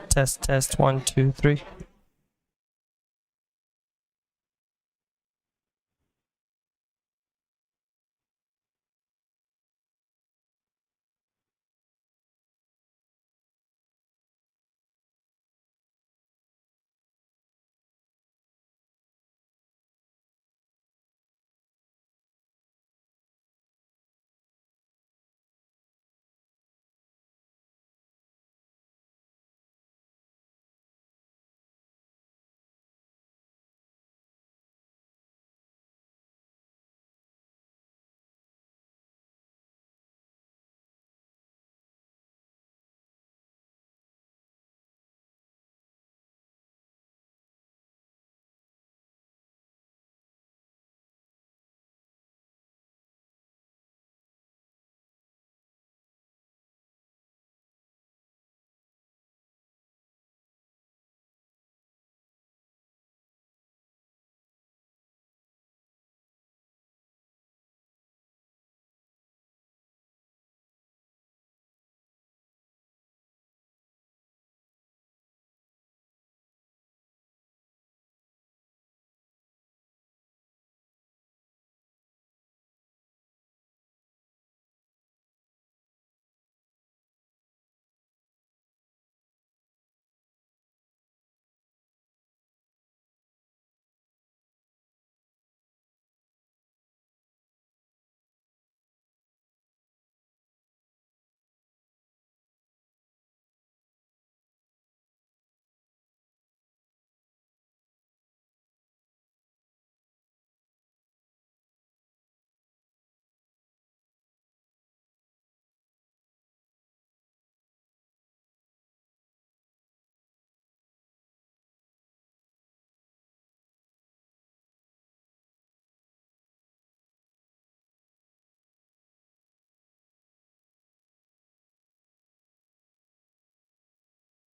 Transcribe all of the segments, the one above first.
Test, test, 1, 2, 3.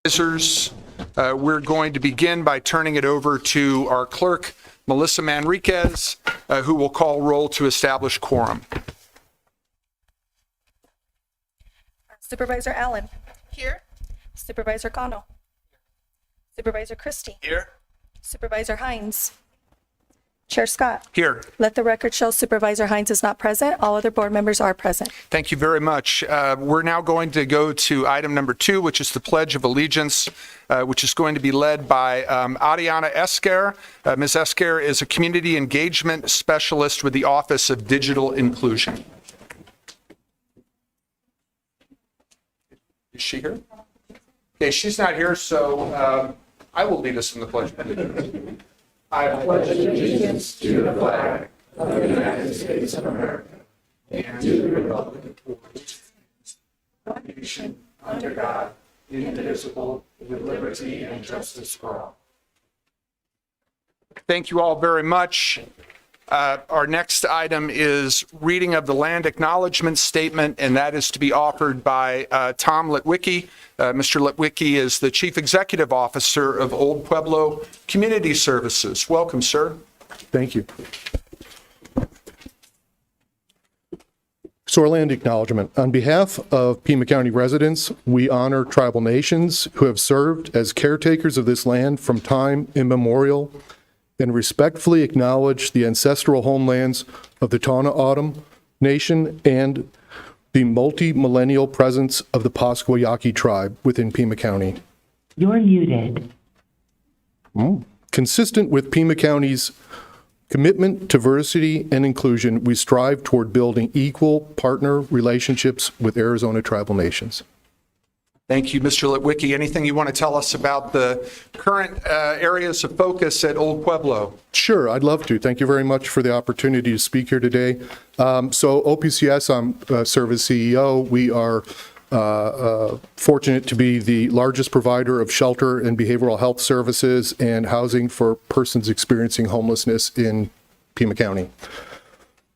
Supervisors, we're going to begin by turning it over to our clerk, Melissa Manriquez, who will call roll to establish quorum. Supervisor Allen. Here. Supervisor Cano. Supervisor Christie. Here. Supervisor Hines. Chair Scott. Here. Let the record show Supervisor Hines is not present. All other board members are present. Thank you very much. We're now going to go to item number 2, which is the Pledge of Allegiance, which is going to be led by Ariana Esquer. Ms. Esquer is a community engagement specialist with the Office of Digital Inclusion. Is she here? Okay, she's not here, so I will lead us in the pledge. I pledge allegiance to the flag of the United States of America and to the republic for which one nation under God, indivisible, with liberty and justice for all. Thank you all very much. Our next item is reading of the land acknowledgement statement, and that is to be offered by Tom Litwicki. Mr. Litwicki is the Chief Executive Officer of Old Pueblo Community Services. Welcome, sir. Thank you. So our land acknowledgement. On behalf of Pima County residents, we honor tribal nations who have served as caretakers of this land from time immemorial and respectfully acknowledge the ancestral homelands of the Tawna-Autumn Nation and the multi-millennial presence of the Pasquayaki tribe within Pima County. You're muted. Consistent with Pima County's commitment to diversity and inclusion, we strive toward building equal partner relationships with Arizona tribal nations. Thank you, Mr. Litwicki. Anything you want to tell us about the current areas of focus at Old Pueblo? Sure, I'd love to. Thank you very much for the opportunity to speak here today. So OPCS, I'm serve as CEO. We are fortunate to be the largest provider of shelter and behavioral health services and housing for persons experiencing homelessness in Pima County.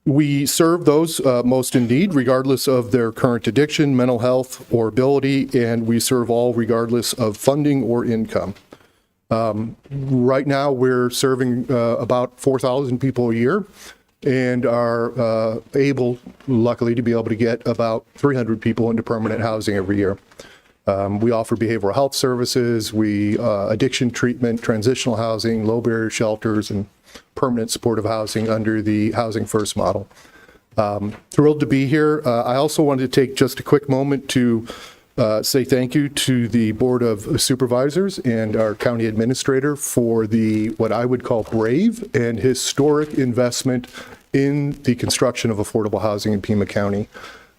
We serve those most in need, regardless of their current addiction, mental health, or ability, and we serve all regardless of funding or income. Right now, we're serving about 4,000 people a year and are able, luckily, to be able to get about 300 people into permanent housing every year. We offer behavioral health services, addiction treatment, transitional housing, low barrier shelters, and permanent supportive housing under the Housing First model. Thrilled to be here. I also wanted to take just a quick moment to say thank you to the Board of Supervisors and our county administrator for the, what I would call brave and historic investment in the construction of affordable housing in Pima County.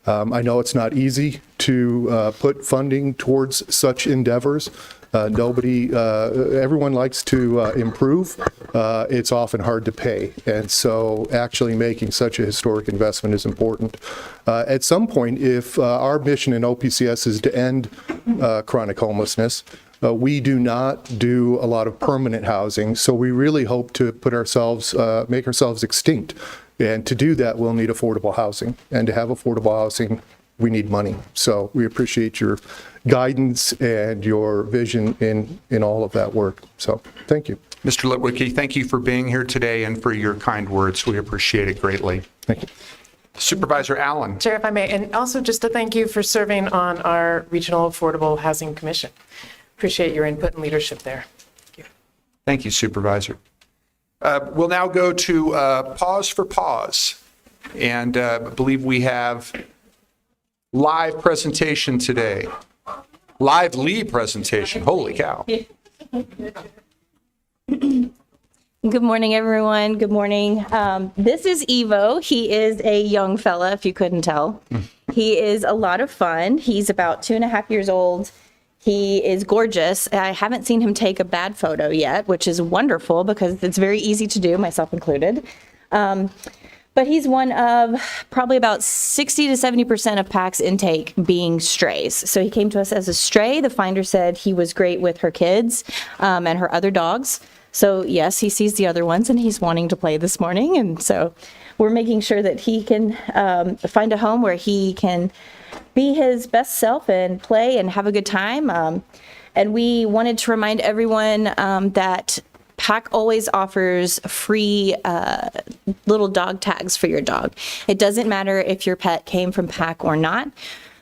I know it's not easy to put funding towards such endeavors. Everyone likes to improve. It's often hard to pay. And so actually making such a historic investment is important. At some point, if our mission in OPCS is to end chronic homelessness, we do not do a lot of permanent housing. So we really hope to make ourselves extinct. And to do that, we'll need affordable housing. And to have affordable housing, we need money. So we appreciate your guidance and your vision in all of that work. So thank you. Mr. Litwicki, thank you for being here today and for your kind words. We appreciate it greatly. Thank you. Supervisor Allen. Chair, if I may, and also just to thank you for serving on our Regional Affordable Housing Commission. Appreciate your input and leadership there. Thank you. Thank you, Supervisor. We'll now go to Pause for Pause. And I believe we have live presentation today. Live lead presentation. Holy cow. Good morning, everyone. Good morning. This is Evo. He is a young fella, if you couldn't tell. He is a lot of fun. He's about 2.5 years old. He is gorgeous. I haven't seen him take a bad photo yet, which is wonderful because it's very easy to do, myself included. But he's one of probably about 60 to 70% of PAC's intake being strays. So he came to us as a stray. The finder said he was great with her kids and her other dogs. So yes, he sees the other ones and he's wanting to play this morning. And so we're making sure that he can find a home where he can be his best self and play and have a good time. And we wanted to remind everyone that PAC always offers free little dog tags for your dog. It doesn't matter if your pet came from PAC or not.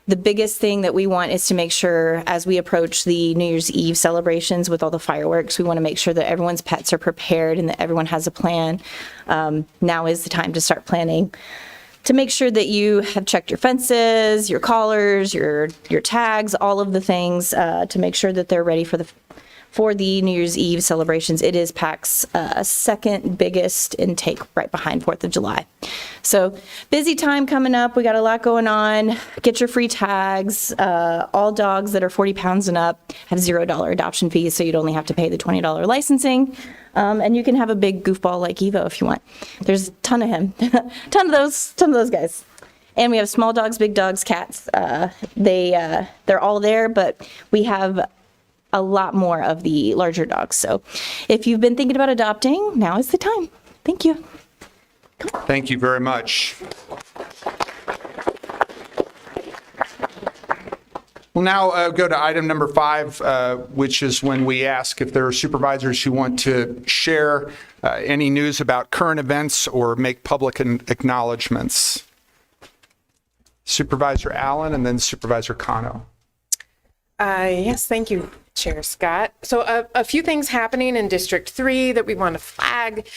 The biggest thing that we want is to make sure as we approach the New Year's Eve celebrations with all the fireworks, we want to make sure that everyone's pets are prepared and that everyone has a plan. Now is the time to start planning to make sure that you have checked your fences, your collars, your tags, all of the things to make sure that they're ready for the New Year's Eve celebrations. It is PAC's second biggest intake right behind 4th of July. So busy time coming up. We got a lot going on. Get your free tags. All dogs that are 40 pounds and up have $0 adoption fees, so you'd only have to pay the $20 licensing. And you can have a big goofball like Evo if you want. There's a ton of him, ton of those guys. And we have small dogs, big dogs, cats. They're all there, but we have a lot more of the larger dogs. So if you've been thinking about adopting, now is the time. Thank you. Thank you very much. We'll now go to item number 5, which is when we ask if there are supervisors who want to share any news about current events or make public acknowledgments. Supervisor Allen and then Supervisor Cano. Yes, thank you, Chair Scott. So a few things happening in District 3 that we want to flag.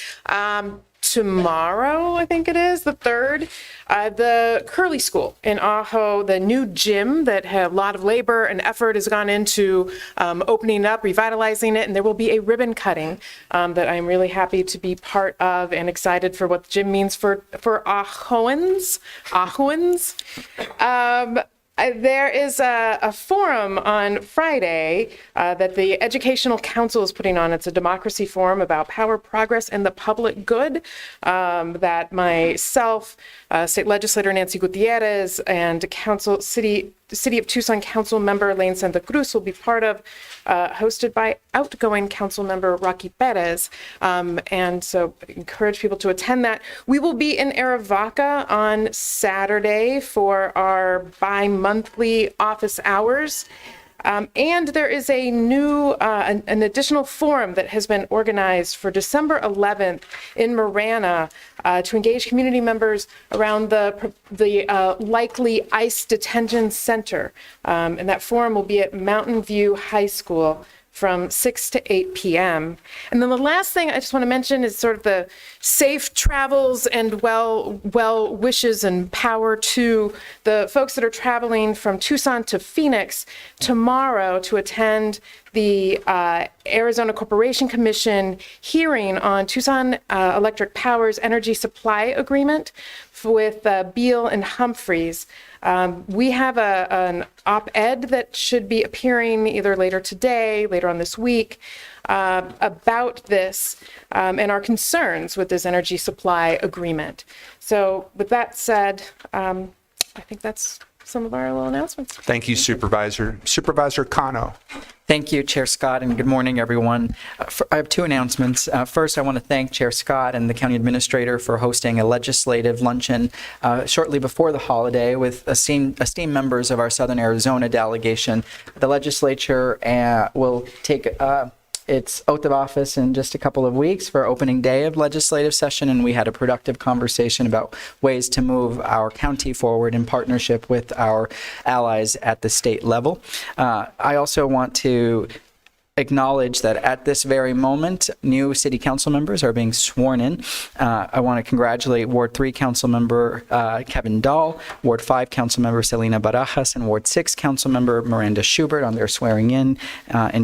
Tomorrow, I think it is, the 3rd, the Curly School in Ajo, the new gym that had a lot of labor and effort has gone into opening up, revitalizing it, and there will be a ribbon cutting that I'm really happy to be part of and excited for what the gym means for Ajoans. There is a forum on Friday that the Educational Council is putting on. It's a democracy forum about power, progress, and the public good that myself, State Legislator Nancy Gutierrez, and City of Tucson Council member Lane Santa Cruz will be part of, hosted by outgoing council member Rocky Perez. And so encourage people to attend that. We will be in Arivaca on Saturday for our bi-monthly office hours. And there is a new, an additional forum that has been organized for December 11th in Marana to engage community members around the likely ICE detention center. And that forum will be at Mountain View High School from 6 to 8 p.m. And then the last thing I just want to mention is sort of the safe travels and well wishes and power to the folks that are traveling from Tucson to Phoenix tomorrow to attend the Arizona Corporation Commission hearing on Tucson Electric Power's energy supply agreement with Beal and Humphreys. We have an op-ed that should be appearing either later today, later on this week, about this and our concerns with this energy supply agreement. So with that said, I think that's some of our little announcements. Thank you, Supervisor. Supervisor Cano. Thank you, Chair Scott, and good morning, everyone. I have two announcements. First, I want to thank Chair Scott and the County Administrator for hosting a legislative luncheon shortly before the holiday with esteemed members of our Southern Arizona delegation. The legislature will take its oath of office in just a couple of weeks for opening day of legislative session, and we had a productive conversation about ways to move our county forward in partnership with our allies at the state level. I also want to acknowledge that at this very moment, new city council members are being sworn in. I want to congratulate Ward 3 Council Member Kevin Dahl, Ward 5 Council Member Selena Barajas, and Ward 6 Council Member Miranda Schubert on their swearing in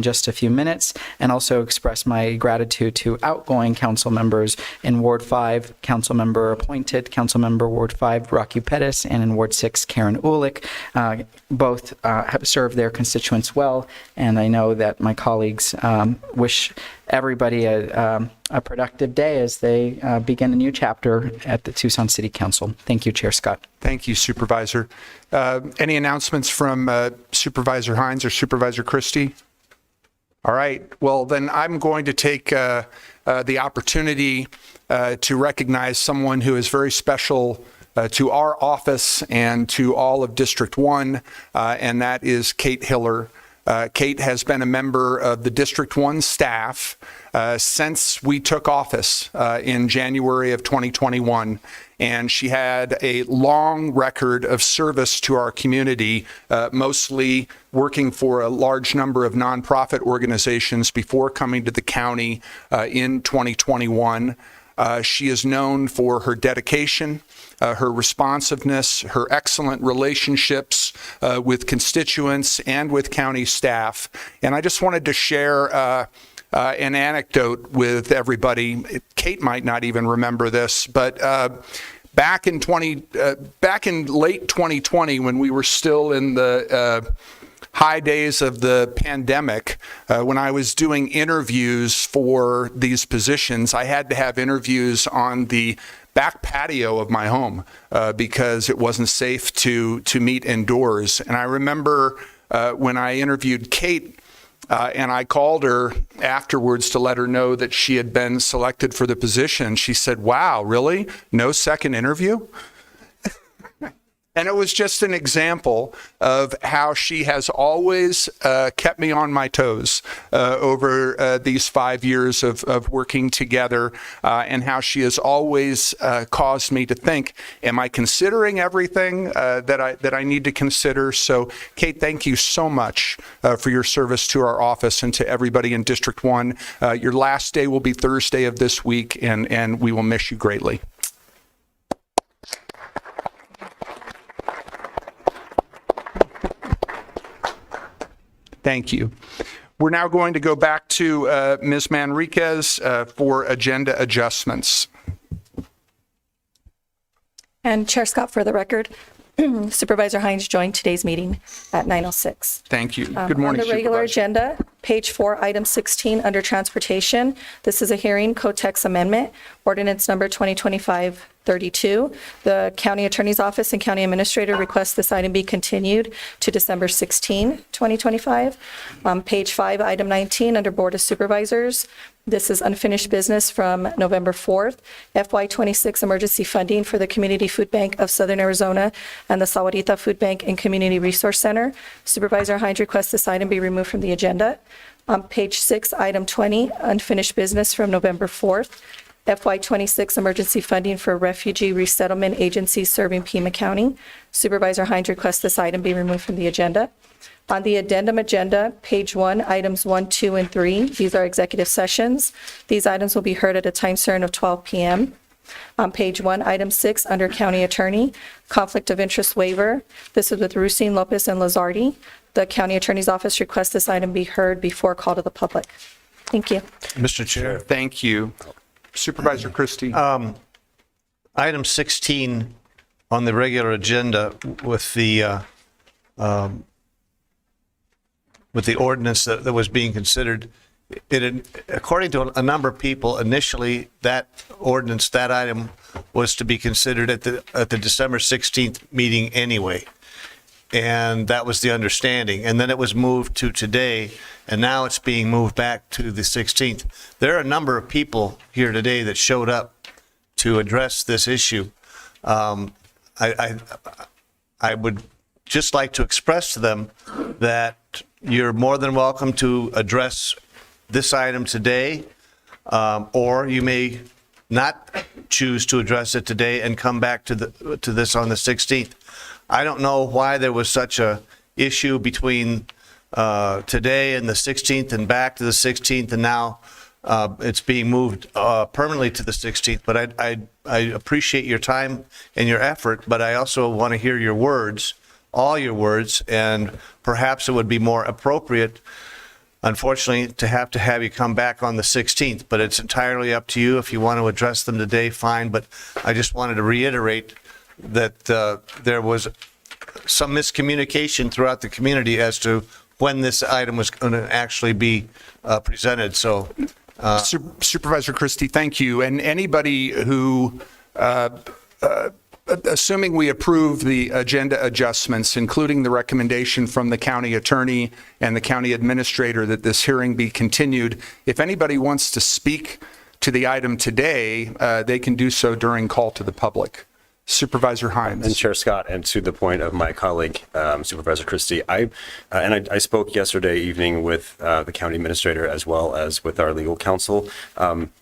just a few minutes, and also express my gratitude to outgoing council members in Ward 5, Council Member appointed Council Member Ward 5 Rocky Pettis, and in Ward 6 Karen Ulick. Both have served their constituents well, and I know that my colleagues wish everybody a productive day as they begin a new chapter at the Tucson City Council. Thank you, Chair Scott. Thank you, Supervisor. Any announcements from Supervisor Hines or Supervisor Christie? All right. Well, then I'm going to take the opportunity to recognize someone who is very special to our office and to all of District 1, and that is Kate Hiller. Kate has been a member of the District 1 staff since we took office in January of 2021, and she had a long record of service to our community, mostly working for a large number of nonprofit organizations before coming to the county in 2021. She is known for her dedication, her responsiveness, her excellent relationships with constituents and with county staff. And I just wanted to share an anecdote with everybody. Kate might not even remember this, but back in late 2020, when we were still in the high days of the pandemic, when I was doing interviews for these positions, I had to have interviews on the back patio of my home because it wasn't safe to meet indoors. And I remember when I interviewed Kate and I called her afterwards to let her know that she had been selected for the position, she said, "Wow, really? No second interview?" And it was just an example of how she has always kept me on my toes over these 5 years of working together, and how she has always caused me to think, am I considering everything that I need to consider? So, Kate, thank you so much for your service to our office and to everybody in District 1. Your last day will be Thursday of this week, and we will miss you greatly. Thank you. We're now going to go back to Ms. Manriquez for agenda adjustments. And Chair Scott, for the record, Supervisor Hines joined today's meeting at 9:06. Thank you. Good morning, On the regular Supervisor. agenda, page 4, item 16, under transportation, this is a hearing, code text amendment, ordinance number 2025-32. The county attorney's office and county administrator request this item be continued to December 16, 2025. Page 5, item 19, under Board of Supervisors, This is unfinished business from November 4th, FY26 emergency funding for the Community Food Bank of Southern Arizona and the Sahuarita Food Bank and Community Resource Center. Supervisor Hines requests this item be removed from the agenda. On page 6, item 20, unfinished business from November 4th, FY26 emergency funding for refugee resettlement agencies serving Pima County. Supervisor Hines requests this item be removed from the agenda. On the addendum agenda, page 1, items 1, 2, and 3, these are executive sessions. These items will be heard at a time certain of 12 p.m. On page 1, item 6, under County Attorney, conflict of interest waiver. This is with Rusine, Lopez, and Lazardi. The County Attorney's Office requests this item be heard before call to the public. Thank you. Mr. Chair. Thank you. Supervisor Christie. Item 16 on the regular agenda with the ordinance that was being considered, according to a number of people, initially that ordinance, that item was to be considered at the December 16th meeting anyway. And that was the understanding. And then it was moved to today, and now it's being moved back to the 16th. There are a number of people here today that showed up to address this issue. I would just like to express to them that you're more than welcome to address this item today, or you may not choose to address it today and come back to this on the 16th. I don't know why there was such a issue between today and the 16th and back to the 16th, and now it's being moved permanently to the 16th. But I appreciate your time and your effort, but I also want to hear your words, all your words, and perhaps it would be more appropriate, unfortunately, to have you come back on the 16th. But it's entirely up to you. If you want to address them today, fine. But I just wanted to reiterate that there was some miscommunication throughout the community as to when this item was going to actually be presented. So, Supervisor Christie, thank you. And anybody who, assuming we approve the agenda adjustments, including the recommendation from the county attorney and the county administrator that this hearing be continued, if anybody wants to speak to the item today, they can do so during call to the public. Supervisor Hines. And Chair Scott, and to the point of my colleague, Supervisor Christie, I spoke yesterday evening with the county administrator as well as with our legal counsel.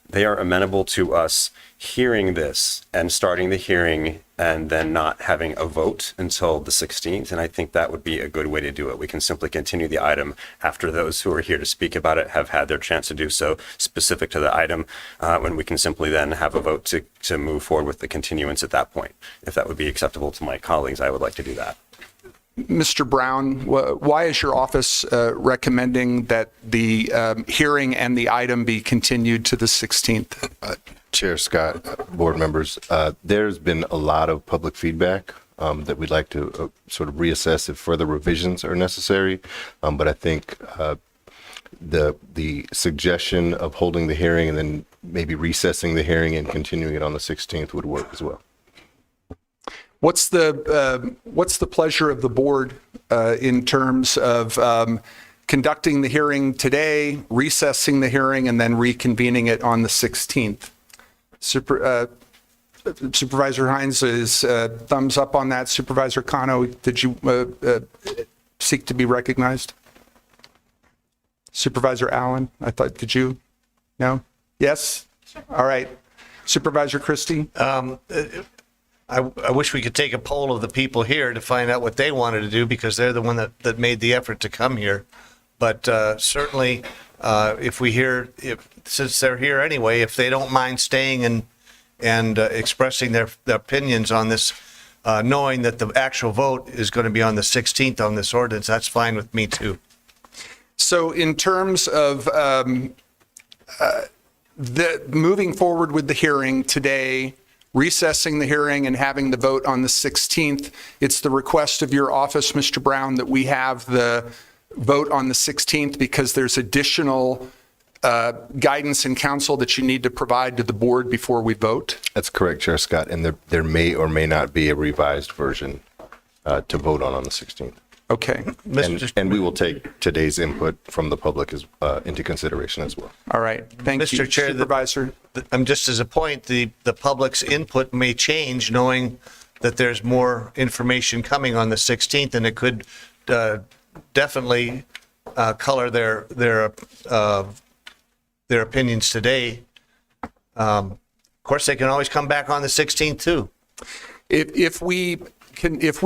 They are amenable to us hearing this and starting the hearing and then not having a vote until the 16th. And I think that would be a good way to do it. We can simply continue the item after those who are here to speak about it have had their chance to do so specific to the item, when we can simply then have a vote to move forward with the continuance at that point. If that would be acceptable to my colleagues, I would like to do that. Mr. Brown, why is your office recommending that the hearing and the item be continued to the 16th? Chair Scott, board members, there's been a lot of public feedback that we'd like to sort of reassess if further revisions are necessary. But I think the suggestion of holding the hearing and then maybe recessing the hearing and continuing it on the 16th would work as well. What's the pleasure of the board in terms of conducting the hearing today, recessing the hearing, and then reconvening it on the 16th? Supervisor Hines is thumbs up on that. Supervisor Cano, did you seek to be recognized? Supervisor Allen, I thought, did you? No? Yes? All right. Supervisor Christie? I wish we could take a poll of the people here to find out what they wanted to do, because they're the one that made the effort to come here. But certainly, since they're here anyway, if they don't mind staying and expressing their opinions on this, knowing that the actual vote is going to be on the 16th on this ordinance, that's fine with me too. So in terms of moving forward with the hearing today, recessing the hearing and having the vote on the 16th, it's the request of your office, Mr. Brown, that we have the vote on the 16th because there's additional guidance and counsel that you need to provide to the board before we vote? That's correct, Chair Scott, and there may or may not be a revised version to vote on the 16th. Okay. And we will take today's input from the public into consideration as well. All right. Thank you, Mr. Chair, Supervisor. Just as a point, the public's input may change knowing that there's more information coming on the 16th, and it could definitely color their opinions today. Of course, they can always come back on the 16th too. If we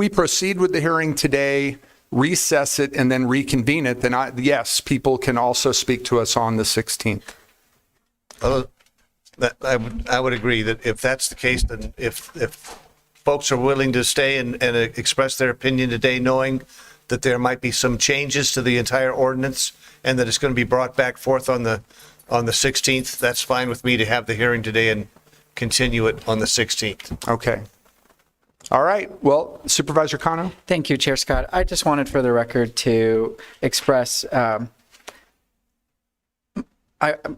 proceed with the hearing today, recess it, and then reconvene it, then yes, people can also speak to us on the 16th. I would agree that if that's the case, then if folks are willing to stay and express their opinion today, knowing that there might be some changes to the entire ordinance and that it's going to be brought back forth on the 16th, that's fine with me to have the hearing today and continue it on the 16th. Okay. All right. Well, Supervisor Kano? Thank you, Chair Scott. I just wanted for the record to express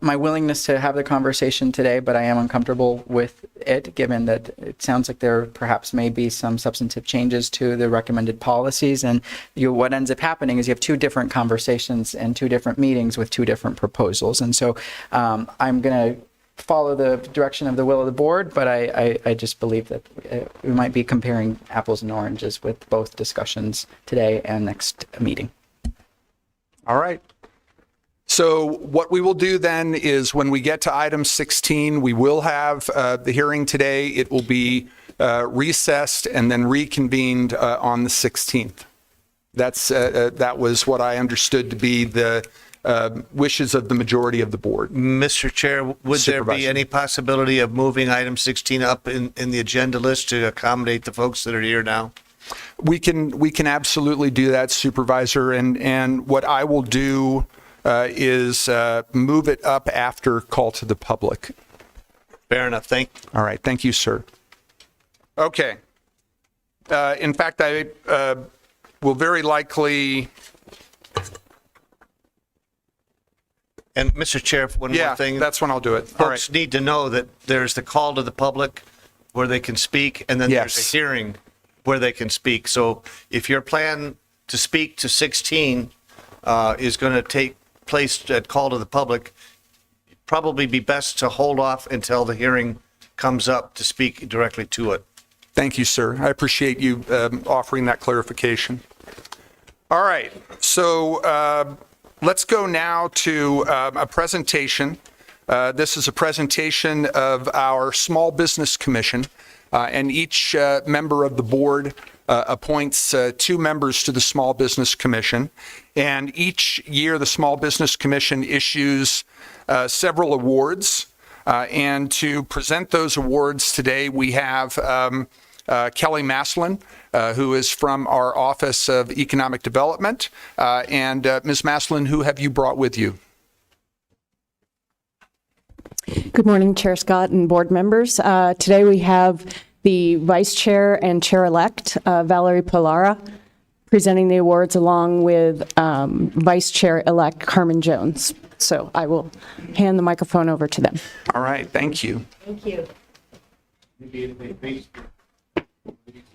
my willingness to have the conversation today, but I am uncomfortable with it, given that it sounds like there perhaps may be some substantive changes to the recommended policies. And what ends up happening is you have two different conversations and two different meetings with two different proposals. And so I'm going to follow the direction of the will of the board, but I just believe that we might be comparing apples and oranges with both discussions today and next meeting. All right. So what we will do then is when we get to item 16, we will have the hearing today. It will be recessed and then reconvened on the 16th. That was what I understood to be the wishes of the majority of the board. Mr. Chair, would there be any possibility of moving item 16 up in the agenda list to accommodate the folks that are here now? We can absolutely do that, Supervisor. And what I will do is move it up after call to the public. Fair enough. All right. Thank you, sir. Okay. In fact, I will very likely. And Mr. Chair, one more thing. Yeah, that's when I'll do it. Folks need to know that there's the call to the public where they can speak, and then there's a hearing where they can speak. So if your plan to speak to 16 is going to take place at call to the public, probably be best to hold off until the hearing comes up to speak directly to it. Thank you, sir. I appreciate you offering that clarification. All right. So let's go now to a presentation. This is a presentation of our Small Business Commission, and each member of the board appoints 2 members to the Small Business Commission. And each year, the Small Business Commission issues several awards. And to present those awards today, we have Kelly Maslin, who is from our Office of Economic Development. And Ms. Maslin, who have you brought with you? Good morning, Chair Scott and board members. Today we have the Vice Chair and Chair-elect, Valerie Pilara, presenting the awards along with Vice Chair-elect Carmen Jones. So I will hand the microphone over to them. All right, thank you. Thank you.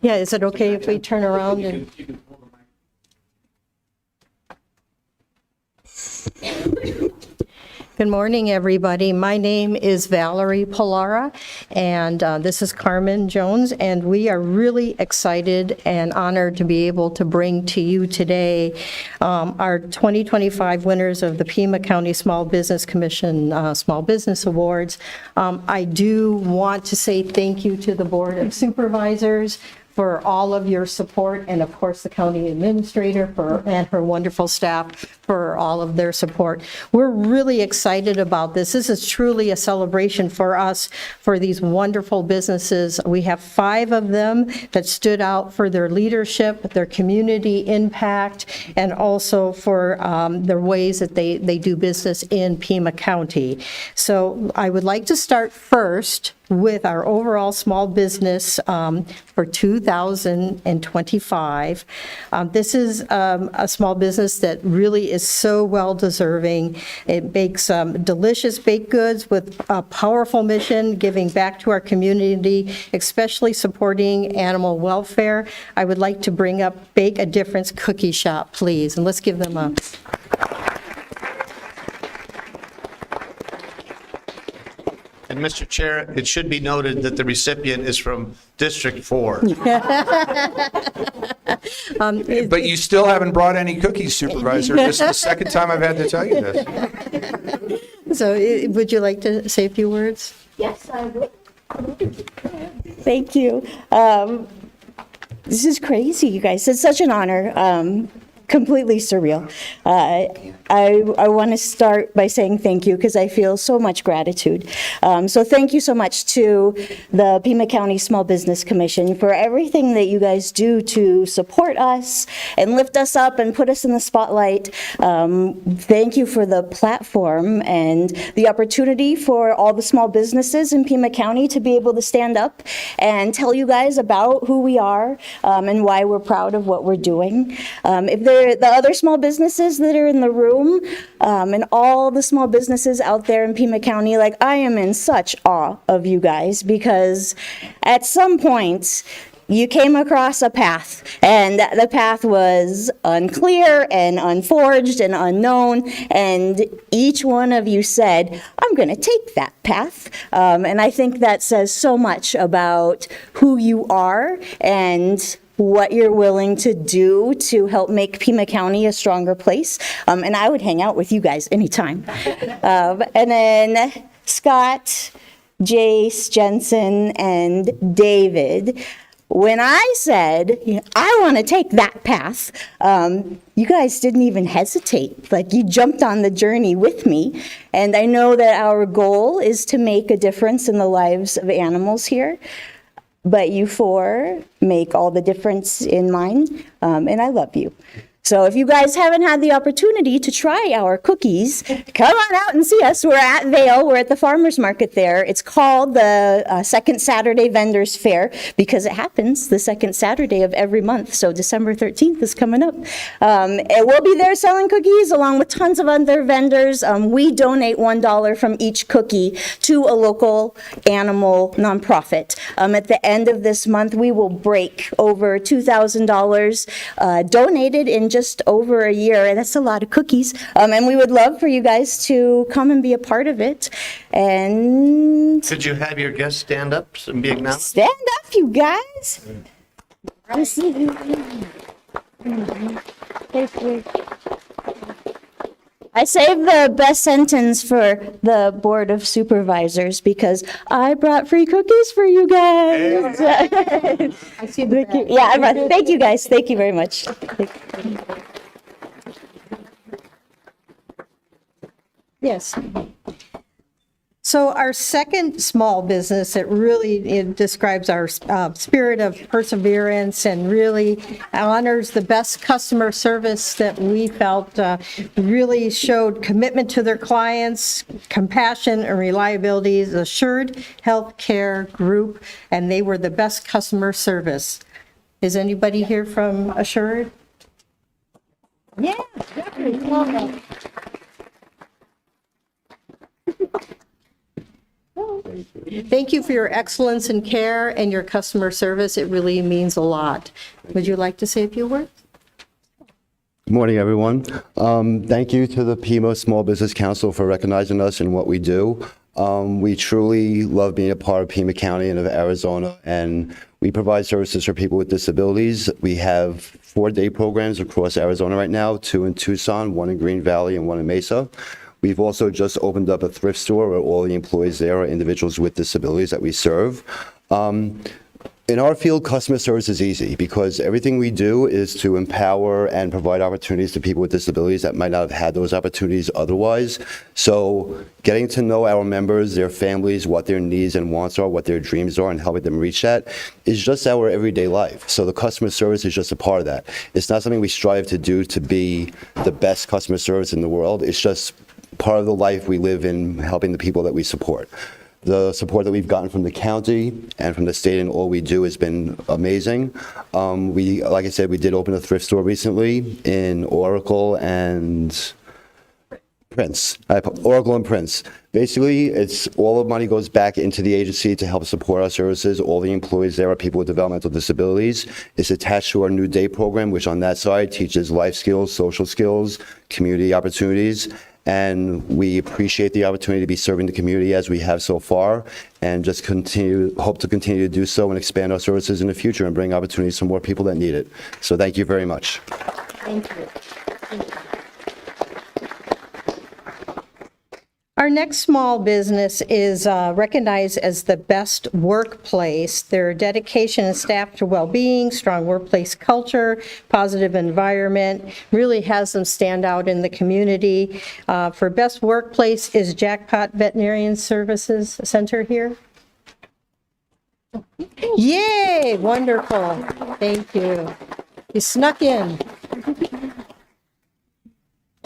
Yeah, is it okay if we turn around and... Good morning, everybody. My name is Valerie Pilara, and this is Carmen Jones, and we are really excited and honored to be able to bring to you today our 2025 winners of the Pima County Small Business Commission Small Business Awards. I do want to say thank you to the Board of Supervisors for all of your support, and of course the county administrator and her wonderful staff for all of their support. We're really excited about this. This is truly a celebration for us, for these wonderful businesses. We have 5 of them that stood out for their leadership, their community impact, and also for their ways that they do business in Pima County. So I would like to start first with our overall small business for 2025. This is a small business that really is so well deserving. It bakes delicious baked goods with a powerful mission, giving back to our community, especially supporting animal welfare. I would like to bring up Bake a Difference Cookie Shop, please, and let's give them a... And Mr. Chair, it should be noted that the recipient is from District 4. But you still haven't brought any cookies, Supervisor. This is the second time I've had to tell you this. So would you like to say a few words? Yes, I will. Thank you. This is crazy, you guys. It's such an honor. Completely surreal. I want to start by saying thank you because I feel so much gratitude. So thank you so much to the Pima County Small Business Commission for everything that you guys do to support us and lift us up and put us in the spotlight. Thank you for the platform and the opportunity for all the small businesses in Pima County to be able to stand up and tell you guys about who we are and why we're proud of what we're doing. If the other small businesses that are in the room and all the small businesses out there in Pima County, like I am in such awe of you guys because at some point you came across a path and the path was unclear and unforged and unknown, and each one of you said, I'm going to take that path. And I think that says so much about who you are and what you're willing to do to help make Pima County a stronger place. And I would hang out with you guys anytime. And then Scott, Jace, Jensen, and David, when I said, I want to take that path, you guys didn't even hesitate. Like, you jumped on the journey with me. And I know that our goal is to make a difference in the lives of animals here. But you four make all the difference in mine, and I love you. So if you guys haven't had the opportunity to try our cookies, come on out and see us. We're at Vail. We're at the farmer's market there. It's called the Second Saturday Vendors Fair because it happens the second Saturday of every month. So December 13th is coming up. And we'll be there selling cookies along with tons of other vendors. We donate $1 from each cookie to a local animal nonprofit. At the end of this month, we will break over $2,000 donated in just over a year, and that's a lot of cookies. And we would love for you guys to come and be a part of it. And Could you have your guests stand up and be acknowledged? stand up, you guys. I saved the best sentence for the Board of Supervisors because I brought free cookies for you guys. I see the back. Yeah, I brought, thank you guys. Thank you very much. Yes. So our second small business, it describes our spirit of perseverance and really honors the best customer service that we felt really showed commitment to their clients, compassion and reliability, is Assured Healthcare Group, and they were the best customer service. Is anybody here from Assured? Yeah. Thank you for your excellence in care and your customer service. It really means a lot. Would you like to say a few words? Good morning, everyone. Thank you to the Pima Small Business Council for recognizing us and what we do. We truly love being a part of Pima County and of Arizona, and we provide services for people with disabilities. We have 4-day programs across Arizona right now, 2 in Tucson, 1 in Green Valley, and 1 in Mesa. We've also just opened up a thrift store where all the employees there are individuals with disabilities that we serve. In our field, customer service is easy because everything we do is to empower and provide opportunities to people with disabilities that might not have had those opportunities otherwise. So getting to know our members, their families, what their needs and wants are, what their dreams are, and helping them reach that is just our everyday life. So the customer service is just a part of that. It's not something we strive to do to be the best customer service in the world. It's just part of the life we live in, helping the people that we support. The support that we've gotten from the county and from the state and all we do has been amazing. Like I said, we did open a thrift store recently in Oracle and Prince. Oracle and Prince. Basically, it's all the money goes back into the agency to help support our services. All the employees there are people with developmental disabilities. It's attached to our New Day program, which on that side teaches life skills, social skills, community opportunities. And we appreciate the opportunity to be serving the community as we have so far, and just hope to continue to do so and expand our services in the future and bring opportunities to more people that need it. So thank you very much. Thank you. Our next small business is recognized as the best workplace. Their dedication and staff to well-being, strong workplace culture, positive environment really has them stand out in the community. For best workplace is Jackpot Veterinarian Services Center here. Yay, wonderful. Thank you. You snuck in.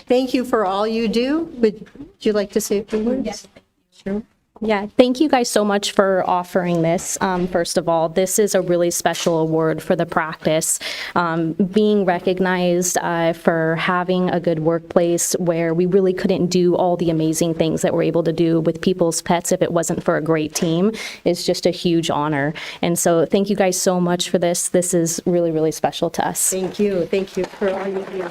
Thank you for all you do. Would you like to say a few words? Yes. Sure. Yeah, thank you guys so much for offering this. First of all, this is a really special award for the practice. Being recognized for having a good workplace where we really couldn't do all the amazing things that we're able to do with people's pets if it wasn't for a great team is just a huge honor. And so thank you guys so much for this. This is really, really special to us. Thank you. Thank you for all you do.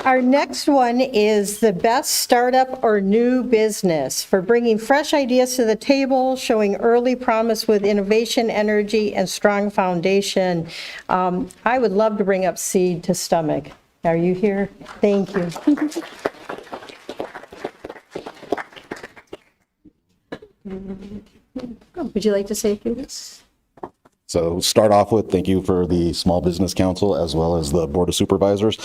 Our next one is the best startup or new business for bringing fresh ideas to the table, showing early promise with innovation, energy, and strong foundation. I would love to bring up Seed to Stomach. Are you here? Thank you. Would you like to say a few words? So start off with thank you for the Small Business Council as well as the Board of Supervisors.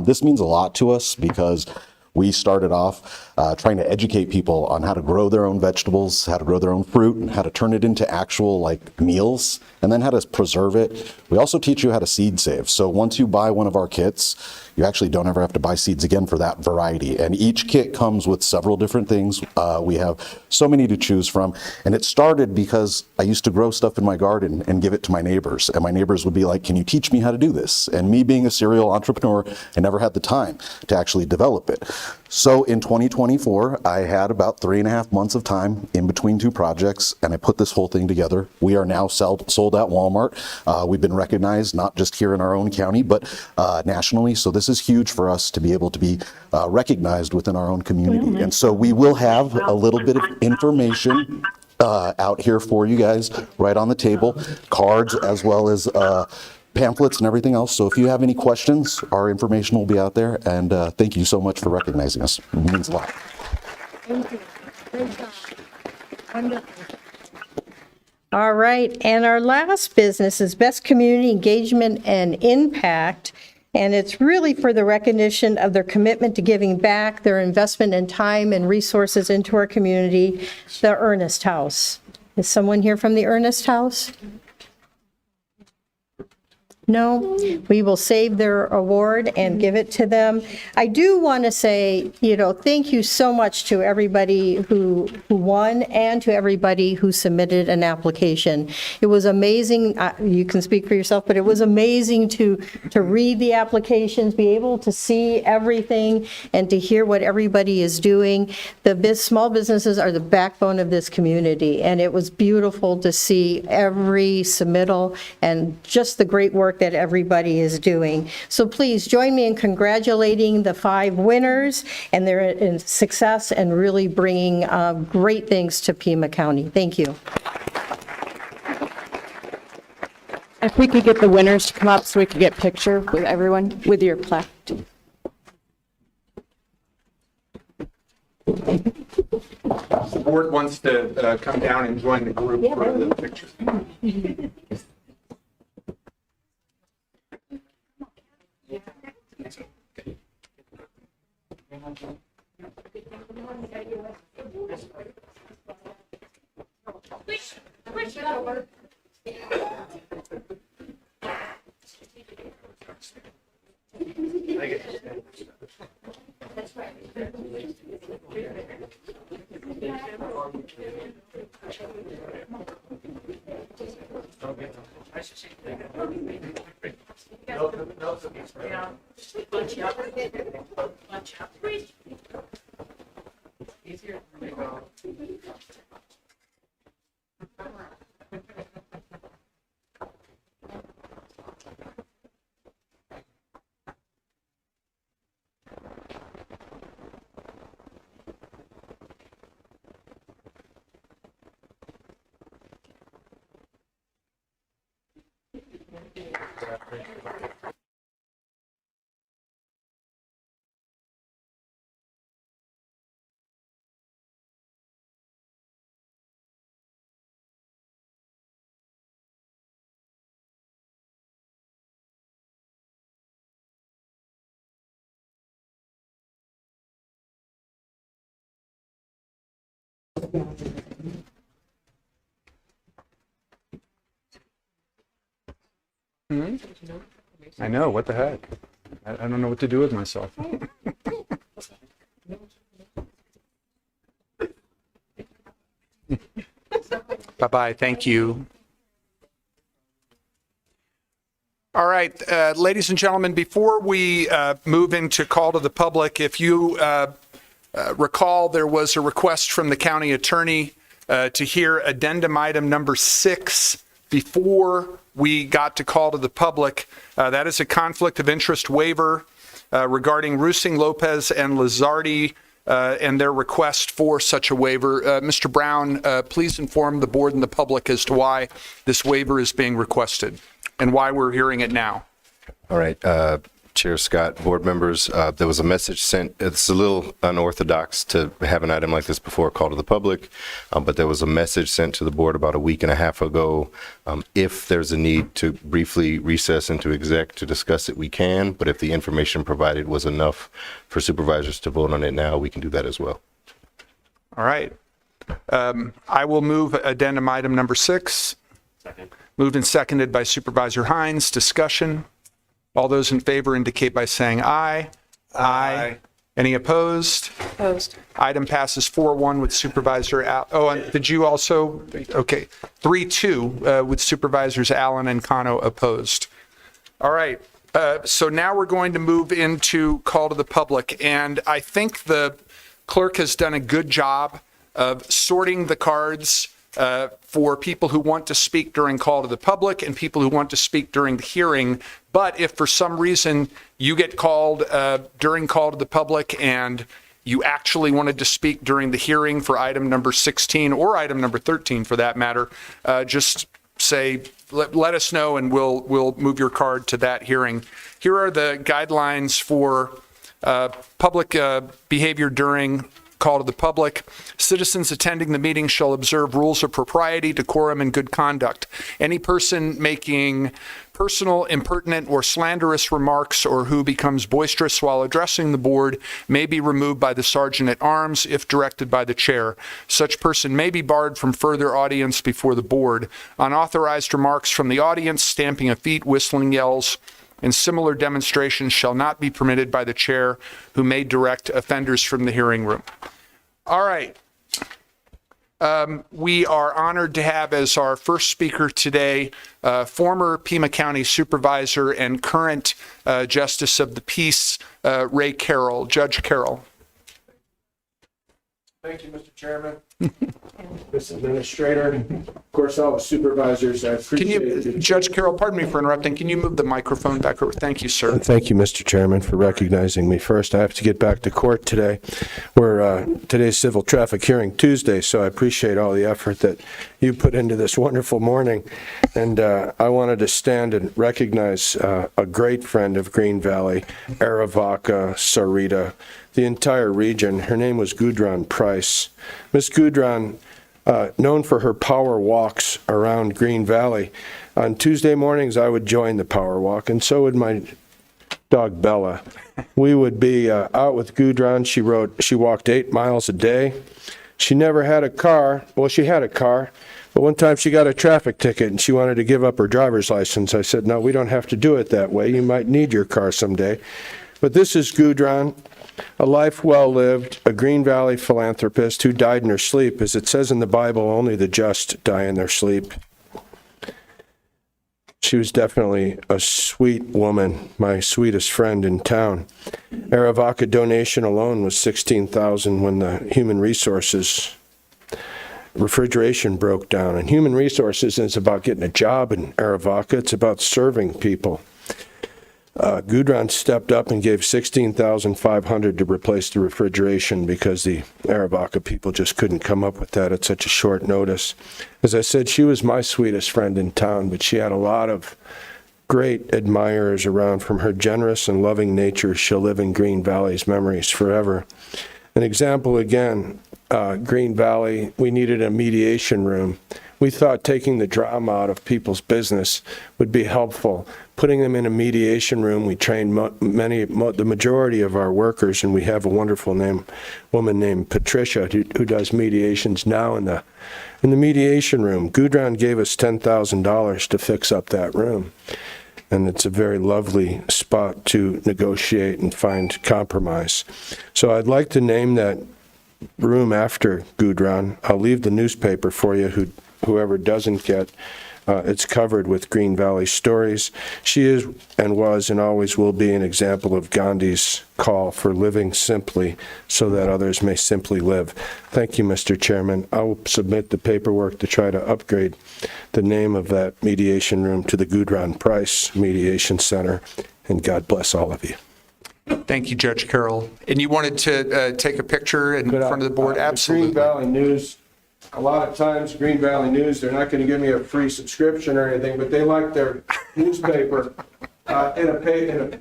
This means a lot to us because we started off trying to educate people on how to grow their own vegetables, how to grow their own fruit, and how to turn it into actual meals, and then how to preserve it. We also teach you how to seed save. So once you buy one of our kits, you actually don't ever have to buy seeds again for that variety. And each kit comes with several different things. We have so many to choose from. And it started because I used to grow stuff in my garden and give it to my neighbors. And my neighbors would be like, can you teach me how to do this? And me being a serial entrepreneur, I never had the time to actually develop it. So in 2024, I had about 3.5 months of time in between two projects, and I put this whole thing together. We are now sold at Walmart. We've been recognized not just here in our own county, but nationally. So this is huge for us to be able to be recognized within our own community. And so we will have a little bit of information out here for you guys right on the table, cards as well as pamphlets and everything else. So if you have any questions, our information will be out there. And thank you so much for recognizing us. It means a lot. Thank you. Great job. Wonderful. All right, and our last business is Best Community Engagement and Impact, and it's really for the recognition of their commitment to giving back, their investment in time and resources into our community, the Ernest House. Is someone here from the Ernest House? No, we will save their award and give it to them. I do want to say, thank you so much to everybody who won and to everybody who submitted an application. It was amazing. You can speak for yourself, but it was amazing to read the applications, be able to see everything, and to hear what everybody is doing. The small businesses are the backbone of this community, and it was beautiful to see every submittal and just the great work that everybody is doing. So please join me in congratulating the 5 winners and their success and really bringing great things to Pima County. Thank you. If we could get the winners to come up so we could get a picture with everyone with your plaque. The board wants to come down and join the group for the picture. That's right. I know, what the heck? I don't know what to do with myself. Bye-bye, thank you. All right, ladies and gentlemen, before we move into call to the public, if you recall, there was a request from the county attorney to hear addendum item number 6 before we got to call to the public. That is a conflict of interest waiver regarding Rusing, Lopez, and Lizardi and their request for such a waiver. Mr. Brown, please inform the board and the public as to why this waiver is being requested and why we're hearing it now. All right, Chair Scott, board members, there was a message sent. It's a little unorthodox to have an item like this before a call to the public, but there was a message sent to the board about a week and a half ago. If there's a need to briefly recess into exec to discuss it, we can, but if the information provided was enough for supervisors to vote on it now, we can do that as well. All right. I will move addendum item number 6. Second. Moved and seconded by Supervisor Hines. Discussion. All those in favor indicate by saying aye. Aye. Any opposed? Opposed. Item passes 4-1 with Supervisor and did you also? Okay. 3-2 with Supervisors Allen and Cano opposed. All right. So now we're going to move into call to the public. And I think the clerk has done a good job of sorting the cards for people who want to speak during call to the public and people who want to speak during the hearing. But if for some reason you get called during call to the public and you actually wanted to speak during the hearing for item number 16 or item number 13 for that matter, just say, let us know and we'll move your card to that hearing. Here are the guidelines for public behavior during call to the public. Citizens attending the meeting shall observe rules of propriety, decorum, and good conduct. Any person making personal, impertinent, or slanderous remarks or who becomes boisterous while addressing the board may be removed by the sergeant at arms if directed by the chair. Such person may be barred from further audience before the board. Unauthorized remarks from the audience, stamping of feet, whistling yells, and similar demonstrations shall not be permitted by the chair, who may direct offenders from the hearing room. All right. We are honored to have as our first speaker today former Pima County Supervisor and current Justice of the Peace, Ray Carroll. Judge Carroll. Thank you, Mr. Chairman. Mr. Administrator, of course, all the supervisors, I appreciate it. Judge Carroll, pardon me for interrupting. Can you move the microphone back over? Thank you, sir. Thank you, Mr. Chairman, for recognizing me. First, I have to get back to court today. Today's civil traffic hearing Tuesday, so I appreciate all the effort that you put into this wonderful morning. And I wanted to stand and recognize a great friend of Green Valley, Aravaca, Sarita, the entire region. Her name was Gudrun Price. Miss Gudrun, known for her power walks around Green Valley, on Tuesday mornings I would join the power walk, and so would my dog Bella. We would be out with Gudrun. She walked 8 miles a day. She never had a car. Well, she had a car, but one time she got a traffic ticket and she wanted to give up her driver's license. I said, no, we don't have to do it that way. You might need your car someday. But this is Gudrun, a life well lived, a Green Valley philanthropist who died in her sleep. As it says in the Bible, only the just die in their sleep. She was definitely a sweet woman, my sweetest friend in town. Arivaca donation alone was $16,000 when the human resources refrigeration broke down. And human resources is about getting a job in Arivaca. It's about serving people. Gudrun stepped up and gave $16,500 to replace the refrigeration because the Arivaca people just couldn't come up with that at such a short notice. As I said, she was my sweetest friend in town, but she had a lot of great admirers around. From her generous and loving nature, she'll live in Green Valley's memories forever. An example again, Green Valley, we needed a mediation room. We thought taking the drama out of people's business would be helpful. Putting them in a mediation room, we trained the majority of our workers, and we have a wonderful woman named Patricia who does mediations now in the mediation room. Gudrun gave us $10,000 to fix up that room, and it's a very lovely spot to negotiate and find compromise. So I'd like to name that room after Gudrun. I'll leave the newspaper for you, whoever doesn't get it's covered with Green Valley stories. She is and was and always will be an example of Gandhi's call for living simply so that others may simply live. Thank you, Mr. Chairman. I will submit the paperwork to try to upgrade the name of that mediation room to the Gudrun Price Mediation Center, and God bless all of you. Thank you, Judge Carroll. And you wanted to take a picture in front of the board? Absolutely. Green Valley News, a lot of times Green Valley News, they're not going to give me a free subscription or anything, but they like their newspaper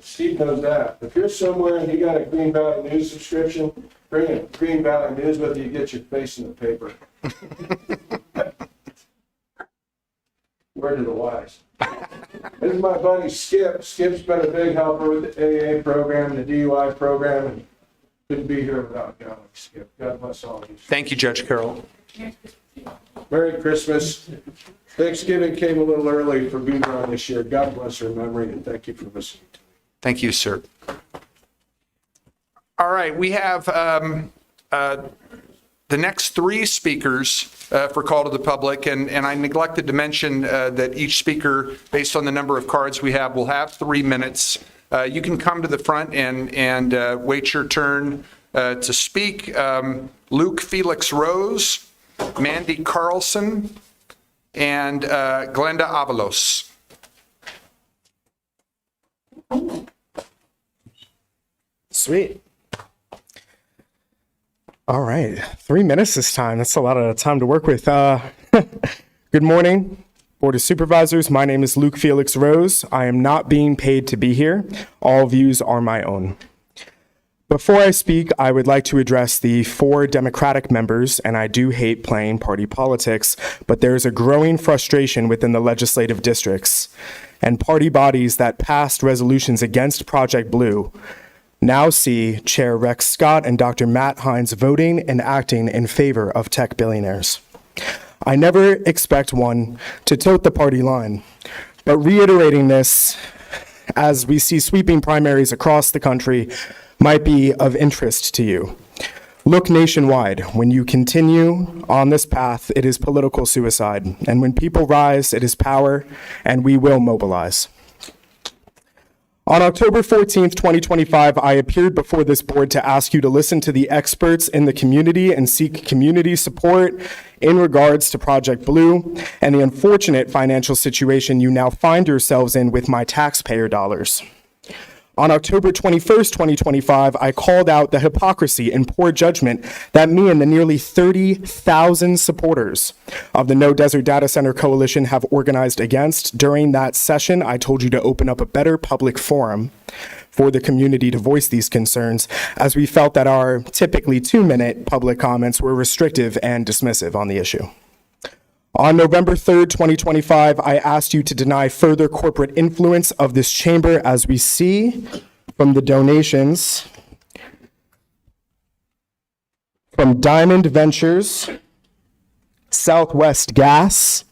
Steve knows that. If you're somewhere and you got a Green Valley News subscription, bring a Green Valley News with you, get your face in the paper. Word to the wise. This is my buddy Skip. Skip's been a big helper with the AA program, the DUI program, and couldn't be here without God, Skip. God bless all of you. Thank you, Judge Carroll. Merry Christmas. Thanksgiving came a little early for Gudrun this year. God bless her memory, and thank you for listening. Thank you, sir. All right, we have the next three speakers for Call to the Public, and I neglected to mention that each speaker, based on the number of cards we have, will have 3 minutes. You can come to the front and wait your turn to speak. Luke Felix Rose, Mandy Carlson, and Glenda Avalos. Sweet. All right, 3 minutes this time. That's a lot of time to work with. Good morning, Board of Supervisors. My name is Luke Felix Rose. I am not being paid to be here. All views are my own. Before I speak, I would like to address the 4 Democratic members, and I do hate playing party politics, but there is a growing frustration within the legislative districts and party bodies that passed resolutions against Project Blue now see Chair Rex Scott and Dr. Matt Hines voting and acting in favor of tech billionaires. I never expect one to tote the party line, but reiterating this as we see sweeping primaries across the country might be of interest to you. Look nationwide. When you continue on this path, it is political suicide. And when people rise, it is power, and we will mobilize. On October 14th, 2025, I appeared before this board to ask you to listen to the experts in the community and seek community support in regards to Project Blue and the unfortunate financial situation you now find yourselves in with my taxpayer dollars. On October 21st, 2025, I called out the hypocrisy and poor judgment that me and the nearly 30,000 supporters of the No Desert Data Center Coalition have organized against. During that session, I told you to open up a better public forum for the community to voice these concerns, as we felt that our typically 2-minute public comments were restrictive and dismissive on the issue. On November 3rd, 2025, I asked you to deny further corporate influence of this chamber, as we see from the donations from Diamond Ventures, Southwest Gas,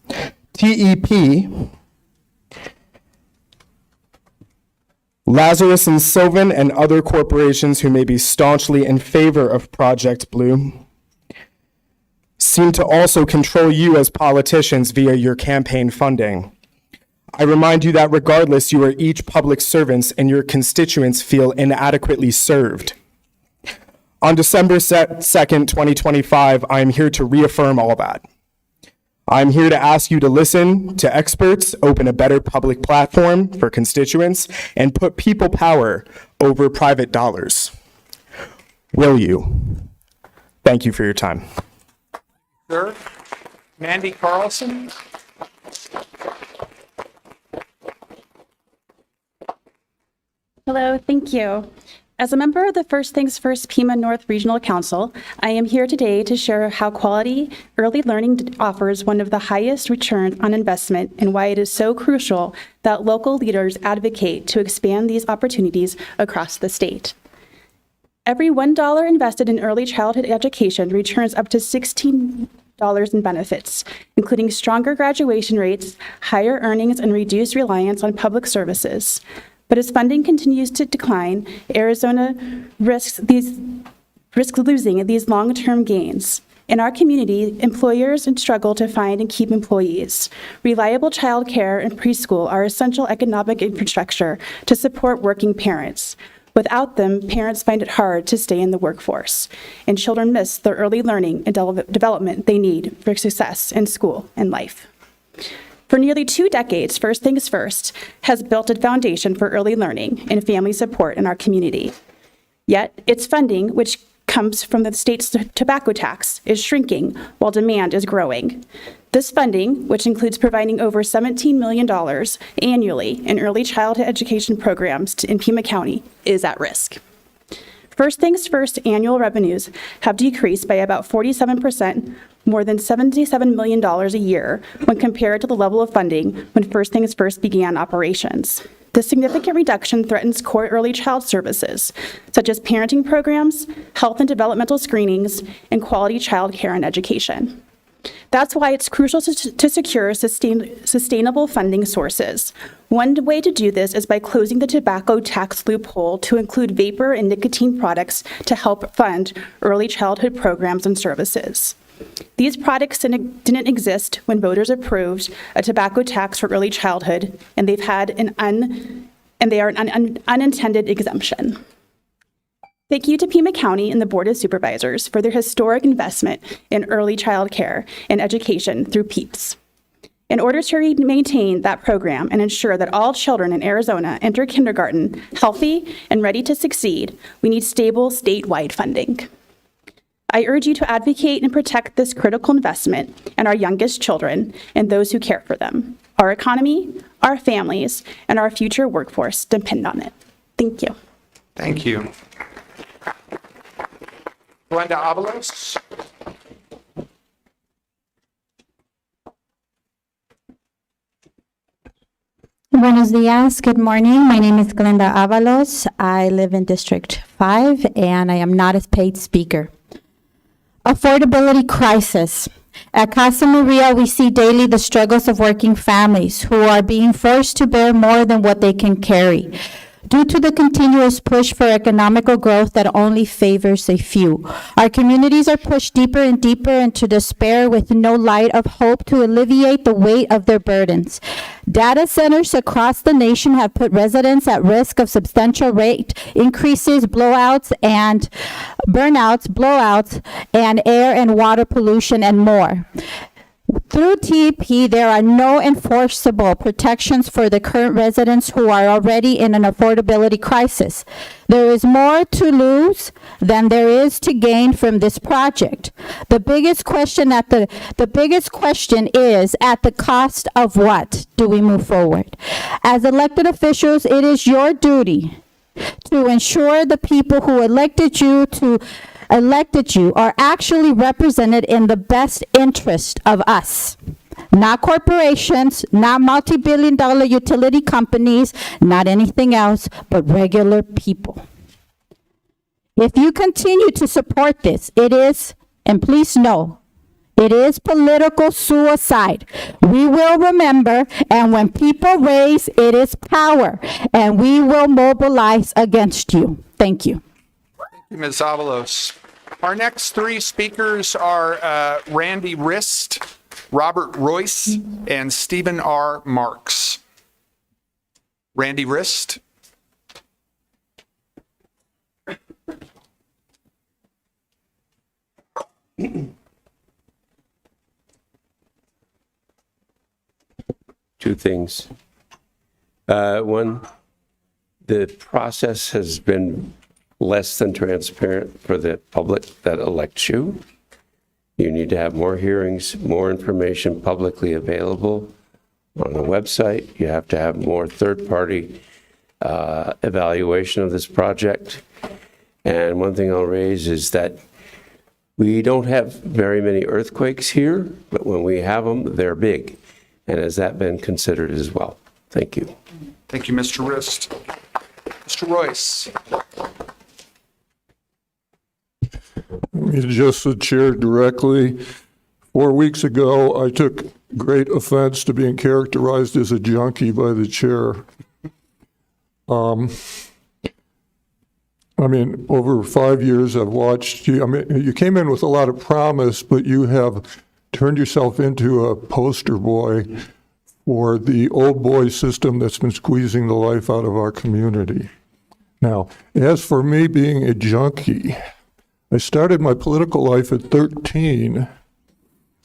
TEP, Lazarus and Sylvan, and other corporations who may be staunchly in favor of Project Blue seem to also control you as politicians via your campaign funding. I remind you that regardless, you are each public servants and your constituents feel inadequately served. On December 2nd, 2025, I am here to reaffirm all that. I'm here to ask you to listen to experts, open a better public platform for constituents, and put people power over private dollars. Will you? Thank you for your time. Sir, Mandy Carlson. Hello, thank you. As a member of the First Things First Pima North Regional Council, I am here today to share how quality early learning offers one of the highest returns on investment and why it is so crucial that local leaders advocate to expand these opportunities across the state. Every $1 invested in early childhood education returns up to $16 in benefits, including stronger graduation rates, higher earnings, and reduced reliance on public services. But as funding continues to decline, Arizona risks losing these long-term gains. In our community, employers struggle to find and keep employees. Reliable childcare and preschool are essential economic infrastructure to support working parents. Without them, parents find it hard to stay in the workforce, and children miss the early learning and development they need for success in school and life. For nearly 2 decades, First Things First has built a foundation for early learning and family support in our community. Yet, its funding, which comes from the state's tobacco tax, is shrinking while demand is growing. This funding, which includes providing over $17 million annually in early childhood education programs in Pima County, is at risk. First Things First annual revenues have decreased by about 47%, more than $77 million a year when compared to the level of funding when First Things First began operations. This significant reduction threatens core early child services, such as parenting programs, health and developmental screenings, and quality child care and education. That's why it's crucial to secure sustainable funding sources. One way to do this is by closing the tobacco tax loophole to include vapor and nicotine products to help fund early childhood programs and services. These products didn't exist when voters approved a tobacco tax for early childhood, and they are an unintended exemption. Thank you to Pima County and the Board of Supervisors for their historic investment in early child care and education through PEEPS. In order to maintain that program and ensure that all children in Arizona enter kindergarten healthy and ready to succeed, we need stable statewide funding. I urge you to advocate and protect this critical investment in our youngest children and those who care for them. Our economy, our families, and our future workforce depend on it. Thank you. Thank you. Glenda Avalos. Buenos dias. Good morning. My name is Glenda Avalos. I live in District 5, and I am not a paid speaker. Affordability crisis. At Casa Maria, we see daily the struggles of working families who are being forced to bear more than what they can carry, due to the continuous push for economical growth that only favors a few. Our communities are pushed deeper and deeper into despair with no light of hope to alleviate the weight of their burdens. Data centers across the nation have put residents at risk of substantial rate increases, blowouts, and air and water pollution, and more. Through TEP, there are no enforceable protections for the current residents who are already in an affordability crisis. There is more to lose than there is to gain from this project. The biggest question is, at the cost of what do we move forward? As elected officials, it is your duty to ensure the people who elected you are actually represented in the best interest of us. Not corporations, not multi-billion-dollar utility companies, not anything else, but regular people. If you continue to support this, it is, and please know, it is political suicide. We will remember, and when people raise, it is power, and we will mobilize against you. Thank you. Ms. Avalos. Our next 3 speakers are Randy Rist, Robert Royce, and Stephen R. Marks. Randy Rist. Two things. One, the process has been less than transparent for the public that elects you. You need to have more hearings, more information publicly available on the website. You have to have more third-party evaluation of this project. And one thing I'll raise is that we don't have very many earthquakes here, but when we have them, they're big. And has that been considered as well? Thank you. Thank you, Mr. Rist. Mr. Royce. Address the chair directly. 4 weeks ago, I took great offense to being characterized as a junkie by the chair. I mean, over 5 years, I've watched you. I mean, you came in with a lot of promise, but you have turned yourself into a poster boy for the old boy system that's been squeezing the life out of our community. Now, as for me being a junkie, I started my political life at 13.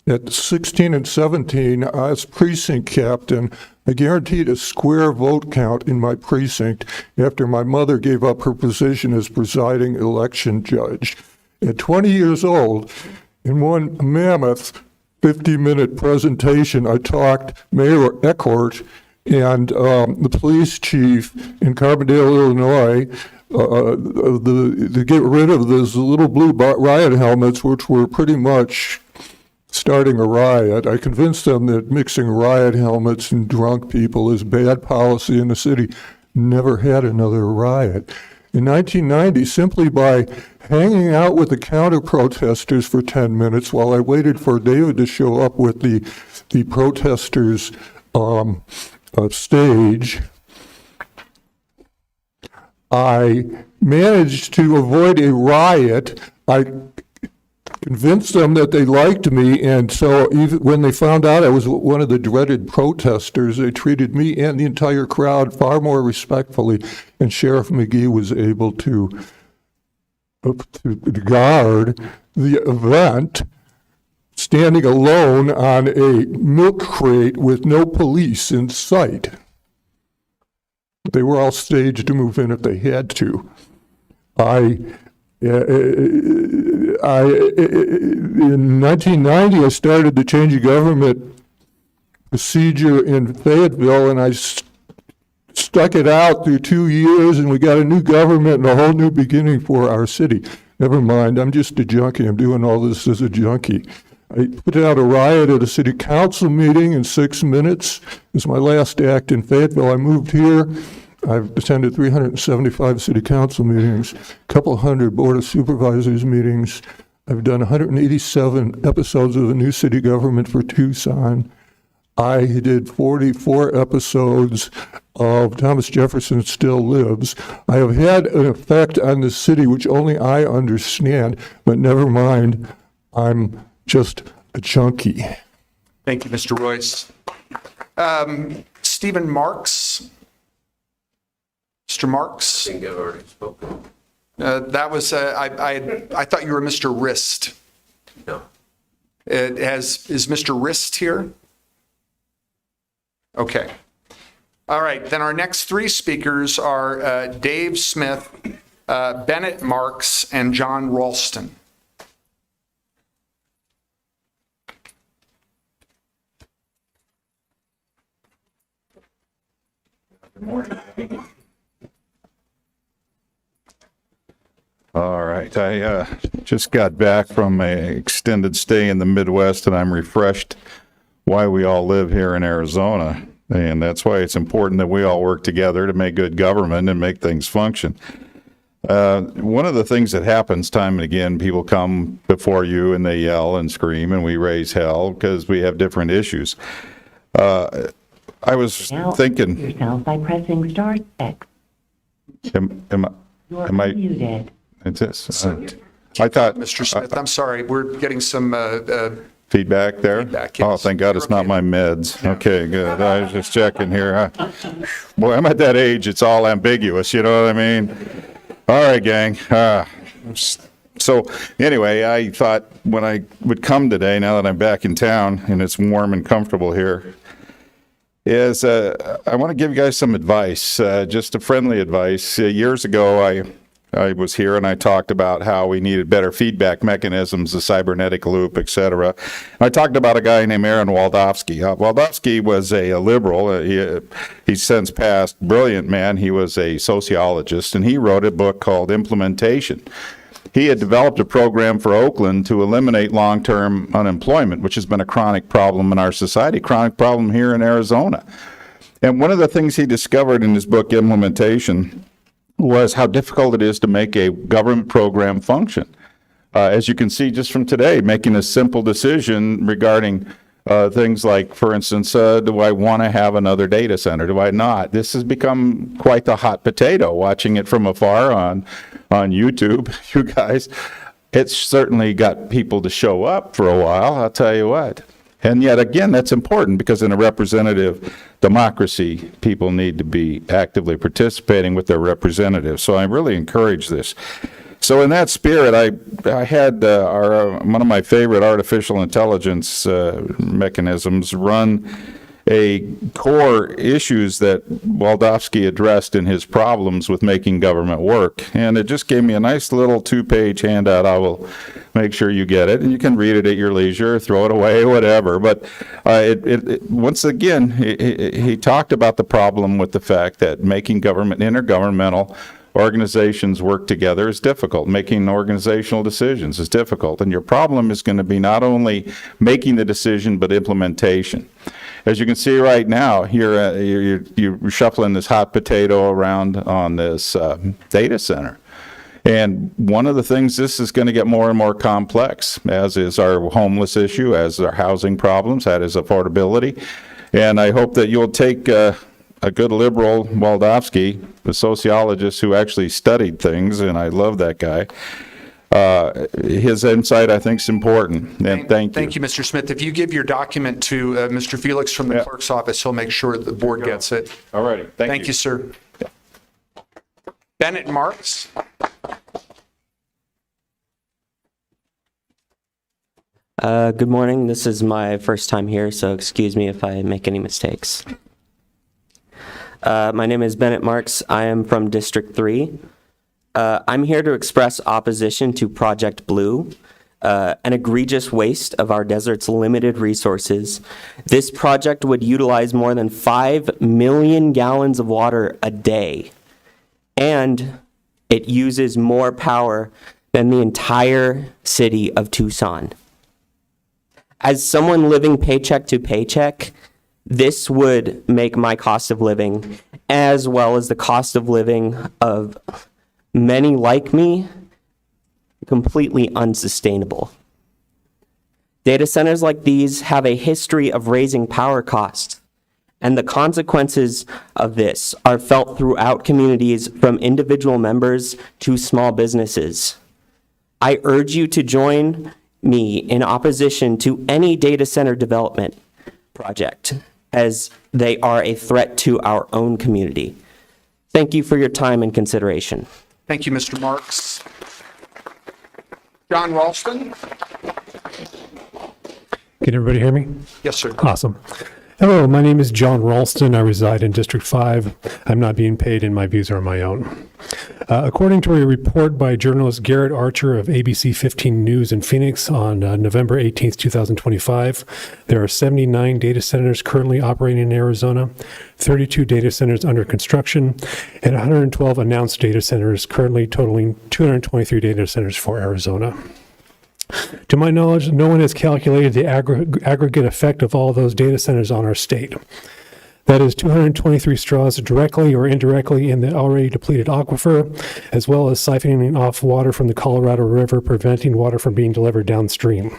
At 16 and 17, I was precinct captain. I guaranteed a square vote count in my precinct after my mother gave up her position as presiding election judge. At 20 years old, in one mammoth 50-minute presentation, I talked Mayor Eckert and the police chief in Carbondale, Illinois, to get rid of those little blue riot helmets, which were pretty much starting a riot. I convinced them that mixing riot helmets and drunk people is bad policy in the city. Never had another riot. In 1990, simply by hanging out with the counter-protesters for 10 minutes while I waited for David to show up with the protesters' stage, I managed to avoid a riot. I convinced them that they liked me, and so even when they found out I was one of the dreaded protesters, they treated me and the entire crowd far more respectfully, and Sheriff McGee was able to guard the event, standing alone on a milk crate with no police in sight. They were all staged to move in if they had to. In 1990, I started the change of government procedure in Fayetteville, and I stuck it out through 2 years, and we got a new government and a whole new beginning for our city. Never mind, I'm just a junkie. I'm doing all this as a junkie. I put out a riot at a city council meeting in 6 minutes. It was my last act in Fayetteville. I moved here. I've attended 375 city council meetings, a couple hundred board of supervisors meetings. I've done 187 episodes of a new city government for Tucson. I did 44 episodes of Thomas Jefferson Still Lives. I have had an effect on the city which only I understand, but never mind, I'm just a junkie. Thank you, Mr. Royce. Stephen Marks. Mr. Marks? I think I've already spoken. That was, I thought you were Mr. Rist. No. Is Mr. Rist here? Okay. All right, then our next three speakers are Dave Smith, Bennett Marks, and John Ralston. Good morning. All right, I just got back from an extended stay in the Midwest, and I'm refreshed why we all live here in Arizona. And that's why it's important that we all work together to make good government and make things function. One of the things that happens time and again, people come before you and they yell and scream, and we raise hell because we have different issues. I was thinking. Yourself by pressing star 6. Am I muted? It's this. I thought, Mr. Smith, I'm sorry, we're getting some Feedback there? Feedback, Oh, yes. thank God it's not my meds. Okay, good. I was just checking here. Boy, I'm at that age, it's all ambiguous, you know what I mean? All right, gang. So anyway, I thought when I would come today, now that I'm back in town and it's warm and comfortable here, is I want to give you guys some advice, just a friendly advice. Years ago, I was here and I talked about how we needed better feedback mechanisms, the cybernetic loop, et cetera. I talked about a guy named Aaron Waldowski. Waldowski was a liberal. He's since passed, brilliant man. He was a sociologist, and he wrote a book called Implementation. He had developed a program for Oakland to eliminate long-term unemployment, which has been a chronic problem in our society, chronic problem here in Arizona. And one of the things he discovered in his book, Implementation, was how difficult it is to make a government program function. As you can see just from today, making a simple decision regarding things like, for instance, do I want to have another data center? Do I not? This has become quite the hot potato, watching it from afar on YouTube, you guys. It's certainly got people to show up for a while, I'll tell you what. And yet again, that's important because in a representative democracy, people need to be actively participating with their representatives. So I really encourage this. So in that spirit, I had one of my favorite artificial intelligence mechanisms run a core issues that Waldowski addressed in his problems with making government work. And it just gave me a nice little 2-page handout. I will make sure you get it, and you can read it at your leisure, throw it away, whatever. But once again, he talked about the problem with the fact that making government intergovernmental organizations work together is difficult. Making organizational decisions is difficult. And your problem is going to be not only making the decision, but implementation. As you can see right now, you're shuffling this hot potato around on this data center. And one of the things, this is going to get more and more complex, as is our homeless issue, as our housing problems, that is affordability. And I hope that you'll take a good liberal, Waldowski, the sociologist who actually studied things, and I love that guy. His insight, I think, is important, and thank you. Thank you, Mr. Smith. If you give your document to Mr. Felix from the clerk's office, he'll make sure the board gets it. All righty. Thank you, sir. Bennett Marks. Good morning. This is my first time here, so excuse me if I make any mistakes. My name is Bennett Marks. I am from District 3. I'm here to express opposition to Project Blue, an egregious waste of our desert's limited resources. This project would utilize more than 5 million gallons of water a day, and it uses more power than the entire city of Tucson. As someone living paycheck to paycheck, this would make my cost of living, as well as the cost of living of many like me, completely unsustainable. Data centers like these have a history of raising power costs, and the consequences of this are felt throughout communities, from individual members to small businesses. I urge you to join me in opposition to any data center development project, as they are a threat to our own community. Thank you for your time and consideration. Thank you, Mr. Marks. John Ralston. Can everybody hear me? Yes, sir. Awesome. Hello, my name is John Ralston. I reside in District 5. I'm not being paid, and my views are my own. According to a report by journalist Garrett Archer of ABC 15 News in Phoenix on November 18th, 2025, there are 79 data centers currently operating in Arizona, 32 data centers under construction, and 112 announced data centers, currently totaling 223 data centers for Arizona. To my knowledge, no one has calculated the aggregate effect of all those data centers on our state. That is 223 straws directly or indirectly in the already depleted aquifer, as well as siphoning off water from the Colorado River, preventing water from being delivered downstream.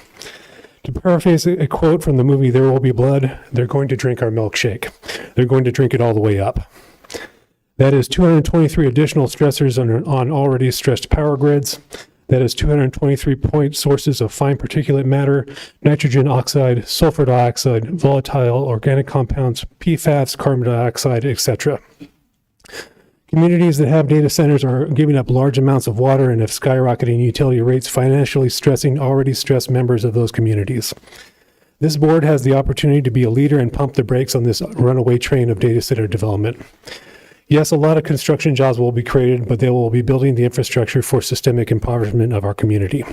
To paraphrase a quote from the movie There Will Be Blood, they're going to drink our milkshake. They're going to drink it all the way up. That is 223 additional stressors on already stressed power grids. that has 223 point sources of fine particulate matter, nitrogen oxide, sulfur dioxide, volatile organic compounds, PFAS, carbon dioxide, etc. Communities that have data centers are giving up large amounts of water and have skyrocketing utility rates, financially stressing already stressed members of those communities. This board has the opportunity to be a leader and pump the brakes on this runaway train of data center development. Yes, a lot of construction jobs will be created, but they will be building the infrastructure for systemic impoverishment of our community.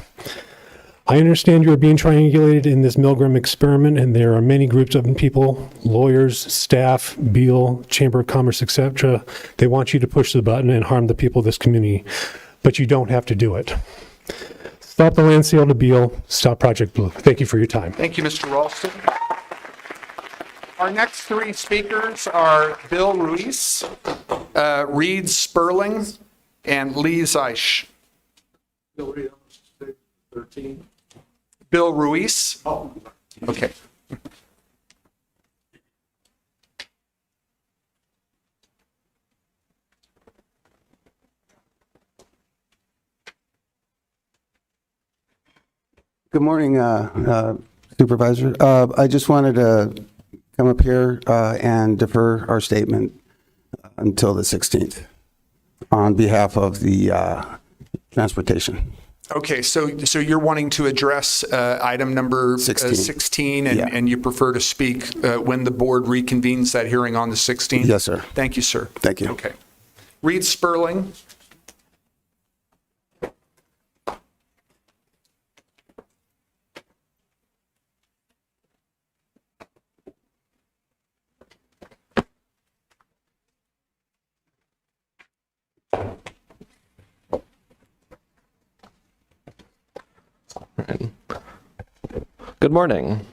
I understand you are being triangulated in this Milgram experiment, and there are many groups of people, lawyers, staff, Beal, Chamber of Commerce, etc. They want you to push the button and harm the people of this community, but you don't have to do it. Stop the land sale to Beal, stop Project Blue. Thank you for your time. Thank you, Mr. Ralston. Our next three speakers are Bill Ruiz, Reed Sperling, and Lee Zeisch. Bill Ruiz? Oh. Okay. Good morning, Supervisor. I just wanted to come up here and defer our statement until the 16th on behalf of the transportation. Okay, so you're wanting to address item number 16, and you prefer to speak when the board reconvenes that hearing on the 16th? Yes, sir. Thank you, sir. Thank you. Okay. Reed Sperling. Good morning.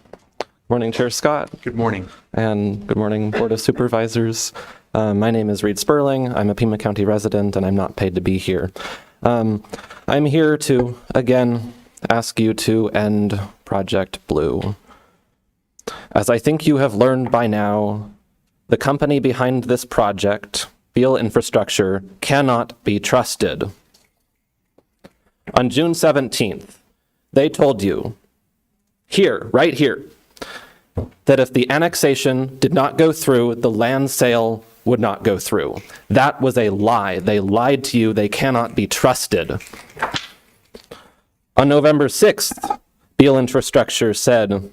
Morning, Chair Scott. Good morning. And good morning, Board of Supervisors. My name is Reed Sperling. I'm a Pima County resident, and I'm not paid to be here. I'm here to, again, ask you to end Project Blue. As I think you have learned by now, the company behind this project, Beal Infrastructure, cannot be trusted. On June 17th, they told you, here, right here, that if the annexation did not go through, the land sale would not go through. That was a lie. They lied to you. They cannot be trusted. On November 6th, Beal Infrastructure said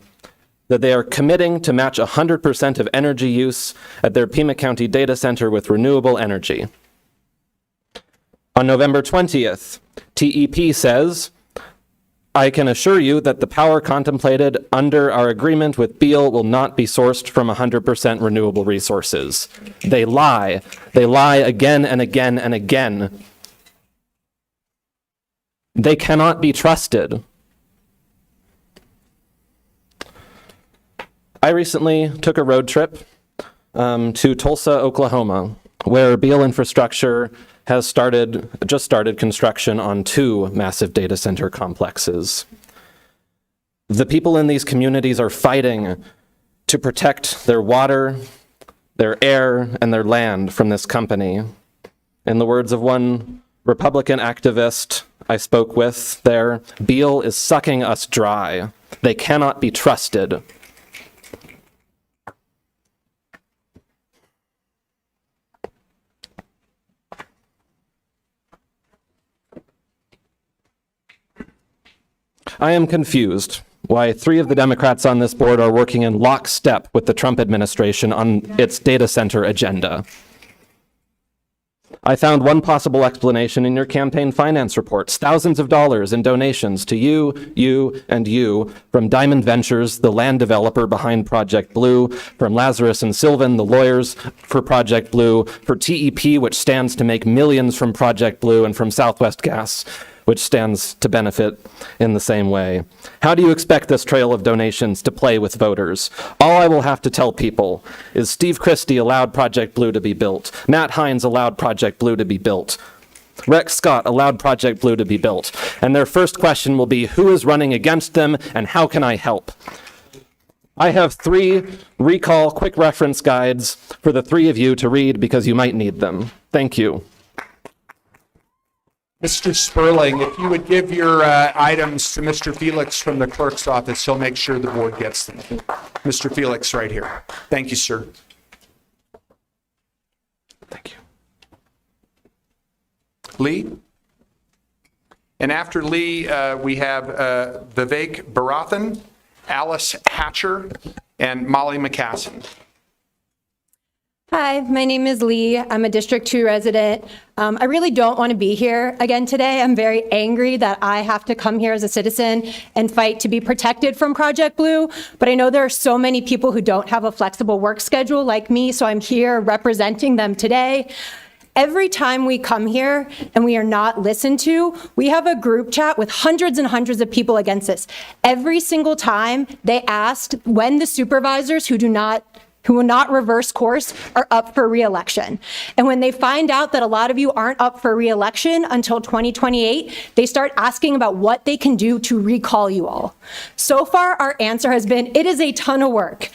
that they are committing to match 100% of energy use at their Pima County data center with renewable energy. On November 20th, TEP says, I can assure you that the power contemplated under our agreement with Beal will not be sourced from 100% renewable resources. They lie. They lie again and again and again. They cannot be trusted. I recently took a road trip to Tulsa, Oklahoma, where Beal Infrastructure has just started construction on 2 massive data center complexes. The people in these communities are fighting to protect their water, their air, and their land from this company. In the words of one Republican activist I spoke with there, Beal is sucking us dry. They cannot be trusted. I am confused why 3 of the Democrats on this board are working in lockstep with the Trump administration on its data center agenda. I found one possible explanation in your campaign finance reports, thousands of dollars in donations to you, and you, from Diamond Ventures, the land developer behind Project Blue, from Lazarus and Sylvan, the lawyers for Project Blue, for TEP, which stands to make millions from Project Blue, and from Southwest Gas, which stands to benefit in the same way. How do you expect this trail of donations to play with voters? All I will have to tell people is Steve Christie allowed Project Blue to be built. Matt Hines allowed Project Blue to be built. Rex Scott allowed Project Blue to be built. And their first question will be, who is running against them and how can I help? I have 3 recall quick reference guides for the 3 of you to read because you might need them. Thank you. Mr. Sperling, if you would give your items to Mr. Felix from the clerk's office, he'll make sure the board gets them. Mr. Felix, right here. Thank you, sir. Thank you. Lee? And after Lee, we have Vivek Barathan, Alice Hatcher, and Molly McCassin. Hi, my name is Lee. I'm a District 2 resident. I really don't want to be here again today. I'm very angry that I have to come here as a citizen and fight to be protected from Project Blue, but I know there are so many people who don't have a flexible work schedule like me, so I'm here representing them today. Every time we come here and we are not listened to, we have a group chat with hundreds and hundreds of people against us. Every single time they asked when the supervisors who will not reverse course are up for re-election. And when they find out that a lot of you aren't up for re-election until 2028, they start asking about what they can do to recall you all. So far, our answer has been, it is a ton of work.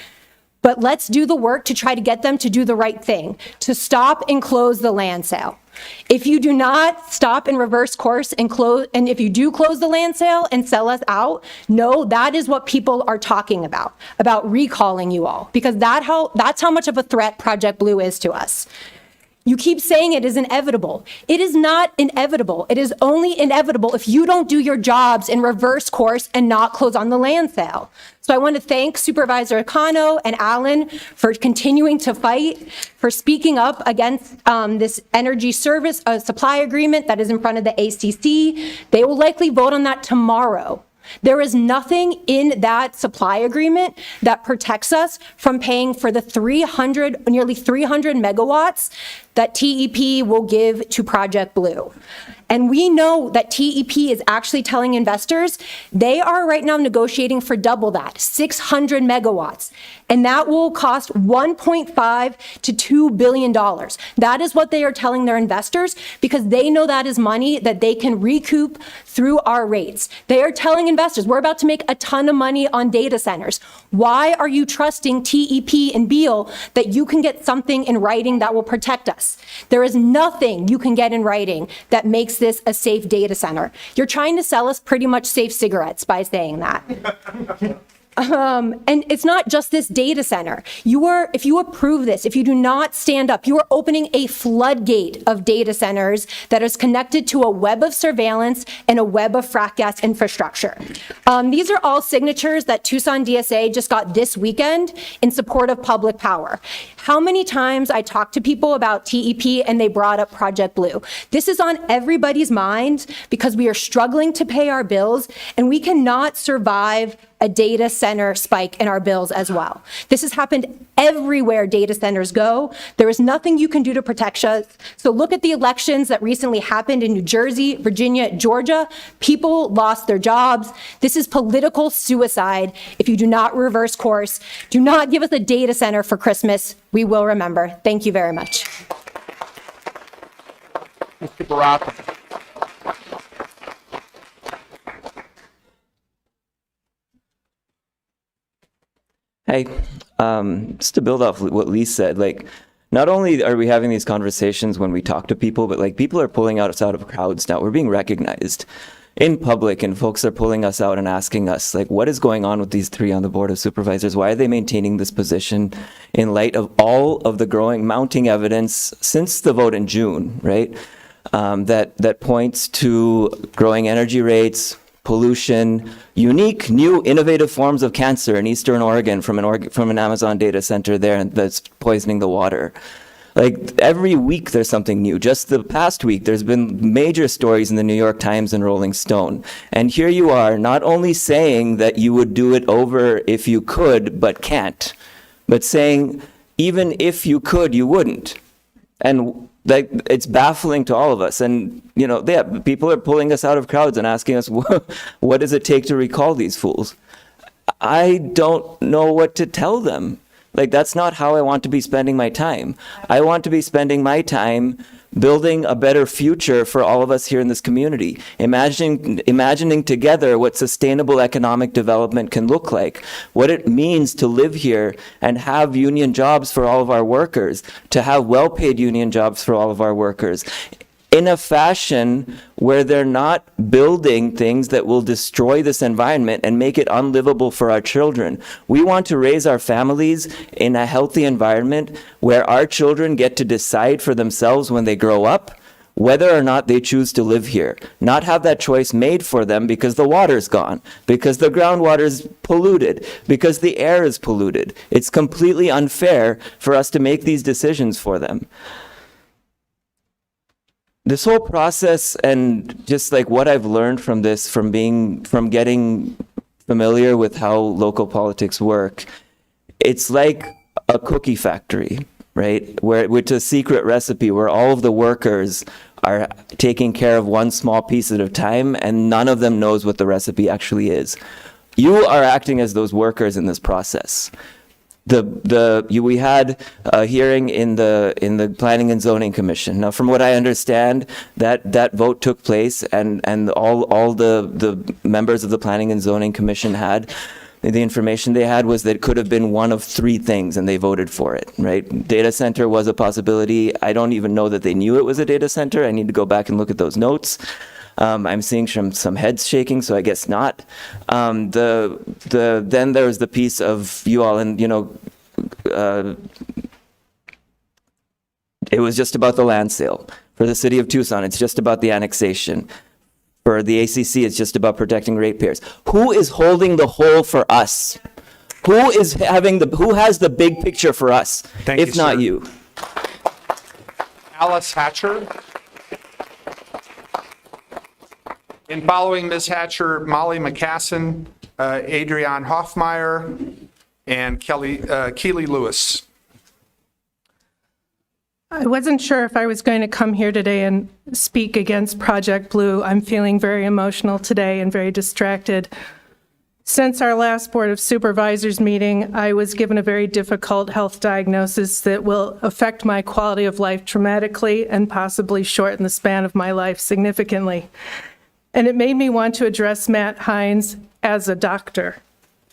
But let's do the work to try to get them to do the right thing, to stop and close the land sale. If you do not stop and reverse course and close, and if you do close the land sale and sell us out, no, that is what people are talking about recalling you all, because that's how much of a threat Project Blue is to us. You keep saying it is inevitable. It is not inevitable. It is only inevitable if you don't do your jobs in reverse course and not close on the land sale. So I want to thank Supervisor Cano and Allen for continuing to fight, for speaking up against this energy service supply agreement that is in front of the ACC. They will likely vote on that tomorrow. There is nothing in that supply agreement that protects us from paying for the nearly 300 megawatts that TEP will give to Project Blue. And we know that TEP is actually telling investors they are right now negotiating for double that, 600 megawatts. And that will cost $1.5 to $2 billion. That is what they are telling their investors because they know that is money that they can recoup through our rates. They are telling investors we're about to make a ton of money on data centers. Why are you trusting TEP and Beal that you can get something in writing that will protect us? There is nothing you can get in writing that makes this a safe data center. You're trying to sell us pretty much safe cigarettes by saying that. And it's not just this data center. If you approve this, if you do not stand up, you are opening a floodgate of data centers that is connected to a web of surveillance and a web of frac gas infrastructure. These are all signatures that Tucson DSA just got this weekend in support of public power. How many times I talked to people about TEP and they brought up Project Blue. This is on everybody's mind because we are struggling to pay our bills and we cannot survive a data center spike in our bills as well. This has happened everywhere data centers go. There is nothing you can do to protect us. So look at the elections that recently happened in New Jersey, Virginia, Georgia. People lost their jobs. This is political suicide. If you do not reverse course, do not give us a data center for Christmas. We will remember. Thank you very much. Mr. Barathan. Hey, just to build off what Lee said, not only are we having these conversations when we talk to people, but people are pulling us out of crowds now. We're being recognized in public and folks are pulling us out and asking us, what is going on with these three on the Board of Supervisors? Why are they maintaining this position in light of all of the mounting evidence since the vote in June, right? That points to growing energy rates, pollution, unique, new, innovative forms of cancer in Eastern Oregon from an Amazon data center there that's poisoning the water. Every week there's something new. Just the past week, there's been major stories in the New York Times and Rolling Stone. And here you are, not only saying that you would do it over if you could, but can't, but saying even if you could, you wouldn't. And it's baffling to all of us. And, people are pulling us out of crowds and asking us, what does it take to recall these fools? I don't know what to tell them. That's not how I want to be spending my time. I want to be spending my time building a better future for all of us here in this community, imagining together what sustainable economic development can look like, what it means to live here and have union jobs for all of our workers, to have well-paid union jobs for all of our workers, in a fashion where they're not building things that will destroy this environment and make it unlivable for our children. We want to raise our families in a healthy environment where our children get to decide for themselves when they grow up whether or not they choose to live here, not have that choice made for them because the water's gone, because the groundwater is polluted, because the air is polluted. It's completely unfair for us to make these decisions for them. This whole process, and just like what I've learned from this, from getting familiar with how local politics work, it's like a cookie factory, right? Which is a secret recipe where all of the workers are taking care of one small piece at a time, and none of them knows what the recipe actually is. You are acting as those workers in this process. We had a hearing in the Planning and Zoning Commission. Now, from what I understand, that vote took place, and all the members of the Planning and Zoning Commission had, the information they had was that it could have been one of three things, and they voted for it, right? Data center was a possibility. I don't even know that they knew it was a data center. I need to go back and look at those notes. I'm seeing some heads shaking, so I guess not. Then there's the piece of you all, and it was just about the land sale. For the city of Tucson, it's just about the annexation. For the ACC, it's just about protecting ratepayers. Who is holding the whole for us? Who has the big picture for us, if not you? Alice Hatcher. And following Ms. Hatcher, Molly McCassin, Adrienne Hoffmeyer, and Keely Lewis. I wasn't sure if I was going to come here today and speak against Project Blue. I'm feeling very emotional today and very distracted. Since our last Board of Supervisors meeting, I was given a very difficult health diagnosis that will affect my quality of life dramatically and possibly shorten the span of my life significantly. And it made me want to address Matt Hines as a doctor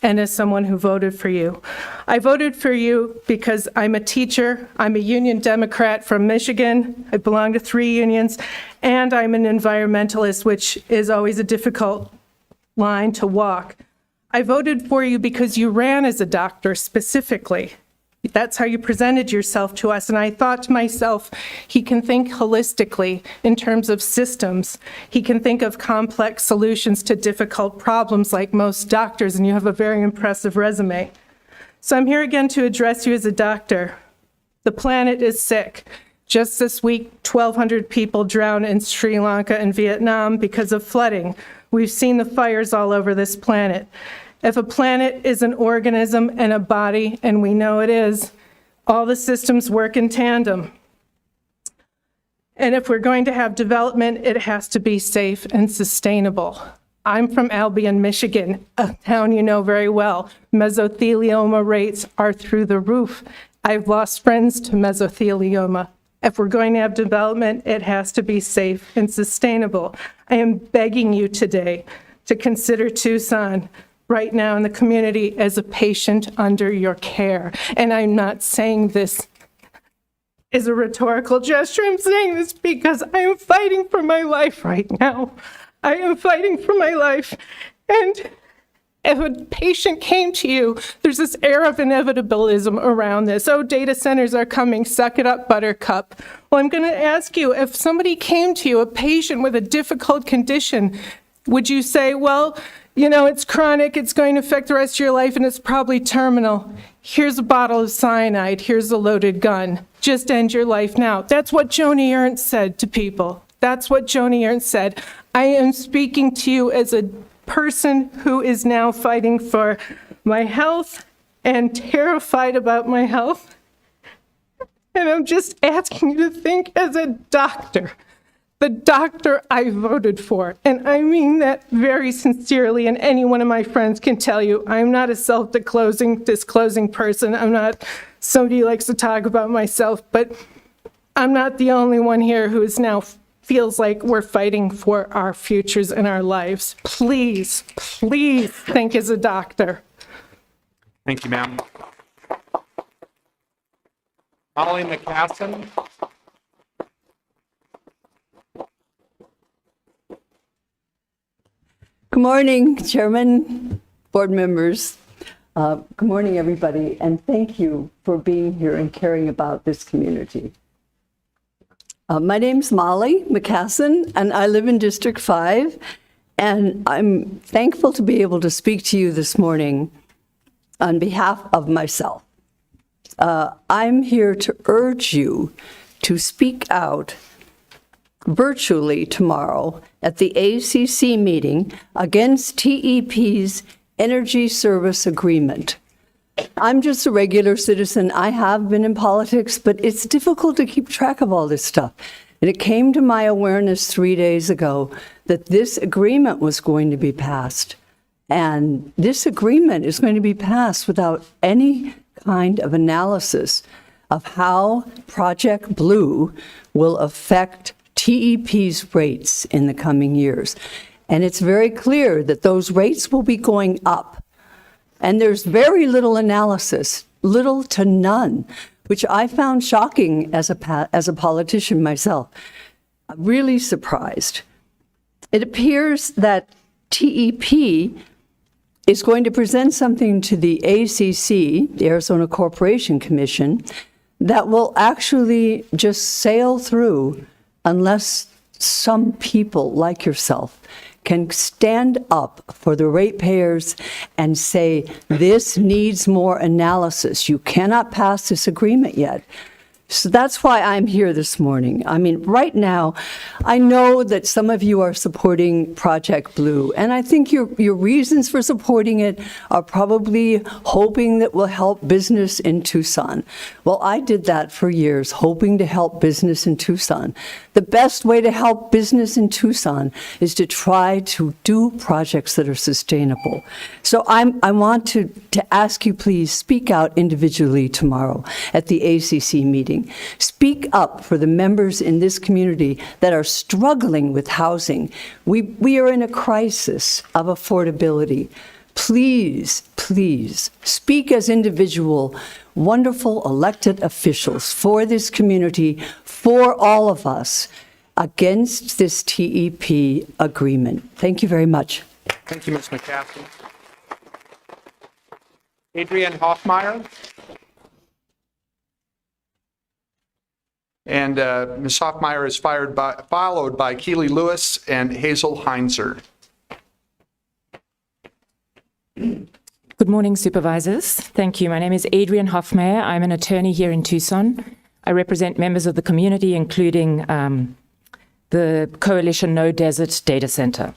and as someone who voted for you. I voted for you because I'm a teacher, I'm a union Democrat from Michigan, I belong to 3 unions, and I'm an environmentalist, which is always a difficult line to walk. I voted for you because you ran as a doctor specifically. That's how you presented yourself to us. And I thought to myself, he can think holistically in terms of systems. He can think of complex solutions to difficult problems like most doctors, and you have a very impressive resume. So I'm here again to address you as a doctor. The planet is sick. Just this week, 1,200 people drowned in Sri Lanka and Vietnam because of flooding. We've seen the fires all over this planet. If a planet is an organism and a body, and we know it is, all the systems work in tandem. And if we're going to have development, it has to be safe and sustainable. I'm from Albion, Michigan, a town you know very well. Mesothelioma rates are through the roof. I've lost friends to mesothelioma. If we're going to have development, it has to be safe and sustainable. I am begging you today to consider Tucson right now in the community as a patient under your care. And I'm not saying this as a rhetorical gesture. I'm saying this because I am fighting for my life right now. I am fighting for my life. And if a patient came to you, there's this air of inevitabilism around this. Oh, data centers are coming, suck it up, buttercup. Well, I'm going to ask you, if somebody came to you, a patient with a difficult condition, would you say, well, you know, it's chronic, it's going to affect the rest of your life, and it's probably terminal. Here's a bottle of cyanide, here's a loaded gun. Just end your life now. That's what Joni Ernst said to people. That's what Joni Ernst said. I am speaking to you as a person who is now fighting for my health and terrified about my health. And I'm just asking you to think as a doctor. The doctor I voted for, and I mean that very sincerely, and any one of my friends can tell you, I'm not a self-disclosing person. I'm not somebody who likes to talk about myself, but I'm not the only one here who is now feels like we're fighting for our futures and our lives. Please, please think as a doctor. Thank you, ma'am. Molly McCassin. Good morning, Chairman, board members. Good morning, everybody, and thank you for being here and caring about this community. My name's Molly McCassin, and I live in District 5, and I'm thankful to be able to speak to you this morning on behalf of myself. I'm here to urge you to speak out virtually tomorrow at the ACC meeting against TEP's Energy Service Agreement. I'm just a regular citizen. I have been in politics, but it's difficult to keep track of all this stuff. And it came to my awareness 3 days ago that this agreement was going to be passed. And this agreement is going to be passed without any kind of analysis of how Project Blue will affect TEP's rates in the coming years. And it's very clear that those rates will be going up. And there's very little analysis, little to none, which I found shocking as a politician myself. I'm really surprised. It appears that TEP is going to present something to the ACC, the Arizona Corporation Commission, that will actually just sail through unless some people like yourself can stand up for the ratepayers and say, this needs more analysis. You cannot pass this agreement yet. So that's why I'm here this morning. I mean, right now, I know that some of you are supporting Project Blue, and I think your reasons for supporting it are probably hoping that will help business in Tucson. Well, I did that for years, hoping to help business in Tucson. The best way to help business in Tucson is to try to do projects that are sustainable. So I want to ask you, please speak out individually tomorrow at the ACC meeting. Speak up for the members in this community that are struggling with housing. We are in a crisis of affordability. Please, please speak as individual, wonderful elected officials for this community, for all of us, against this TEP agreement. Thank you very much. Thank you, Ms. McCaffrey. Adrienne Hoffmeyer. And Ms. Hoffmeyer is followed by Keely Lewis and Hazel Heinzer. Good morning, Supervisors. Thank you. My name is Adrienne Hoffmeyer. I'm an attorney here in Tucson. I represent members of the community, including the Coalition No Desert Data Center.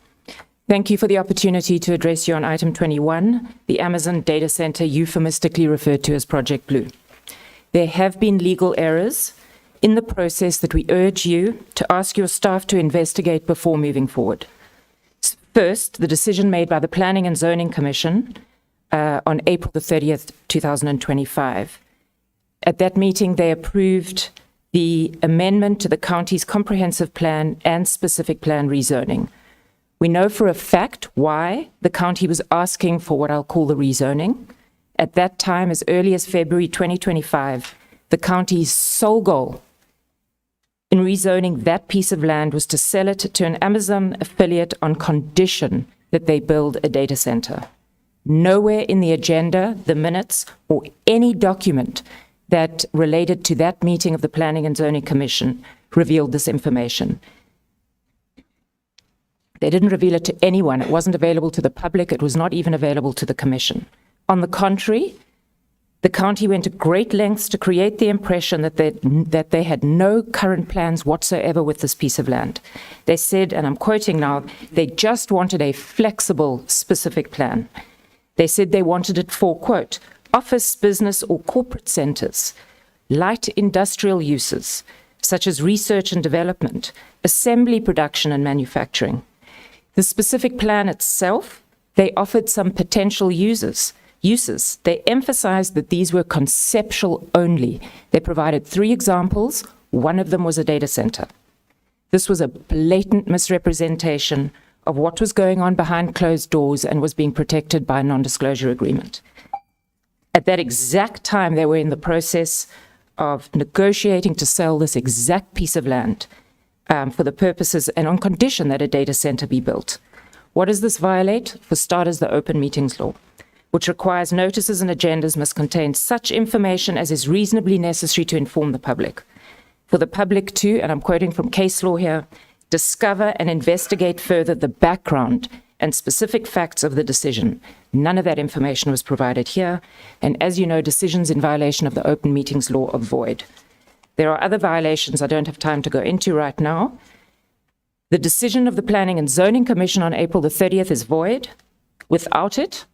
Thank you for the opportunity to address you on item 21, the Amazon data center euphemistically referred to as Project Blue. There have been legal errors in the process that we urge you to ask your staff to investigate before moving forward. First, the decision made by the Planning and Zoning Commission on April the 30th, 2025. At that meeting, they approved the amendment to the county's comprehensive plan and specific plan rezoning. We know for a fact why the county was asking for what I'll call the rezoning. At that time, as early as February 2025, the county's sole goal in rezoning that piece of land was to sell it to an Amazon affiliate on condition that they build a data center. Nowhere in the agenda, the minutes, or any document that related to that meeting of the Planning and Zoning Commission revealed this information. They didn't reveal it to anyone. It wasn't available to the public. It was not even available to the commission. On the contrary, the county went to great lengths to create the impression that they had no current plans whatsoever with this piece of land. They said, and I'm quoting now, they just wanted a flexible, specific plan. They said they wanted it for, quote, office, business, or corporate centers, light industrial uses, such as research and development, assembly, production, and manufacturing. The specific plan itself, they offered some potential uses. They emphasized that these were conceptual only. They provided 3 examples. One of them was a data center. This was a blatant misrepresentation of what was going on behind closed doors and was being protected by a non-disclosure agreement. At that exact time, they were in the process of negotiating to sell this exact piece of land for the purposes and on condition that a data center be built. What does this violate? For starters, the open meetings law, which requires notices and agendas must contain such information as is reasonably necessary to inform the public. For the public to, and I'm quoting from case law here, discover and investigate further the background and specific facts of the decision. None of that information was provided here, and as you know, decisions in violation of the open meetings law are void. There are other violations I don't have time to go into right now. The decision of the Planning and Zoning Commission on April the 30th is void. Without it,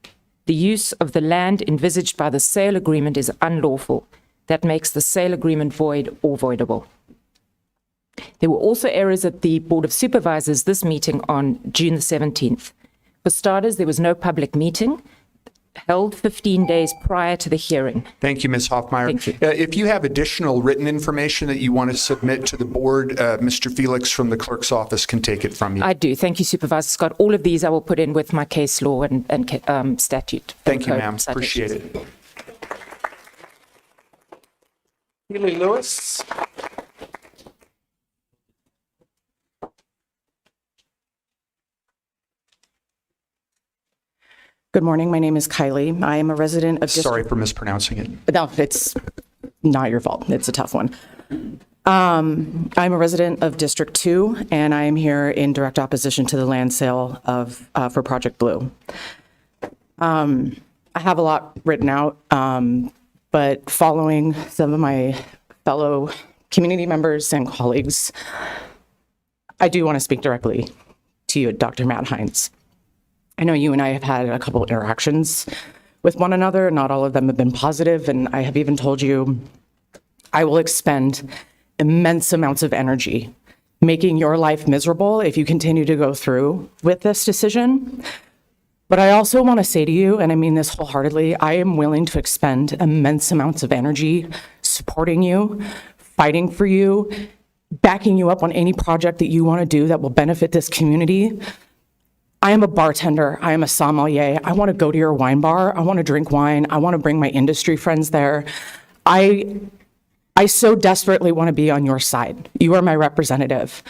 the use of the land envisaged by the sale agreement is unlawful. That makes the sale agreement void or voidable. There were also errors at the Board of Supervisors this meeting on June the 17th. For starters, there was no public meeting held 15 days prior to the hearing. Thank you, Ms. Hoffmeyer. Thank you. If you have additional written information that you want to submit to the board, Mr. Felix from the clerk's office can take it from you. I do. Thank you, Supervisor Scott. All of these I will put in with my case law and statute. Thank you, code ma'am. citations. Appreciate it. Healy Lewis. Good morning. My name is Kylie. I am a resident of Sorry for mispronouncing it. No, it's not your fault. It's a tough one. I'm a resident of District 2, and I am here in direct opposition to the land sale for Project Blue. I have a lot written out, but following some of my fellow community members and colleagues, I do want to speak directly to you, Dr. Matt Hines. I know you and I have had a couple interactions with one another. Not all of them have been positive, and I have even told you I will expend immense amounts of energy making your life miserable if you continue to go through with this decision. But I also want to say to you, and I mean this wholeheartedly, I am willing to expend immense amounts of energy supporting you, fighting for you, backing you up on any project that you want to do that will benefit this community. I am a bartender. I am a sommelier. I want to go to your wine bar. I want to drink wine. I want to bring my industry friends there. I so desperately want to be on your side. You are my representative.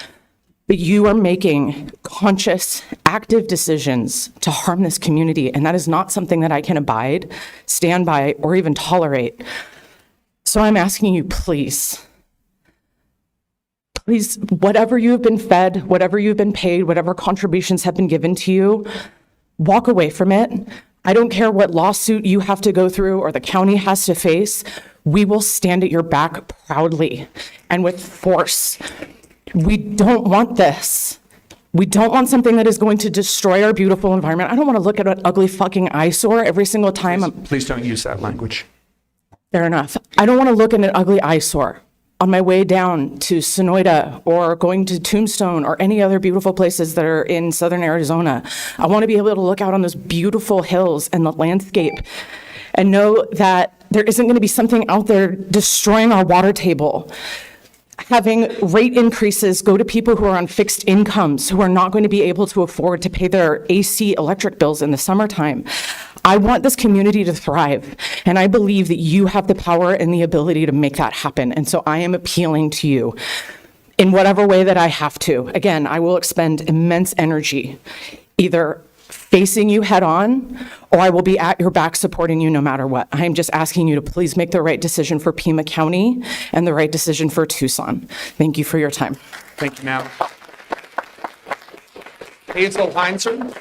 But you are making conscious, active decisions to harm this community, and that is not something that I can abide, stand by, or even tolerate. So I'm asking you, please, whatever you've been fed, whatever you've been paid, whatever contributions have been given to you, walk away from it. I don't care what lawsuit you have to go through or the county has to face. We will stand at your back proudly and with force. We don't want this. We don't want something that is going to destroy our beautiful environment. I don't want to look at an ugly fucking eyesore every single time. Please don't use that language. Fair enough. I don't want to look at an ugly eyesore on my way down to Sonoyta or going to Tombstone or any other beautiful places that are in southern Arizona. I want to be able to look out on those beautiful hills and the landscape and know that there isn't going to be something out there destroying our water table. Having rate increases go to people who are on fixed incomes, who are not going to be able to afford to pay their AC electric bills in the summertime. I want this community to thrive, and I believe that you have the power and the ability to make that happen. And so I am appealing to you in whatever way that I have to. Again, I will expend immense energy, either facing you head on, or I will be at your back supporting you no matter what. I am just asking you to please make the right decision for Pima County and the right decision for Tucson. Thank you for your time. Thank you, ma'am. Hazel Heinzer.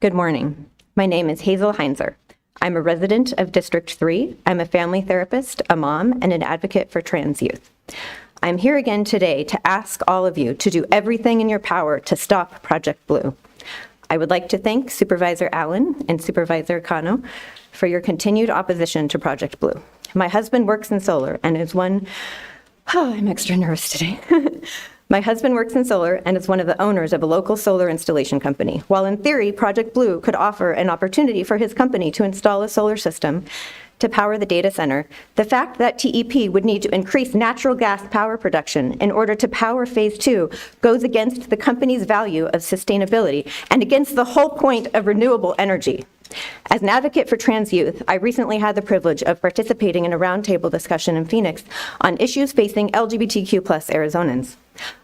Good morning. My name is Hazel Heinzer. I'm a resident of District 3. I'm a family therapist, a mom, and an advocate for trans youth. I'm here again today to ask all of you to do everything in your power to stop Project Blue. I would like to thank Supervisor Allen and Supervisor Cano for your continued opposition to Project Blue. My husband works in solar and is I'm extra nervous today. My husband works in solar and is one of the owners of a local solar installation company. While in theory, Project Blue could offer an opportunity for his company to install a solar system to power the data center, the fact that TEP would need to increase natural gas power production in order to power phase 2 goes against the company's value of sustainability and against the whole point of renewable energy. As an advocate for trans youth, I recently had the privilege of participating in a roundtable discussion in Phoenix on issues facing LGBTQ+ Arizonans.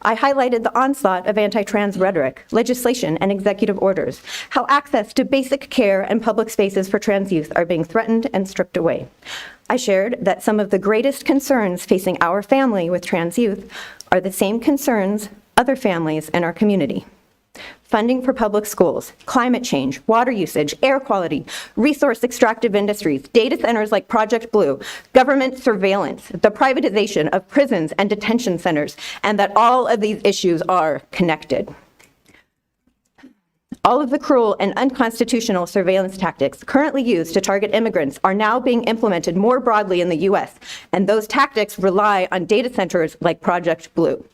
I highlighted the onslaught of anti-trans rhetoric, legislation, and executive orders, how access to basic care and public spaces for trans youth are being threatened and stripped away. I shared that some of the greatest concerns facing our family with trans youth are the same concerns other families in our community. Funding for public schools, climate change, water usage, air quality, resource extractive industries, data centers like Project Blue, government surveillance, the privatization of prisons and detention centers, and that all of these issues are connected. All of the cruel and unconstitutional surveillance tactics currently used to target immigrants are now being implemented more broadly in the US, and those tactics rely on data centers like Project Blue.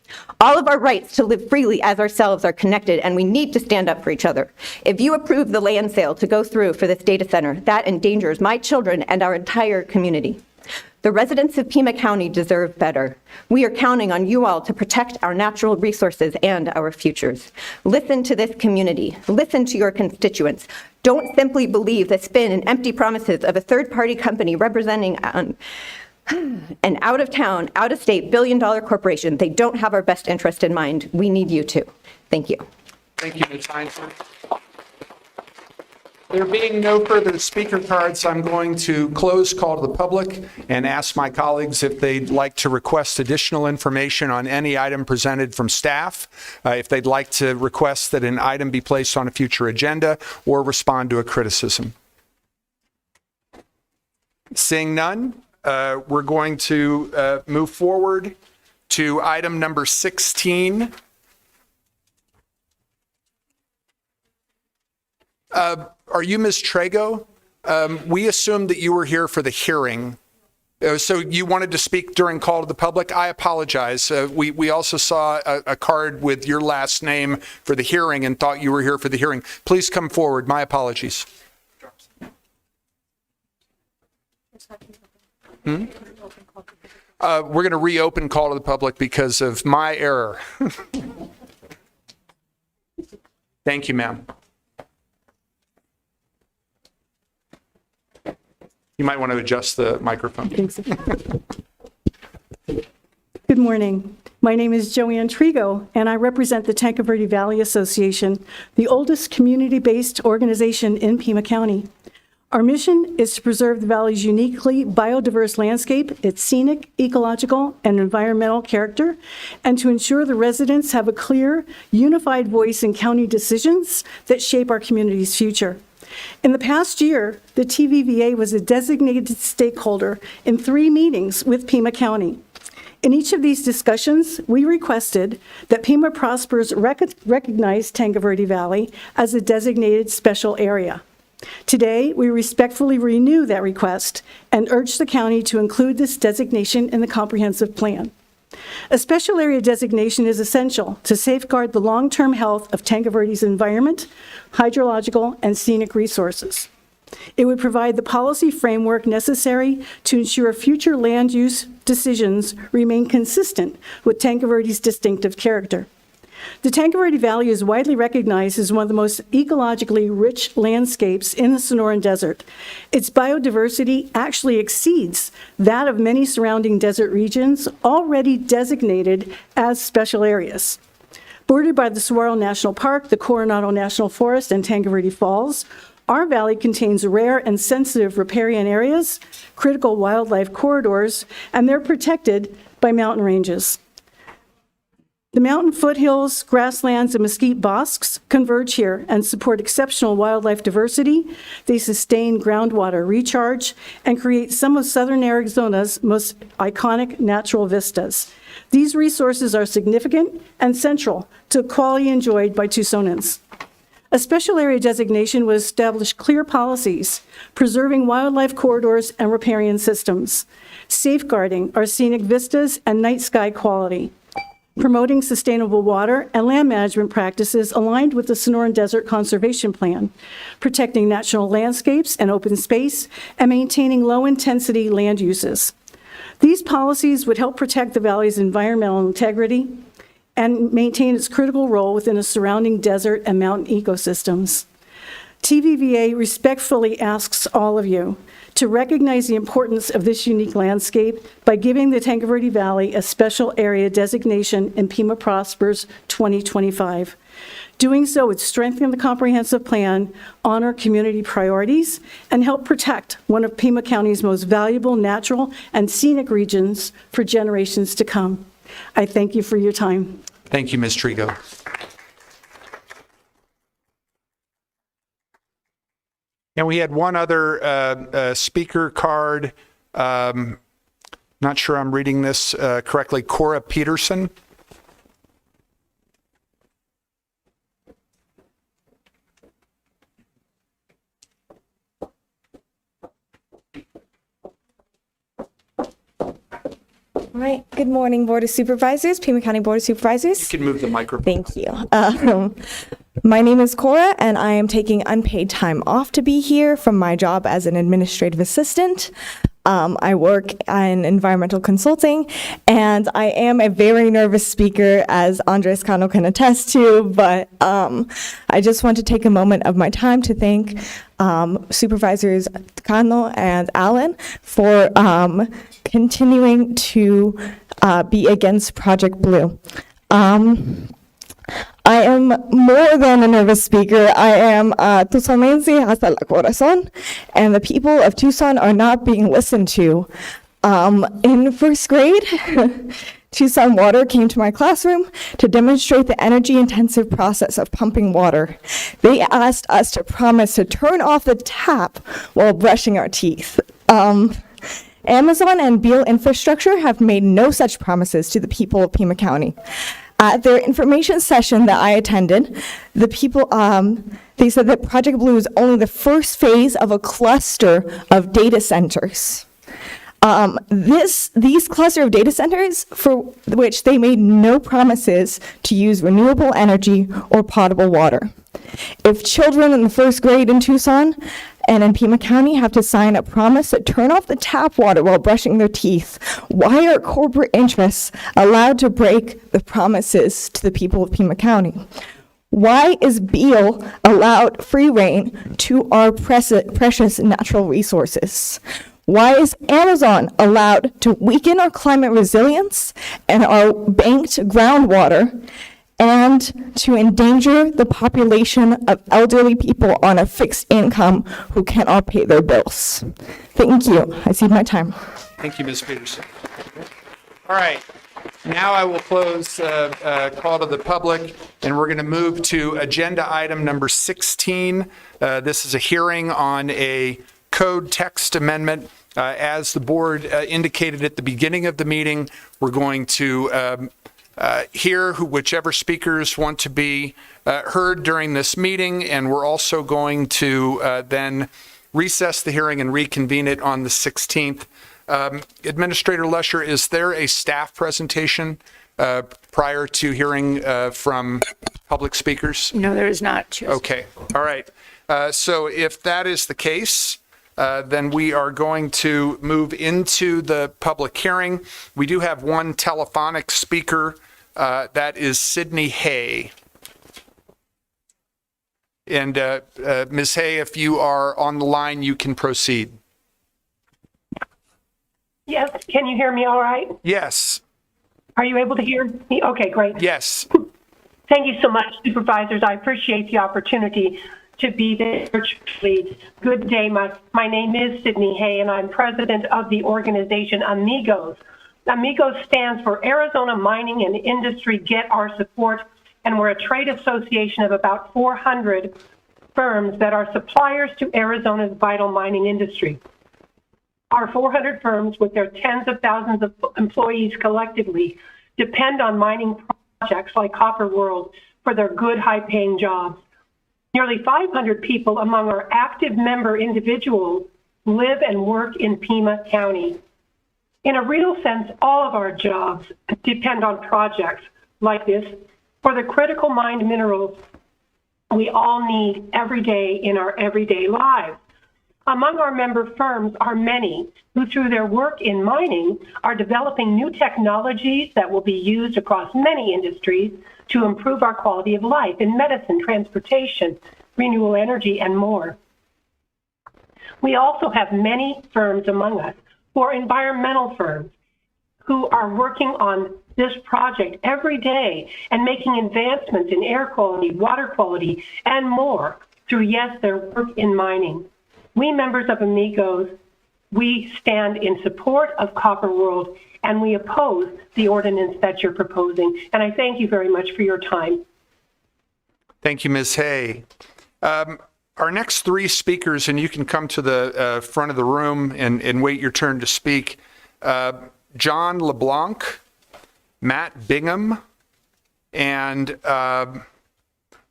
All of our rights to live freely as ourselves are connected, and we need to stand up for each other. If you approve the land sale to go through for this data center, that endangers my children and our entire community. The residents of Pima County deserve better. We are counting on you all to protect our natural resources and our futures. Listen to this community. Listen to your constituents. Don't simply believe the spin and empty promises of a third-party company representing an out-of-town, out-of-state billion-dollar corporation. They don't have our best interest in mind. We need you to. Thank you. Thank you, Ms. Heinzer. There being no further speaker cards, I'm going to close call to the public and ask my colleagues if they'd like to request additional information on any item presented from staff, if they'd like to request that an item be placed on a future agenda, or respond to a criticism. Seeing none, we're going to move forward to item number 16. Are you Ms. Trago? We assumed that you were here for the hearing. So you wanted to speak during call to the public? I apologize. We also saw a card with your last name for the hearing and thought you were here for the hearing. Please come forward. My apologies. We're going to reopen call to the public because of my error. Thank you, ma'am. You might want to adjust the microphone. Good morning. My name is Joanne Trigo, and I represent the Tanque Verde Valley Association, the oldest community-based organization in Pima County. Our mission is to preserve the valley's uniquely biodiverse landscape, its scenic, ecological, and environmental character, and to ensure the residents have a clear, unified voice in county decisions that shape our community's future. In the past year, the TVVA was a designated stakeholder in 3 meetings with Pima County. In each of these discussions, we requested that Pima Prospers recognize Tanque Verde Valley as a designated special area. Today, we respectfully renew that request and urge the county to include this designation in the comprehensive plan. A special area designation is essential to safeguard the long-term health of Tanque Verde's environment, hydrological, and scenic resources. It would provide the policy framework necessary to ensure future land use decisions remain consistent with Tanque Verde's distinctive character. The Tanque Verde Valley is widely recognized as one of the most ecologically rich landscapes in the Sonoran Desert. Its biodiversity actually exceeds that of many surrounding desert regions already designated as special areas. Bordered by the Saguaro National Park, the Coronado National Forest, and Tanque Verde Falls, our valley contains rare and sensitive riparian areas, critical wildlife corridors, and they're protected by mountain ranges. The mountain foothills, grasslands, and mesquite bosques converge here and support exceptional wildlife diversity. They sustain groundwater recharge and create some of southern Arizona's most iconic natural vistas. These resources are significant and central to quality enjoyed by Tucsonans. A special area designation would establish clear policies, preserving wildlife corridors and riparian systems, safeguarding our scenic vistas and night sky quality, promoting sustainable water and land management practices aligned with the Sonoran Desert Conservation Plan, protecting natural landscapes and open space, and maintaining low-intensity land uses. These policies would help protect the valley's environmental integrity and maintain its critical role within the surrounding desert and mountain ecosystems. TVVA respectfully asks all of you to recognize the importance of this unique landscape by giving the Tanque Verde Valley a special area designation in Pima Prospers 2025. Doing so would strengthen the comprehensive plan, honor community priorities, and help protect one of Pima County's most valuable natural and scenic regions for generations to come. I thank you for your time. Thank you, Ms. Trigo. And we had one other speaker card. Not sure I'm reading this correctly. Cora Peterson. All right. Good morning, Board of Supervisors, Pima County Board of Supervisors. You can move the microphone. Thank you. My name is Cora, and I am taking unpaid time off to be here from my job as an administrative assistant. I work in environmental consulting, and I am a very nervous speaker, as Andres Cano can attest to, but I just want to take a moment of my time to thank Supervisors Cano and Allen for continuing to be against Project Blue. I am more than a nervous speaker. I am Tucsonense hasta la corazón, and the people of Tucson are not being listened to. In first grade, Tucson Water came to my classroom to demonstrate the energy-intensive process of pumping water. They asked us to promise to turn off the tap while brushing our teeth. Amazon and Beale Infrastructure have made no such promises to the people of Pima County. At their information session that I attended, the people, they said that Project Blue is only the first phase of a cluster of data centers. These cluster of data centers for which they made no promises to use renewable energy or potable water. If children in the first grade in Tucson and in Pima County have to sign a promise to turn off the tap water while brushing their teeth, why are corporate interests allowed to break the promises to the people of Pima County? Why is Beale allowed free rein to our precious natural resources? Why is Amazon allowed to weaken our climate resilience and our banked groundwater and to endanger the population of elderly people on a fixed income who cannot pay their bills? Thank you. I see my time. Thank you, Ms. Peterson. All right. Now I will close call to the public, and we're going to move to agenda item number 16. This is a hearing on a code text amendment. As the board indicated at the beginning of the meeting, we're going to hear whichever speakers want to be heard during this meeting, and we're also going to then recess the hearing and reconvene it on the 16th. Administrator Lesher, is there a staff presentation prior to hearing from public speakers? No, there is not, Chair. Okay, all right. So if that is the case, then we are going to move into the public hearing. We do have one telephonic speaker, that is Sydney Hay. And Ms. Hay, if you are on the line, you can proceed. Yes, can you hear me all right? Yes. Are you able to hear me? Okay, great. Yes. Thank you so much, Supervisors. I appreciate the opportunity to be there virtually. Good day. My name is Sydney Hay, and I'm president of the organization Amigos. Amigos stands for Arizona Mining and Industry Get Our Support, and we're a trade association of about 400 firms that are suppliers to Arizona's vital mining industry. Our 400 firms, with their tens of thousands of employees collectively, depend on mining projects like Copper World for their good, high-paying jobs. Nearly 500 people among our active member individuals live and work in Pima County. In a real sense, all of our jobs depend on projects like this for the critical mined minerals we all need every day in our everyday lives. Among our member firms are many who, through their work in mining, are developing new technologies that will be used across many industries to improve our quality of life in medicine, transportation, renewable energy, and more. We also have many firms among us who are environmental firms who are working on this project every day and making advancements in air quality, water quality, and more through, yes, their work in mining. We members of Amigos, we stand in support of Copper World, and we oppose the ordinance that you're proposing. And I thank you very much for your time. Thank you, Ms. Hay. Our next three speakers, and you can come to the front of the room and wait your turn to speak. John LeBlanc, Matt Bingham, and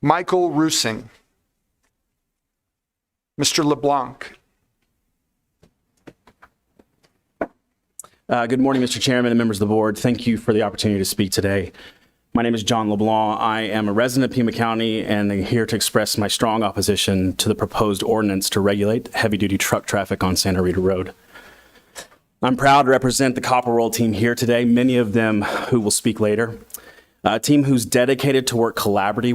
Michael Rusing. Mr. LeBlanc. Good morning, Mr. Chairman and members of the board. Thank you for the opportunity to speak today. My name is John LeBlanc. I am a resident of Pima County and I'm here to express my strong opposition to the proposed ordinance to regulate heavy-duty truck traffic on Santa Rita Road. I'm proud to represent the Copper World team here today, many of them who will speak later. A team who's dedicated to work collaboratively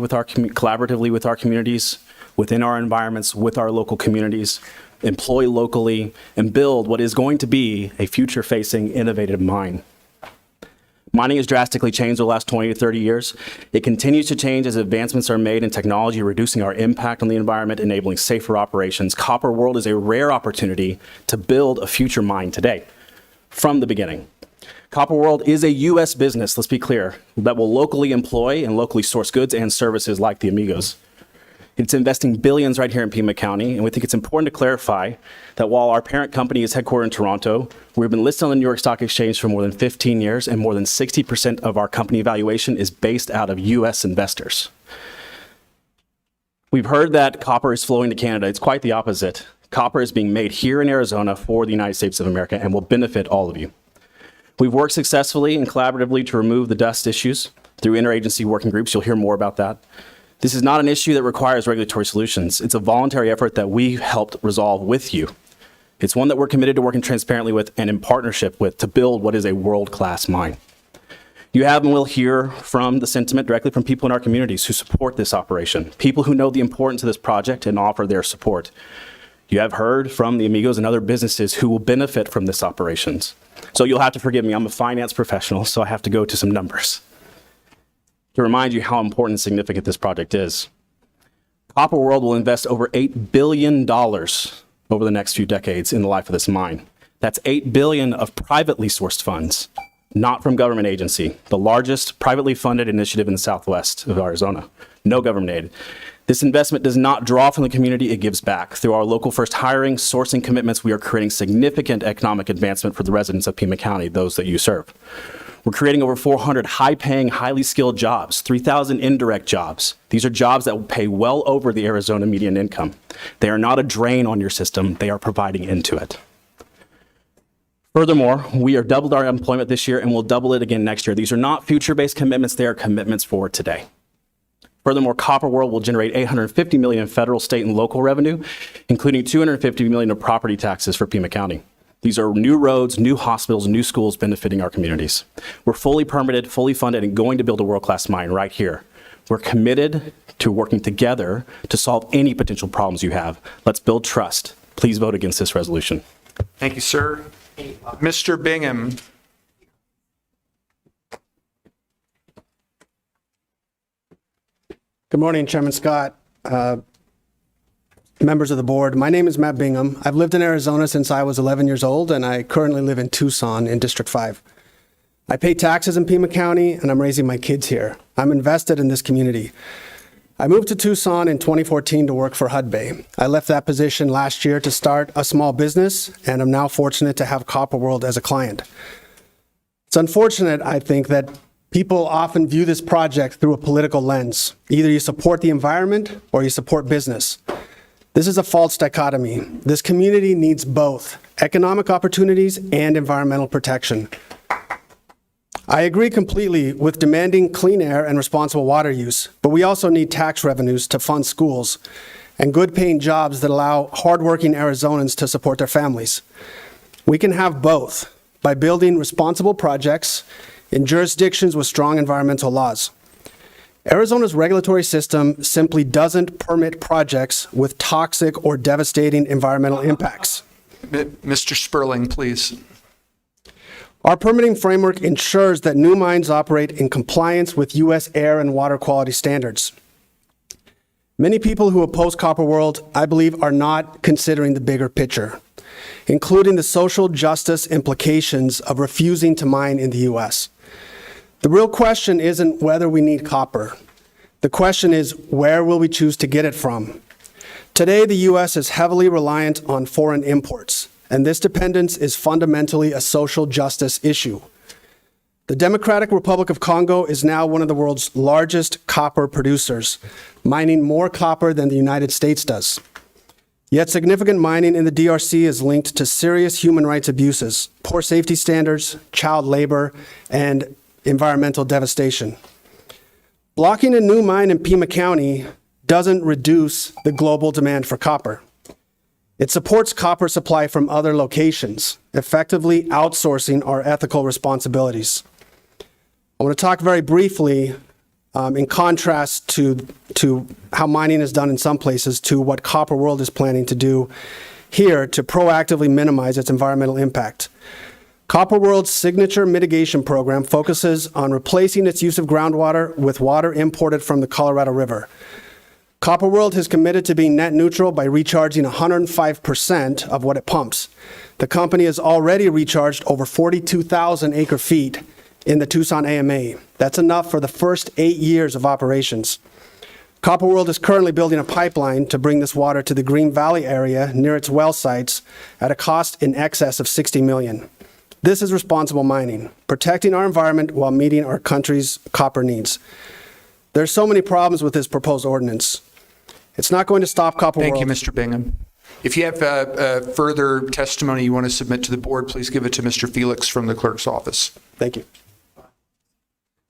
with our communities, within our environments, with our local communities, employ locally, and build what is going to be a future-facing, innovative mine. Mining has drastically changed the last 20 to 30 years. It continues to change as advancements are made in technology, reducing our impact on the environment, enabling safer operations. Copper World is a rare opportunity to build a future mine today, from the beginning. Copper World is a U.S. business, let's be clear, that will locally employ and locally source goods and services like the Amigos. It's investing billions right here in Pima County, and we think it's important to clarify that while our parent company is headquartered in Toronto, we've been listed on the New York Stock Exchange for more than 15 years, and more than 60% of our company valuation is based out of U.S. investors. We've heard that copper is flowing to Canada. It's quite the opposite. Copper is being made here in Arizona for the United States of America and will benefit all of you. We've worked successfully and collaboratively to remove the dust issues through interagency working groups. You'll hear more about that. This is not an issue that requires regulatory solutions. It's a voluntary effort that we helped resolve with you. It's one that we're committed to working transparently with and in partnership with to build what is a world-class mine. You have and will hear from the sentiment directly from people in our communities who support this operation, people who know the importance of this project and offer their support. You have heard from the Amigos and other businesses who will benefit from this operations. So you'll have to forgive me, I'm a finance professional, so I have to go to some numbers to remind you how important and significant this project is. Copper World will invest over $8 billion over the next few decades in the life of this mine. That's $8 billion of privately sourced funds, not from government agency, the largest privately funded initiative in the southwest of Arizona. No government aid. This investment does not draw from the community, it gives back. Through our local first hiring, sourcing commitments, we are creating significant economic advancement for the residents of Pima County, those that you serve. We're creating over 400 high-paying, highly skilled jobs, 3,000 indirect jobs. These are jobs that will pay well over the Arizona median income. They are not a drain on your system, they are providing into it. Furthermore, we have doubled our employment this year and we'll double it again next year. These are not future-based commitments, they are commitments for today. Furthermore, Copper World will generate $850 million in federal, state, and local revenue, including $250 million of property taxes for Pima County. These are new roads, new hospitals, new schools benefiting our communities. We're fully permitted, fully funded, and going to build a world-class mine right here. We're committed to working together to solve any potential problems you have. Let's build trust. Please vote against this resolution. Thank you, sir. Mr. Bingham. Good morning, Chairman Scott, members of the board. My name is Matt Bingham. I've lived in Arizona since I was 11 years old, and I currently live in Tucson in District 5. I pay taxes in Pima County, and I'm raising my kids here. I'm invested in this community. I moved to Tucson in 2014 to work for Hudbay. I left that position last year to start a small business, and I'm now fortunate to have Copper World as a client. It's unfortunate, I think, that people often view this project through a political lens. Either you support the environment or you support business. This is a false dichotomy. This community needs both economic opportunities and environmental protection. I agree completely with demanding clean air and responsible water use, but we also need tax revenues to fund schools and good-paying jobs that allow hardworking Arizonans to support their families. We can have both by building responsible projects in jurisdictions with strong environmental laws. Arizona's regulatory system simply doesn't permit projects with toxic or devastating environmental impacts. Mr. Sperling, please. Our permitting framework ensures that new mines operate in compliance with U.S. air and water quality standards. Many people who oppose Copper World, I believe, are not considering the bigger picture, including the social justice implications of refusing to mine in the U.S. The real question isn't whether we need copper. The question is, where will we choose to get it from? Today, the U.S. is heavily reliant on foreign imports, and this dependence is fundamentally a social justice issue. The Democratic Republic of Congo is now one of the world's largest copper producers, mining more copper than the United States does. Yet significant mining in the DRC is linked to serious human rights abuses, poor safety standards, child labor, and environmental devastation. Blocking a new mine in Pima County doesn't reduce the global demand for copper. It supports copper supply from other locations, effectively outsourcing our ethical responsibilities. I want to talk very briefly, in contrast to how mining is done in some places, to what Copper World is planning to do here to proactively minimize its environmental impact. Copper World's signature mitigation program focuses on replacing its use of groundwater with water imported from the Colorado River. Copper World has committed to being net neutral by recharging 105% of what it pumps. The company has already recharged over 42,000 acre-feet in the Tucson AMA. That's enough for the first 8 years of operations. Copper World is currently building a pipeline to bring this water to the Green Valley area near its well sites at a cost in excess of $60 million. This is responsible mining, protecting our environment while meeting our country's copper needs. There's so many problems with this proposed ordinance. It's not going to stop Copper World. Thank you, Mr. Bingham. If you have further testimony you want to submit to the board, please give it to Mr. Felix from the clerk's office. Thank you.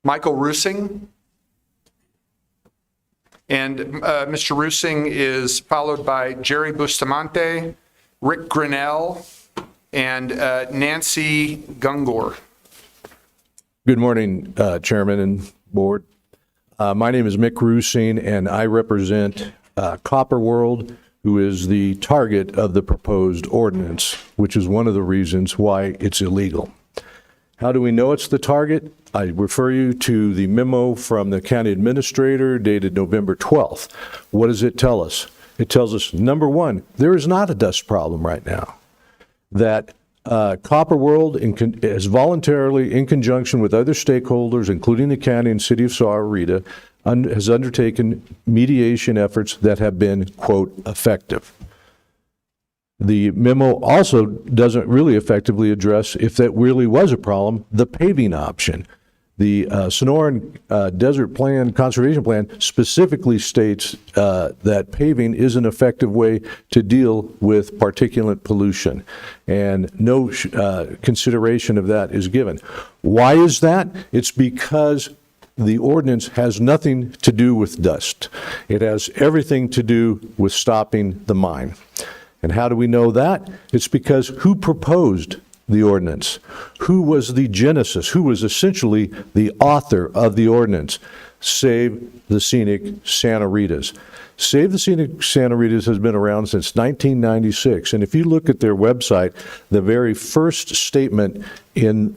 Michael Rusing. And Mr. Rusing is followed by Jerry Bustamante, Rick Grinnell, and Nancy Gungor. Good morning, Chairman and Board. My name is Mick Rusing, and I represent Copper World, who is the target of the proposed ordinance, which is one of the reasons why it's illegal. How do we know it's the target? I refer you to the memo from the county administrator dated November 12th. What does it tell us? It tells us, number one, there is not a dust problem right now. That Copper World has voluntarily, in conjunction with other stakeholders, including the county and city of Sahuarita, has undertaken mediation efforts that have been, quote, effective. The memo also doesn't really effectively address, if that really was a problem, the paving option. The Sonoran Desert Plan, Conservation Plan, specifically states that paving is an effective way to deal with particulate pollution, and no consideration of that is given. Why is that? It's because the ordinance has nothing to do with dust. It has everything to do with stopping the mine. And how do we know that? It's because who proposed the ordinance? Who was the genesis? Who was essentially the author of the ordinance? Save the Scenic Santa Ritas. Save the Scenic Santa Ritas has been around since 1996. And if you look at their website, the very first statement in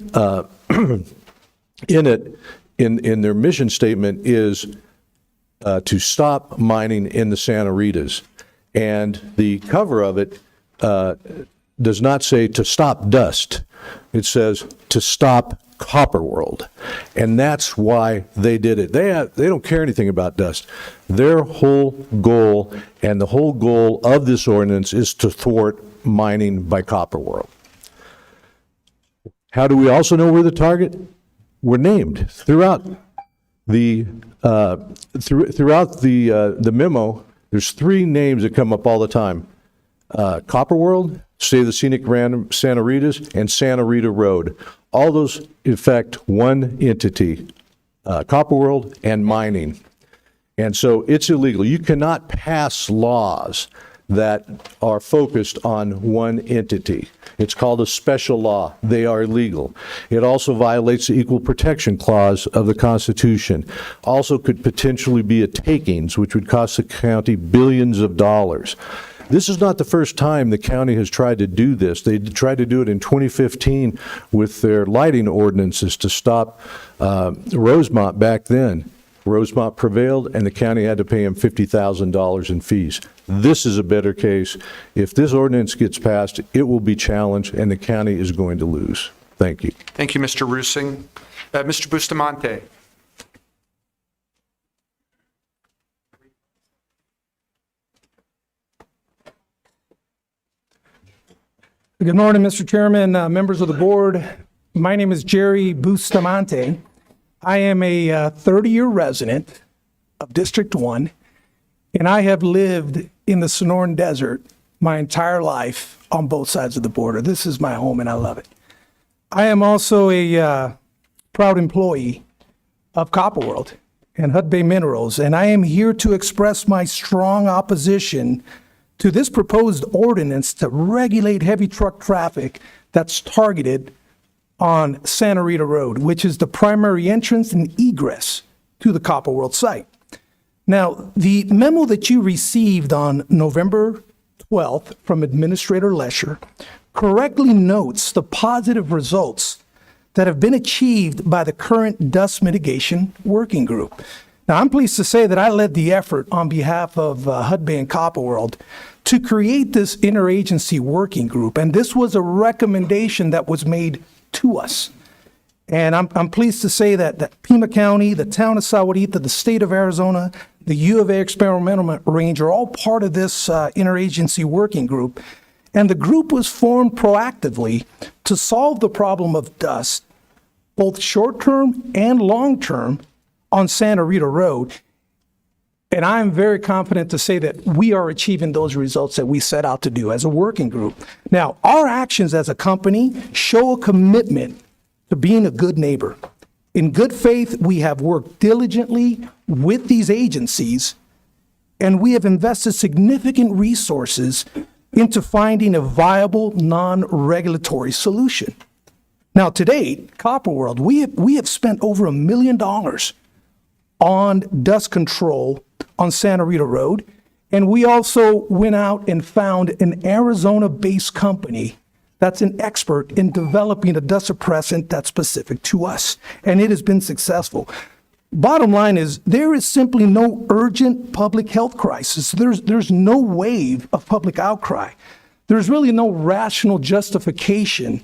their mission statement is to stop mining in the Santa Ritas. And the cover of it does not say to stop dust. It says to stop Copper World. And that's why they did it. They don't care anything about dust. Their whole goal, and the whole goal of this ordinance, is to thwart mining by Copper World. How do we also know we're the target? We're named throughout the memo. There's three names that come up all the time: Copper World, Save the Scenic Santa Ritas, and Santa Rita Road. All those affect one entity, Copper World and mining. And so it's illegal. You cannot pass laws that are focused on one entity. It's called a special law. They are illegal. It also violates the Equal Protection Clause of the Constitution. Also could potentially be a takings, which would cost the county billions of dollars. This is not the first time the county has tried to do this. They tried to do it in 2015 with their lighting ordinances to stop Rosemont back then. Rosemont prevailed, and the county had to pay him $50,000 in fees. This is a better case. If this ordinance gets passed, it will be challenged, and the county is going to lose. Thank you. Thank you, Mr. Rusing. Mr. Bustamante. Good morning, Mr. Chairman, members of the board. My name is Jerry Bustamante. I am a 30-year resident of District 1, and I have lived in the Sonoran Desert my entire life on both sides of the border. This is my home, and I love it. I am also a proud employee of Copper World and Hut Bay Minerals, and I am here to express my strong opposition to this proposed ordinance to regulate heavy truck traffic that's targeted on Santa Rita Road, which is the primary entrance and egress to the Copper World site. Now, the memo that you received on November 12th from Administrator Lesher correctly notes the positive results that have been achieved by the current dust mitigation working group. Now, I'm pleased to say that I led the effort on behalf of Hut Bay and Copper World to create this interagency working group, and this was a recommendation that was made to us. And I'm pleased to say that Pima County, the town of Sahuarita, the state of Arizona, the U of A Experimental Range are all part of this interagency working group. And the group was formed proactively to solve the problem of dust, both short-term and long-term, on Santa Rita Road. And I'm very confident to say that we are achieving those results that we set out to do as a working group. Now, our actions as a company show a commitment to being a good neighbor. In good faith, we have worked diligently with these agencies, and we have invested significant resources into finding a viable, non-regulatory solution. Now, to date, Copper World, we have spent over $1 million on dust control on Santa Rita Road, and we also went out and found an Arizona-based company that's an expert in developing a dust suppressant that's specific to us, and it has been successful. Bottom line is, there is simply no urgent public health crisis. There's no wave of public outcry. There's really no rational justification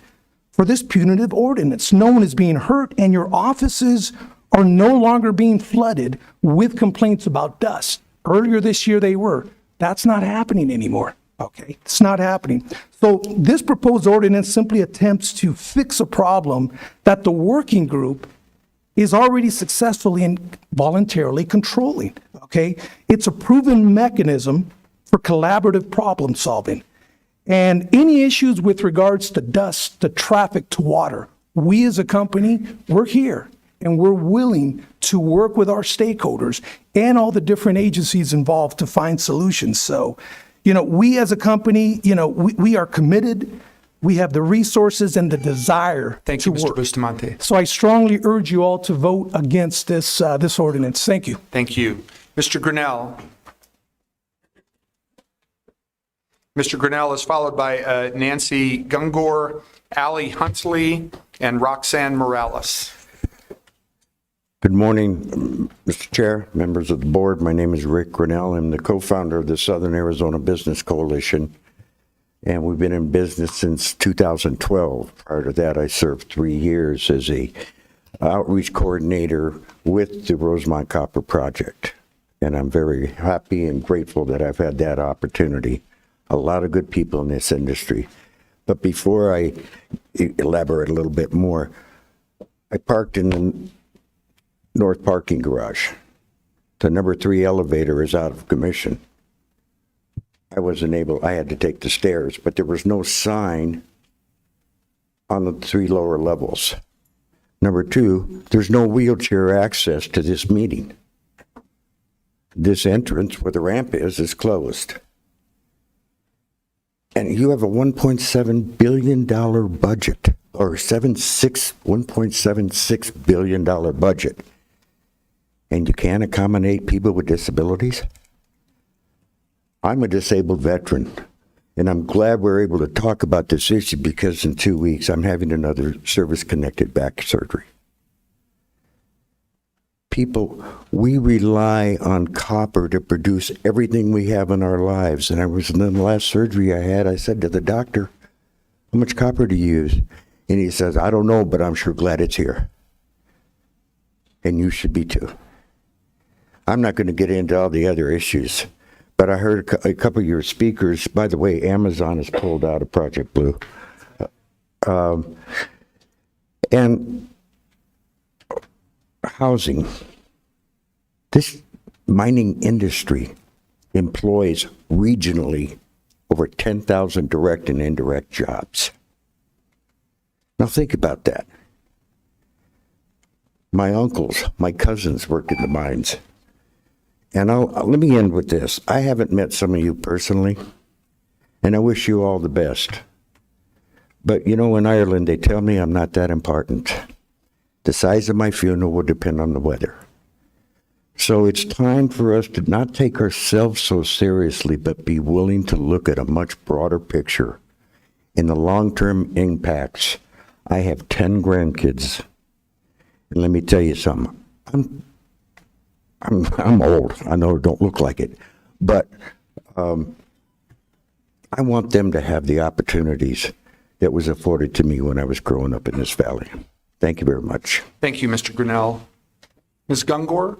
for this punitive ordinance. No one is being hurt, and your offices are no longer being flooded with complaints about dust. Earlier this year they were. That's not happening anymore. Okay, it's not happening. So this proposed ordinance simply attempts to fix a problem that the working group is already successfully and voluntarily controlling. Okay, it's a proven mechanism for collaborative problem solving. And any issues with regards to dust, to traffic, to water, we as a company, we're here and we're willing to work with our stakeholders and all the different agencies involved to find solutions. So, we as a company, we are committed. We have the resources and the desire Thank to you, Mr. work. Bustamante. So I strongly urge you all to vote against this ordinance. Thank you. Thank you. Mr. Grinnell. Mr. Grinnell is followed by Nancy Gungor, Allie Huntley, and Roxanne Morales. Good morning, Mr. Chair, members of the board. My name is Rick Grinnell. I'm the co-founder of the Southern Arizona Business Coalition, and we've been in business since 2012. Prior to that, I served 3 years as a outreach coordinator with the Rosemont Copper Project, and I'm very happy and grateful that I've had that opportunity. A lot of good people in this industry. But before I elaborate a little bit more, I parked in the north parking garage. The number 3 elevator is out of commission. I had to take the stairs, but there was no sign on the 3 lower levels. Number 2, there's no wheelchair access to this meeting. This entrance where the ramp is closed. And you have a $1.7 billion budget, or $1.76 billion budget, and you can't accommodate people with disabilities? I'm a disabled veteran, and I'm glad we're able to talk about this issue because in 2 weeks I'm having another service-connected back surgery. People, we rely on copper to produce everything we have in our lives. And I was in the last surgery I had, I said to the doctor, how much copper do you use? And he says, I don't know, but I'm sure glad it's here. And you should be too. I'm not going to get into all the other issues, but I heard a couple of your speakers. By the way, Amazon has pulled out of Project Blue. And housing. This mining industry employs regionally over 10,000 direct and indirect jobs. Now think about that. My uncles, my cousins work in the mines. And let me end with this. I haven't met some of you personally, and I wish you all the best. But you know, in Ireland, they tell me I'm not that important. The size of my funeral will depend on the weather. So it's time for us to not take ourselves so seriously, but be willing to look at a much broader picture in the long-term impacts. I have 10 grandkids, and let me tell you something. I'm old. I know I don't look like it, but I want them to have the opportunities that was afforded to me when I was growing up in this valley. Thank you very much. Thank you, Mr. Grinnell. Ms. Gungor?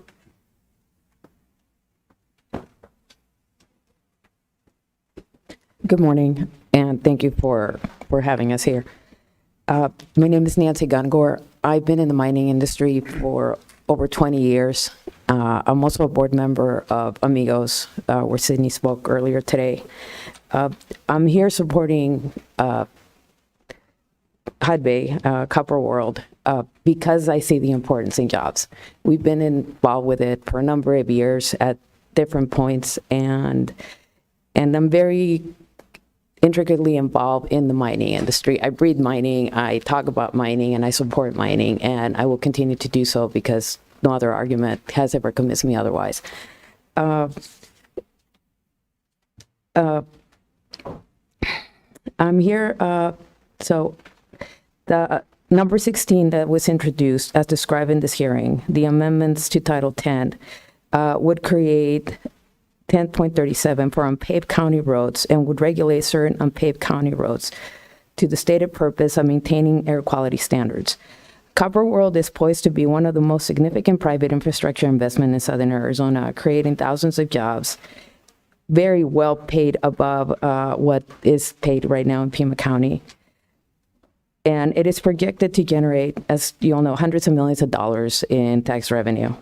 Good morning, and thank you for having us here. My name is Nancy Gungor. I've been in the mining industry for over 20 years. I'm also a board member of Amigos, where Sydney spoke earlier today. I'm here supporting HUDBay, Copper World, because I see the importance in jobs. We've been involved with it for a number of years at different points, and I'm very intricately involved in the mining industry. I breathe mining, I talk about mining, and I support mining, and I will continue to do so because no other argument has ever convinced me otherwise. I'm here, so the number 16 that was introduced as described in this hearing, the amendments to Title 10, would create 10.37 for unpaved county roads and would regulate certain unpaved county roads to the stated purpose of maintaining air quality standards. Copper World is poised to be one of the most significant private infrastructure investment in Southern Arizona, creating thousands of jobs, very well paid above what is paid right now in Pima County. And it is projected to generate, as you all know, hundreds of millions of dollars in tax revenue.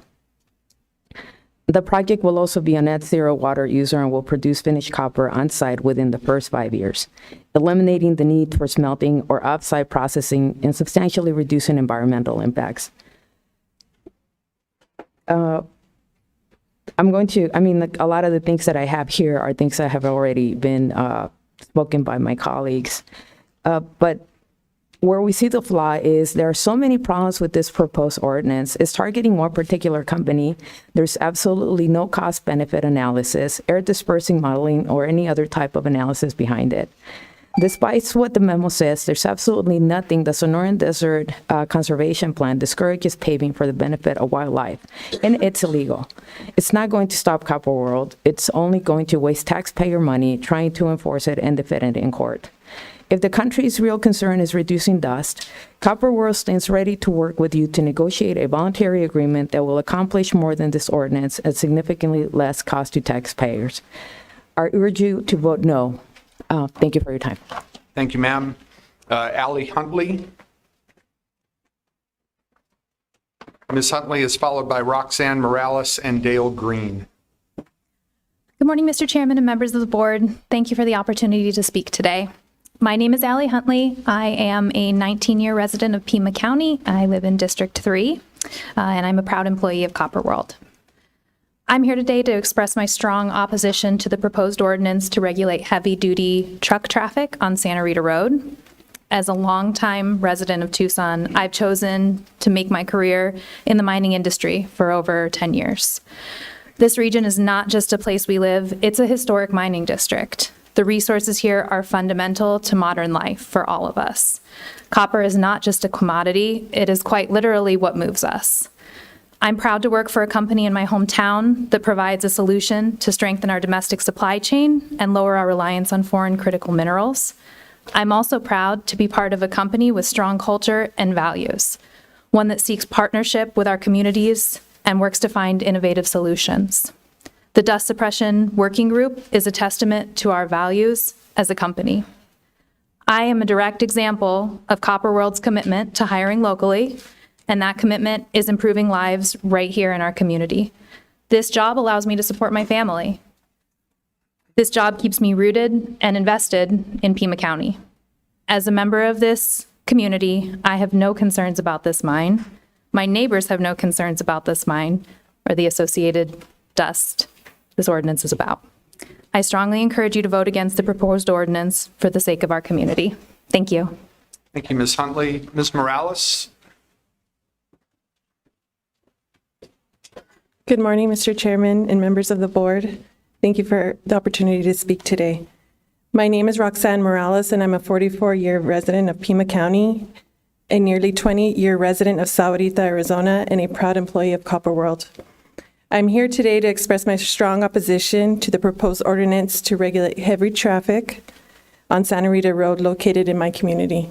The project will also be a net zero water user and will produce finished copper on site within the first 5 years, eliminating the need for smelting or off-site processing and substantially reducing environmental impacts. A lot of the things that I have here are things that have already been spoken by my colleagues. But where we see the flaw is there are so many problems with this proposed ordinance. It's targeting one particular company. There's absolutely no cost benefit analysis, air dispersing modeling, or any other type of analysis behind it. Despite what the memo says, there's absolutely nothing. The Sonoran Desert Conservation Plan discourages paving for the benefit of wildlife, and it's illegal. It's not going to stop Copper World. It's only going to waste taxpayer money trying to enforce it and defend it in court. If the country's real concern is reducing dust, Copper World stands ready to work with you to negotiate a voluntary agreement that will accomplish more than this ordinance at significantly less cost to taxpayers. I urge you to vote no. Thank you for your time. Thank you, ma'am. Allie Huntley. Ms. Huntley is followed by Roxanne Morales and Dale Green. Good morning, Mr. Chairman and members of the board. Thank you for the opportunity to speak today. My name is Allie Huntley. I am a 19-year resident of Pima County. I live in District 3, and I'm a proud employee of Copper World. I'm here today to express my strong opposition to the proposed ordinance to regulate heavy-duty truck traffic on Santa Rita Road. As a longtime resident of Tucson, I've chosen to make my career in the mining industry for over 10 years. This region is not just a place we live, it's a historic mining district. The resources here are fundamental to modern life for all of us. Copper is not just a commodity, it is quite literally what moves us. I'm proud to work for a company in my hometown that provides a solution to strengthen our domestic supply chain and lower our reliance on foreign critical minerals. I'm also proud to be part of a company with strong culture and values, one that seeks partnership with our communities and works to find innovative solutions. The Dust Suppression Working Group is a testament to our values as a company. I am a direct example of Copper World's commitment to hiring locally, and that commitment is improving lives right here in our community. This job allows me to support my family. This job keeps me rooted and invested in Pima County. As a member of this community, I have no concerns about this mine. My neighbors have no concerns about this mine or the associated dust this ordinance is about. I strongly encourage you to vote against the proposed ordinance for the sake of our community. Thank you. Thank you, Ms. Huntley. Ms. Morales? Good morning, Mr. Chairman and members of the board. Thank you for the opportunity to speak today. My name is Roxanne Morales, and I'm a 44-year resident of Pima County, a nearly 20-year resident of Sahuarita, Arizona, and a proud employee of Copper World. I'm here today to express my strong opposition to the proposed ordinance to regulate heavy traffic on Santa Rita Road located in my community.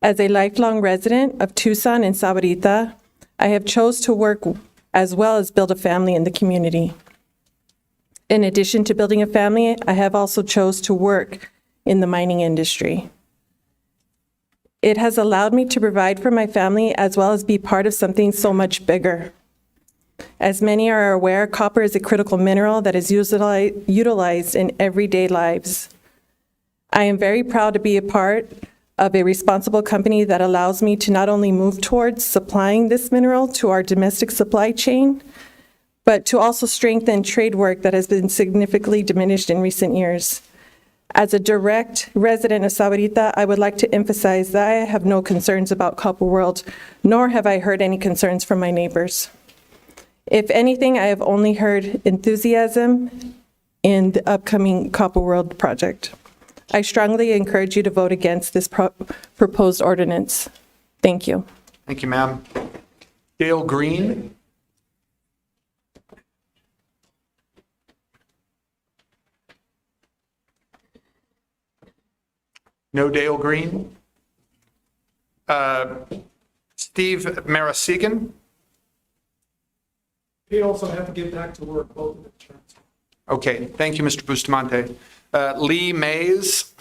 As a lifelong resident of Tucson and Sahuarita, I have chose to work as well as build a family in the community. In addition to building a family, I have also chose to work in the mining industry. It has allowed me to provide for my family as well as be part of something so much bigger. As many are aware, copper is a critical mineral that is utilized in everyday lives. I am very proud to be a part of a responsible company that allows me to not only move towards supplying this mineral to our domestic supply chain, but to also strengthen trade work that has been significantly diminished in recent years. As a direct resident of Sahuarita, I would like to emphasize that I have no concerns about Copper World, nor have I heard any concerns from my neighbors. If anything, I have only heard enthusiasm in the upcoming Copper World project. I strongly encourage you to vote against this proposed ordinance. Thank you. Thank you, ma'am. Dale Green? No Dale Green? Steve Marasigan? He also have to get back to work, both of the terms. Okay, thank you, Mr. Bustamante. Lee Mays.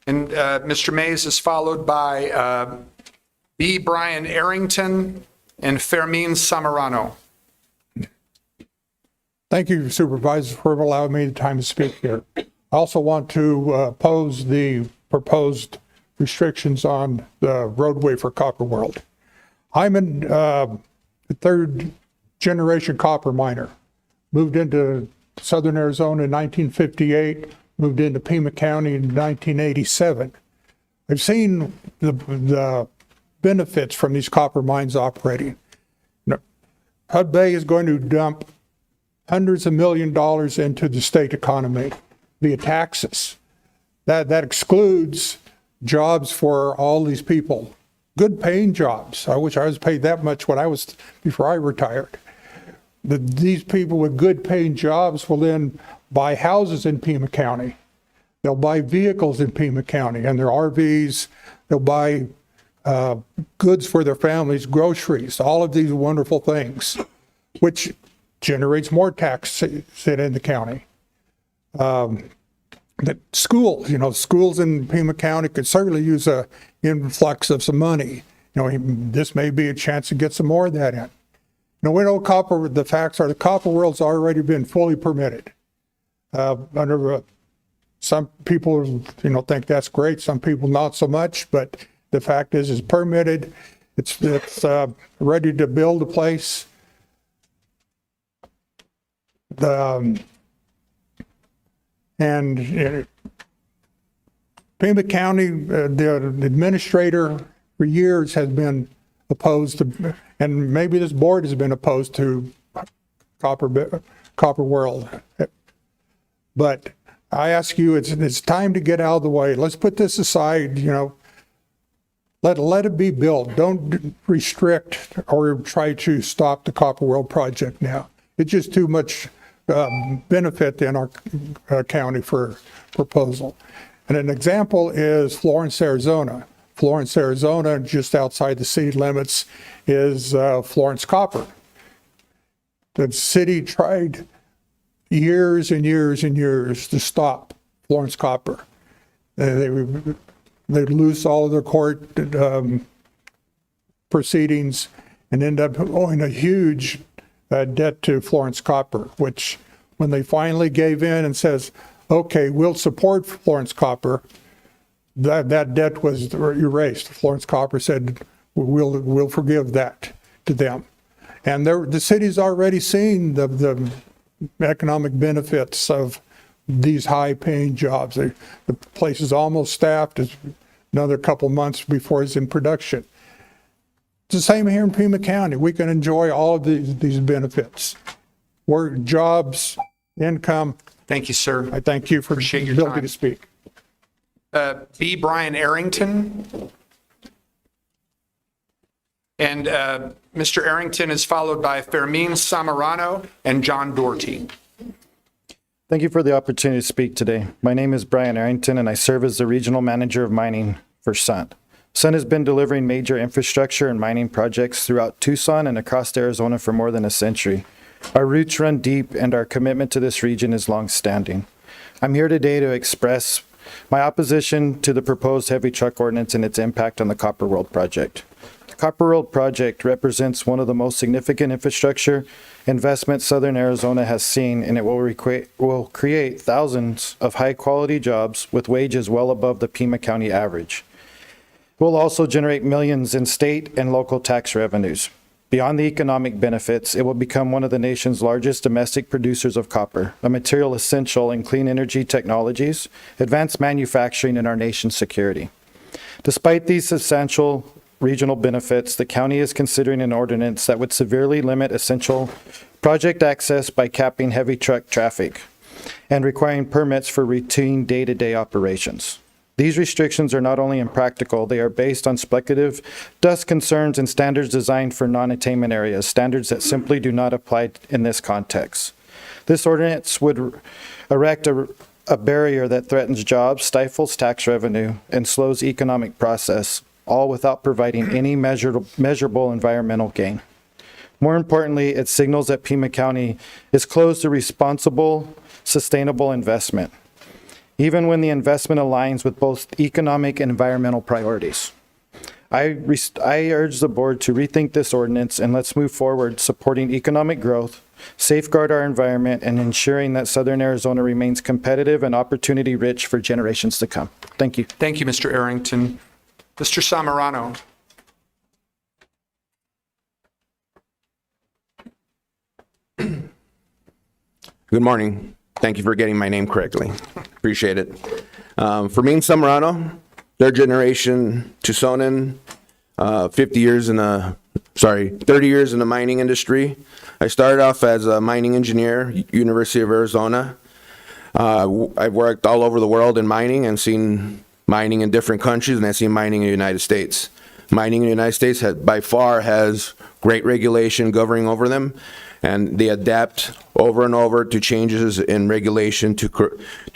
And Mr. Mays is followed by B. Brian Arrington and Fermin Samarano. Thank you, Supervisors, for allowing me the time to speak here. I also want to oppose the proposed restrictions on the roadway for Copper World. I'm a third generation copper miner. Moved into Southern Arizona in 1958, moved into Pima County in 1987. I've seen the benefits from these copper mines operating. Hud Bay is going to dump hundreds of $millions into the state economy via taxes. That excludes jobs for all these people. Good paying jobs. I wish I was paid that much before I retired. These people with good paying jobs will then buy houses in Pima County. They'll buy vehicles in Pima County and their RVs. They'll buy goods for their families, groceries, all of these wonderful things, which generates more taxes in the county. The schools in Pima County could certainly use a influx of some money. This may be a chance to get some more of that in. We know the facts are the Copper World's already been fully permitted. Some people, think that's great. Some people not so much, but the fact is it's permitted. It's ready to build a place. And Pima County, the administrator for years has been opposed to, and maybe this board has been opposed to Copper World. But I ask you, it's time to get out of the way. Let's put this aside, you know. Let it be built. Don't restrict or try to stop the Copper World project now. It's just too much benefit in our county for proposal. And an example is Florence, Arizona. Florence, Arizona, just outside the city limits, is Florence Copper. The city tried years and years and years to stop Florence Copper. They'd lose all of their court proceedings and end up owing a huge debt to Florence Copper, which when they finally gave in and says, okay, we'll support Florence Copper, that debt was erased. Florence Copper said, we'll forgive that to them. And the city's already seen the economic benefits of these high-paying jobs. The place is almost staffed. It's another couple months before it's in production. It's the same here in Pima County. We can enjoy all of these benefits. Work, jobs, income. Thank you, sir. I thank you for the ability to speak. B. Brian Arrington. And Mr. Arrington is followed by Fermin Samarano and John Doherty. Thank you for the opportunity to speak today. My name is Brian Arrington, and I serve as the Regional Manager of Mining for Sun. Sun has been delivering major infrastructure and mining projects throughout Tucson and across Arizona for more than a century. Our roots run deep, and our commitment to this region is long-standing. I'm here today to express my opposition to the proposed heavy truck ordinance and its impact on the Copper World project. The Copper World project represents one of the most significant infrastructure investments Southern Arizona has seen, and it will create thousands of high-quality jobs with wages well above the Pima County average. It will also generate millions in state and local tax revenues. Beyond the economic benefits, it will become one of the nation's largest domestic producers of copper, a material essential in clean energy technologies, advanced manufacturing, and our nation's security. Despite these substantial regional benefits, the county is considering an ordinance that would severely limit essential project access by capping heavy truck traffic and requiring permits for routine day-to-day operations. These restrictions are not only impractical, they are based on speculative dust concerns and standards designed for non-attainment areas, standards that simply do not apply in this context. This ordinance would erect a barrier that threatens jobs, stifles tax revenue, and slows economic process, all without providing any measurable environmental gain. More importantly, it signals that Pima County is closed to responsible, sustainable investment, even when the investment aligns with both economic and environmental priorities. I urge the board to rethink this ordinance, and let's move forward supporting economic growth, safeguard our environment, and ensuring that Southern Arizona remains competitive and opportunity-rich for generations to come. Thank you. Thank you, Mr. Arrington. Mr. Samarano. Good morning. Thank you for getting my name correctly. Appreciate it. Fermin Samarano, third generation Tucsonan, 30 years in the mining industry. I started off as a mining engineer, University of Arizona. I've worked all over the world in mining and seen mining in different countries, and I've seen mining in the United States. Mining in the United States by far has great regulation governing over them, and they adapt over and over to changes in regulation to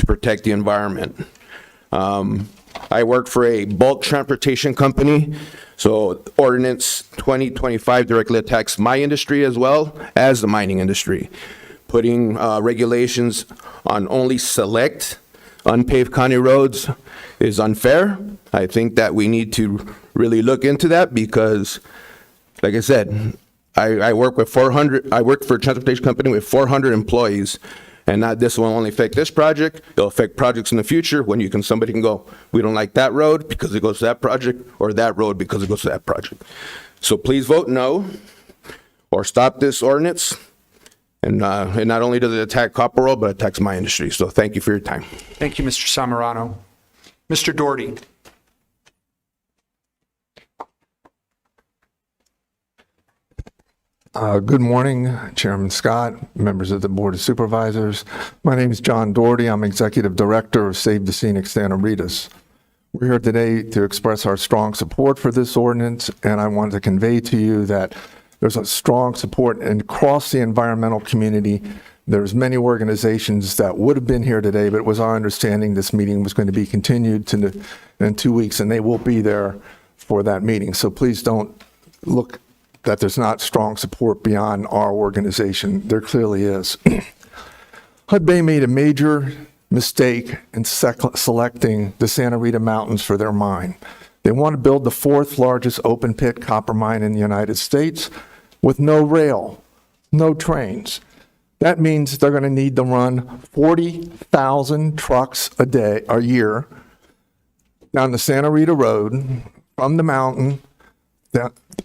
protect the environment. I work for a bulk transportation company, so Ordinance 2025 directly attacks my industry as well as the mining industry, putting regulations on only select unpaved county roads is unfair. I think that we need to really look into that because, like I said, I work for a transportation company with 400 employees, and not this will only affect this project, it'll affect projects in the future when somebody can go, we don't like that road because it goes to that project, or that road because it goes to that project. So please vote no or stop this ordinance. And not only does it attack Copper World, but it attacks my industry. So thank you for your time. Thank you, Mr. Samarano. Mr. Doherty. Good morning, Chairman Scott, members of the Board of Supervisors. My name is John Doherty. I'm Executive Director of Save the Scenic Santa Rita's. We're here today to express our strong support for this ordinance, and I wanted to convey to you that there's a strong support across the environmental community. There's many organizations that would have been here today, but it was our understanding this meeting was going to be continued in 2 weeks, and they will be there for that meeting. So please don't look that there's not strong support beyond our organization. There clearly is. HUD Bay made a major mistake in selecting the Santa Rita Mountains for their mine. They want to build the 4th largest open pit copper mine in the United States with no rail, no trains. That means they're going to need to run 40,000 trucks a year down the Santa Rita Road from the mountain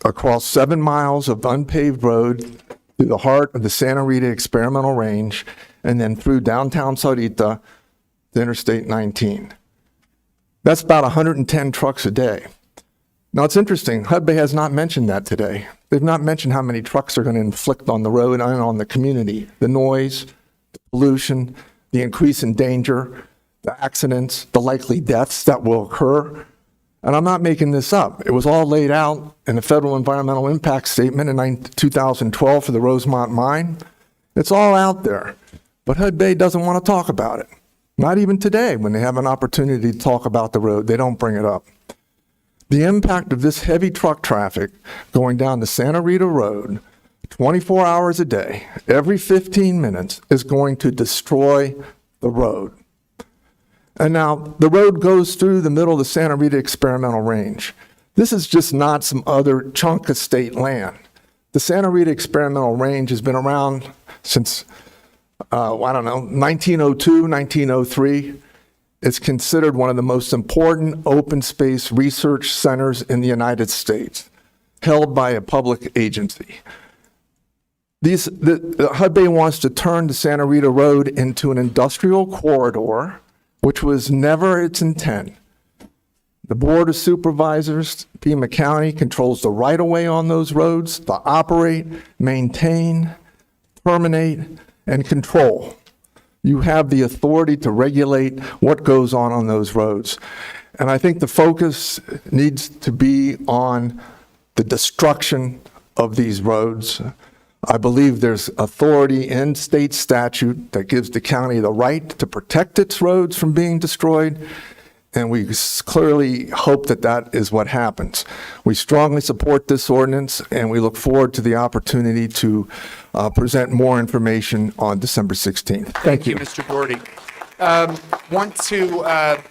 across 7 miles of unpaved road through the heart of the Santa Rita Experimental Range, and then through downtown Sarita to Interstate 19. That's about 110 trucks a day. Now, it's interesting, HUD Bay has not mentioned that today. They've not mentioned how many trucks they're going to inflict on the road and on the community. The noise, the pollution, the increase in danger, the accidents, the likely deaths that will occur. And I'm not making this up. It was all laid out in the Federal Environmental Impact Statement in 2012 for the Rosemont Mine. It's all out there. But HUD Bay doesn't want to talk about it. Not even today, when they have an opportunity to talk about the road, they don't bring it up. The impact of this heavy truck traffic going down the Santa Rita Road 24 hours a day, every 15 minutes, is going to destroy the road. And now the road goes through the middle of the Santa Rita Experimental Range. This is just not some other chunk of state land. The Santa Rita Experimental Range has been around since, 1902, 1903. It's considered one of the most important open space research centers in the United States, held by a public agency. The HUD Bay wants to turn the Santa Rita Road into an industrial corridor, which was never its intent. The Board of Supervisors, Pima County, controls the right-of-way on those roads to operate, maintain, terminate, and control. You have the authority to regulate what goes on those roads. And I think the focus needs to be on the destruction of these roads. I believe there's authority in state statute that gives the county the right to protect its roads from being destroyed, and we clearly hope that that is what happens. We strongly support this ordinance, and we look forward to the opportunity to present more information on December 16th. Thank you. Mr. Doherty. Want to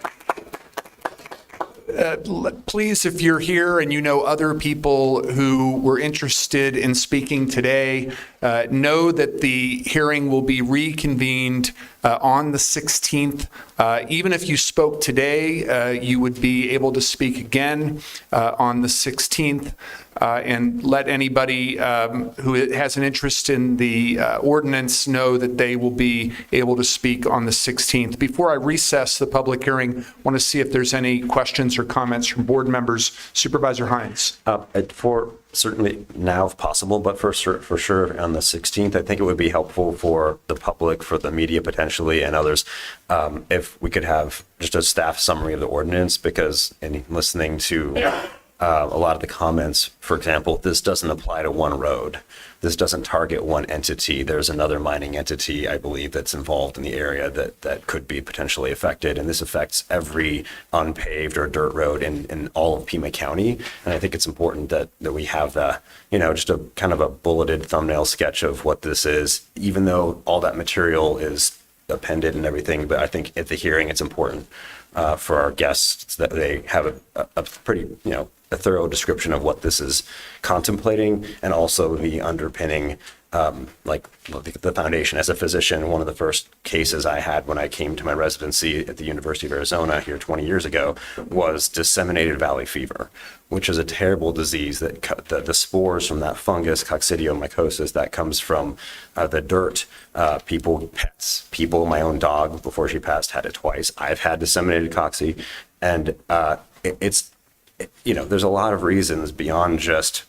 please, if you're here and you know other people who were interested in speaking today, know that the hearing will be reconvened on the 16th. Even if you spoke today, you would be able to speak again on the 16th. And let anybody who has an interest in the ordinance know that they will be able to speak on the 16th. Before I recess the public hearing, I want to see if there's any questions or comments from board members. Supervisor Hines. For certainly now if possible, but for sure on the 16th, I think it would be helpful for the public, for the media potentially, and others, if we could have just a staff summary of the ordinance, because in listening to a lot of the comments, for example, this doesn't apply to one road. This doesn't target one entity. There's another mining entity, I believe, that's involved in the area that could be potentially affected. And this affects every unpaved or dirt road in all of Pima County. And I think it's important that we have the, just a kind of a bulleted thumbnail sketch of what this is, even though all that material is appended and everything. But I think at the hearing, it's important for our guests that they have a pretty, a thorough description of what this is contemplating, and also the underpinning like the foundation. As a physician, one of the first cases I had when I came to my residency at the University of Arizona here 20 years ago was disseminated valley fever, which is a terrible disease that the spores from that fungus, coccidiomycosis, that comes from the dirt. Pets, my own dog, before she passed, had it twice. I've had disseminated cocci, and there's a lot of reasons beyond just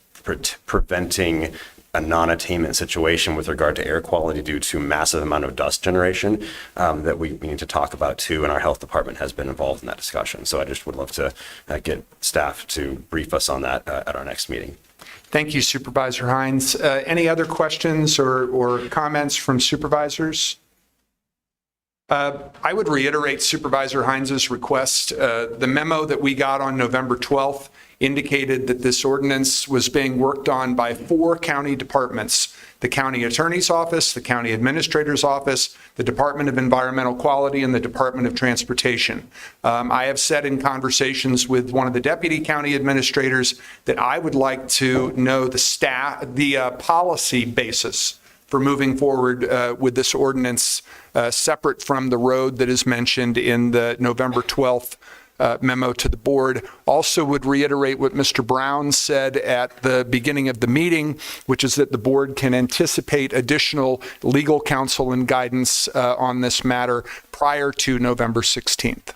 preventing a non-attainment situation with regard to air quality due to massive amount of dust generation that we need to talk about too, and our health department has been involved in that discussion. So I just would love to get staff to brief us on that at our next meeting. Thank you, Supervisor Hines. Any other questions or comments from supervisors? I would reiterate Supervisor Hines's request. The memo that we got on November 12th indicated that this ordinance was being worked on by 4 county departments: the county attorney's office, the county administrator's office, the Department of Environmental Quality, and the Department of Transportation. I have said in conversations with one of the deputy county administrators that I would like to know the policy basis for moving forward with this ordinance separate from the road that is mentioned in the November 12th memo to the board. Also would reiterate what Mr. Brown said at the beginning of the meeting, which is that the board can anticipate additional legal counsel and guidance on this matter prior to November 16th.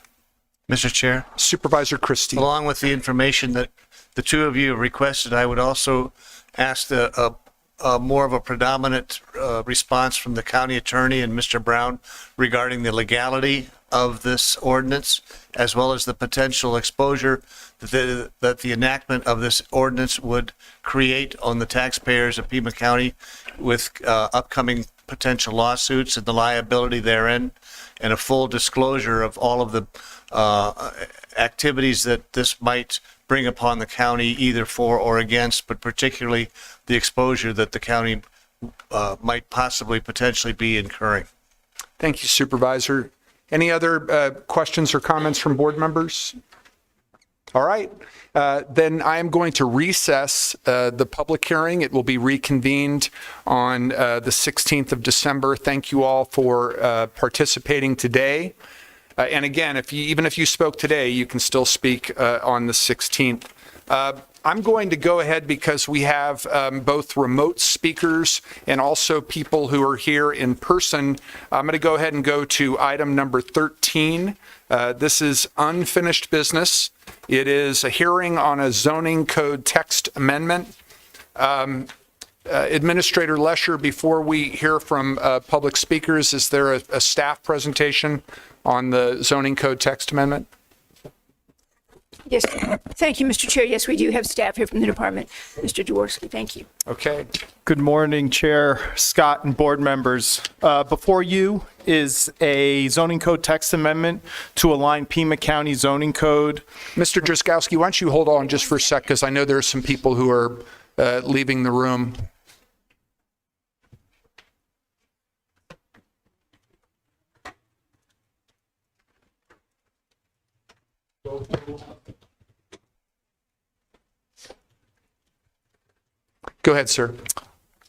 Mr. Chair. Supervisor Christie. Along with the information that the two of you have requested, I would also ask more of a predominant response from the county attorney and Mr. Brown regarding the legality of this ordinance, as well as the potential exposure that the enactment of this ordinance would create on the taxpayers of Pima County with upcoming potential lawsuits and the liability therein, and a full disclosure of all of the activities that this might bring upon the county, either for or against, but particularly the exposure that the county might possibly potentially be incurring. Thank you, Supervisor. Any other questions or comments from board members? All right. Then I am going to recess the public hearing. It will be reconvened on the 16th of December. Thank you all for participating today. And again, even if you spoke today, you can still speak on the 16th. I'm going to go ahead, because we have both remote speakers and also people who are here in person. I'm going to go ahead and go to item number 13. This is unfinished business. It is a hearing on a zoning code text amendment. Administrator Lesher, before we hear from public speakers, is there a staff presentation on the zoning code text amendment? Yes, thank you, Mr. Chair. Yes, we do have staff here from the department. Mr. Jaworski, thank you. Okay. Good morning, Chair Scott and board members. Before you is a zoning code text amendment to align Pima County zoning code. Mr. Drzgowski, why don't you hold on just for a sec, because I know there are some people who are leaving the room. Go ahead, sir.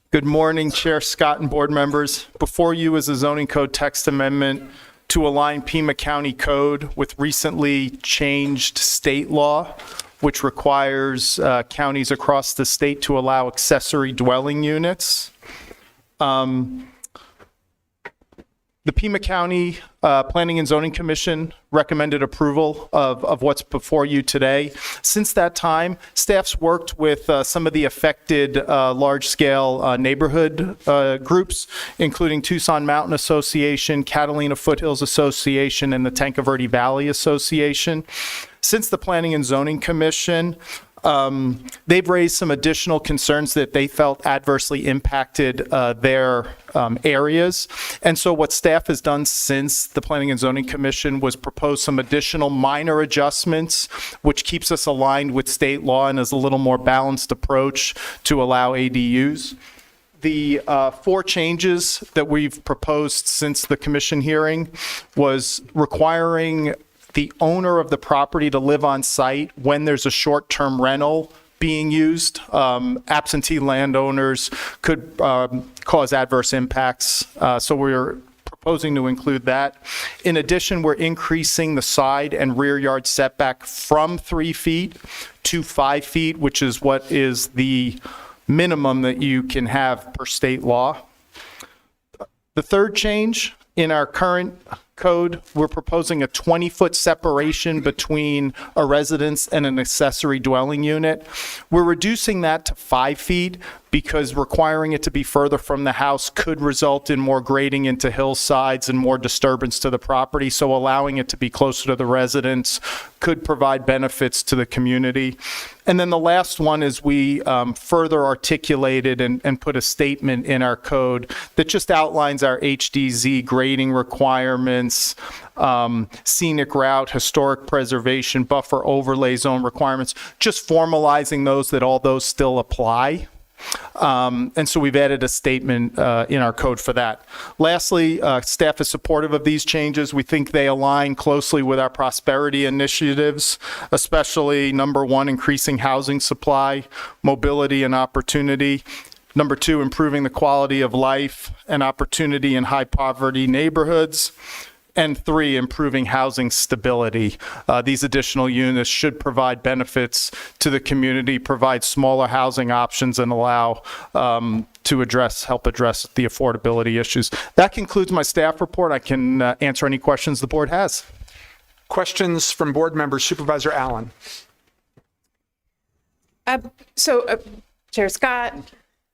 Good morning, Chair Scott and board members. Before you is a zoning code text amendment to align Pima County code with recently changed state law, which requires counties across the state to allow accessory dwelling units. The Pima County Planning and Zoning Commission recommended approval of what's before you today. Since that time, staff's worked with some of the affected large-scale neighborhood groups, including Tucson Mountain Association, Catalina Foothills Association, and the Tanque Verde Valley Association. Since the Planning and Zoning Commission, they've raised some additional concerns that they felt adversely impacted their areas. And so what staff has done since the Planning and Zoning Commission was propose some additional minor adjustments, which keeps us aligned with state law and is a little more balanced approach to allow ADUs. The 4 changes that we've proposed since the commission hearing was requiring the owner of the property to live on site when there's a short-term rental being used. Absentee landowners could cause adverse impacts, so we're proposing to include that. In addition, we're increasing the side and rear yard setback from 3 feet to 5 feet, which is what is the minimum that you can have per state law. The third change in our current code, we're proposing a 20-foot separation between a residence and an accessory dwelling unit. We're reducing that to 5 feet because requiring it to be further from the house could result in more grading into hillsides and more disturbance to the property. So allowing it to be closer to the residents could provide benefits to the community. And then the last one is we further articulated and put a statement in our code that just outlines our HDZ grading requirements, scenic route, historic preservation, buffer overlay zone requirements, just formalizing those, that all those still apply. And so we've added a statement in our code for that. Lastly, staff is supportive of these changes. We think they align closely with our prosperity initiatives, especially number 1, increasing housing supply, mobility and opportunity. Number 2, improving the quality of life and opportunity in high poverty neighborhoods. And 3, improving housing stability. These additional units should provide benefits to the community, provide smaller housing options, and allow to help address the affordability issues. That concludes my staff report. I can answer any questions the board has. Questions from board members. Supervisor Allen. Chair Scott,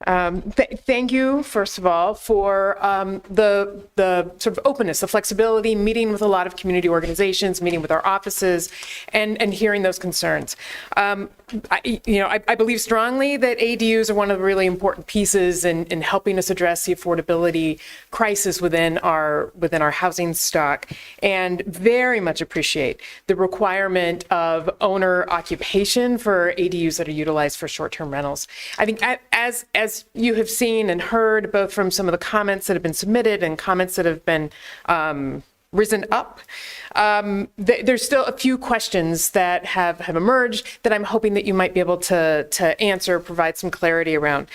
thank you, first of all, for the sort of openness, the flexibility, meeting with a lot of community organizations, meeting with our offices, and hearing those concerns. I believe strongly that ADUs are one of the really important pieces in helping us address the affordability crisis within our housing stock, and very much appreciate the requirement of owner occupation for ADUs that are utilized for short-term rentals. I think as you have seen and heard, both from some of the comments that have been submitted and comments that have been risen up, there's still a few questions that have emerged that I'm hoping that you might be able to answer, provide some clarity around.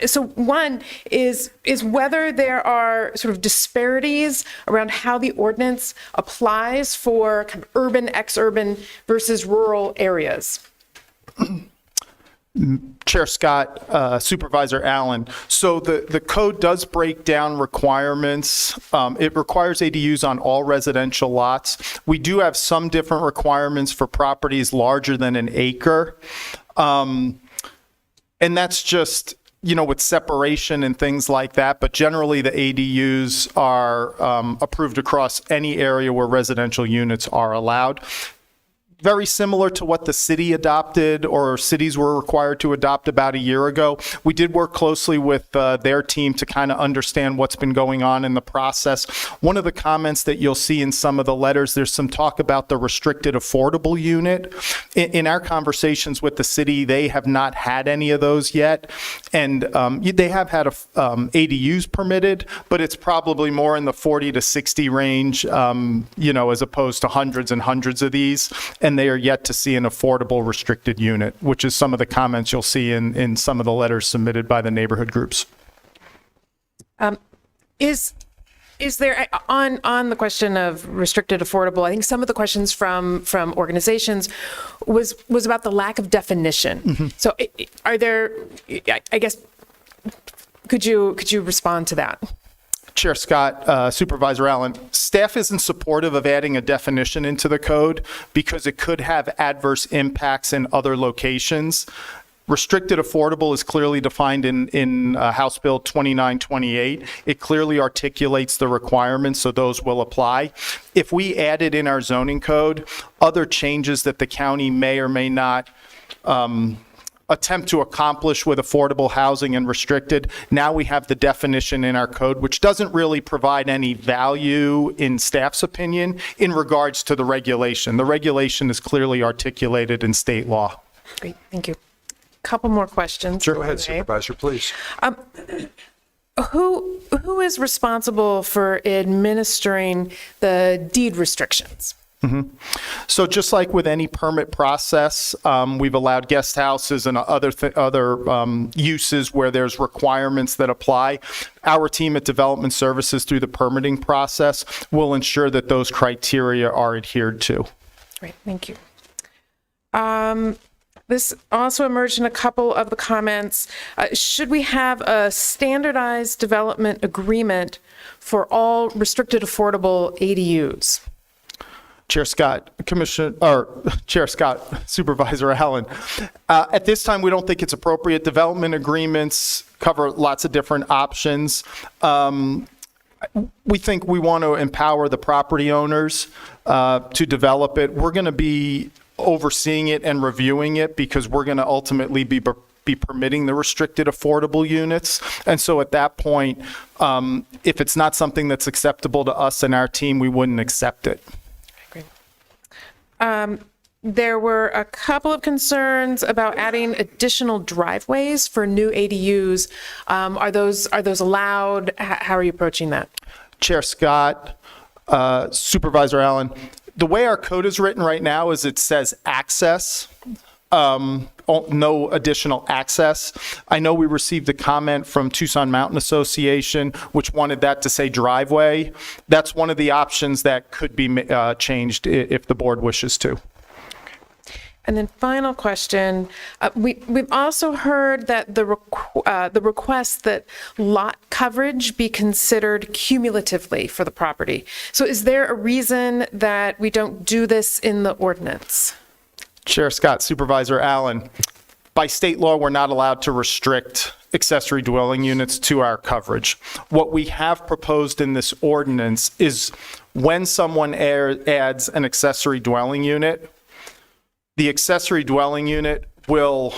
So one is whether there are sort of disparities around how the ordinance applies for kind of urban, ex-urban versus rural areas. Chair Scott, Supervisor Allen. So the code does break down requirements. It requires ADUs on all residential lots. We do have some different requirements for properties larger than an acre. And that's just, with separation and things like that. But generally, the ADUs are approved across any area where residential units are allowed. Very similar to what the city adopted or cities were required to adopt about a year ago. We did work closely with their team to kind of understand what's been going on in the process. One of the comments that you'll see in some of the letters, there's some talk about the restricted affordable unit. In our conversations with the city, they have not had any of those yet. And they have had ADUs permitted, but it's probably more in the 40 to 60 range, as opposed to hundreds and hundreds of these. And they are yet to see an affordable restricted unit, which is some of the comments you'll see in some of the letters submitted by the neighborhood groups. Is there, on the question of restricted affordable, I think some of the questions from organizations was about the lack of definition. Mm-hmm. So are there, I guess, could you respond to that? Chair Scott, Supervisor Allen, staff isn't supportive of adding a definition into the code because it could have adverse impacts in other locations. Restricted affordable is clearly defined in House Bill 2928. It clearly articulates the requirements, so those will apply. If we added in our zoning code other changes that the county may or may not attempt to accomplish with affordable housing and restricted, now we have the definition in our code, which doesn't really provide any value in staff's opinion in regards to the regulation. The regulation is clearly articulated in state law. Great, thank you. Couple more questions. Sure. Go ahead, Supervisor, please. Who is responsible for administering the deed restrictions? So just like with any permit process, we've allowed guest houses and other uses where there's requirements that apply. Our team at Development Services through the permitting process will ensure that those criteria are adhered to. Great, thank you. This also emerged in a couple of the comments. Should we have a standardized development agreement for all restricted affordable ADUs? Chair Scott, Chair Scott, Supervisor Allen. At this time, we don't think it's appropriate. Development agreements cover lots of different options. We think we want to empower the property owners to develop it. We're going to be overseeing it and reviewing it because we're going to ultimately be permitting the restricted affordable units. And so at that point, if it's not something that's acceptable to us and our team, we wouldn't accept it. There were a couple of concerns about adding additional driveways for new ADUs. Are those allowed? How are you approaching that? Chair Scott, Supervisor Allen, the way our code is written right now is it says access, no additional access. I know we received a comment from Tucson Mountain Association, which wanted that to say driveway. That's one of the options that could be changed if the board wishes to. And then final question, we've also heard that the request that lot coverage be considered cumulatively for the property. So is there a reason that we don't do this in the ordinance? Chair Scott, Supervisor Allen, by state law, we're not allowed to restrict accessory dwelling units to our coverage. What we have proposed in this ordinance is when someone adds an accessory dwelling unit, the accessory dwelling unit will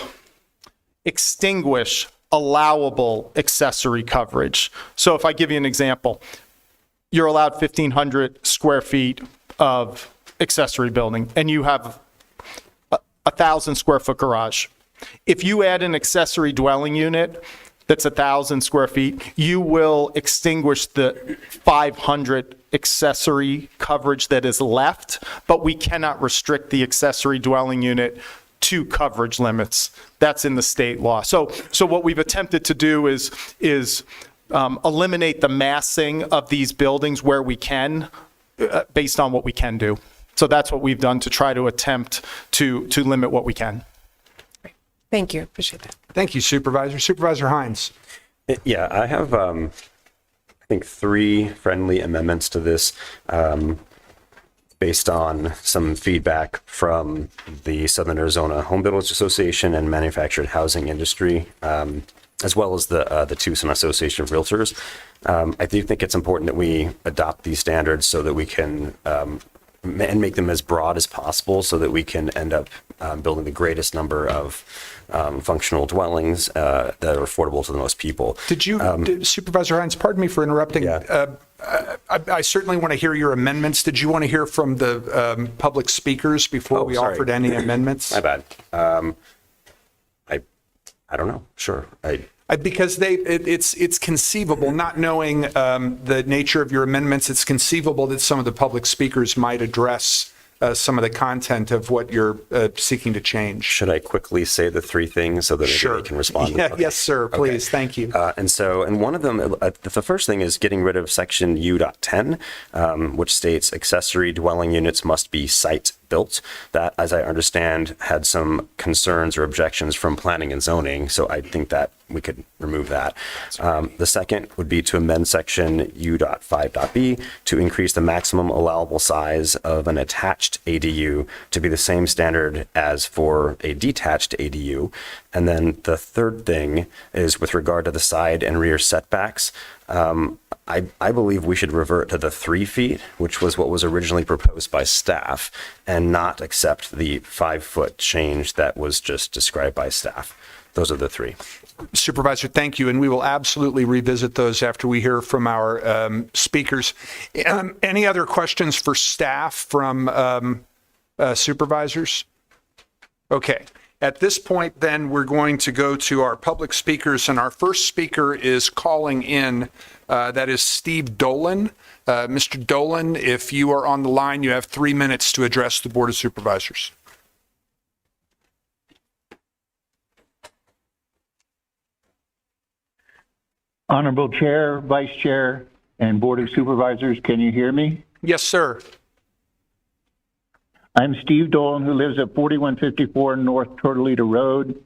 extinguish allowable accessory coverage. So if I give you an example, you're allowed 1,500 square feet of accessory building, and you have a 1,000 square foot garage. If you add an accessory dwelling unit that's 1,000 square feet, you will extinguish the 500 accessory coverage that is left, but we cannot restrict the accessory dwelling unit to coverage limits. That's in the state law. So what we've attempted to do is eliminate the massing of these buildings where we can, based on what we can do. So that's what we've done to try to attempt to limit what we can. Thank you. Appreciate that. Thank you, Supervisor. Supervisor Hines. Yeah, I have, I think, 3 friendly amendments to this based on some feedback from the Southern Arizona Home Builders Association and Manufactured Housing Industry, as well as the Tucson Association of Realtors. I do think it's important that we adopt these standards so that we can and make them as broad as possible so that we can end up building the greatest number of functional dwellings that are affordable to the most people. Did you, Supervisor Hines, pardon me for interrupting. Yeah. I certainly want to hear your amendments. Did you want to hear from the public speakers before we offered any amendments? My bad. I don't know. Sure. Because it's conceivable, not knowing the nature of your amendments, it's conceivable that some of the public speakers might address some of the content of what you're seeking to change. Should I quickly say the 3 things so that everybody can respond? Yeah, okay. Yes, sir. Please. Okay. Thank you. And one of them, the first thing is getting rid of section U.10, which states accessory dwelling units must be site built. That, as I understand, had some concerns or objections from planning and zoning. So I think that we could remove that. The second would be to amend section U.5.b to increase the maximum allowable size of an attached ADU to be the same standard as for a detached ADU. And then the third thing is with regard to the side and rear setbacks. I believe we should revert to the 3 feet, which was what was originally proposed by staff, and not accept the 5-foot change that was just described by staff. Those are the 3. Supervisor, thank you. And we will absolutely revisit those after we hear from our speakers. Any other questions for staff from supervisors? Okay. At this point, then, we're going to go to our public speakers, and our first speaker is calling in. That is Steve Dolan. Mr. Dolan, if you are on the line, you have 3 minutes to address the Board of Supervisors. Honorable Chair, Vice Chair, and Board of Supervisors, can you hear me? Yes, sir. I'm Steve Dolan, who lives at 4154 North Tortolita Road,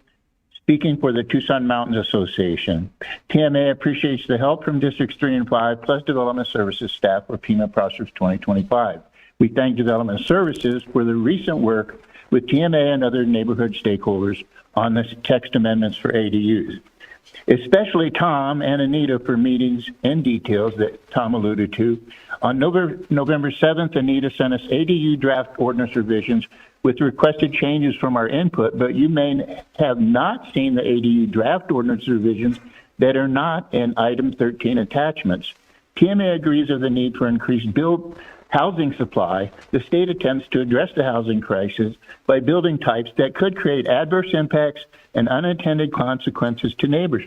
speaking for the Tucson Mountains Association. TMA appreciates the help from Districts 3 and 5, plus Development Services staff for Pima Prospers 2025. We thank Development Services for the recent work with TMA and other neighborhood stakeholders on the text amendments for ADUs. Especially Tom and Anita for meetings and details that Tom alluded to. On November 7th, Anita sent us ADU draft ordinance revisions with requested changes from our input, but you may have not seen the ADU draft ordinance revisions that are not in item 13 attachments. TMA agrees of the need for increased build housing supply. The state attempts to address the housing crisis by building types that could create adverse impacts and unintended consequences to neighbors.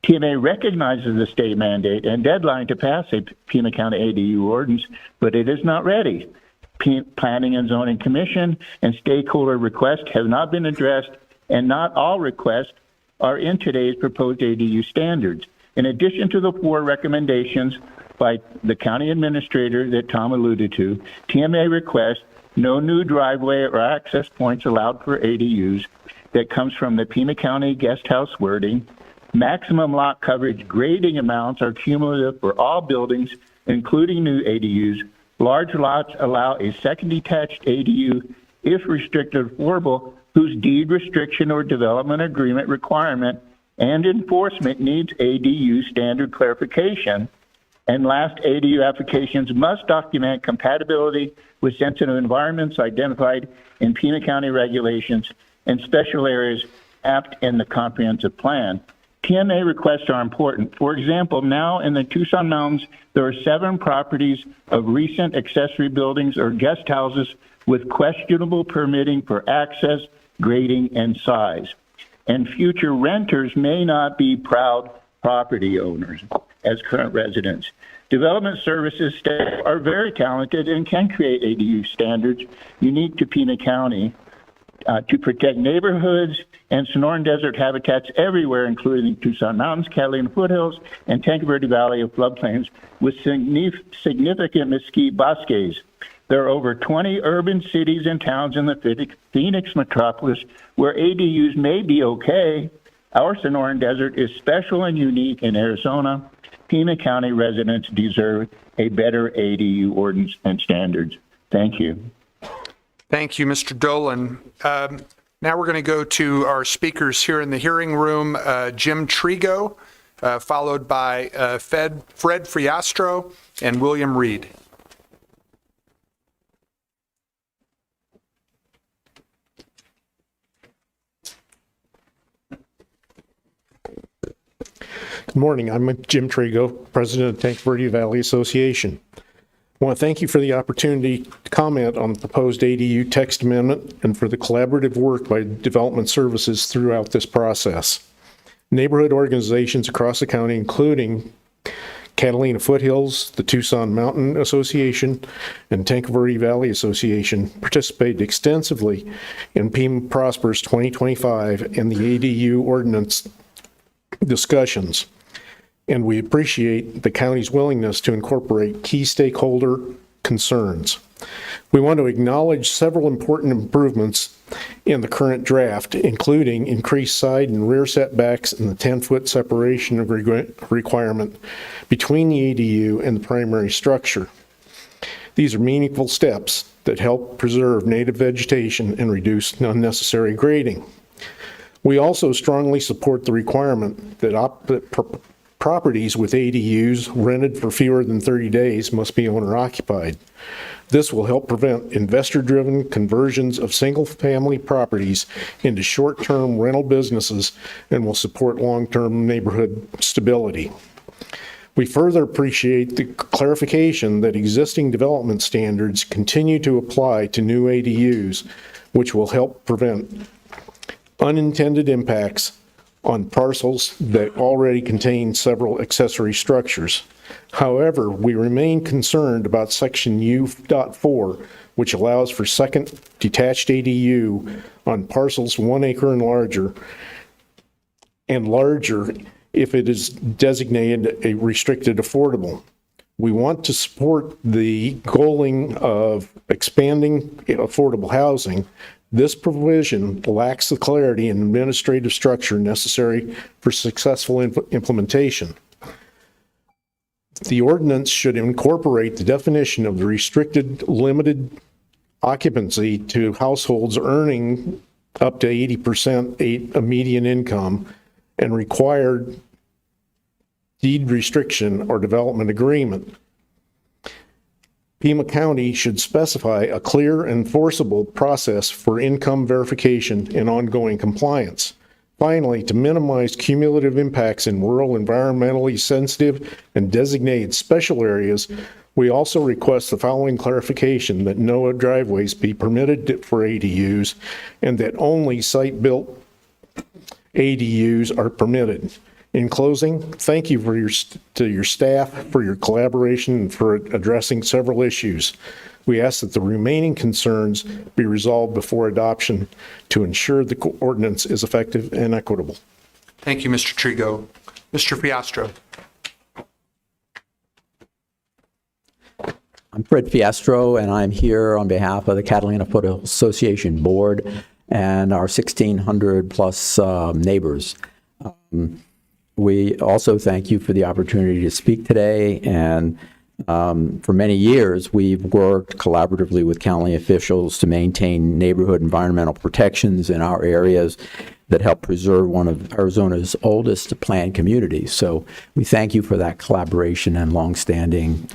TMA recognizes the state mandate and deadline to pass a Pima County ADU ordinance, but it is not ready. Planning and Zoning Commission and stakeholder requests have not been addressed, and not all requests are in today's proposed ADU standards. In addition to the 4 recommendations by the county administrator that Tom alluded to, TMA requests no new driveway or access points allowed for ADUs. That comes from the Pima County guest house wording. Maximum lot coverage grading amounts are cumulative for all buildings, including new ADUs. Large lots allow a second detached ADU if restricted affordable, whose deed restriction or development agreement requirement and enforcement needs ADU standard clarification. And last, ADU applications must document compatibility with sensitive environments identified in Pima County regulations and special areas mapped in the comprehensive plan. TMA requests are important. For example, now in the Tucson Mountains, there are 7 properties of recent accessory buildings or guest houses with questionable permitting for access, grading, and size. And future renters may not be proud property owners as current residents. Development Services staff are very talented and can create ADU standards unique to Pima County to protect neighborhoods and Sonoran Desert habitats everywhere, including Tucson Mountains, Catalina Foothills, and Tanque Verde Valley of floodplains with significant mesquite bosques. There are over 20 urban cities and towns in the Phoenix metropolis where ADUs may be okay. Our Sonoran Desert is special and unique in Arizona. Pima County residents deserve a better ADU ordinance and standards. Thank you. Thank you, Mr. Dolan. Now we're going to go to our speakers here in the hearing room, Jim Trigo, followed by Fred Friastro and William Reed. Good morning. I'm Jim Trigo, President of Tanque Verde Valley Association. I want to thank you for the opportunity to comment on the proposed ADU text amendment and for the collaborative work by Development Services throughout this process. Neighborhood organizations across the county, including Catalina Foothills, the Tucson Mountain Association, and Tanque Verde Valley Association, participated extensively in Pima Prospers 2025 and the ADU ordinance discussions. And we appreciate the county's willingness to incorporate key stakeholder concerns. We want to acknowledge several important improvements in the current draft, including increased side and rear setbacks and the 10-foot separation of requirement between the ADU and the primary structure. These are meaningful steps that help preserve native vegetation and reduce unnecessary grading. We also strongly support the requirement that properties with ADUs rented for fewer than 30 days must be owner-occupied. This will help prevent investor-driven conversions of single-family properties into short-term rental businesses and will support long-term neighborhood stability. We further appreciate the clarification that existing development standards continue to apply to new ADUs, which will help prevent unintended impacts on parcels that already contain several accessory structures. However, we remain concerned about section U.4, which allows for second detached ADU on parcels 1 acre and larger if it is designated a restricted affordable. We want to support the goaling of expanding affordable housing. This provision lacks the clarity and administrative structure necessary for successful implementation. The ordinance should incorporate the definition of the restricted limited occupancy to households earning up to 80% of median income and required deed restriction or development agreement. Pima County should specify a clear, enforceable process for income verification and ongoing compliance. Finally, to minimize cumulative impacts in rural, environmentally sensitive, and designated special areas, we also request the following clarification: that no driveways be permitted for ADUs and that only site-built ADUs are permitted. In closing, thank you to your staff for your collaboration and for addressing several issues. We ask that the remaining concerns be resolved before adoption to ensure the ordinance is effective and equitable. Thank you, Mr. Trigo. Mr. Fiastro. I'm Fred Fiastro, and I'm here on behalf of the Catalina Foothills Association Board and our 1,600 plus neighbors. We also thank you for the opportunity to speak today, and for many years we've worked collaboratively with county officials to maintain neighborhood environmental protections in our areas that help preserve one of Arizona's oldest planned communities. So we thank you for that collaboration and longstanding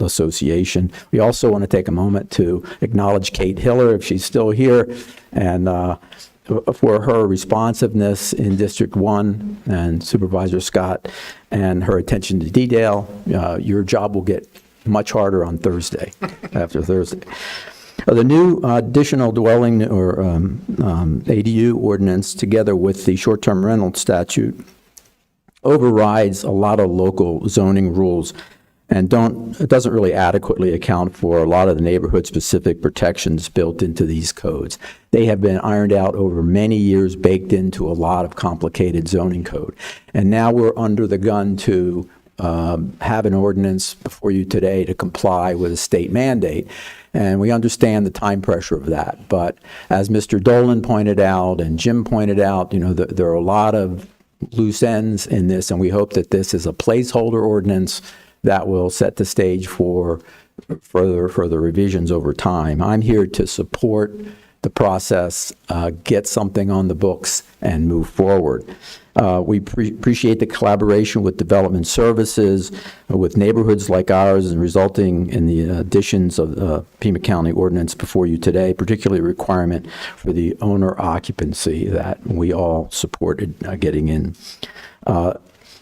association. We also want to take a moment to acknowledge Kate Hiller, if she's still here, and for her responsiveness in District 1 and Supervisor Scott and her attention to detail. Your job will get much harder on Thursday, after Thursday. The new additional dwelling or ADU ordinance, together with the short-term rental statute, overrides a lot of local zoning rules and it doesn't really adequately account for a lot of the neighborhood-specific protections built into these codes. They have been ironed out over many years, baked into a lot of complicated zoning code. And now we're under the gun to have an ordinance before you today to comply with a state mandate. And we understand the time pressure of that. But as Mr. Dolan pointed out and Jim pointed out, you know, there are a lot of loose ends in this, and we hope that this is a placeholder ordinance that will set the stage for further revisions over time. I'm here to support the process, get something on the books, and move forward. We appreciate the collaboration with development services, with neighborhoods like ours, and resulting in the additions of Pima County ordinance before you today, particularly a requirement for the owner occupancy that we all supported getting in.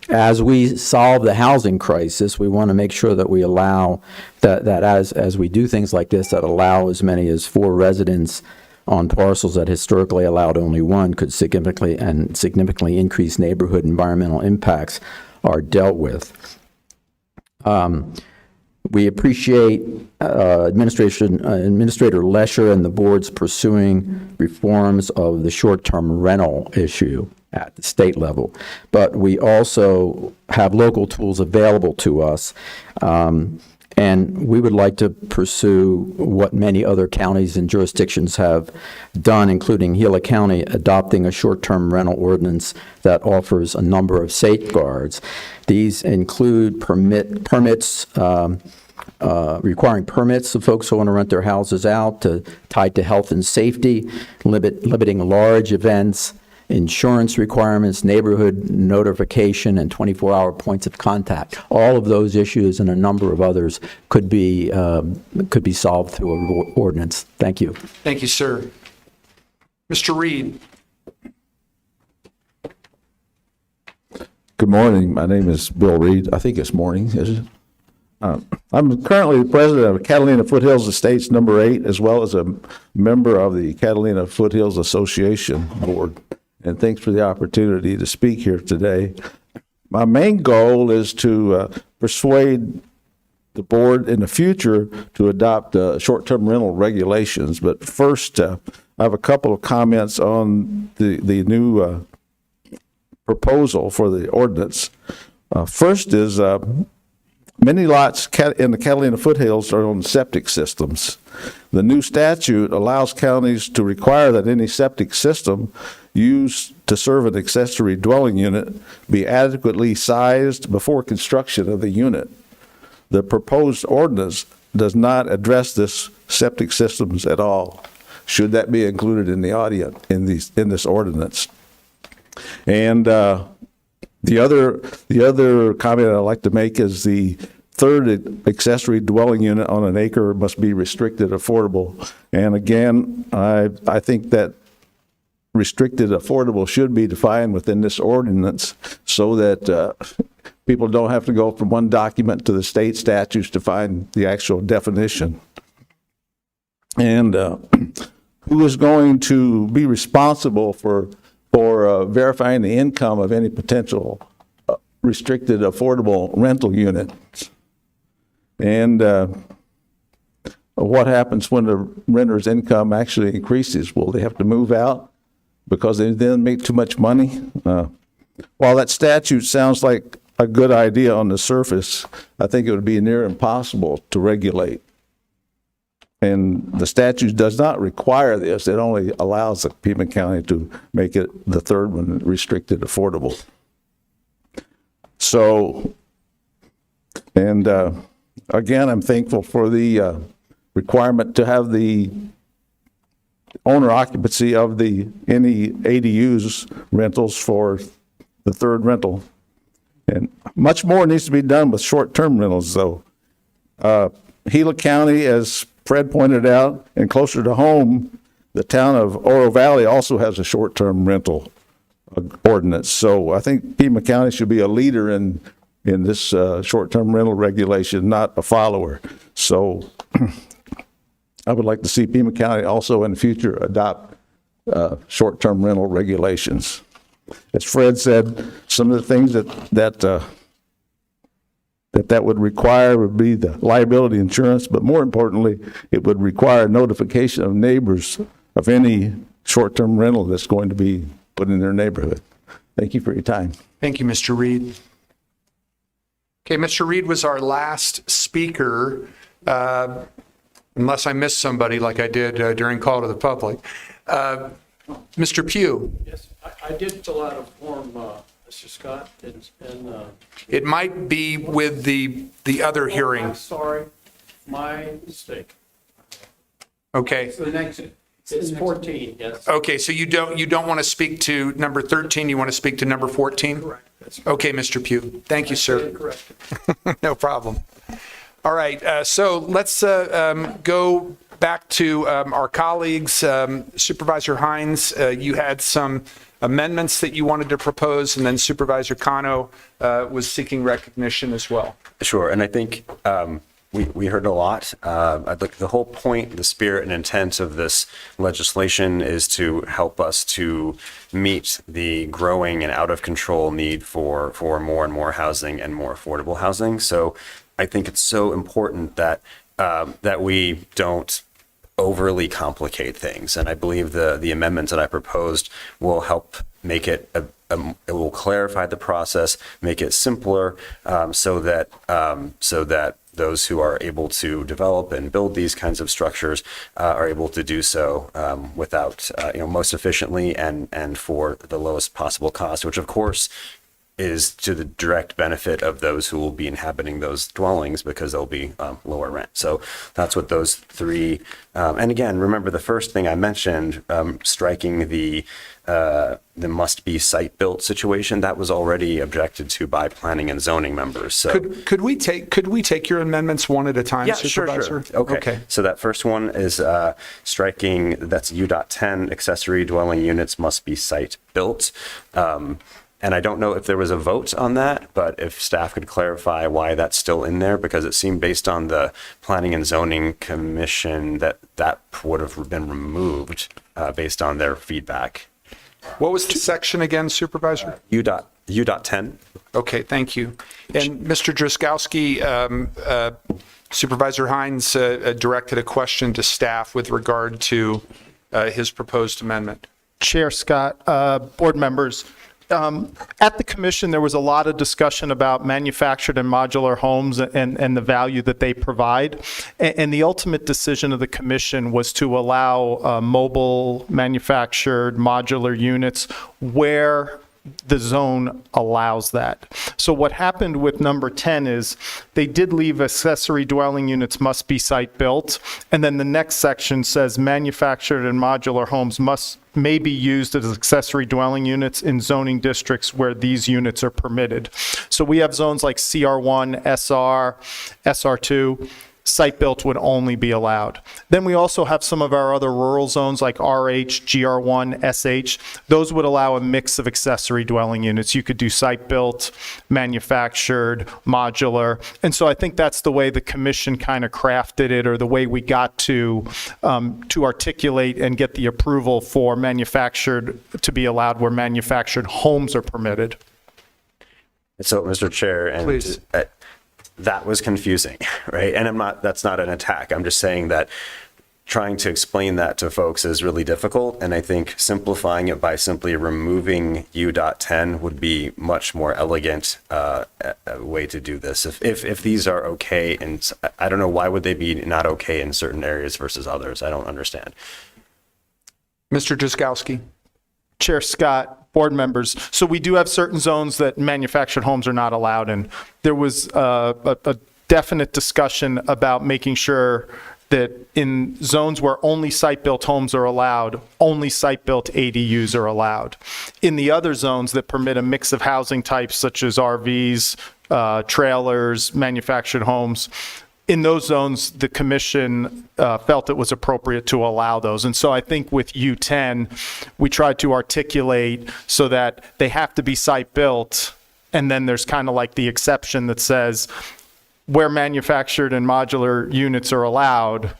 As we solve the housing crisis, we want to make sure that we allow that as we do things like this, that allow as many as 4 residents on parcels that historically allowed only 1 could significantly increase neighborhood environmental impacts are dealt with. We appreciate Administrator Lesher and the board's pursuing reforms of the short-term rental issue at the state level, but we also have local tools available to us, and we would like to pursue what many other counties and jurisdictions have done, including Gila County adopting a short-term rental ordinance that offers a number of safeguards. These include permits, requiring permits of folks who want to rent their houses out, tied to health and safety, limiting large events, insurance requirements, neighborhood notification, and 24-hour points of contact. All of those issues and a number of others could be solved through an ordinance. Thank you. Thank you, sir. Mr. Reed. Good morning. My name is Bill Reed. I think it's morning, is it? I'm currently the president of Catalina Foothills Estates number 8, as well as a member of the Catalina Foothills Association Board. and thanks for the opportunity to speak here today. My main goal is to persuade the board in the future to adopt short-term rental regulations. But first, I have a couple of comments on the new proposal for the ordinance. First is many lots in the Catalina foothills are on septic systems. The new statute allows counties to require that any septic system used to serve an accessory dwelling unit be adequately sized before construction of the unit. The proposed ordinance does not address this septic systems at all. Should that be included in the audience in this ordinance? And the other comment I'd like to make is the third accessory dwelling unit on an acre must be restricted affordable. And again, I think that restricted affordable should be defined within this ordinance so that people don't have to go from one document to the state statutes to find the actual definition. And who is going to be responsible for verifying the income of any potential restricted affordable rental unit? And what happens when the renter's income actually increases? Will they have to move out because they didn't make too much money? While that statute sounds like a good idea on the surface, I think it would be near impossible to regulate. And the statute does not require this. It only allows the Pima County to make it the third one restricted affordable. So, and again, I'm thankful for the requirement to have the owner occupancy of any ADUs rentals for the third rental. And much more needs to be done with short-term rentals, though. Gila County, as Fred pointed out, and closer to home, the town of Oro Valley also has a short-term rental ordinance. So I think Pima County should be a leader in this short-term rental regulation, not a follower. So I would like to see Pima County also in the future adopt short-term rental regulations. As Fred said, some of the things that would require would be the liability insurance, but more importantly, it would require notification of neighbors of any short-term rental that's going to be put in their neighborhood. Thank you for your time. Thank you, Mr. Reed. Okay, Mr. Reed was our last speaker, unless I missed somebody like I did during call to the public. Mr. Pugh. Yes, I did fill out a form, Mr. Scott, and it might be with the other hearing. I'm sorry, my mistake. Okay. So the next, it's 14, yes. Okay, so you don't want to speak to number 13, you want to speak to number 14? Correct. That's Okay, Mr. Pugh. Thank you, sir. correct. No problem. All right, so let's go back to our colleagues. Supervisor Hines, you had some amendments that you wanted to propose, and then Supervisor Cano was seeking recognition as well. Sure, and I think we heard a lot. The whole point, the spirit and intent of this legislation is to help us to meet the growing and out of control need for more and more housing and more affordable housing. So I think it's so important that that we don't overly complicate things. And I believe the amendments that I proposed will help make it it will clarify the process, make it simpler, so that those who are able to develop and build these kinds of structures are able to do so without, most efficiently and for the lowest possible cost, which of course is to the direct benefit of those who will be inhabiting those dwellings because they'll be lower rent. So that's what those three, and again, remember the first thing I mentioned, striking the must be site built situation, that was already objected to by planning and zoning members. So could we take your amendments one at a time, yeah, Supervisor? Sure. Okay. So that first one is striking, that's U.10, accessory dwelling units must be site built. And I don't know if there was a vote on that, but if staff could clarify why that's still in there, because it seemed based on the Planning and Zoning Commission that would have been removed based on their feedback. What was the section again, Supervisor? U.10. Okay, thank you. And Mr. Drisgowski, Supervisor Hines directed a question to staff with regard to his proposed amendment. Chair Scott, board members, at the commission, there was a lot of discussion about manufactured and modular homes and the value that they provide. And the ultimate decision of the commission was to allow mobile manufactured modular units where the zone allows that. So what happened with number 10 is they did leave accessory dwelling units must be site built. And then the next section says manufactured and modular homes may be used as accessory dwelling units in zoning districts where these units are permitted. So we have zones like CR1, SR, SR2. Site-built would only be allowed. Then we also have some of our other rural zones like RH, GR1, SH. Those would allow a mix of accessory dwelling units. You could do site-built, manufactured, modular. And so I think that's the way the commission kind of crafted it, or the way we got to articulate and get the approval for manufactured to be allowed where manufactured homes are permitted. So, Mr. Chair, and Please. That was confusing, right? And that's not an attack. I'm just saying that trying to explain that to folks is really difficult. And I think simplifying it by simply removing U.10 would be much more elegant way to do this. If these are okay, and I don't know, why would they be not okay in certain areas versus others? I don't understand. Mr. Drisgowski. Chair Scott, board members, so we do have certain zones that manufactured homes are not allowed in. There was a definite discussion about making sure that in zones where only site-built homes are allowed, only site-built ADUs are allowed. In the other zones that permit a mix of housing types such as RVs, trailers, manufactured homes, in those zones, the commission felt it was appropriate to allow those. And so I think with U10, we tried to articulate so that they have to be site-built, and then there's kind of like the exception that says where manufactured and modular units are allowed,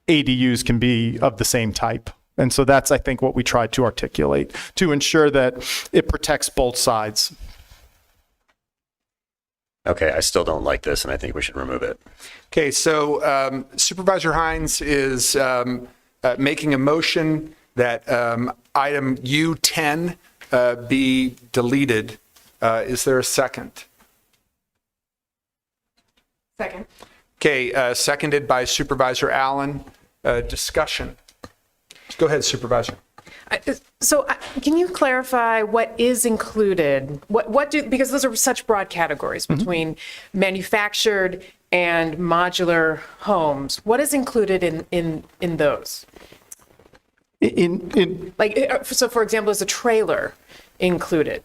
ADUs can be of the same type. And so that's, I think, what we tried to articulate to ensure that it protects both sides. Okay, I still don't like this, and I think we should remove it. Okay, so Supervisor Hines is making a motion that item U10 be deleted. Is there a second? Second. Okay, seconded by Supervisor Allen. Discussion. Go ahead, Supervisor. So can you clarify what is included? Because those are such broad categories between manufactured and modular homes. What is included in those? So for example, is a trailer included?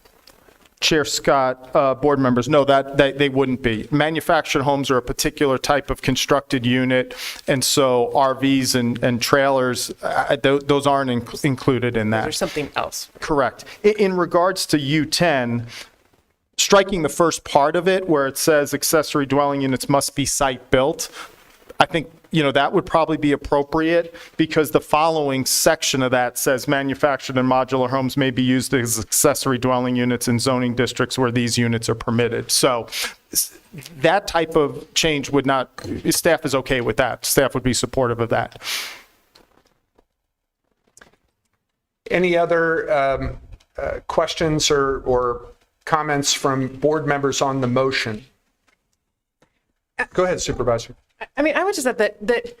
Chair Scott, board members, no, that they wouldn't be. Manufactured homes are a particular type of constructed unit, and so RVs and trailers, those aren't included in that. There's something else. Correct. In regards to U10, striking the first part of it where it says accessory dwelling units must be site-built, I think, that would probably be appropriate because the following section of that says manufactured and modular homes may be used as accessory dwelling units in zoning districts where these units are permitted. So that type of change would not, staff is okay with that. Staff would be supportive of that. Any other questions or comments from board members on the motion? Go ahead, Supervisor. I mean, I would just add that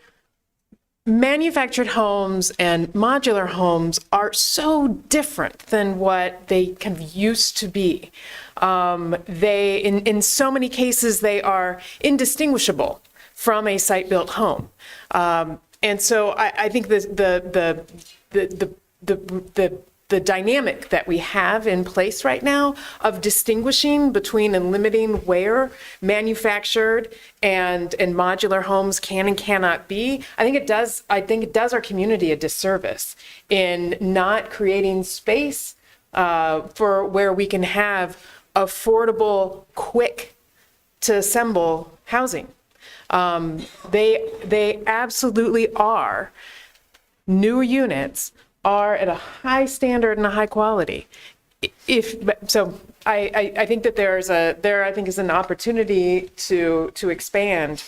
manufactured homes and modular homes are so different than what they kind of used to be. They, in so many cases, they are indistinguishable from a site-built home. And so I think the dynamic that we have in place right now of distinguishing between and limiting where manufactured and modular homes can and cannot be, I think it does our community a disservice in not creating space for where we can have affordable, quick to assemble housing. They absolutely are new units are at a high standard and a high quality. I think that there is an opportunity to expand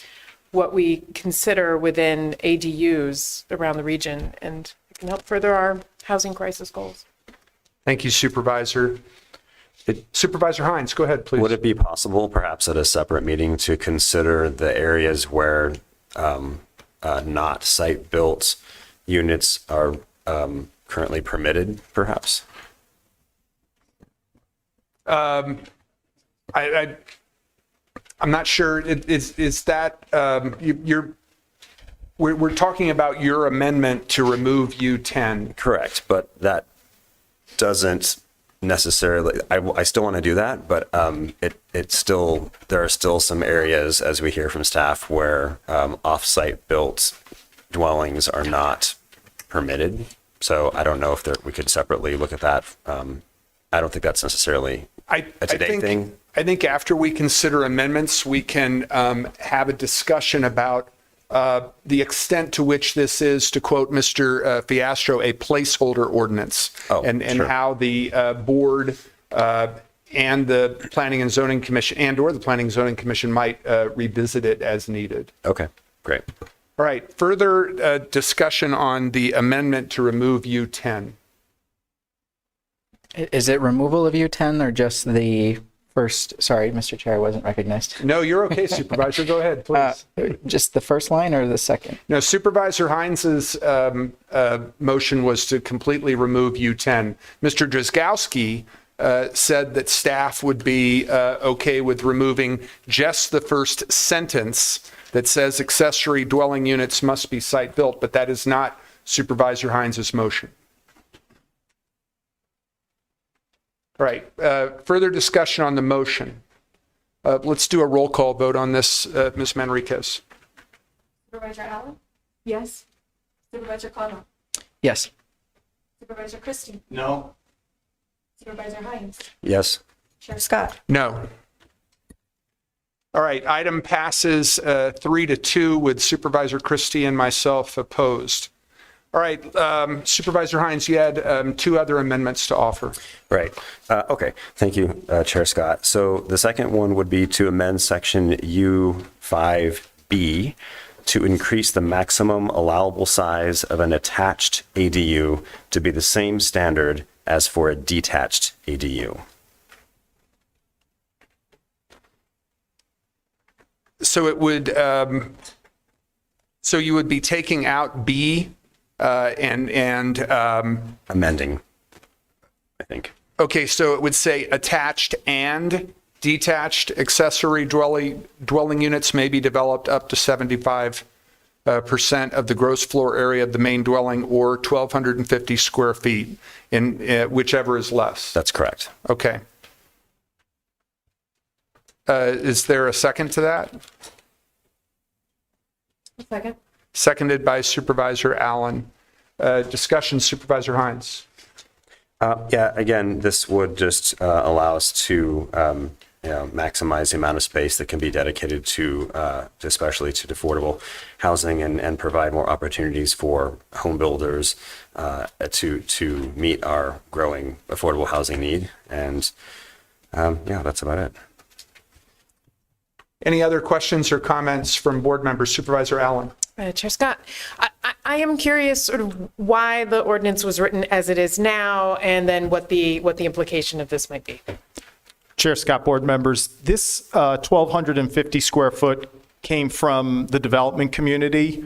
what we consider within ADUs around the region, and it can help further our housing crisis goals. Thank you, Supervisor. Supervisor Hines, go ahead, please. Would it be possible, perhaps at a separate meeting, to consider the areas where not site-built units are currently permitted, perhaps? I'm not sure. Is that we're talking about your amendment to remove U10? Correct, but that doesn't necessarily. I still want to do that, but there are still some areas, as we hear from staff, where off-site built dwellings are not permitted. So I don't know if we could separately look at that. I don't think that's necessarily a today thing. I think after we consider amendments, we can have a discussion about the extent to which this is, to quote Mr. Fiastro, a placeholder ordinance, and sure. how the board and the Planning and Zoning Commission or the Planning and Zoning Commission might revisit it as needed. Okay, great. All right, further discussion on the amendment to remove U10. Is it removal of U10 or just the first? Sorry, Mr. Chair, I wasn't recognized. No, you're okay, Supervisor. Go ahead, please. Just the first line or the second? No, Supervisor Hines's motion was to completely remove U10. Mr. Drzgowski said that staff would be okay with removing just the first sentence that says accessory dwelling units must be site-built, but that is not Supervisor Hines's motion. All right, further discussion on the motion. Let's do a roll call vote on this, Ms. Manriquez. Supervisor Allen? Yes. Supervisor Connell? Yes. Supervisor Christie? No. Supervisor Hines? Yes. Chair Scott? No. All right, item passes 3-2 with Supervisor Christie and myself opposed. All right, Supervisor Hines, you had two other amendments to offer. Right. Okay. Thank you, Chair Scott. So the second one would be to amend section U5B to increase the maximum allowable size of an attached ADU to be the same standard as for a detached ADU. So it would, so you would be taking out B and amending, I think. Okay, so it would say attached and detached accessory dwelling units may be developed up to 75% of the gross floor area of the main dwelling or 1,250 square feet, in whichever is less. That's correct. Okay. Is there a second to that? Second. Seconded by Supervisor Allen. Discussion, Supervisor Hines. Yeah, again, this would just allow us to maximize the amount of space that can be dedicated to, especially to affordable housing, and provide more opportunities for home builders to meet our growing affordable housing need. And yeah, that's about it. Any other questions or comments from board members? Supervisor Allen. Chair Scott, I am curious sort of why the ordinance was written as it is now, and then what the implication of this might be. Chair Scott, board members, this 1,250 square foot came from the development community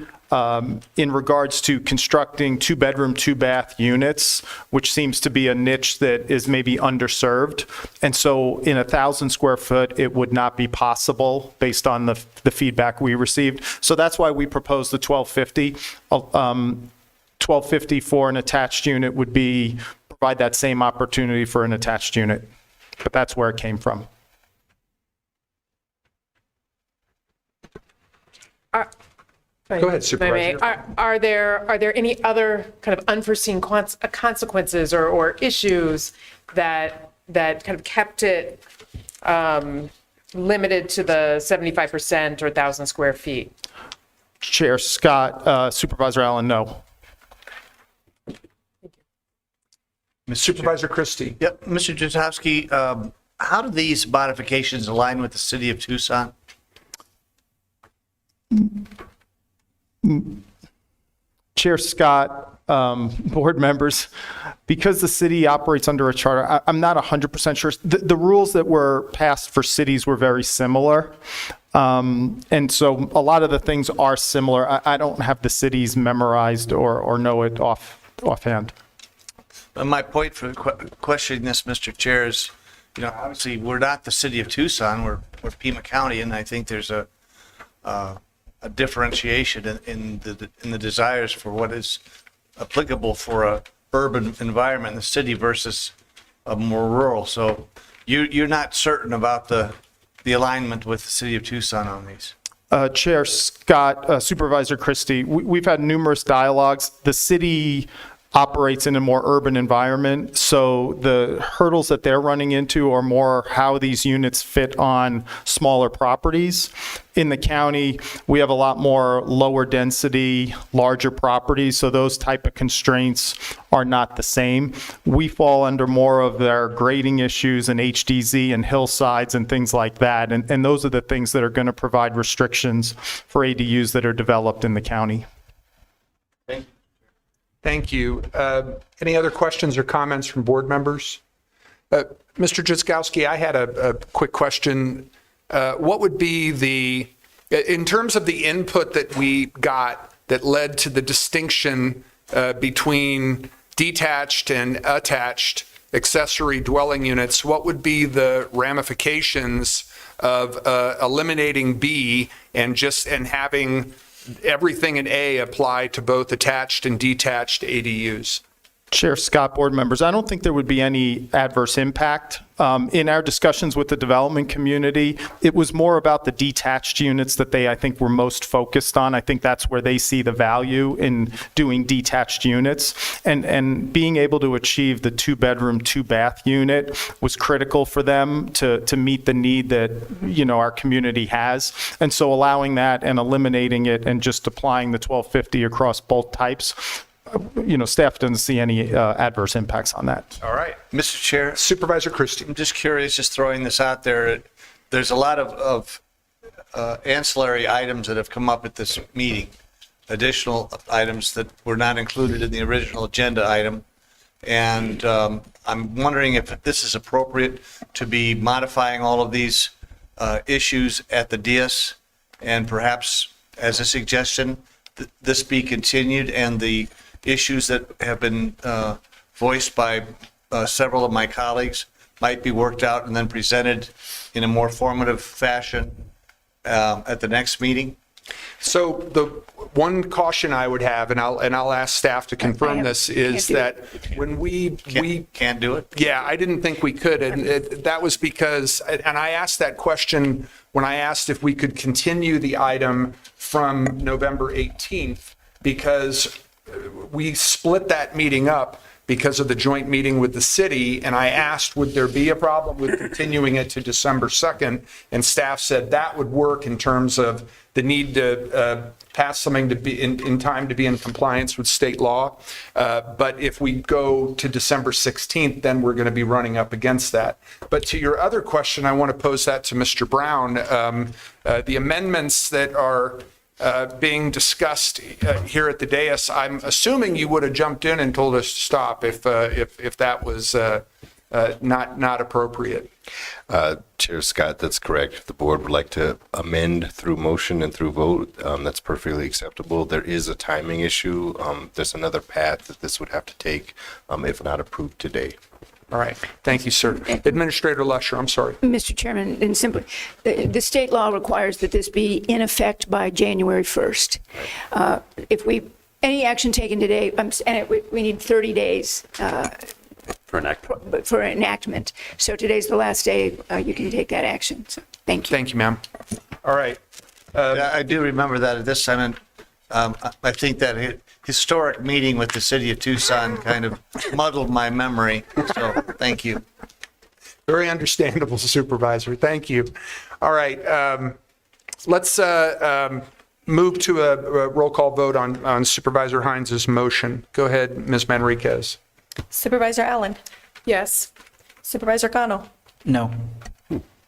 in regards to constructing 2-bedroom, 2-bath units, which seems to be a niche that is maybe underserved. And so in 1,000 square foot, it would not be possible based on the feedback we received. So that's why we proposed the 1,250. 1,250 for an attached unit would provide that same opportunity for an attached unit. But that's where it came from. Go ahead, Supervisor. Are there any other kind of unforeseen consequences or issues that kind of kept it limited to the 75% or 1,000 square feet? Chair Scott, Supervisor Allen, no. Supervisor Christie. Yep, Mr. Jatowski, how do these modifications align with the city of Tucson? Chair Scott, board members, because the city operates under a charter, I'm not 100% sure. The rules that were passed for cities were very similar. And so a lot of the things are similar. I don't have the cities memorized or know it offhand. My point for questioning this, Mr. Chair, is, obviously, we're not the city of Tucson, we're Pima County, and I think there's a differentiation in the desires for what is applicable for a urban environment in the city versus a more rural. So you're not certain about the alignment with the city of Tucson on these? Chair Scott, Supervisor Christie, we've had numerous dialogues. The city operates in a more urban environment, so the hurdles that they're running into are more how these units fit on smaller properties. In the county, we have a lot more lower density, larger properties, so those type of constraints are not the same. We fall under more of their grading issues and HDZ and hillsides and things like that, and those are the things that are going to provide restrictions for ADUs that are developed in the county. Thank you. Any other questions or comments from board members? Mr. Jatowski, I had a quick question. What would be in terms of the input that we got that led to the distinction between detached and attached accessory dwelling units, what would be the ramifications of eliminating B and having everything in A apply to both attached and detached ADUs? Chair Scott, board members, I don't think there would be any adverse impact. In our discussions with the development community, it was more about the detached units that I think, were most focused on. I think that's where they see the value in doing detached units. And being able to achieve the 2-bedroom, 2-bath unit was critical for them to meet the need that, our community has. And so allowing that and eliminating it and just applying the 1250 across both types, staff doesn't see any adverse impacts on that. All right. Mr. Chair. Supervisor Christie. I'm just curious, just throwing this out there. There's a lot of ancillary items that have come up at this meeting, additional items that were not included in the original agenda item. And I'm wondering if this is appropriate to be modifying all of these issues at the dais, and perhaps as a suggestion, this be continued and the issues that have been voiced by several of my colleagues might be worked out and then presented in a more formative fashion at the next meeting? So the one caution I would have, and I'll ask staff to confirm this, is that when we can't do it. Yeah, I didn't think we could, and that was because, and I asked that question when I asked if we could continue the item from November 18th, because we split that meeting up because of the joint meeting with the city, and I asked, would there be a problem with continuing it to December 2nd? And staff said that would work in terms of the need to pass something to be in time to be in compliance with state law. But if we go to December 16th, then we're going to be running up against that. But to your other question, I want to pose that to Mr. Brown. The amendments that are being discussed here at the dais, I'm assuming you would have jumped in and told us to stop if that was not appropriate. Chair Scott, that's correct. If the board would like to amend through motion and through vote, that's perfectly acceptable. There is a timing issue. There's another path that this would have to take if not approved today. All right. Thank you, sir. Administrator Lusher, I'm sorry. Mr. Chairman, and simply, the state law requires that this be in effect by January 1st. Any action taken today, we need 30 days for enactment. So today's the last day you can take that action. So thank you. Thank you, ma'am. All right. I do remember that at this time, and I think that historic meeting with the city of Tucson kind of muddled my memory. So thank you. Very understandable, Supervisor. Thank you. All right. Let's move to a roll call vote on Supervisor Hines' motion. Go ahead, Ms. Manriquez. Supervisor Allen. Yes. Supervisor Cano. No.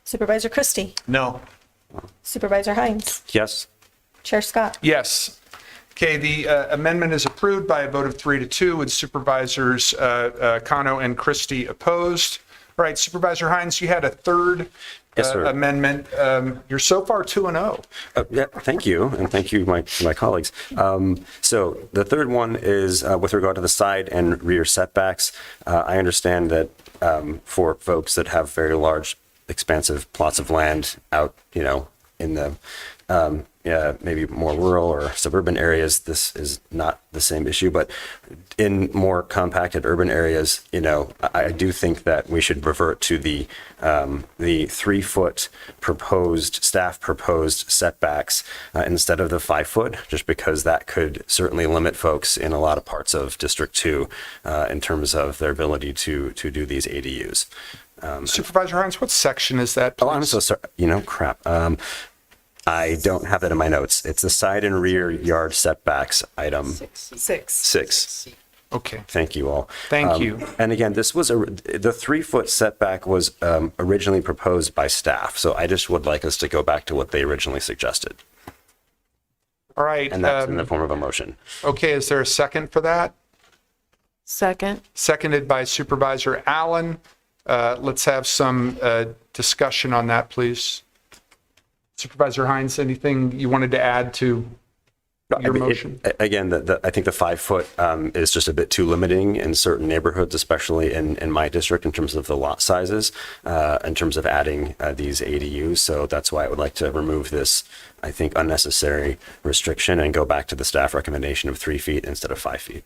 Supervisor Christie. No. Supervisor Hines. Yes. Chair Scott. Yes. Okay, the amendment is approved by a vote of 3-2 with Supervisors Cano and Christie opposed. All right, Supervisor Hines, you had a third Yes, sir. amendment. You're so far 2-0. Yeah, thank you, and thank you, my colleagues. So the third one is with regard to the side and rear setbacks. I understand that for folks that have very large, expansive plots of land out, in the maybe more rural or suburban areas, this is not the same issue. But in more compacted urban areas, I do think that we should revert to the 3-foot staff proposed setbacks instead of the 5-foot, just because that could certainly limit folks in a lot of parts of District 2 in terms of their ability to do these ADUs. Supervisor Hines, what section is that, please? Oh, I'm so sorry. Crap. I don't have that in my notes. It's the side and rear yard setbacks item 6. Okay. Thank you all. Thank you. And again, the 3-foot setback was originally proposed by staff. So I just would like us to go back to what they originally suggested. All right. And that's in the form of a motion. Okay, is there a second for that? Second. Seconded by Supervisor Allen. Let's have some discussion on that, please. Supervisor Hines, anything you wanted to add to your motion? Again, I think the 5-foot is just a bit too limiting in certain neighborhoods, especially in my district, in terms of the lot sizes, in terms of adding these ADUs. So that's why I would like to remove this, I think, unnecessary restriction and go back to the staff recommendation of 3 feet instead of 5 feet.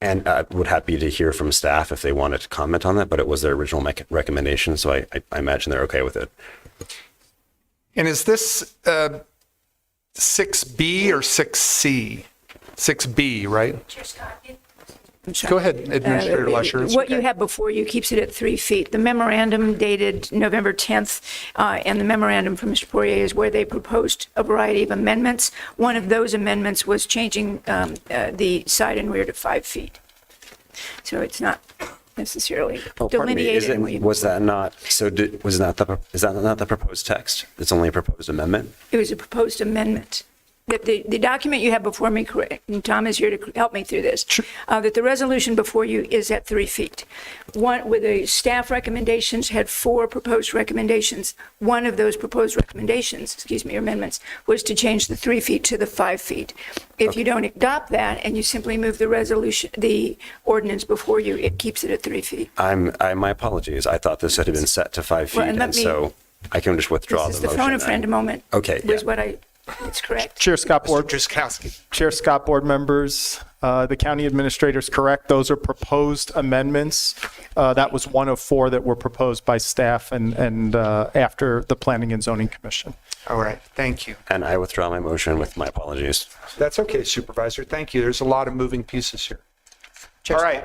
And I would happy to hear from staff if they wanted to comment on that, but it was their original recommendation, so I imagine they're okay with it. And is this 6B or 6C? 6B, right? Go ahead, Administrator Lusher. What you have before you keeps it at 3 feet. The memorandum dated November 10th and the memorandum from Mr. Poirier is where they proposed a variety of amendments. One of those amendments was changing the side and rear to 5 feet. So it's not necessarily delineated. Was that not the proposed text? It's only a proposed amendment? It was a proposed amendment. That the document you have before me, and Tom is here to help me through this, that the resolution before you is at 3 feet. One, with the staff recommendations, had 4 proposed recommendations. One of those proposed recommendations, or amendments, was to change the 3 feet to the 5 feet. If you don't adopt that and you simply move the ordinance before you, it keeps it at 3 feet. My apologies. I thought this had been set to 5 feet, and so I can just withdraw the This is motion. the phone a friend a moment. Okay. Was what it's correct. Chair Scott, board members, the county administrator is correct. Those are proposed amendments. That was one of 4 that were proposed by staff and after the Planning and Zoning Commission. All right, thank you. And I withdraw my motion with my apologies. That's okay, Supervisor. Thank you. There's a lot of moving pieces here. All right,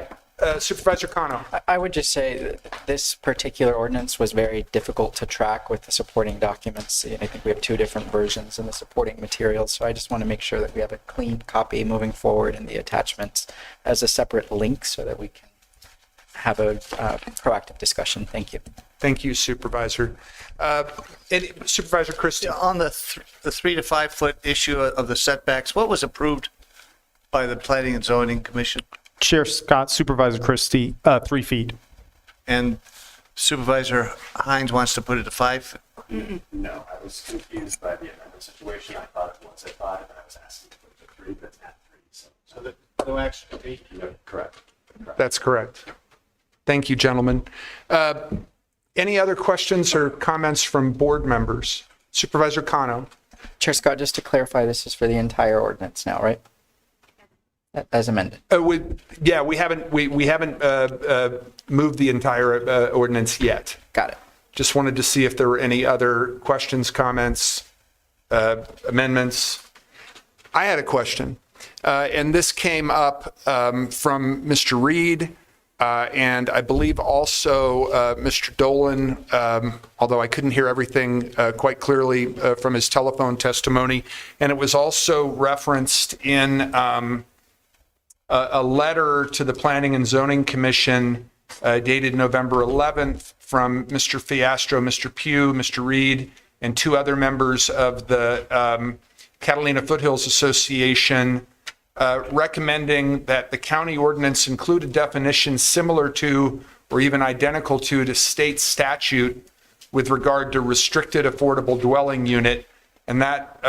Supervisor Cano. I would just say that this particular ordinance was very difficult to track with the supporting documents. And I think we have 2 different versions in the supporting materials. So I just want to make sure that we have a clean copy moving forward and the attachments as a separate link so that we can have a proactive discussion. Thank you. Thank you, Supervisor. Supervisor Christie. On the 3 to 5 foot issue of the setbacks, what was approved by the Planning and Zoning Commission? Chair Scott, Supervisor Christie, 3 feet. And Supervisor Hines wants to put it to 5? No, I was confused by the amendment situation. I thought it was at 5, and I was asking to put it to 3, but it's at 3. So that no action to be? Correct. That's correct. Thank you, gentlemen. Any other questions or comments from board members? Supervisor Cano. Chair Scott, just to clarify, this is for the entire ordinance now, right? As amended. We haven't moved the entire ordinance yet. Got it. Just wanted to see if there were any other questions, comments, amendments. I had a question, and this came up from Mr. Reed, and I believe also Mr. Dolan, although I couldn't hear everything quite clearly from his telephone testimony, and it was also referenced in a letter to the Planning and Zoning Commission dated November 11th from Mr. Fiastro, Mr. Pugh, Mr. Reed, and 2 other members of the Catalina Foothills Association recommending that the county ordinance include a definition similar to or even identical to the state statute with regard to restricted affordable dwelling unit. And that,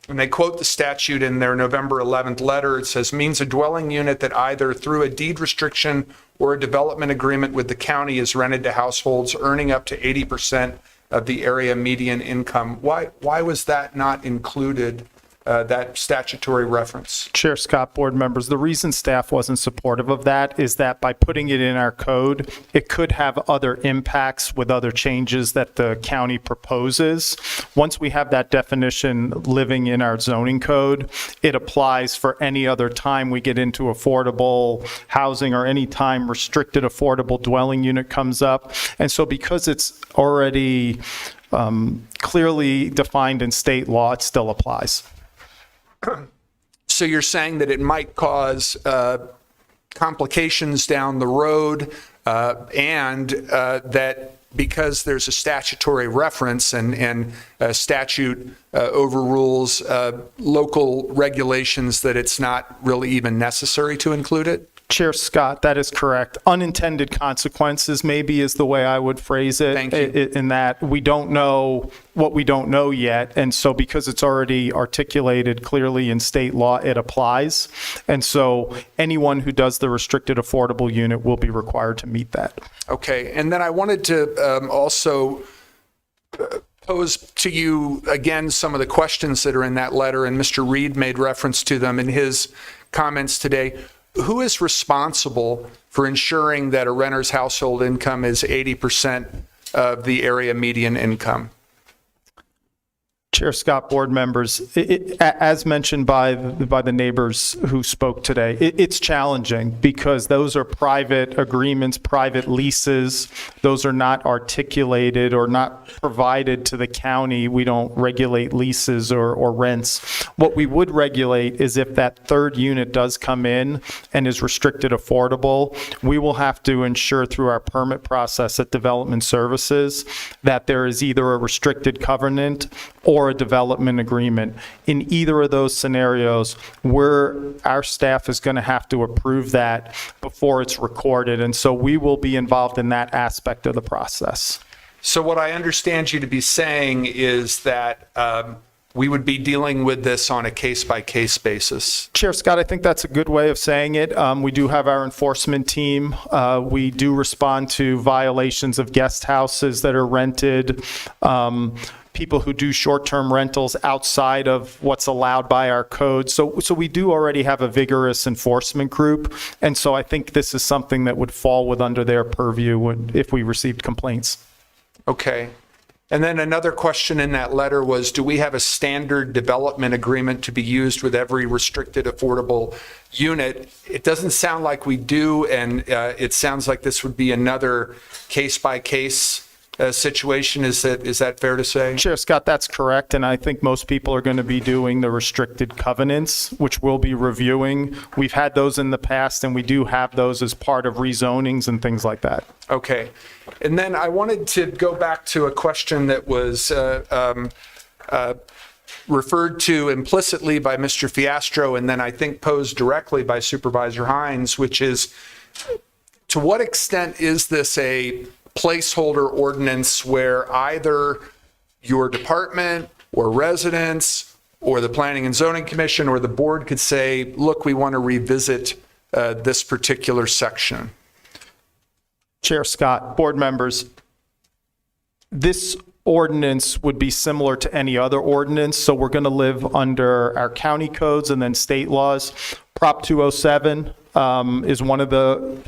when they quote the statute in their November 11th letter, it says, means a dwelling unit that either through a deed restriction or a development agreement with the county is rented to households earning up to 80% of the area median income. Why was that not included, that statutory reference? Chair Scott, board members, the reason staff wasn't supportive of that is that by putting it in our code, it could have other impacts with other changes that the county proposes. Once we have that definition living in our zoning code, it applies for any other time we get into affordable housing or any time restricted affordable dwelling unit comes up. And so because it's already clearly defined in state law, it still applies. So you're saying that it might cause complications down the road, and that because there's a statutory reference and statute overrules local regulations, that it's not really even necessary to include it? Chair Scott, that is correct. Unintended consequences maybe is the way I would phrase it. Thank you. In that we don't know what we don't know yet. And so because it's already articulated clearly in state law, it applies. And so anyone who does the restricted affordable unit will be required to meet that. Okay. And then I wanted to also pose to you again some of the questions that are in that letter, and Mr. Reed made reference to them in his comments today. Who is responsible for ensuring that a renter's household income is 80% of the area median income? Chair Scott, board members, as mentioned by the neighbors who spoke today, it's challenging because those are private agreements, private leases. Those are not articulated or not provided to the county. We don't regulate leases or rents. What we would regulate is if that third unit does come in and is restricted affordable, we will have to ensure through our permit process at Development Services that there is either a restricted covenant or a development agreement. In either of those scenarios, our staff is going to have to approve that before it's recorded. And so we will be involved in that aspect of the process. So what I understand you to be saying is that we would be dealing with this on a case-by-case basis. Chair Scott, I think that's a good way of saying it. We do have our enforcement team. We do respond to violations of guest houses that are rented, people who do short-term rentals outside of what's allowed by our code. So we do already have a vigorous enforcement group. And so I think this is something that would fall under their purview if we received complaints. Okay. And then another question in that letter was, do we have a standard development agreement to be used with every restricted affordable unit? It doesn't sound like we do, and it sounds like this would be another case-by-case situation. Is that fair to say? Chair Scott, that's correct. And I think most people are going to be doing the restricted covenants, which we'll be reviewing. We've had those in the past, and we do have those as part of rezonings and things like that. Okay. And then I wanted to go back to a question that was referred to implicitly by Mr. Fiastro, and then I think posed directly by Supervisor Hines, which is, to what extent is this a placeholder ordinance where either your department or residents or the Planning and Zoning Commission or the board could say, look, we want to revisit this particular section? Chair Scott, board members, this ordinance would be similar to any other ordinance. So we're going to live under our county codes and then state laws. Prop 207 is one of the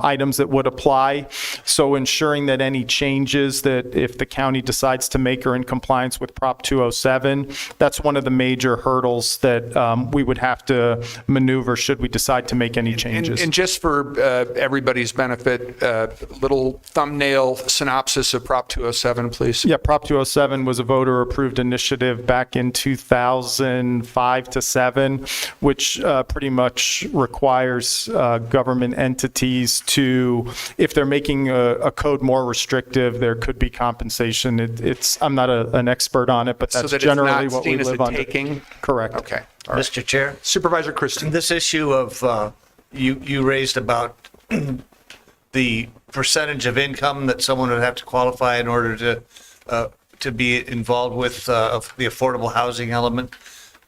items that would apply. So ensuring that any changes that if the county decides to make are in compliance with Prop 207, that's one of the major hurdles that we would have to maneuver should we decide to make any changes. And just for everybody's benefit, little thumbnail synopsis of Prop 207, please. Yeah, Prop 207 was a voter-approved initiative back in 2005 to 7, which pretty much required requires government entities to, if they're making a code more restrictive, there could be compensation. I'm not an expert on it, but So that's that it's generally not what we seen as live a under. taking? Correct. Okay. All right. Mr. Chair, Supervisor Christie. this issue of, you raised about the percentage of income that someone would have to qualify in order to be involved with of the affordable housing element.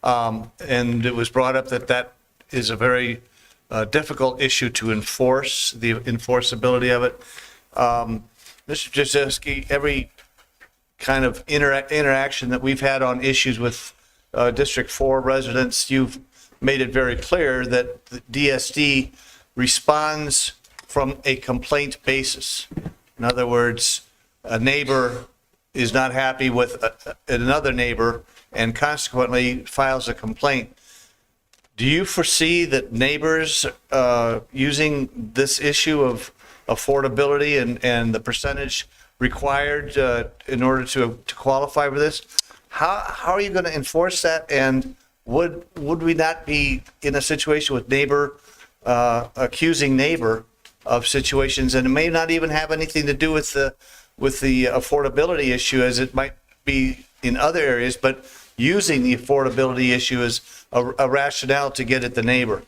And it was brought up that that is a very difficult issue to enforce, the enforceability of it. Mr. Jasinski, every kind of interaction that we've had on issues with District 4 residents, you've made it very clear that the DSD responds from a complaint basis. In other words, a neighbor is not happy with another neighbor and consequently files a complaint. Do you foresee that neighbors using this issue of affordability and the percentage required in order to qualify for this? How are you going to enforce that? And would we not be in a situation with neighbor accusing neighbor of situations, and it may not even have anything to do with the affordability issue as it might be in other areas, but using the affordability issue as a rationale to get at the neighbor?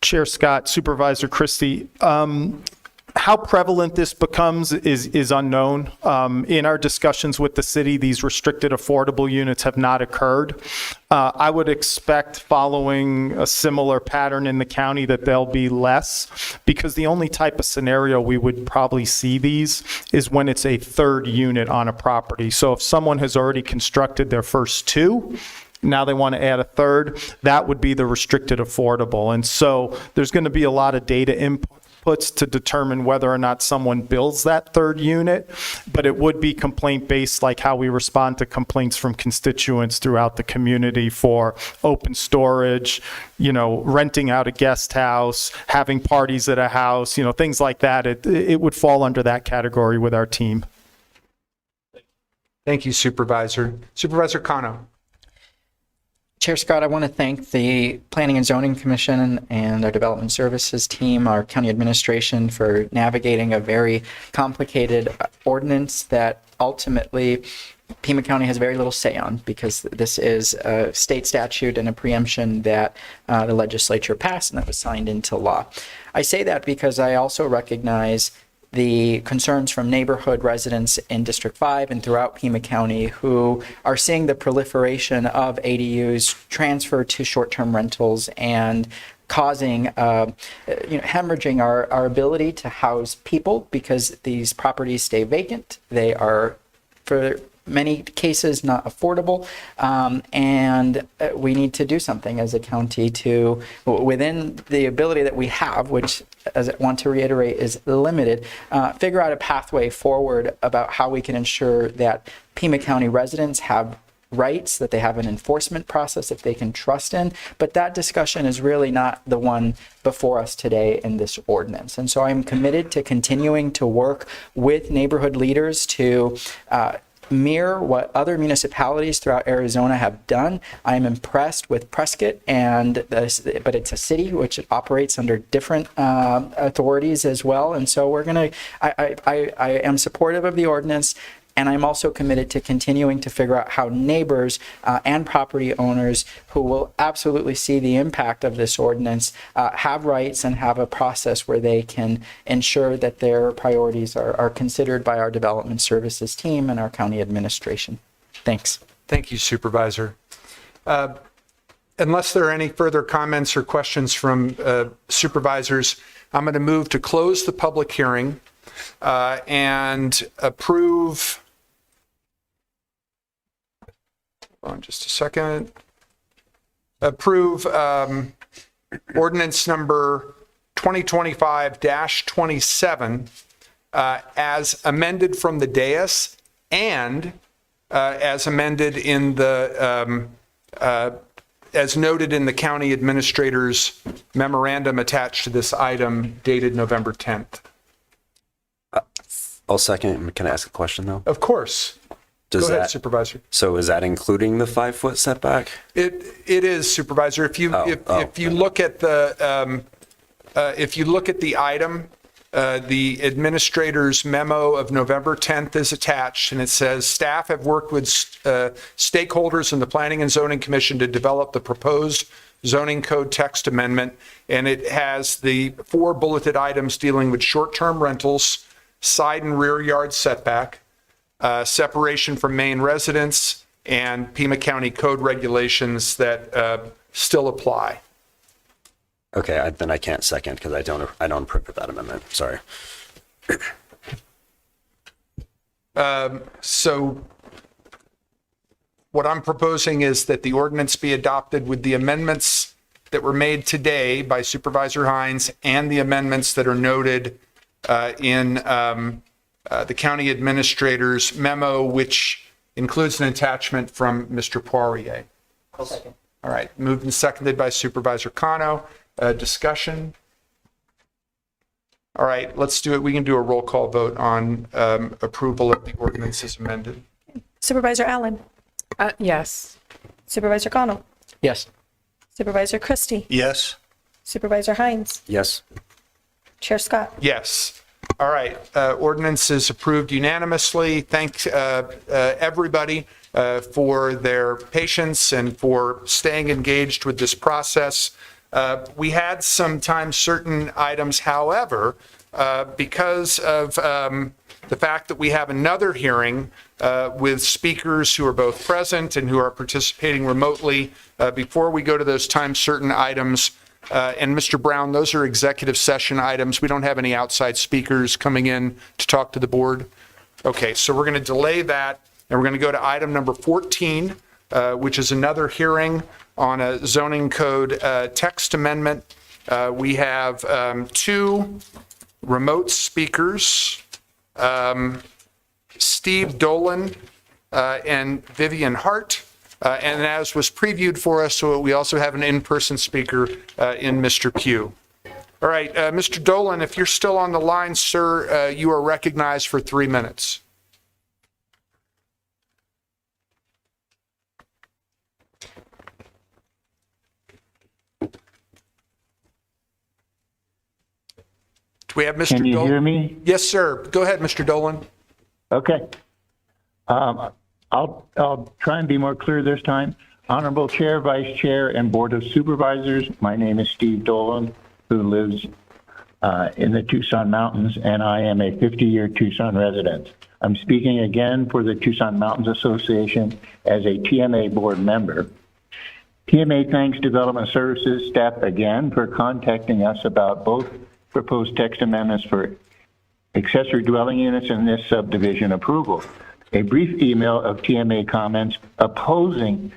Chair Scott, Supervisor Christie, how prevalent this becomes is unknown. In our discussions with the city, these restricted affordable units have not occurred. I would expect, following a similar pattern in the county, that there'll be less, because the only type of scenario we would probably see these is when it's a third unit on a property. So if someone has already constructed their first two, now they want to add a third, that would be the restricted affordable. And so there's going to be a lot of data inputs to determine whether or not someone builds that third unit, but it would be complaint-based, like how we respond to complaints from constituents throughout the community for open storage, renting out a guest house, having parties at a house, things like that. It would fall under that category with our team. Thank you, Supervisor. Supervisor Kano. Chair Scott, I want to thank the Planning and Zoning Commission and our Development Services team, our county administration, for navigating a very complicated ordinance that ultimately Pima County has very little say on, because this is a state statute and a preemption that the legislature passed and that was signed into law. I say that because I also recognize the concerns from neighborhood residents in District 5 and throughout Pima County who are seeing the proliferation of ADUs transfer to short-term rentals and causing, hemorrhaging our ability to house people, because these properties stay vacant. They are, for many cases, not affordable, and we need to do something as a county to, within the ability that we have, which, as I want to reiterate, is limited, figure out a pathway forward about how we can ensure that Pima County residents have rights, that they have an enforcement process that they can trust in. But that discussion is really not the one before us today in this ordinance. And so I'm committed to continuing to work with neighborhood leaders to mirror what other municipalities throughout Arizona have done. I'm impressed with Prescott, but it's a city which operates under different authorities as well. And so I am supportive of the ordinance. And I'm also committed to continuing to figure out how neighbors and property owners who will absolutely see the impact of this ordinance have rights and have a process where they can ensure that their priorities are considered by our development services team and our county administration. Thanks. Thank you, Supervisor. Unless there are any further comments or questions from supervisors, I'm going to move to close the public hearing and approve. Hold on just a second. Approve ordinance number 2025-27 as amended from the dais and as amended in the as noted in the county administrator's memorandum attached to this item dated November 10th. I'll second. Can I ask a question, though? Of course. Go ahead, Supervisor. So is that including the 5-foot setback? It is, Supervisor. If you look at the if you look at the item, the administrator's memo of November 10th is attached, and it says, staff have worked with stakeholders in the Planning and Zoning Commission to develop the proposed zoning code text amendment, and it has the 4 bulleted items dealing with short-term rentals, side and rear yard setback, separation from main residence, and Pima County code regulations that still apply. Okay, then I can't second because I don't approve of that amendment. Sorry. So what I'm proposing is that the ordinance be adopted with the amendments that were made today by Supervisor Hines and the amendments that are noted in the county administrator's memo, which includes an attachment from Mr. Poirier. I'll second. All right, moved and seconded by Supervisor Kano. Discussion? All right, let's do it. We can do a roll call vote on approval of the ordinance as amended. Supervisor Allen? Yes. Supervisor Connell? Yes. Supervisor Christie? Yes. Supervisor Hines? Yes. Chair Scott? Yes. All right, ordinance is approved unanimously. Thanks, everybody, for their patience and for staying engaged with this process. We had sometimes certain items, however, because of the fact that we have another hearing with speakers who are both present and who are participating remotely, before we go to those time certain items, and Mr. Brown, those are executive session items. We don't have any outside speakers coming in to talk to the board. Okay, so we're going to delay that, and we're going to go to item number 14, which is another hearing on a zoning code text amendment. We have 2 remote speakers, Steve Dolan and Vivian Hart. And as was previewed for us, so we also have an in-person speaker in Mr. Pugh. All right, Mr. Dolan, if you're still on the line, sir, you are recognized for 3 minutes. Do we have Mr. Dolan? Can you hear me? Yes, sir. Go ahead, Mr. Dolan. Okay. I'll try and be more clear this time. Honorable Chair, Vice Chair, and Board of Supervisors, my name is Steve Dolan, who lives in the Tucson Mountains, and I am a 50-year Tucson resident. I'm speaking again for the Tucson Mountains Association as a TMA board member. TMA thanks Development Services staff again for contacting us about both proposed text amendments for accessory dwelling units and this subdivision approval. A brief email of TMA comments opposing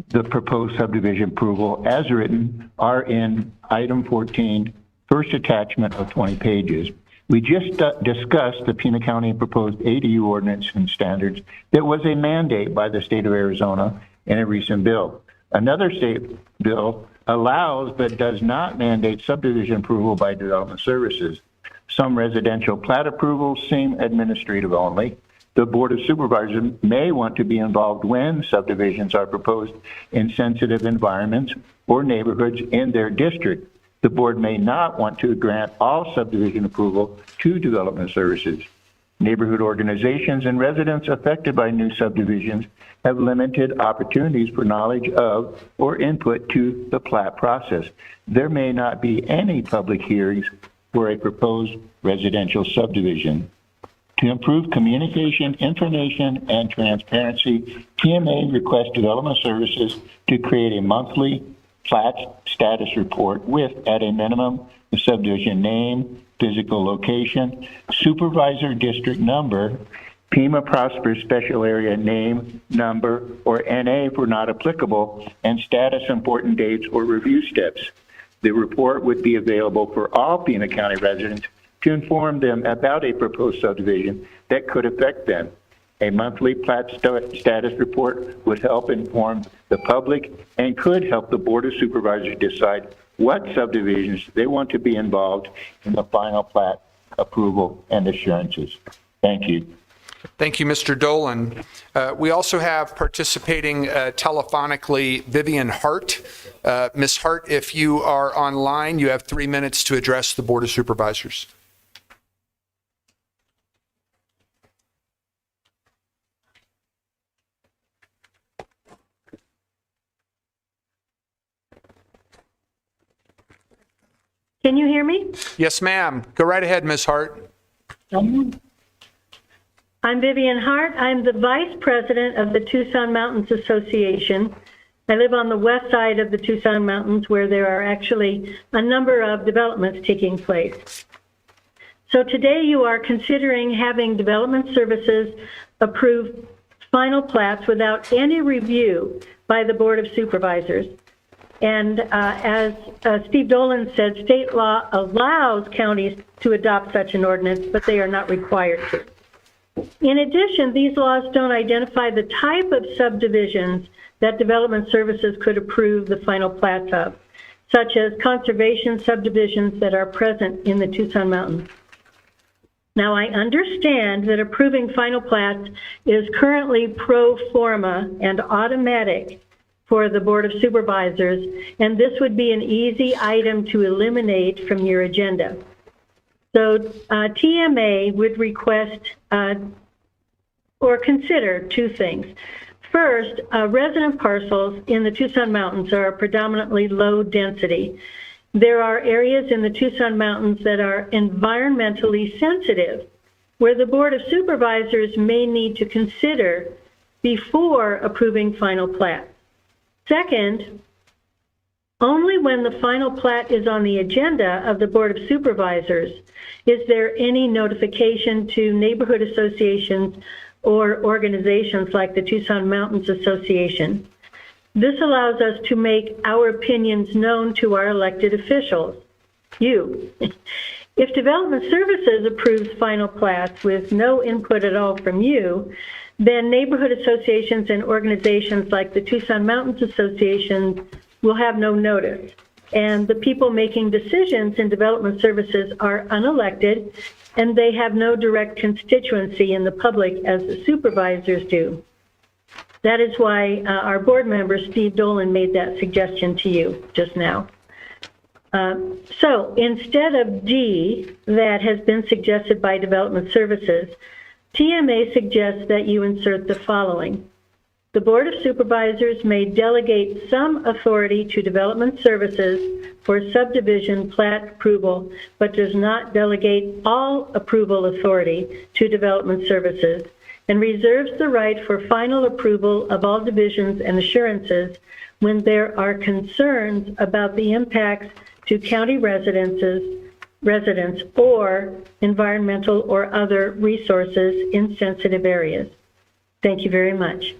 the proposed subdivision approval as written are in item 14, first attachment of 20 pages. We just discussed the Pima County proposed ADU ordinance and standards that was a mandate by the state of Arizona in a recent bill. Another state bill allows but does not mandate subdivision approval by Development Services. Some residential plat approvals seem administrative only. The Board of Supervisors may want to be involved when subdivisions are proposed in sensitive environments or neighborhoods in their district. The board may not want to grant all subdivision approval to Development Services. Neighborhood organizations and residents affected by new subdivisions have limited opportunities for knowledge of or input to the plat process. There may not be any public hearings for a proposed residential subdivision. To improve communication, information, and transparency, TMA requests Development Services to create a monthly plat status report with, at a minimum, the subdivision name, physical location, supervisor district number, Pima Prosperous Special Area name, number, or NA for not applicable, and status important dates or review steps. The report would be available for all Pima County residents to inform them about a proposed subdivision that could affect them. A monthly plat status report would help inform the public and could help the Board of Supervisors decide what subdivisions they want to be involved in the final plat approval and assurances. Thank you. Thank you, Mr. Dolan. We also have participating telephonically Vivian Hart. Ms. Hart, if you are online, you have 3 minutes to address the Board of Supervisors. Can you hear me? Yes, ma'am. Go right ahead, Ms. Hart. I'm Vivian Hart. I'm the Vice President of the Tucson Mountains Association. I live on the west side of the Tucson Mountains where there are actually a number of developments taking place. So today you are considering having Development Services approve final plats without any review by the Board of Supervisors. And as Steve Dolan said, state law allows counties to adopt such an ordinance, but they are not required to. In addition, these laws don't identify the type of subdivisions that Development Services could approve the final plats of, such as conservation subdivisions that are present in the Tucson Mountains. Now, I understand that approving final plats is currently pro forma and automatic for the Board of Supervisors, and this would be an easy item to eliminate from your agenda. So TMA would request or consider two things. First, resident parcels in the Tucson Mountains are predominantly low density. There are areas in the Tucson Mountains that are environmentally sensitive, where the Board of Supervisors may need to consider before approving final plat. Second, only when the final plat is on the agenda of the Board of Supervisors is there any notification to neighborhood associations or organizations like the Tucson Mountains Association. This allows us to make our opinions known to our elected officials, you. If Development Services approves final plats with no input at all from you, then neighborhood associations and organizations like the Tucson Mountains Association will have no notice. And the people making decisions in Development Services are unelected, and they have no direct constituency in the public as the supervisors do. That is why our board member, Steve Dolan, made that suggestion to you just now. So instead of D, that has been suggested by Development Services, TMA suggests that you insert the following. The Board of Supervisors may delegate some authority to Development Services for subdivision plat approval, but does not delegate all approval authority to Development Services, and reserves the right for final approval of all divisions and assurances when there are concerns about the impacts to county residents or environmental or other resources in sensitive areas. Thank you very much.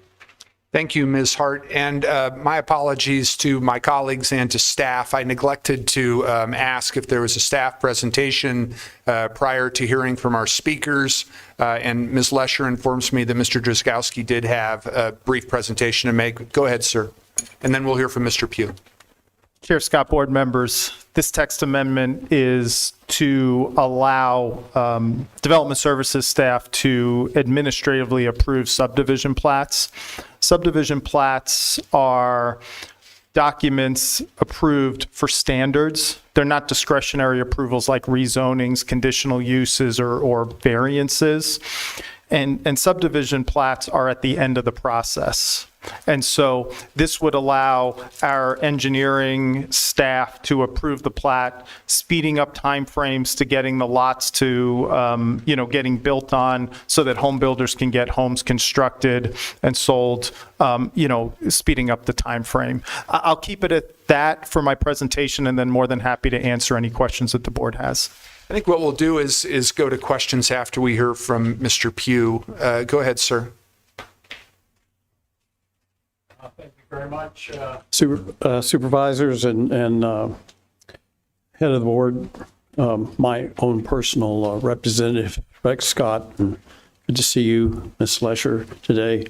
Thank you, Ms. Hart, and my apologies to my colleagues and to staff. I neglected to ask if there was a staff presentation prior to hearing from our speakers, and Ms. Lesher informs me that Mr. Drzgowski did have a brief presentation to make. Go ahead, sir, and then we'll hear from Mr. Pugh. Chair Scott, board members, this text amendment is to allow Development Services staff to administratively approve subdivision plats. Subdivision plats are documents approved for standards. They're not discretionary approvals like rezonings, conditional uses, or variances. And subdivision plats are at the end of the process. And so this would allow our engineering staff to approve the plat, speeding up timeframes to getting the lots to, getting built on so that home builders can get homes constructed and sold, speeding up the timeframe. I'll keep it at that for my presentation, and then more than happy to answer any questions that the board has. I think what we'll do is go to questions after we hear from Mr. Pugh. Go ahead, sir. Thank you very much. Supervisors and head of the board, my own personal representative, Rex Scott. And good to see you, Ms. Lesher, today.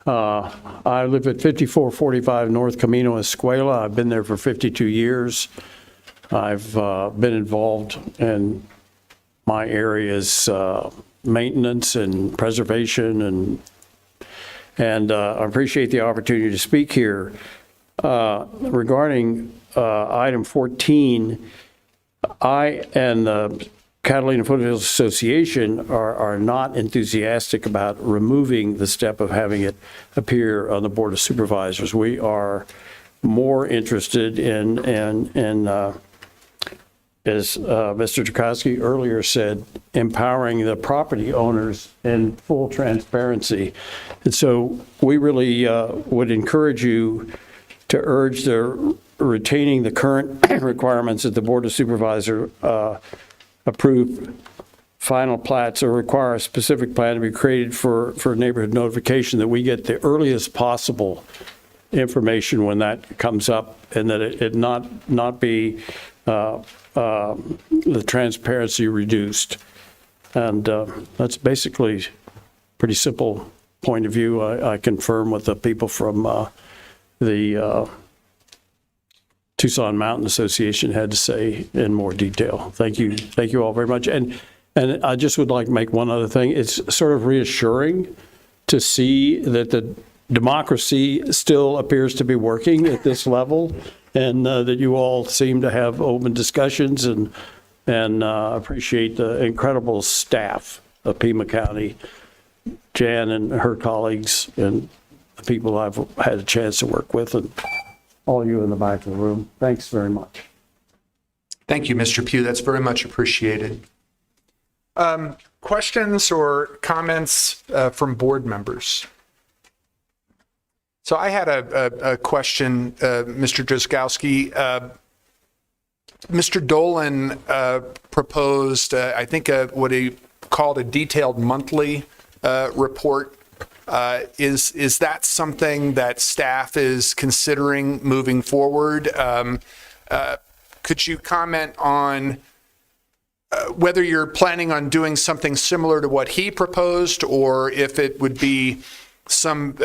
I live at 5445 North Camino Escuela. I've been there for 52 years. I've been involved in my area's maintenance and preservation, and I appreciate the opportunity to speak here. Regarding item 14, I and the Catalina Foothills Association are not enthusiastic about removing the step of having it appear on the Board of Supervisors. We are more interested in as Mr. Czerkowski earlier said, empowering the property owners in full transparency. And so we really would encourage you to urge the retaining the current requirements that the Board of Supervisors approve final plats or require a specific plan to be created for neighborhood notification, that we get the earliest possible information when that comes up, and that it not be the transparency reduced. And that's basically pretty simple point of view. I confirm what the people from the Tucson Mountain Association had to say in more detail. Thank you all very much. And I just would like to make one other thing. It's sort of reassuring to see that the democracy still appears to be working at this level, and that you all seem to have open discussions, and appreciate the incredible staff of Pima County, Jan and her colleagues, and the people I've had a chance to work with, and all you in the back of the room. Thanks very much. Thank you, Mr. Pugh. That's very much appreciated. Questions or comments from board members? So I had a question, Mr. Drzgowski. Mr. Dolan proposed, I think, what he called a detailed monthly report. Is that something that staff is considering moving forward? Could you comment on whether you're planning on doing something similar to what he proposed, or if it would be some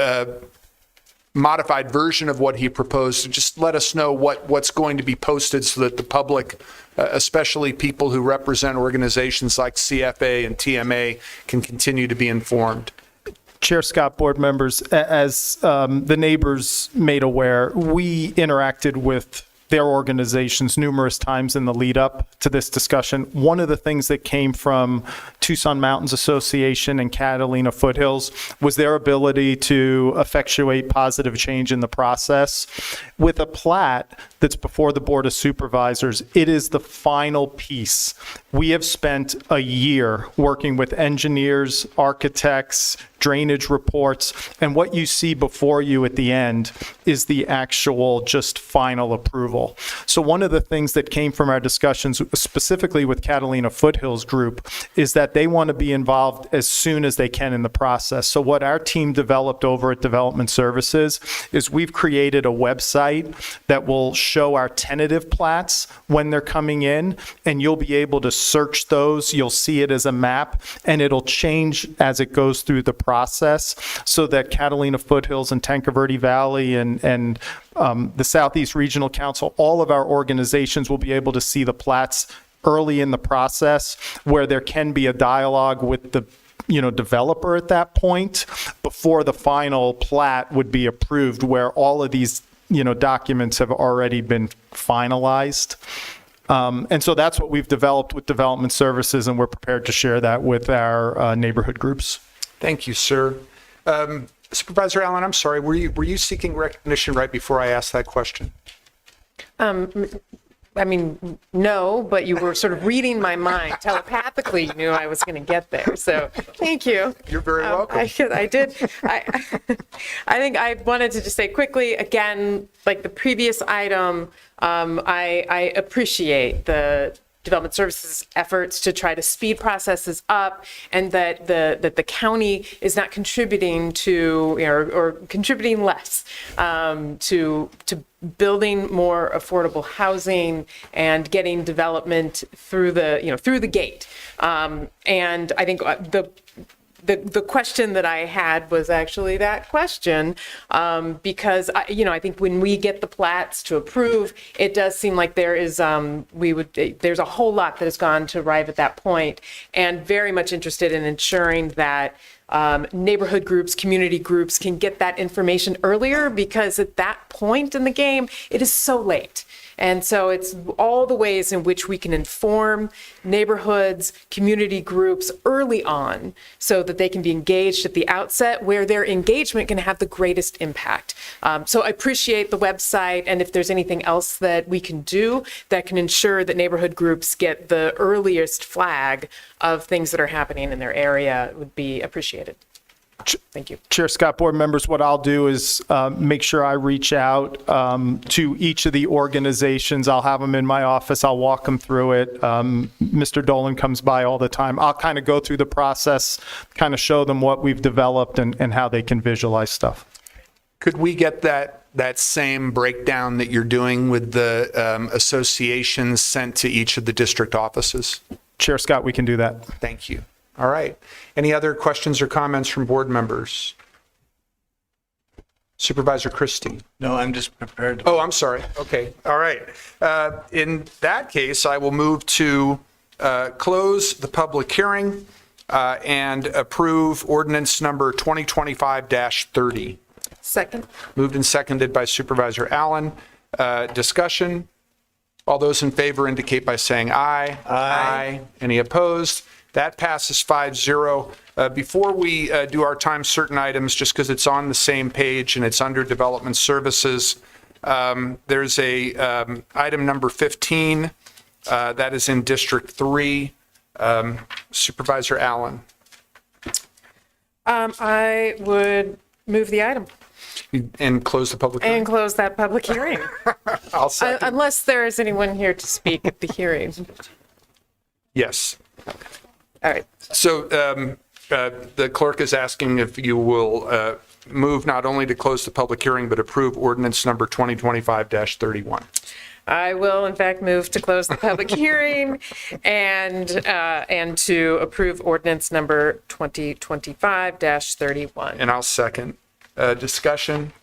modified version of what he proposed? Just let us know what's going to be posted so that the public, especially people who represent organizations like CFA and TMA, can continue to be informed. Chair Scott, board members, as the neighbors made aware, we interacted with their organizations numerous times in the lead up to this discussion. One of the things that came from Tucson Mountains Association and Catalina Foothills was their ability to effectuate positive change in the process. With a plat that's before the Board of Supervisors, it is the final piece. We have spent a year working with engineers, architects, drainage reports, and what you see before you at the end is the actual just final approval. So one of the things that came from our discussions, specifically with Catalina Foothills Group, is that they want to be involved as soon as they can in the process. So what our team developed over at Development Services is we've created a website that will show our tentative plats when they're coming in, and you'll be able to search those. You'll see it as a map, and it'll change as it goes through the process, so that Catalina Foothills and Tanque Verde Valley and the Southeast Regional Council, all of our organizations will be able to see the plats early in the process, where there can be a dialogue with the developer at that point before the final plat would be approved, where all of these documents have already been finalized. And so that's what we've developed with Development Services, and we're prepared to share that with our neighborhood groups. Thank you, sir. Supervisor Allen, I'm sorry, were you seeking recognition right before I asked that question? I mean, no, but you were sort of reading my mind. Telepathically, you knew I was going to get there. So thank you. You're very welcome. I did. I think I wanted to just say quickly, again, like the previous item, I appreciate the Development Services efforts to try to speed processes up, and that the county is not contributing to, or contributing less to building more affordable housing and getting development through the gate. And I think the question that I had was actually that question, because I think when we get the plats to approve, it does seem like there is there's a whole lot that has gone to arrive at that point, and very much interested in ensuring that neighborhood groups, community groups can get that information earlier, because at that point in the game, it is so late. And so it's all the ways in which we can inform neighborhoods, community groups early on so that they can be engaged at the outset, where their engagement can have the greatest impact. So I appreciate the website, and if there's anything else that we can do that can ensure that neighborhood groups get the earliest flag of things that are happening in their area, it would be appreciated. Thank you. Chair Scott, board members, what I'll do is make sure I reach out to each of the organizations. I'll have them in my office. I'll walk them through it. Mr. Dolan comes by all the time. I'll kind of go through the process, kind of show them what we've developed and how they can visualize stuff. Could we get that same breakdown that you're doing with the associations sent to each of the district offices? Chair Scott, we can do that. Thank you. All right. Any other questions or comments from board members? Supervisor Christie. No, I'm just prepared. Oh, I'm sorry. Okay. All right. In that case, I will move to close the public hearing and approve ordinance number 2025-30. Second. Moved and seconded by Supervisor Allen. Discussion. All those in favor indicate by saying aye. Aye. Any opposed? That passes 5-0. Before we do our time certain items, just because it's on the same page and it's under development services, there's a item number 15 that is in District 3. Supervisor Allen. I would move the item. And close the public hearing? And close that public hearing. I'll second. Unless there is anyone here to speak at the hearing. Yes. All right. So the clerk is asking if you will move not only to close the public hearing, but approve ordinance number 2025-31. I will, in fact, move to close the public hearing and to approve ordinance number 2025-31. And I'll second. Discussion.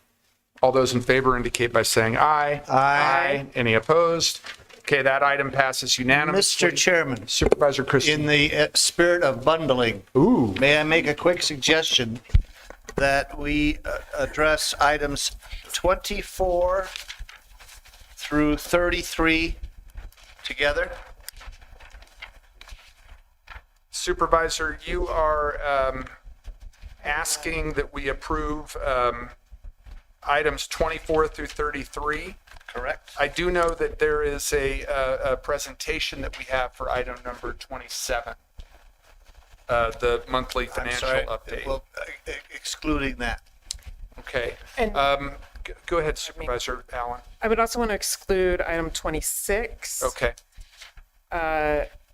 All those in favor indicate by saying aye. Aye. Any opposed? Okay, that item passes unanimously. Mr. Chairman, Supervisor Christie. in the spirit of bundling, may I make a quick suggestion that we address items 24 through 33 together? Supervisor, you are asking that we approve items 24 through 33. Correct. I do know that there is a presentation that we have for item number 27, the monthly financial update. Well, excluding that. Okay. And go ahead, Supervisor Allen. I would also want to exclude item 26. Okay.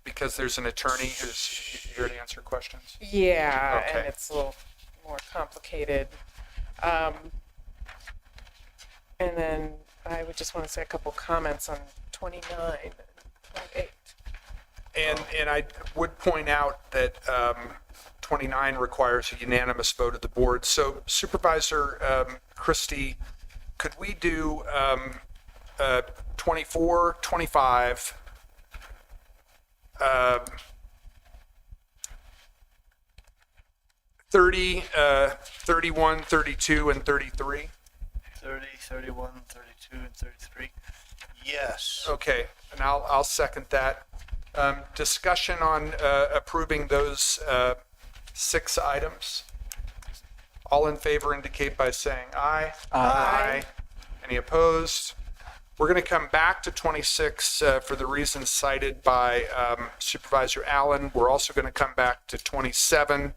Because there's an attorney who's here to answer questions? Yeah, Okay. and it's a little more complicated. And then I would just want to say a couple comments on 29 and 28. And I would point out that 29 requires a unanimous vote of the board. So Supervisor Christie, could we do 24, 25, 30, 31, 32, and 33? 30, 31, 32, and 33. Yes. Okay, and I'll second that. Discussion on approving those 6 items. All in favor indicate by saying aye. Aye. Any opposed? We're going to come back to 26 for the reasons cited by Supervisor Allen. We're also going to come back to 27.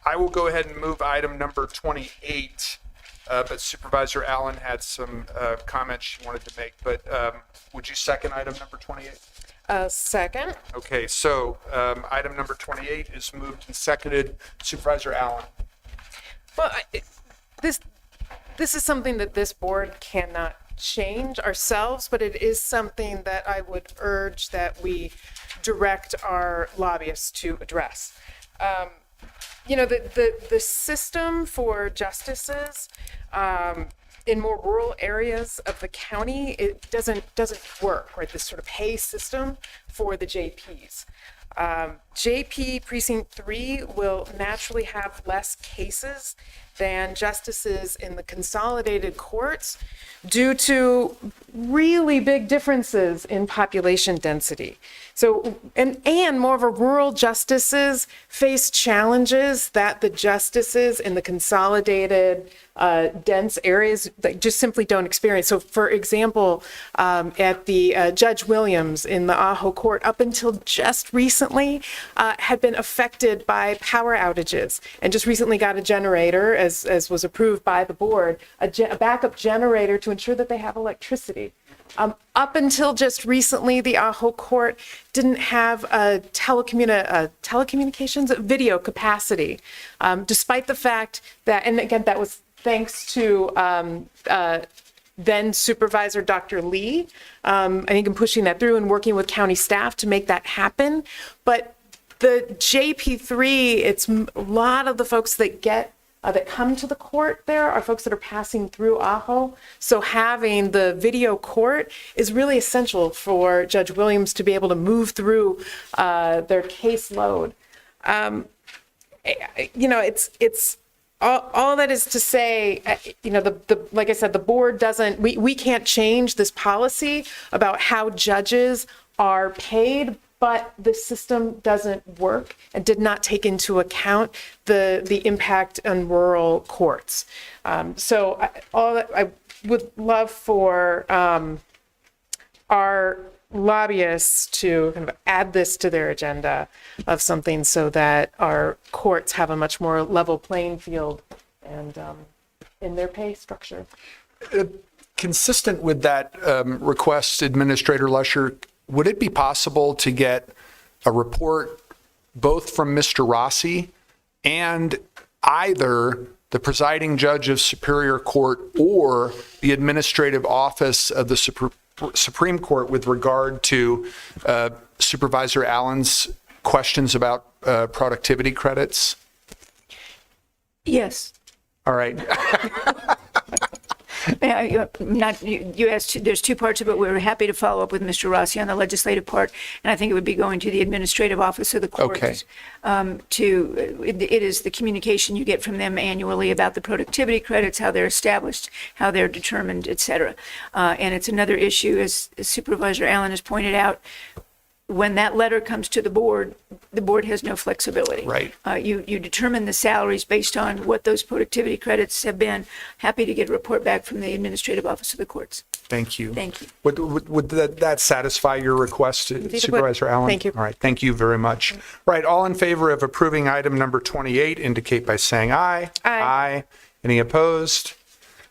I will go ahead and move item number 28, but Supervisor Allen had some comments she wanted to make. But would you second item number 28? Second. Okay, so item number 28 is moved and seconded. Supervisor Allen. Well, this is something that this board cannot change ourselves, but it is something that I would urge that we direct our lobbyists to address. You know, the system for justices in more rural areas of the county, it doesn't work, right? This sort of pay system for the JPs. JP Precinct 3 will naturally have less cases than justices in the consolidated courts due to really big differences in population density. So, and more of a rural justices face challenges that the justices in the consolidated dense areas that just simply don't experience. So for example, at the Judge Williams in the Ajo court, up until just recently, had been affected by power outages and just recently got a generator, as was approved by the board, a backup generator to ensure that they have electricity. Up until just recently, the Ajo court didn't have a telecommunications video capacity, despite the fact that, and again, that was thanks to then Supervisor Dr. Lee, I think in pushing that through and working with county staff to make that happen. But the JP3, it's a lot of the folks that that come to the court there are folks that are passing through Ajo. So having the video court is really essential for Judge Williams to be able to move through their caseload. You know, it's all that is to say, you know, like I said, the board doesn't, we can't change this policy about how judges are paid, but the system doesn't work and did not take into account the impact on rural courts. So I would love for our lobbyists to kind of add this to their agenda of something so that our courts have a much more level playing field and in their pay structure. Consistent with that request, Administrator Lusher, would it be possible to get a report both from Mr. Rossi and either the presiding judge of Superior Court or the administrative office of the Supreme Court with regard to Supervisor Allen's questions about productivity credits? Yes. All right. You asked, there's two parts of it. We're happy to follow up with Mr. Rossi on the legislative part, and I think it would be going to the administrative office of the courts. Okay. It is the communication you get from them annually about the productivity credits, how they're established, how they're determined, et cetera. And it's another issue, as Supervisor Allen has pointed out, when that letter comes to the board has no flexibility. Right. You determine the salaries based on what those productivity credits have been. Happy to get a report back from the administrative office of the courts. Thank you. Thank you. Would that satisfy your request, Supervisor Allen? Thank you. All right, thank you very much. Right, all in favor of approving item number 28 indicate by saying aye. Aye. Any opposed?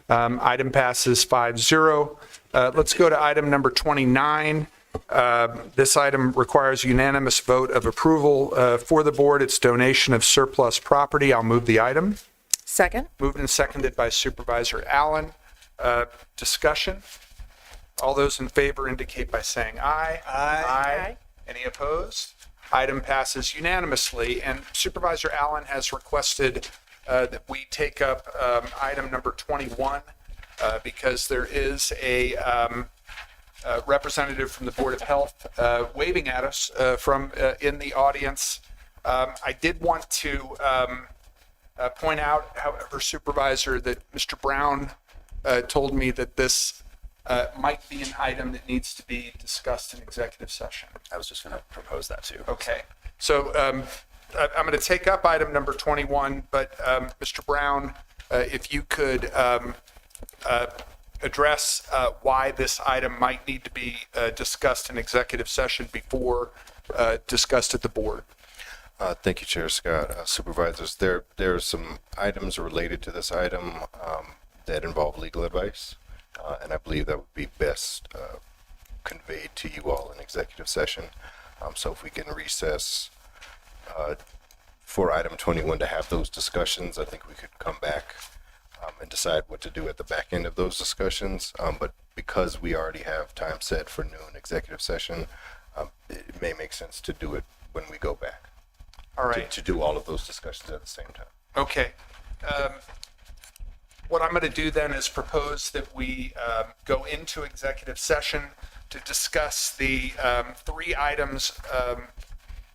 Item passes 5-0. Let's go to item number 29. This item requires unanimous vote of approval for the board. It's donation of surplus property. I'll move the item. Second. Moved and seconded by Supervisor Allen. Discussion? All those in favor indicate by saying aye. Aye. Any opposed? Item passes unanimously, and Supervisor Allen has requested that we take up item number 21 because there is a representative from the Board of Health waving at us from in the audience. I did want to point out, however, Supervisor, that Mr. Brown told me that this might be an item that needs to be discussed in executive session. I was just going to propose that too. Okay. So I'm going to take up item number 21, but Mr. Brown, if you could address why this item might need to be discussed in executive session before discussed at the board. Thank you, Chair Scott. Supervisors, there are some items related to this item that involve legal advice, and I believe that would be best conveyed to you all in executive session. So if we can recess for item 21 to have those discussions, I think we could come back and decide what to do at the back end of those discussions. But because we already have time set for noon executive session, it may make sense to do it when we go back. All right. To do all of those discussions at the same time. Okay. What I'm going to do then is propose that we go into executive session to discuss the 3 items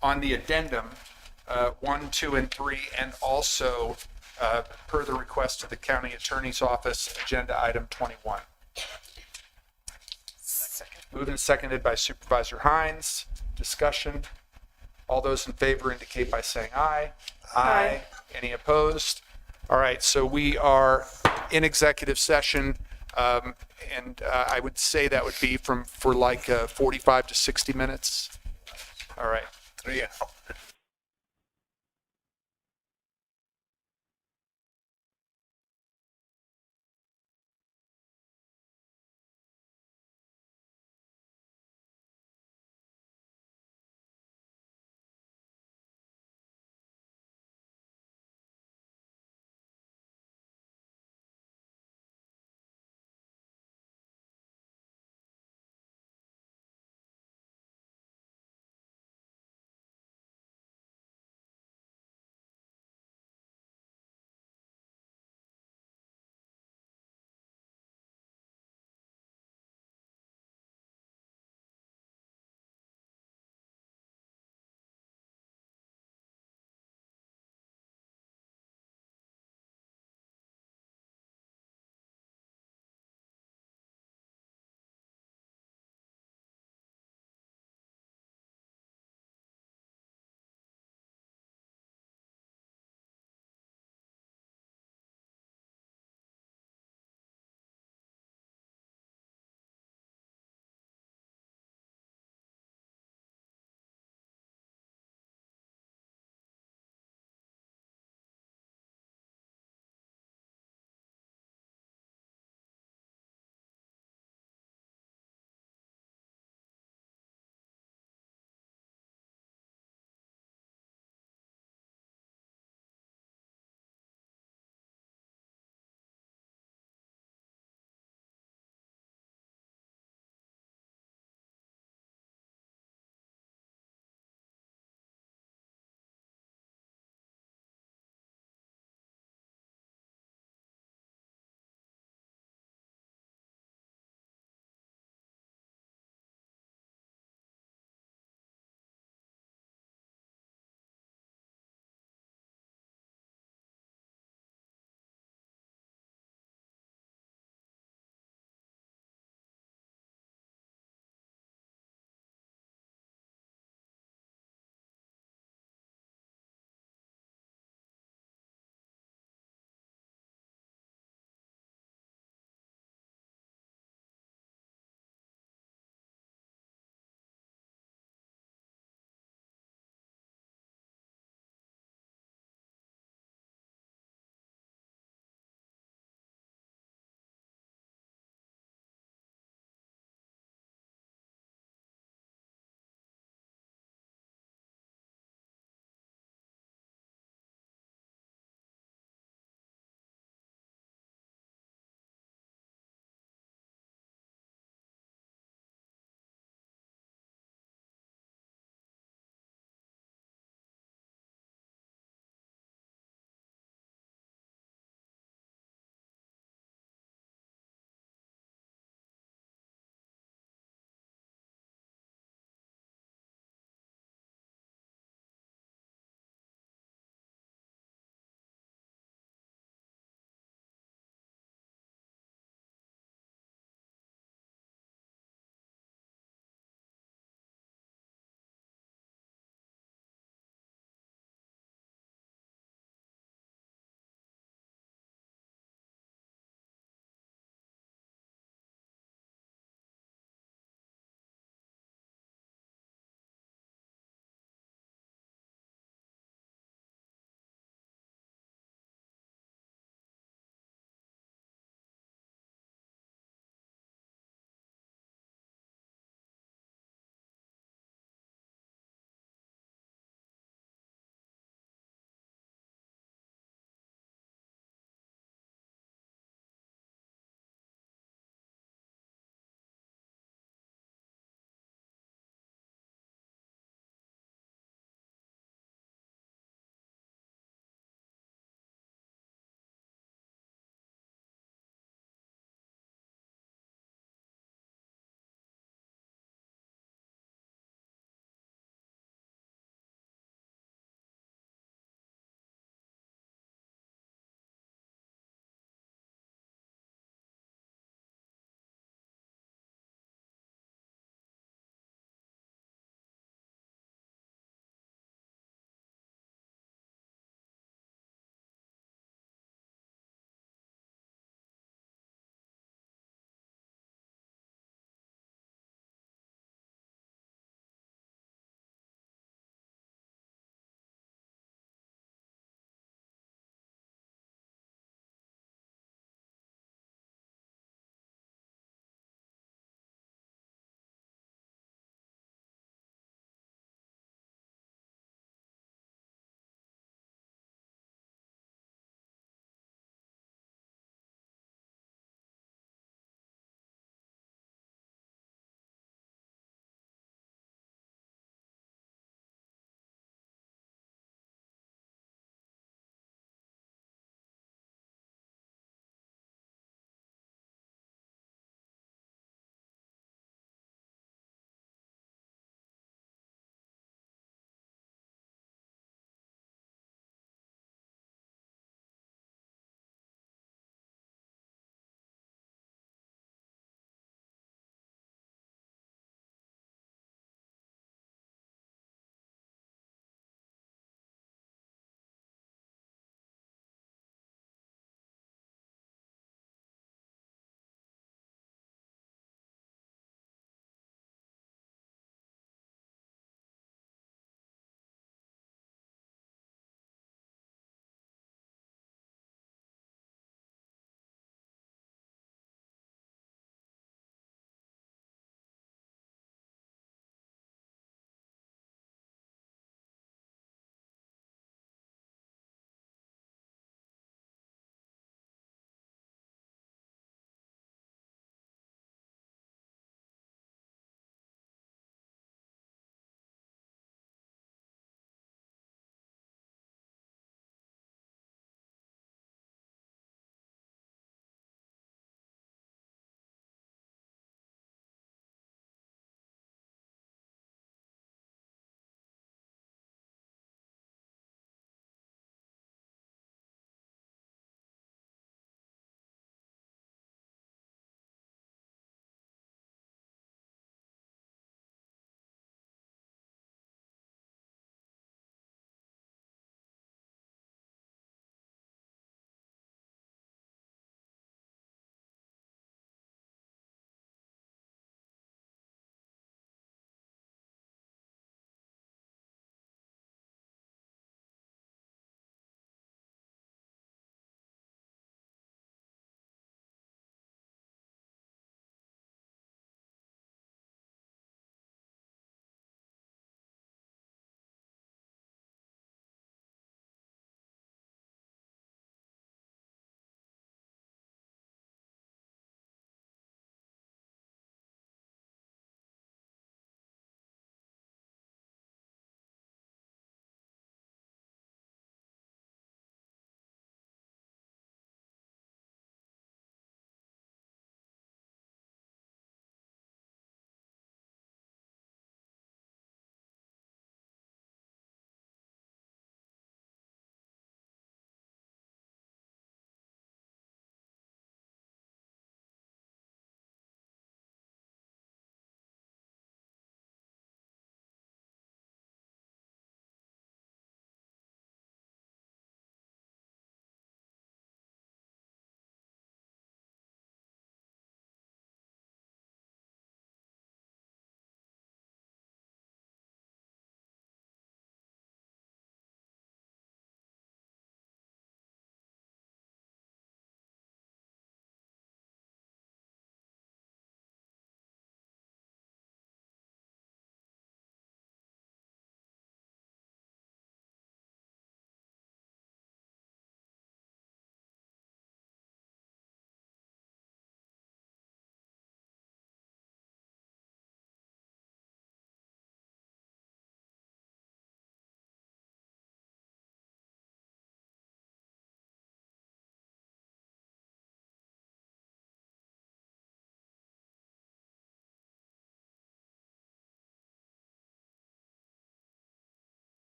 on the addendum, 1, 2, and 3, and also per the request of the county attorney's office, agenda item 21. Moved and seconded by Supervisor Hines. Discussion. All those in favor indicate by saying aye. Aye. Any opposed? All right, so we are in executive session, and I would say that would be for like 45 to 60 minutes. All right. 3 hours.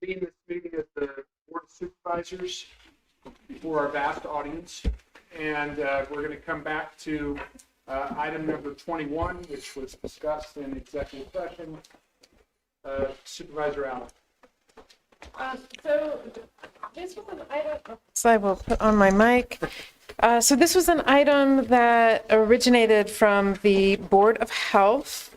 convene this meeting of the Board of Supervisors before our vast audience. And we're going to come back to item number 21, which was discussed in executive session. Supervisor Allen. So this was an item. So I will put on my mic. So this was an item that originated from the Board of Health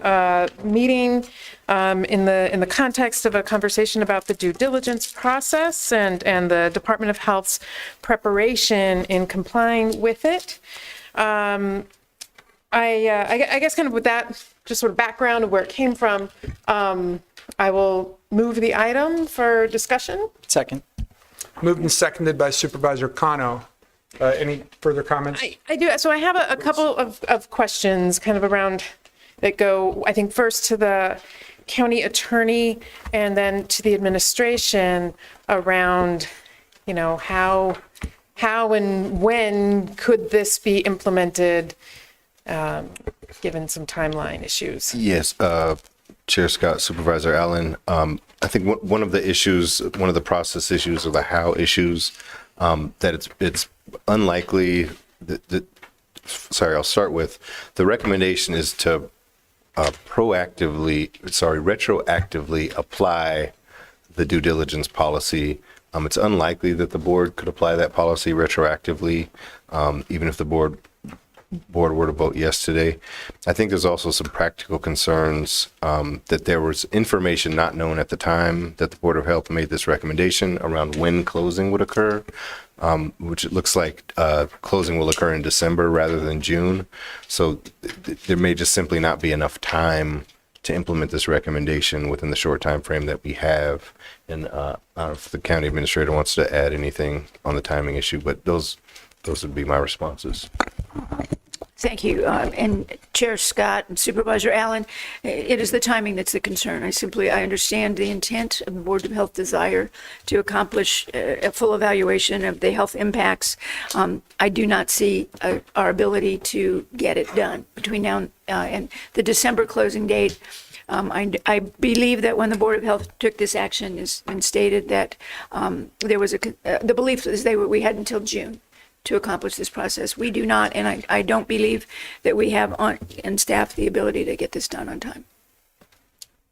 meeting in the context of a conversation about the due diligence process and the Department of Health's preparation in complying with it. I guess kind of with that just sort of background of where it came from, I will move the item for discussion. Second. Moved and seconded by Supervisor Kano. Any further comments? I do. So I have a couple of questions kind of around that go, I think, first to the county attorney and then to the administration around, you know, how and when could this be implemented, given some timeline issues? Yes, Chair Scott, Supervisor Allen. I think one of the issues, one of the process issues or the how issues, that it's unlikely that, sorry, I'll start with, the recommendation is to retroactively apply the due diligence policy. It's unlikely that the board could apply that policy retroactively, even if the board were to vote yes today. I think there's also some practical concerns that there was information not known at the time that the Board of Health made this recommendation around when closing would occur, which it looks like closing will occur in December rather than June. So there may just simply not be enough time to implement this recommendation within the short time frame that we have. And I don't know if the county administrator wants to add anything on the timing issue, but those would be my responses. Thank you. And Chair Scott and Supervisor Allen, it is the timing that's the concern. I understand the intent of the Board of Health desire to accomplish a full evaluation of the health impacts. I do not see our ability to get it done between now and the December closing date. I believe that when the Board of Health took this action and stated that there was the belief was we had until June to accomplish this process. We do not, and I don't believe that we have on staff the ability to get this done on time.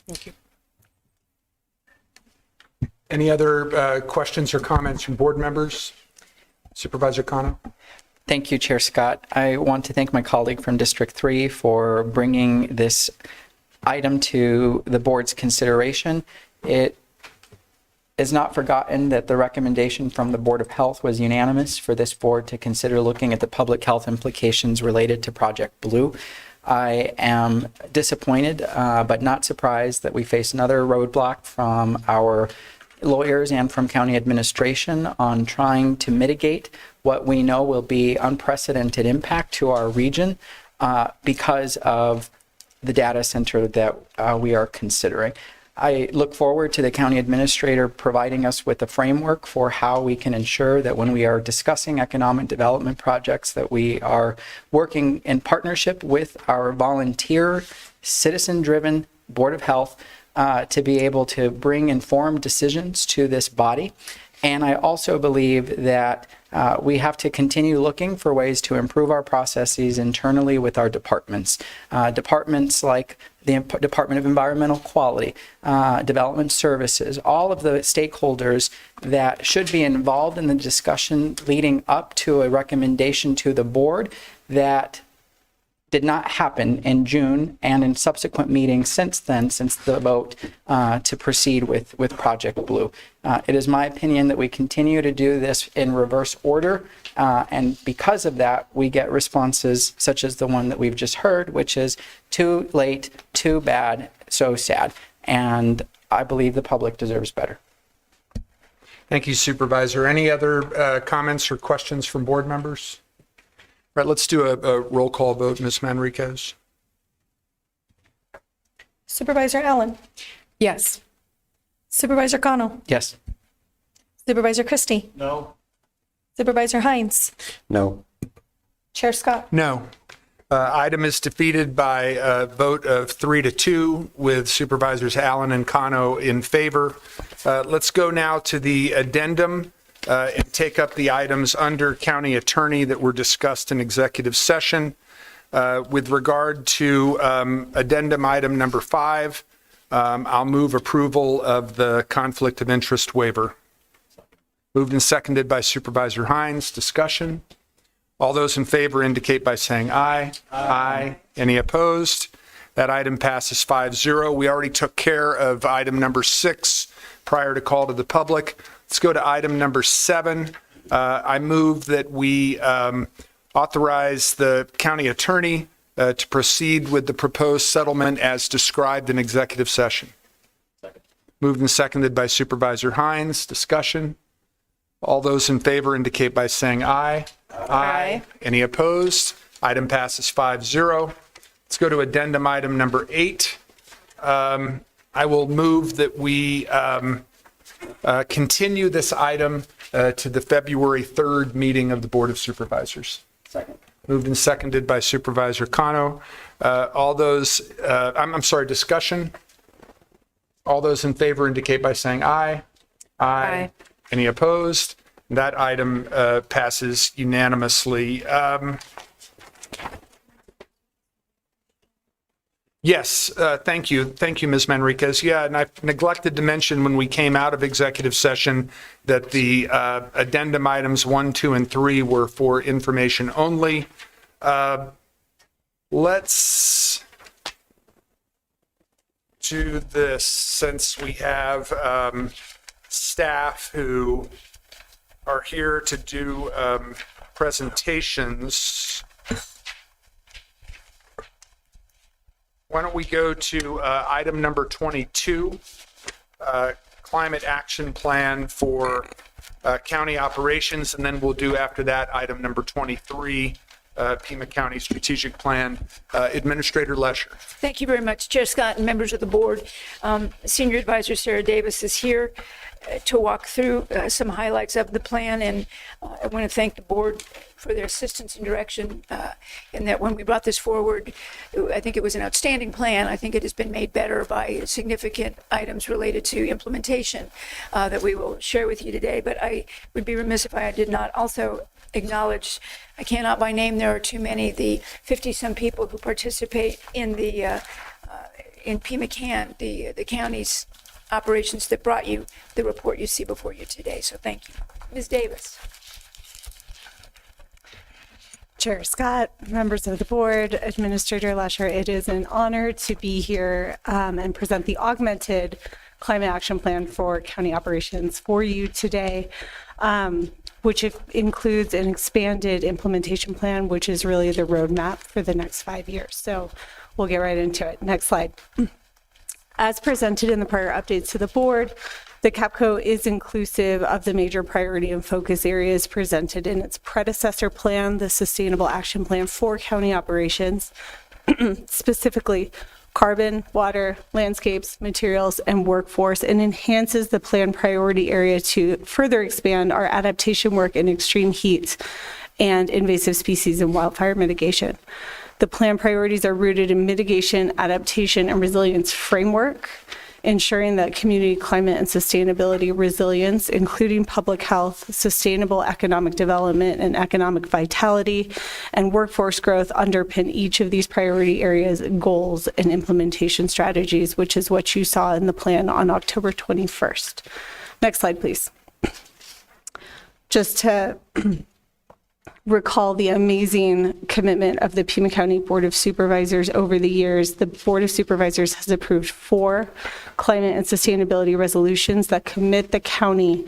Thank you. Any other questions or comments from board members? Supervisor Kano? Thank you, Chair Scott. I want to thank my colleague from District 3 for bringing this item to the board's consideration. It is not forgotten that the recommendation from the Board of Health was unanimous for this board to consider looking at the public health implications related to Project Blue. I am disappointed, but not surprised that we face another roadblock from our lawyers and from county administration on trying to mitigate what we know will be unprecedented impact to our region because of the data center that we are considering. I look forward to the county administrator providing us with a framework for how we can ensure that when we are discussing economic development projects that we are working in partnership with our volunteer, citizen-driven Board of Health to be able to bring informed decisions to this body. And I also believe that we have to continue looking for ways to improve our processes internally with our departments. Departments like the Department of Environmental Quality, Development Services, all of the stakeholders that should be involved in the discussion leading up to a recommendation to the board that did not happen in June and in subsequent meetings since then, since the vote to proceed with Project Blue. It is my opinion that we continue to do this in reverse order, and because of that, we get responses such as the one that we've just heard, which is too late, too bad, so sad, and I believe the public deserves better. Thank you, Supervisor. Any other comments or questions from board members? Right, let's do a roll call vote. Ms. Manriquez? Supervisor Allen? Yes. Supervisor Cano? Yes. Supervisor Christie? No. Supervisor Hines? No. Chair Scott? No. Item is defeated by a vote of 3-2 with Supervisors Allen and Kano in favor. Let's go now to the addendum and take up the items under County Attorney that were discussed in executive session. With regard to addendum item number 5, I'll move approval of the conflict of interest waiver. Moved and seconded by Supervisor Hines. Discussion. All those in favor indicate by saying aye. Aye. Any opposed? That item passes 5-0. We already took care of item number 6 prior to call to the public. Let's go to item number 7. I move that we authorize the county attorney to proceed with the proposed settlement as described in executive session. Second. Moved and seconded by Supervisor Hines. Discussion. All those in favor indicate by saying aye. Aye. Any opposed? Item passes 5-0. Let's go to addendum item number 8. I will move that we continue this item to the February 3rd meeting of the Board of Supervisors. Second. Moved and seconded by Supervisor Kano. All those, I'm sorry, discussion? All those in favor indicate by saying aye. Aye. Any opposed? That item passes unanimously. Yes, thank you. Thank you, Ms. Manriquez. Yeah, and I neglected to mention when we came out of executive session that the addendum items 1, 2, and 3 were for information only. Let's do this since we have staff who are here to do presentations. Why don't we go to item number 22, climate action plan for county operations, and then we'll do after that item number 23, Pima County strategic plan. Administrator Lesher. Thank you very much, Chair Scott and members of the board. Senior Advisor Sarah Davis is here to walk through some highlights of the plan, and I want to thank the board for their assistance and direction in that when we brought this forward, I think it was an outstanding plan. I think it has been made better by significant items related to implementation that we will share with you today, but I would be remiss if I did not also acknowledge, I cannot by name, there are too many, the 50-some people who participate in the in Pima Can, the county's operations that brought you the report you see before you today. So thank you. Ms. Davis. Chair Scott, members of the board, Administrator Lesher, it is an honor to be here and present the augmented climate action plan for county operations for you today, which includes an expanded implementation plan, which is really the roadmap for the next 5 years. So we'll get right into it. Next slide. As presented in the prior updates to the board, the CAPCO is inclusive of the major priority and focus areas presented in its predecessor plan, the Sustainable Action Plan for County Operations, specifically carbon, water, landscapes, materials, and workforce, and enhances the plan priority area to further expand our adaptation work in extreme heat and invasive species and wildfire mitigation. The plan priorities are rooted in mitigation, adaptation, and resilience framework, ensuring that community climate and sustainability resilience, including public health, sustainable economic development, and economic vitality, and workforce growth underpin each of these priority areas, goals, and implementation strategies, which is what you saw in the plan on October 21st. Next slide, please. Just to recall the amazing commitment of the Pima County Board of Supervisors over the years. The Board of Supervisors has approved 4 climate and sustainability resolutions that commit the county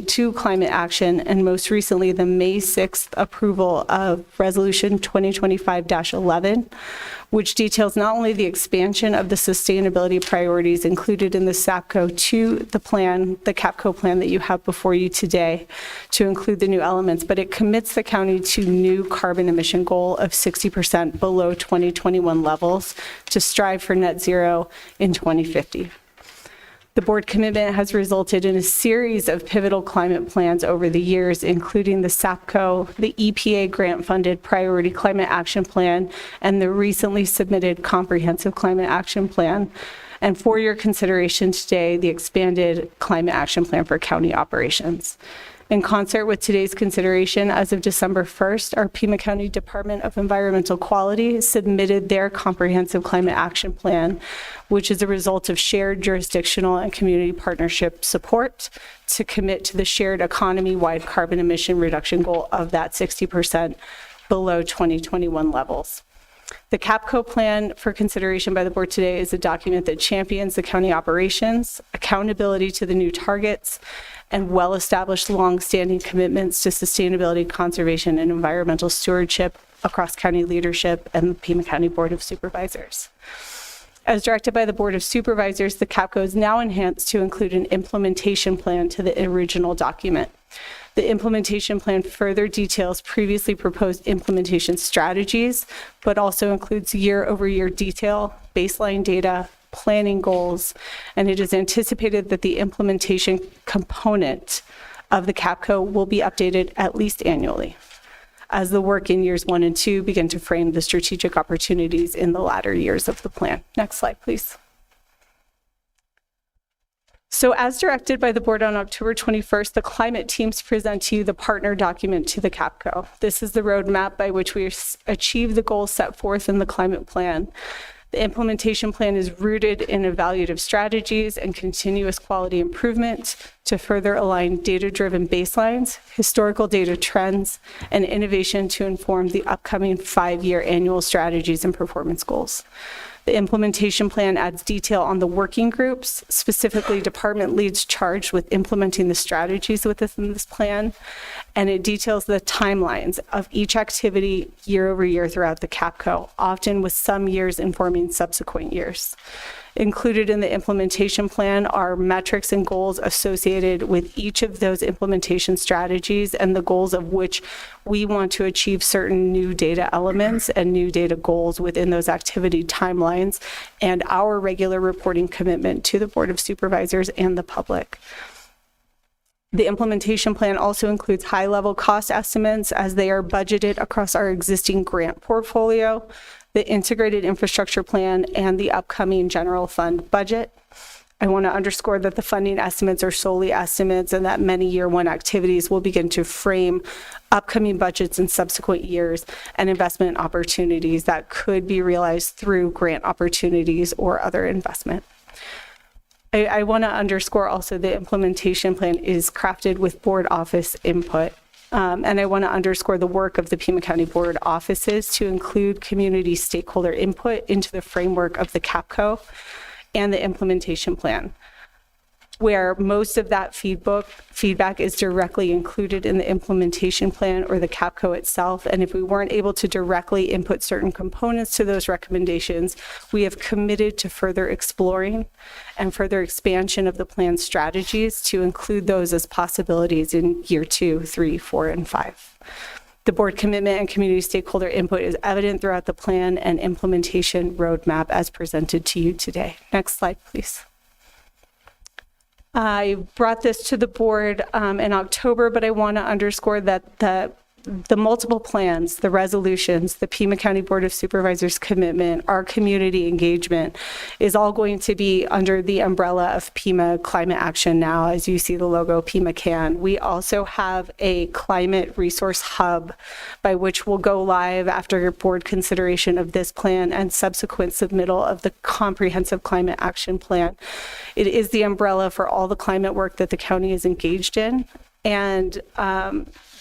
to climate action, and most recently the May 6th approval of Resolution 2025-11, which details not only the expansion of the sustainability priorities included in the SAPCO to the plan, the CAPCO plan that you have before you today, to include the new elements, but it commits the county to new carbon emission goal of 60% below 2021 levels to strive for net zero in 2050. The board commitment has resulted in a series of pivotal climate plans over the years, including the SAPCO, the EPA grant-funded Priority Climate Action Plan, and the recently submitted Comprehensive Climate Action Plan. And for your consideration today, the expanded Climate Action Plan for county operations. In concert with today's consideration, as of December 1st, our Pima County Department of Environmental Quality submitted their Comprehensive Climate Action Plan, which is a result of shared jurisdictional and community partnership support to commit to the shared economy-wide carbon emission reduction goal of that 60% below 2021 levels. The CAPCO plan for consideration by the board today is a document that champions the county operations, accountability to the new targets, and well-established long-standing commitments to sustainability, conservation, and environmental stewardship across county leadership and the Pima County Board of Supervisors. As directed by the Board of Supervisors, the CAPCO is now enhanced to include an implementation plan to the original document. The implementation plan further details previously proposed implementation strategies, but also includes year-over-year detail, baseline data, planning goals, and it is anticipated that the implementation component of the CAPCO will be updated at least annually as the work in years 1 and 2 begin to frame the strategic opportunities in the latter years of the plan. Next slide, please. So as directed by the board on October 21st, the climate teams present to you the partner document to the CAPCO. This is the roadmap by which we achieve the goals set forth in the climate plan. The implementation plan is rooted in evaluative strategies and continuous quality improvement to further align data-driven baselines, historical data trends, and innovation to inform the upcoming 5-year annual strategies and performance goals. The implementation plan adds detail on the working groups, specifically department leads charged with implementing the strategies within this plan, and it details the timelines of each activity year over year throughout the CAPCO, often with some years informing subsequent years. Included in the implementation plan are metrics and goals associated with each of those implementation strategies and the goals of which we want to achieve certain new data elements and new data goals within those activity timelines, and our regular reporting commitment to the Board of Supervisors and the public. The implementation plan also includes high-level cost estimates as they are budgeted across our existing grant portfolio, the integrated infrastructure plan, and the upcoming general fund budget. I want to underscore that the funding estimates are solely estimates and that many year one activities will begin to frame upcoming budgets in subsequent years and investment opportunities that could be realized through grant opportunities or other investment. I want to underscore also the implementation plan is crafted with board office input. And I want to underscore the work of the Pima County Board offices to include community stakeholder input into the framework of the CAPCO and the implementation plan, where most of that feedback is directly included in the implementation plan or the CAPCO itself. And if we weren't able to directly input certain components to those recommendations, we have committed to further exploring and further expansion of the plan strategies to include those as possibilities in year 2, 3, 4, and 5. The board commitment and community stakeholder input is evident throughout the plan and implementation roadmap as presented to you today. Next slide, please. I brought this to the board in October, but I want to underscore that the multiple plans, the resolutions, the Pima County Board of Supervisors commitment, our community engagement is all going to be under the umbrella of Pima Climate Action now, as you see the logo Pima Can. We also have a climate resource hub by which will go live after board consideration of this plan and subsequent submittal of the Comprehensive Climate Action Plan. It is the umbrella for all the climate work that the county is engaged in, and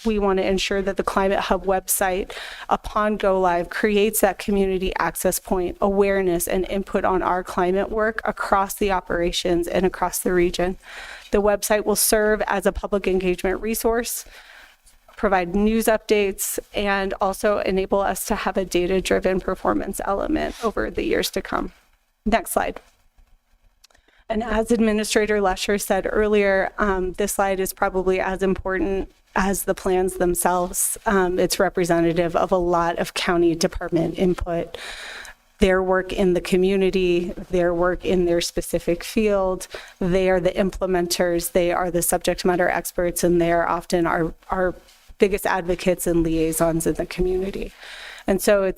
we want to ensure that the Climate Hub website, upon go live, creates that community access point, awareness, and input on our climate work across the operations and across the region. The website will serve as a public engagement resource, provide news updates, and also enable us to have a data-driven performance element over the years to come. Next slide. And as Administrator Lesher said earlier, this slide is probably as important as the plans themselves. It's representative of a lot of county department input. their work in the community, their work in their specific field. They are the implementers, they are the subject matter experts, and they are often our biggest advocates and liaisons in the community. And so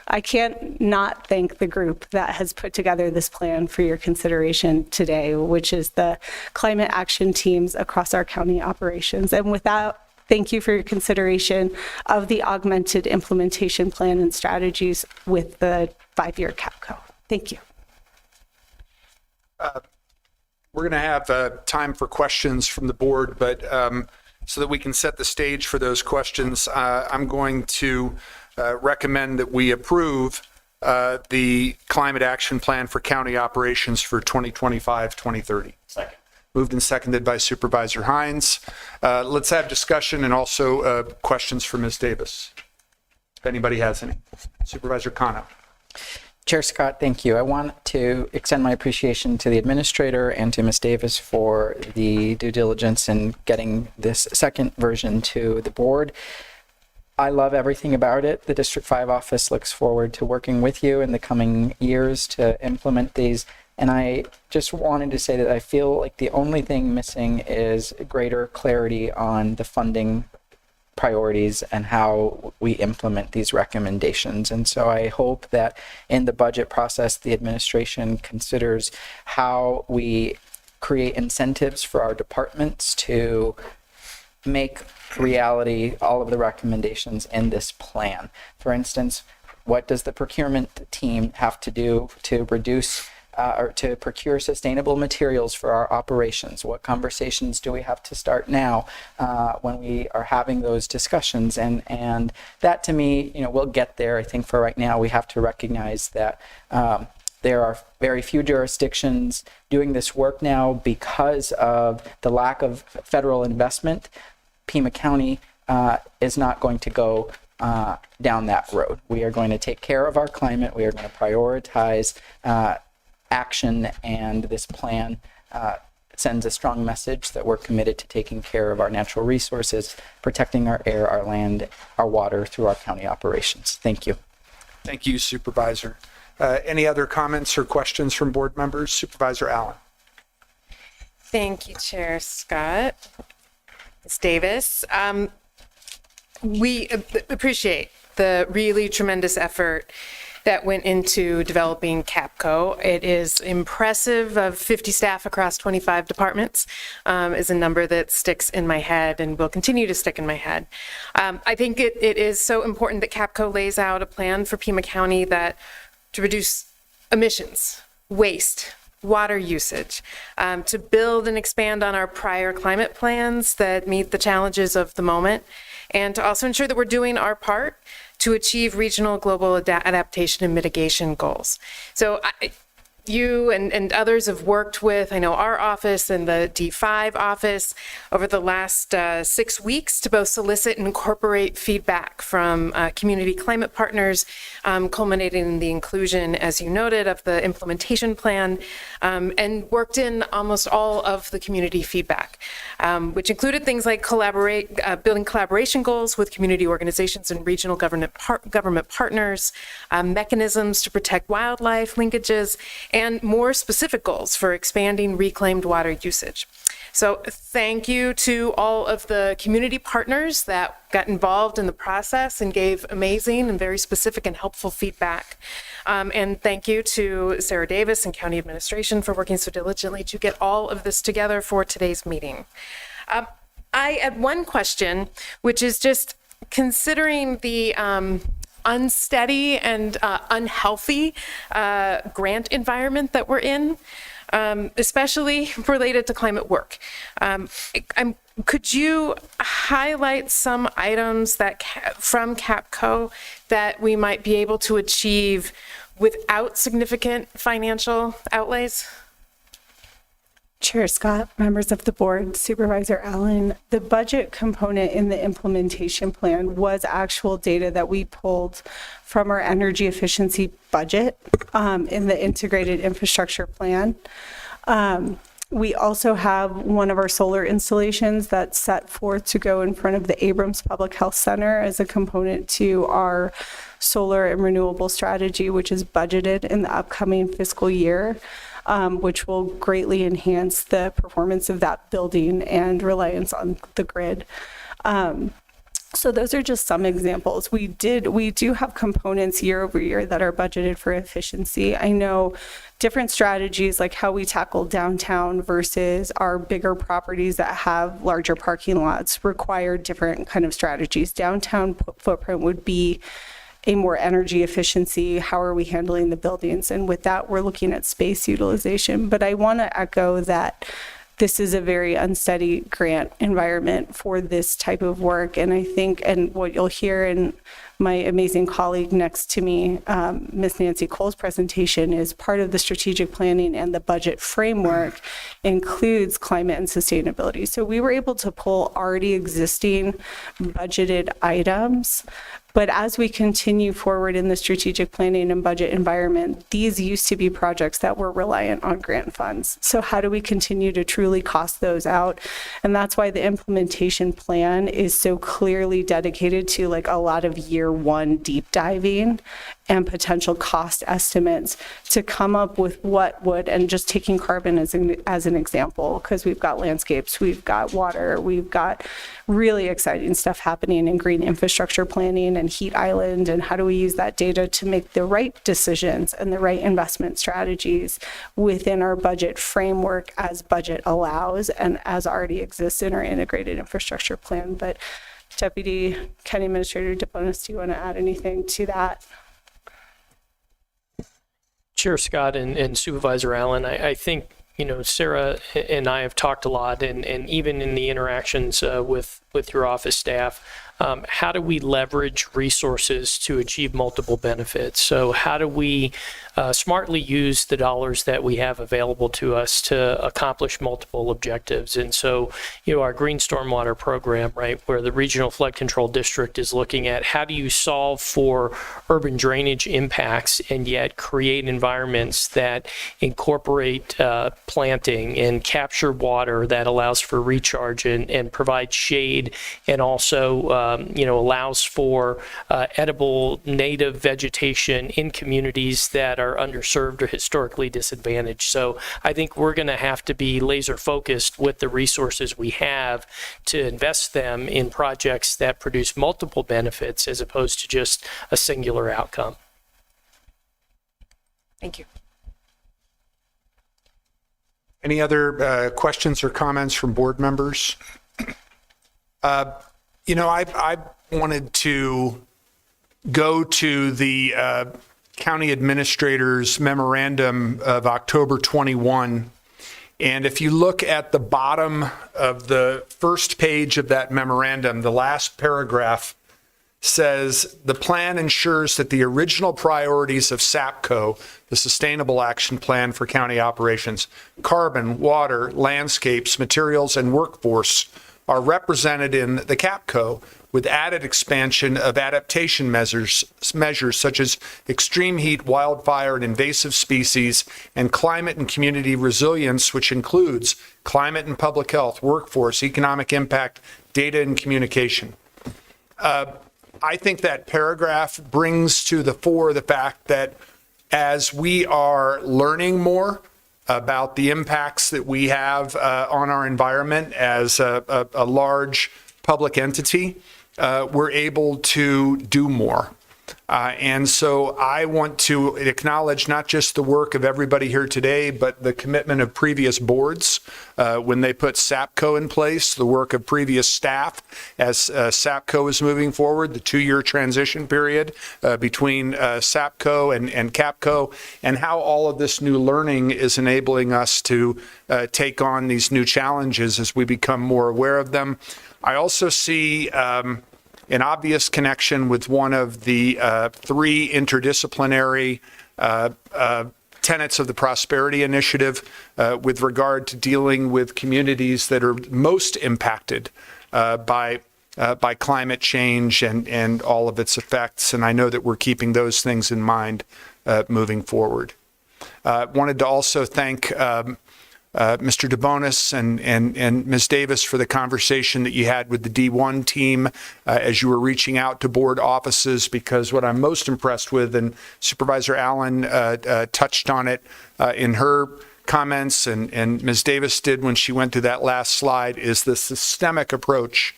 I can't not thank the group that has put together this plan for your consideration today, which is the climate action teams across our county operations. And with that, thank you for your consideration of the augmented implementation plan and strategies with the 5-year CAPCO. Thank you. We're going to have time for questions from the board, but so that we can set the stage for those questions, I'm going to recommend that we approve the climate action plan for county operations for 2025-2030. Second. Moved and seconded by Supervisor Hines. Let's have discussion and also questions for Ms. Davis, if anybody has any. Supervisor Kano. Chair Scott, thank you. I want to extend my appreciation to the administrator and to Ms. Davis for the due diligence in getting this second version to the board. I love everything about it. The District 5 office looks forward to working with you in the coming years to implement these. And I just wanted to say that I feel like the only thing missing is greater clarity on the funding priorities and how we implement these recommendations. And so I hope that in the budget process, the administration considers how we create incentives for our departments to make reality all of the recommendations in this plan. For instance, what does the procurement team have to do to reduce or to procure sustainable materials for our operations? What conversations do we have to start now when we are having those discussions? And that, to me, we'll get there. I think for right now, we have to recognize that there are very few jurisdictions doing this work now because of the lack of federal investment. Pima County is not going to go down that road. We are going to take care of our climate. We are going to prioritize action, and this plan sends a strong message that we're committed to taking care of our natural resources, protecting our air, our land, our water through our county operations. Thank you. Thank you, Supervisor. Any other comments or questions from board members? Supervisor Allen. Thank you, Chair Scott. Ms. Davis. We appreciate the really tremendous effort that went into developing CAPCO. It is impressive. Of 50 staff across 25 departments is a number that sticks in my head and will continue to stick in my head. I think it is so important that CAPCO lays out a plan for Pima County to reduce emissions, waste, water usage, to build and expand on our prior climate plans that meet the challenges of the moment, and to also ensure that we're doing our part to achieve regional global adaptation and mitigation goals. So you and others have worked with, I know, our office and the D5 office over the last 6 weeks to both solicit and incorporate feedback from community climate partners, culminating in the inclusion, as you noted, of the implementation plan, and worked in almost all of the community feedback, which included things like building collaboration goals with community organizations and regional government partners, mechanisms to protect wildlife linkages, and more specific goals for expanding reclaimed water usage. So thank you to all of the community partners that got involved in the process and gave amazing and very specific and helpful feedback. And thank you to Sarah Davis and County Administration for working so diligently to get all of this together for today's meeting. I had one question, which is just considering the unsteady and unhealthy grant environment that we're in, especially related to climate work. Could you highlight some items from CAPCO that we might be able to achieve without significant financial outlays? Chair Scott, members of the board, Supervisor Allen, the budget component in the implementation plan was actual data that we pulled from our energy efficiency budget in the integrated infrastructure plan. We also have one of our solar installations that's set forth to go in front of the Abrams Public Health Center as a component to our solar and renewable strategy, which is budgeted in the upcoming fiscal year, which will greatly enhance the performance of that building and reliance on the grid. So those are just some examples. We do have components year over year that are budgeted for efficiency. I know different strategies like how we tackle downtown versus our bigger properties that have larger parking lots require different kind of strategies. Downtown footprint would be a more energy efficiency. How are we handling the buildings? And with that, we're looking at space utilization. But I want to echo that this is a very unsteady grant environment for this type of work. And I think, and what you'll hear in my amazing colleague next to me, Ms. Nancy Cole's presentation, is part of the strategic planning and the budget framework includes climate and sustainability. So we were able to pull already existing budgeted items. But as we continue forward in the strategic planning and budget environment, these used to be projects that were reliant on grant funds. So how do we continue to truly cost those out? And that's why the implementation plan is so clearly dedicated to like a lot of year one deep diving and potential cost estimates to come up with what would, and just taking carbon as an example, because we've got landscapes, we've got water, we've got really exciting stuff happening in green infrastructure planning and heat island, and how do we use that data to make the right decisions and the right investment strategies within our budget framework as budget allows and as already exists in our integrated infrastructure plan. But Deputy County Administrator DeBonis, do you want to add anything to that? Chair Scott and Supervisor Allen, I think, Sarah and I have talked a lot, and even in the interactions with your office staff, how do we leverage resources to achieve multiple benefits? So how do we smartly use the dollars that we have available to us to accomplish multiple objectives? And so, our Green Stormwater program, right, where the Regional Flood Control District is looking at how do you solve for urban drainage impacts and yet create environments that incorporate planting and capture water that allows for recharge and provide shade, and also allows for edible native vegetation in communities that are underserved or historically disadvantaged. So I think we're going to have to be laser focused with the resources we have to invest them in projects that produce multiple benefits as opposed to just a singular outcome. Thank you. Any other questions or comments from board members? I wanted to go to the county administrator's memorandum of October 21. And if you look at the bottom of the first page of that memorandum, the last paragraph says, the plan ensures that the original priorities of SAPCO, the Sustainable Action Plan for County Operations, carbon, water, landscapes, materials, and workforce are represented in the CAPCO, with added expansion of adaptation measures such as extreme heat, wildfire, and invasive species, and climate and community resilience, which includes climate and public health, workforce, economic impact, data and communication. I think that paragraph brings to the fore the fact that as we are learning more about the impacts that we have on our environment as a large public entity, we're able to do more. And so I want to acknowledge not just the work of everybody here today, but the commitment of previous boards when they put SAPCO in place, the work of previous staff as SAPCO is moving forward, the 2-year transition period between SAPCO and CAPCO, and how all of this new learning is enabling us to take on these new challenges as we become more aware of them. I also see an obvious connection with one of the 3 interdisciplinary tenets of the Prosperity Initiative with regard to dealing with communities that are most impacted by climate change and all of its effects. And I know that we're keeping those things in mind moving forward. Wanted to also thank Mr. DeBonis and Ms. Davis for the conversation that you had with the D1 team as you were reaching out to board offices, because what I'm most impressed with, and Supervisor Allen touched on it in her comments, and Ms. Davis did when she went to that last slide, is the systemic approach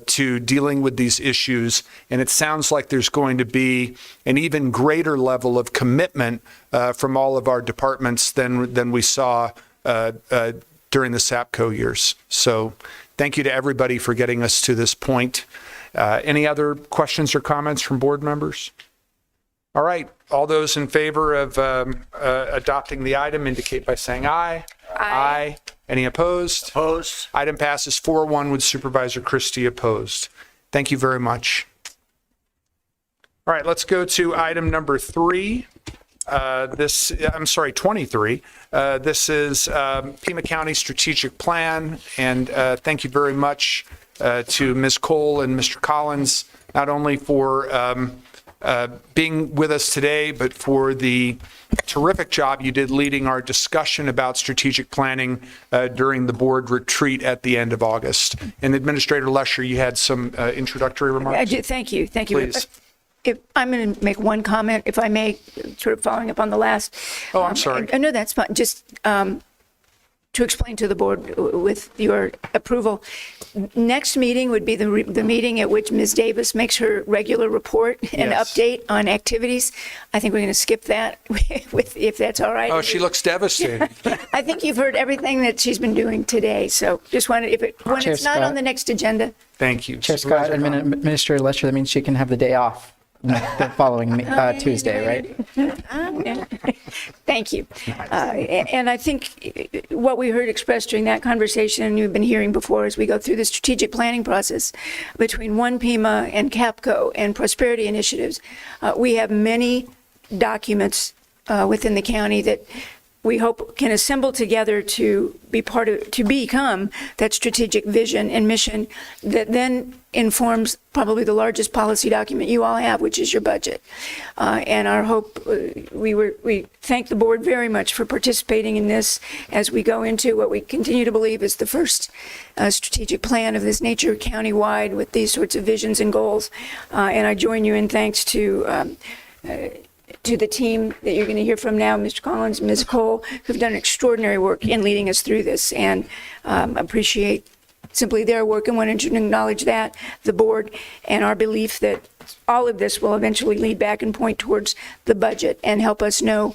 to dealing with these issues. And it sounds like there's going to be an even greater level of commitment from all of our departments than we saw during the SAPCO years. So thank you to everybody for getting us to this point. Any other questions or comments from board members? All right. All those in favor of adopting the item indicate by saying aye. Aye. Any opposed? Opposed. Item passes 4-1 with Supervisor Christie opposed. Thank you very much. All right, let's go to item number 3. 23. This is Pima County Strategic Plan, and thank you very much to Ms. Cole and Mr. Collins, not only for being with us today, but for the terrific job you did leading our discussion about strategic planning during the board retreat at the end of August. And Administrator Lesher, you had some introductory remarks? I do. Thank you. Thank you. Please. If I'm going to make one comment, if I may, sort of following up on the last. Oh, I'm sorry. No, that's fine. Just to explain to the board with your approval, next meeting would be the meeting at which Ms. Davis makes her regular report and Yes. update on activities. I think we're going to skip that if that's all right. Oh, she looks devastated. I think you've heard everything that she's been doing today. So just wanted, when Chair it's not Scott. on the next agenda. Thank you. Chair Scott, Administrator Lesher, that means she can have the day off the following Tuesday, right? Thank you. And I think what we heard expressed during that conversation, and you've been hearing before as we go through the strategic planning process between One Pima and CAPCO and prosperity initiatives, we have many documents within the county that we hope can assemble together to become that strategic vision and mission that then informs probably the largest policy document you all have, which is your budget. And our hope, we thank the board very much for participating in this as we go into what we continue to believe is the first strategic plan of this nature countywide with these sorts of visions and goals. And I join you in thanks to the team that you're going to hear from now, Mr. Collins, Ms. Cole, who've done extraordinary work in leading us through this, and appreciate simply their work and wanted to acknowledge that, the board, and our belief that all of this will eventually lead back and point towards the budget and help us know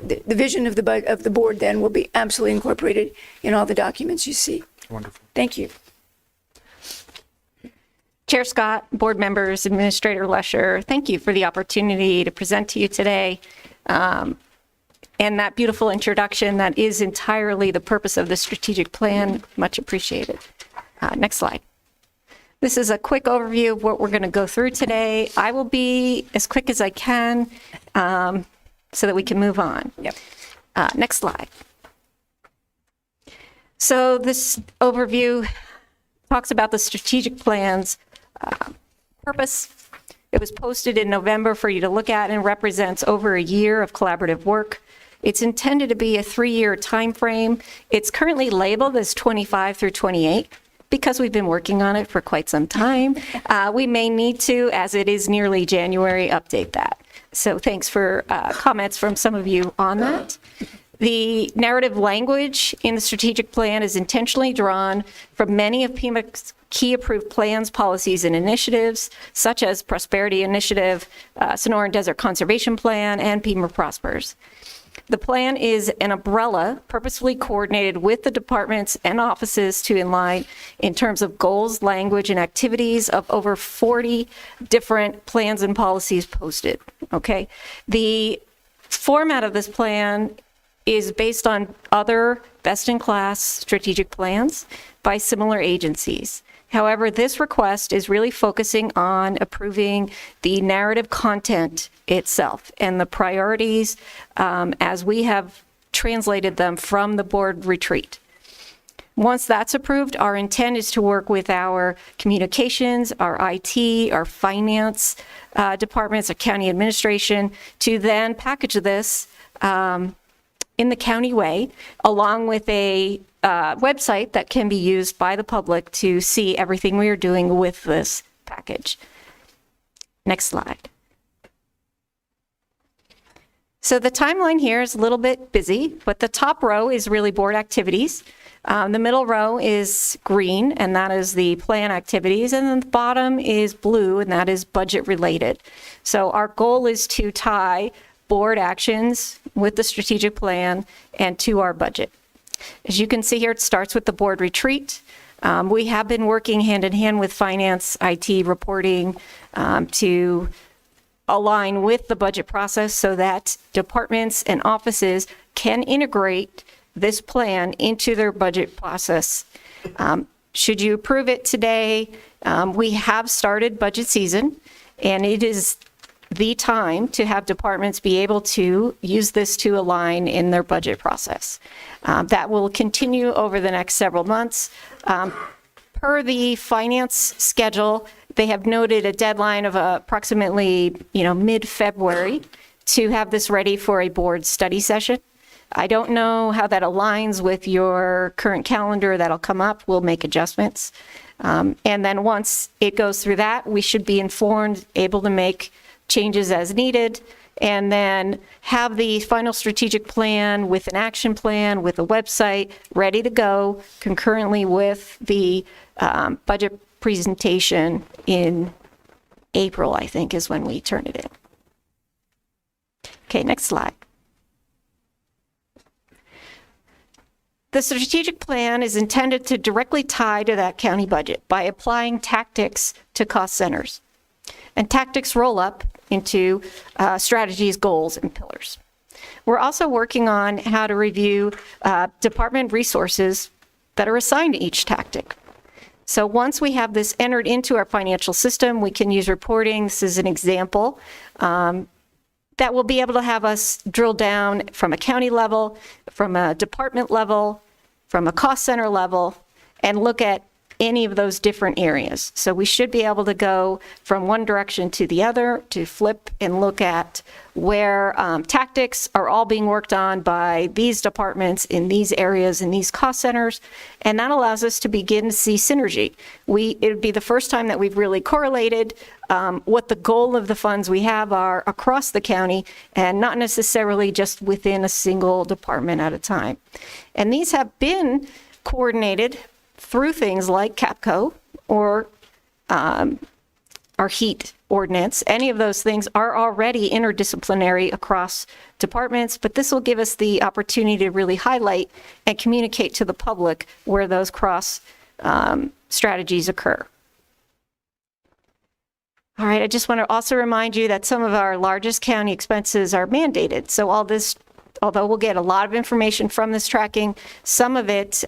the vision of the board then will be absolutely incorporated in all the documents you see. Wonderful. Thank you. Chair Scott, board members, Administrator Lesher, thank you for the opportunity to present to you today. And that beautiful introduction, that is entirely the purpose of the strategic plan. Much appreciated. Next slide. This is a quick overview of what we're going to go through today. I will be as quick as I can so that we can move on. Yep. Next slide. So this overview talks about the strategic plan's purpose. It was posted in November for you to look at and represents over a year of collaborative work. It's intended to be a 3-year time frame. It's currently labeled as 25 through 28 because we've been working on it for quite some time. We may need to, as it is nearly January, update that. So thanks for comments from some of you on that. The narrative language in the strategic plan is intentionally drawn from many of Pima's key approved plans, policies, and initiatives, such as Prosperity Initiative, Sonoran Desert Conservation Plan, and Pima Prospers. The plan is an umbrella purposefully coordinated with the departments and offices to align in terms of goals, language, and activities of over 40 different plans and policies posted, okay? The format of this plan is based on other best-in-class strategic plans by similar agencies. However, this request is really focusing on approving the narrative content itself and the priorities as we have translated them from the board retreat. Once that's approved, our intent is to work with our communications, our IT, our finance departments, our county administration, to then package this in the county way, along with a website that can be used by the public to see everything we are doing with this package. Next slide. So the timeline here is a little bit busy, but the top row is really board activities. The middle row is green, and that is the plan activities, and then the bottom is blue, and that is budget related. So our goal is to tie board actions with the strategic plan and to our budget. As you can see here, it starts with the board retreat. We have been working hand in hand with finance, IT, reporting to align with the budget process so that departments and offices can integrate this plan into their budget process. Should you approve it today, we have started budget season, and it is the time to have departments be able to use this to align in their budget process. That will continue over the next several months. Per the finance schedule, they have noted a deadline of approximately, mid-February to have this ready for a board study session. I don't know how that aligns with your current calendar. That'll come up. We'll make adjustments. And then once it goes through that, we should be informed, able to make changes as needed, and then have the final strategic plan with an action plan, with a website ready to go concurrently with the budget presentation in April, I think, is when we turn it in. Okay, next slide. The strategic plan is intended to directly tie to that county budget by applying tactics to cost centers. And tactics roll up into strategies, goals, and pillars. We're also working on how to review department resources that are assigned to each tactic. So once we have this entered into our financial system, we can use reporting. This is an example that will be able to have us drill down from a county level, from a department level, from a cost center level, and look at any of those different areas. So we should be able to go from one direction to the other, to flip and look at where tactics are all being worked on by these departments in these areas, in these cost centers, and that allows us to begin to see synergy. It would be the first time that we've really correlated what the goal of the funds we have are across the county, and not necessarily just within a single department at a time. And these have been coordinated through things like CAPCO or our heat ordinance. Any of those things are already interdisciplinary across departments, but this will give us the opportunity to really highlight and communicate to the public where those cross strategies occur. All right, I just want to also remind you that some of our largest county expenses are mandated. So all this, although we'll get a lot of information from this tracking, some of it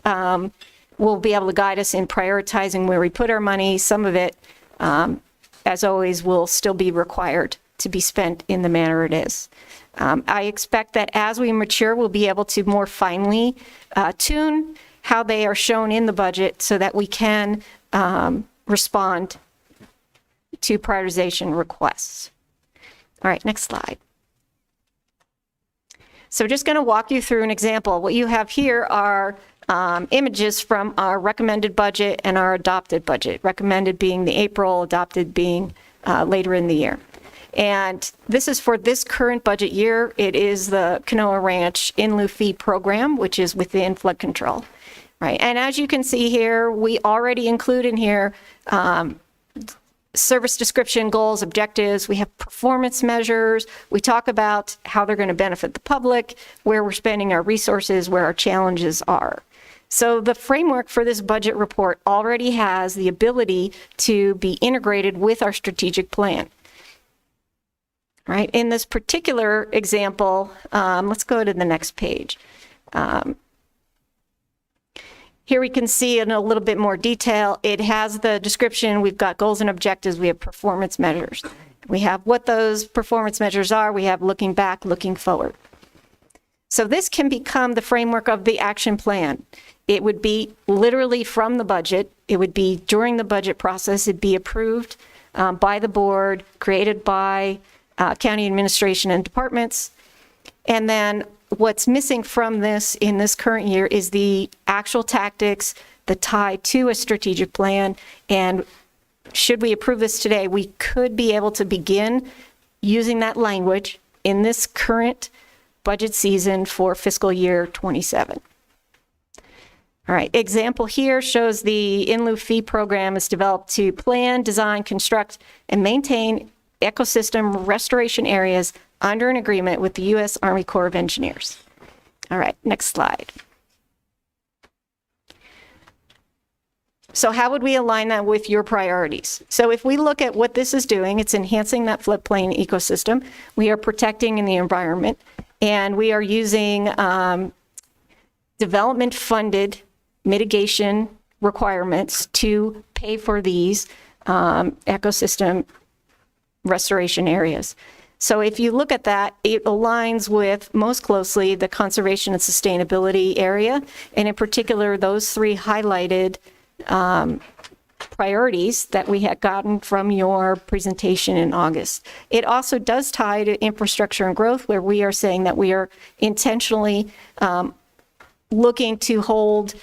will be able to guide us in prioritizing where we put our money. Some of it, as always, will still be required to be spent in the manner it is. I expect that as we mature, we'll be able to more finely tune how they are shown in the budget so that we can respond to prioritization requests. All right, next slide. So just going to walk you through an example. What you have here are images from our recommended budget and our adopted budget, recommended being the April, adopted being later in the year. And this is for this current budget year. It is the Canoa Ranch in lieu fee program, which is within flood control, right? And as you can see here, we already include in here service description, goals, objectives. We have performance measures. We talk about how they're going to benefit the public, where we're spending our resources, where our challenges are. So the framework for this budget report already has the ability to be integrated with our strategic plan. Right? In this particular example, let's go to the next page. Here we can see in a little bit more detail, it has the description. We've got goals and objectives. We have performance measures. We have what those performance measures are. We have looking back, looking forward. So this can become the framework of the action plan. It would be literally from the budget. It would be during the budget process. It'd be approved by the board, created by county administration and departments. And then what's missing from this in this current year is the actual tactics, the tie to a strategic plan. And should we approve this today, we could be able to begin using that language in this current budget season for fiscal year 27. All right, example here shows the in lieu fee program is developed to plan, design, construct, and maintain ecosystem restoration areas under an agreement with the U.S. Army Corps of Engineers. All right, next slide. So how would we align that with your priorities? So if we look at what this is doing, it's enhancing that floodplain ecosystem. We are protecting the environment, and we are using development-funded mitigation requirements to pay for these ecosystem restoration areas. So if you look at that, it aligns with most closely the conservation and sustainability area, and in particular, those three highlighted priorities that we had gotten from your presentation in August. It also does tie to infrastructure and growth, where we are saying that we are intentionally looking to hold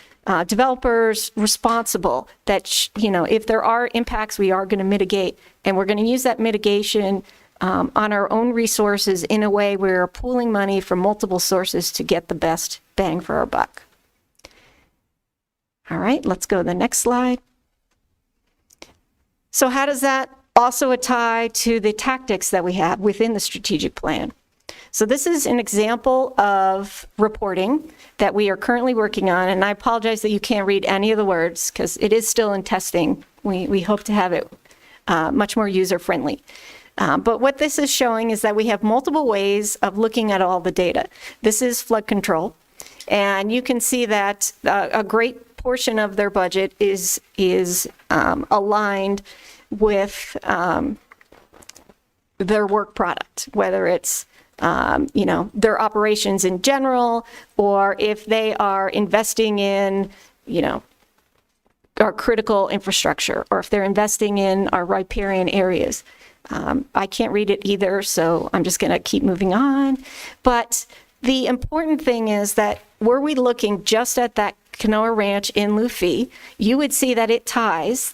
developers responsible, that, if there are impacts, we are going to mitigate, and we're going to use that mitigation on our own resources in a way where we're pooling money from multiple sources to get the best bang for our buck. All right, let's go to the next slide. So how does that also tie to the tactics that we have within the strategic plan? So this is an example of reporting that we are currently working on, and I apologize that you can't read any of the words because it is still in testing. We hope to have it much more user-friendly. But what this is showing is that we have multiple ways of looking at all the data. This is flood control, and you can see that a great portion of their budget is aligned with their work product, whether it's their operations in general, or if they are investing in, our critical infrastructure, or if they're investing in our riparian areas. I can't read it either, so I'm just going to keep moving on. But the important thing is that were we looking just at that Canoa Ranch in lieu fee, you would see that it ties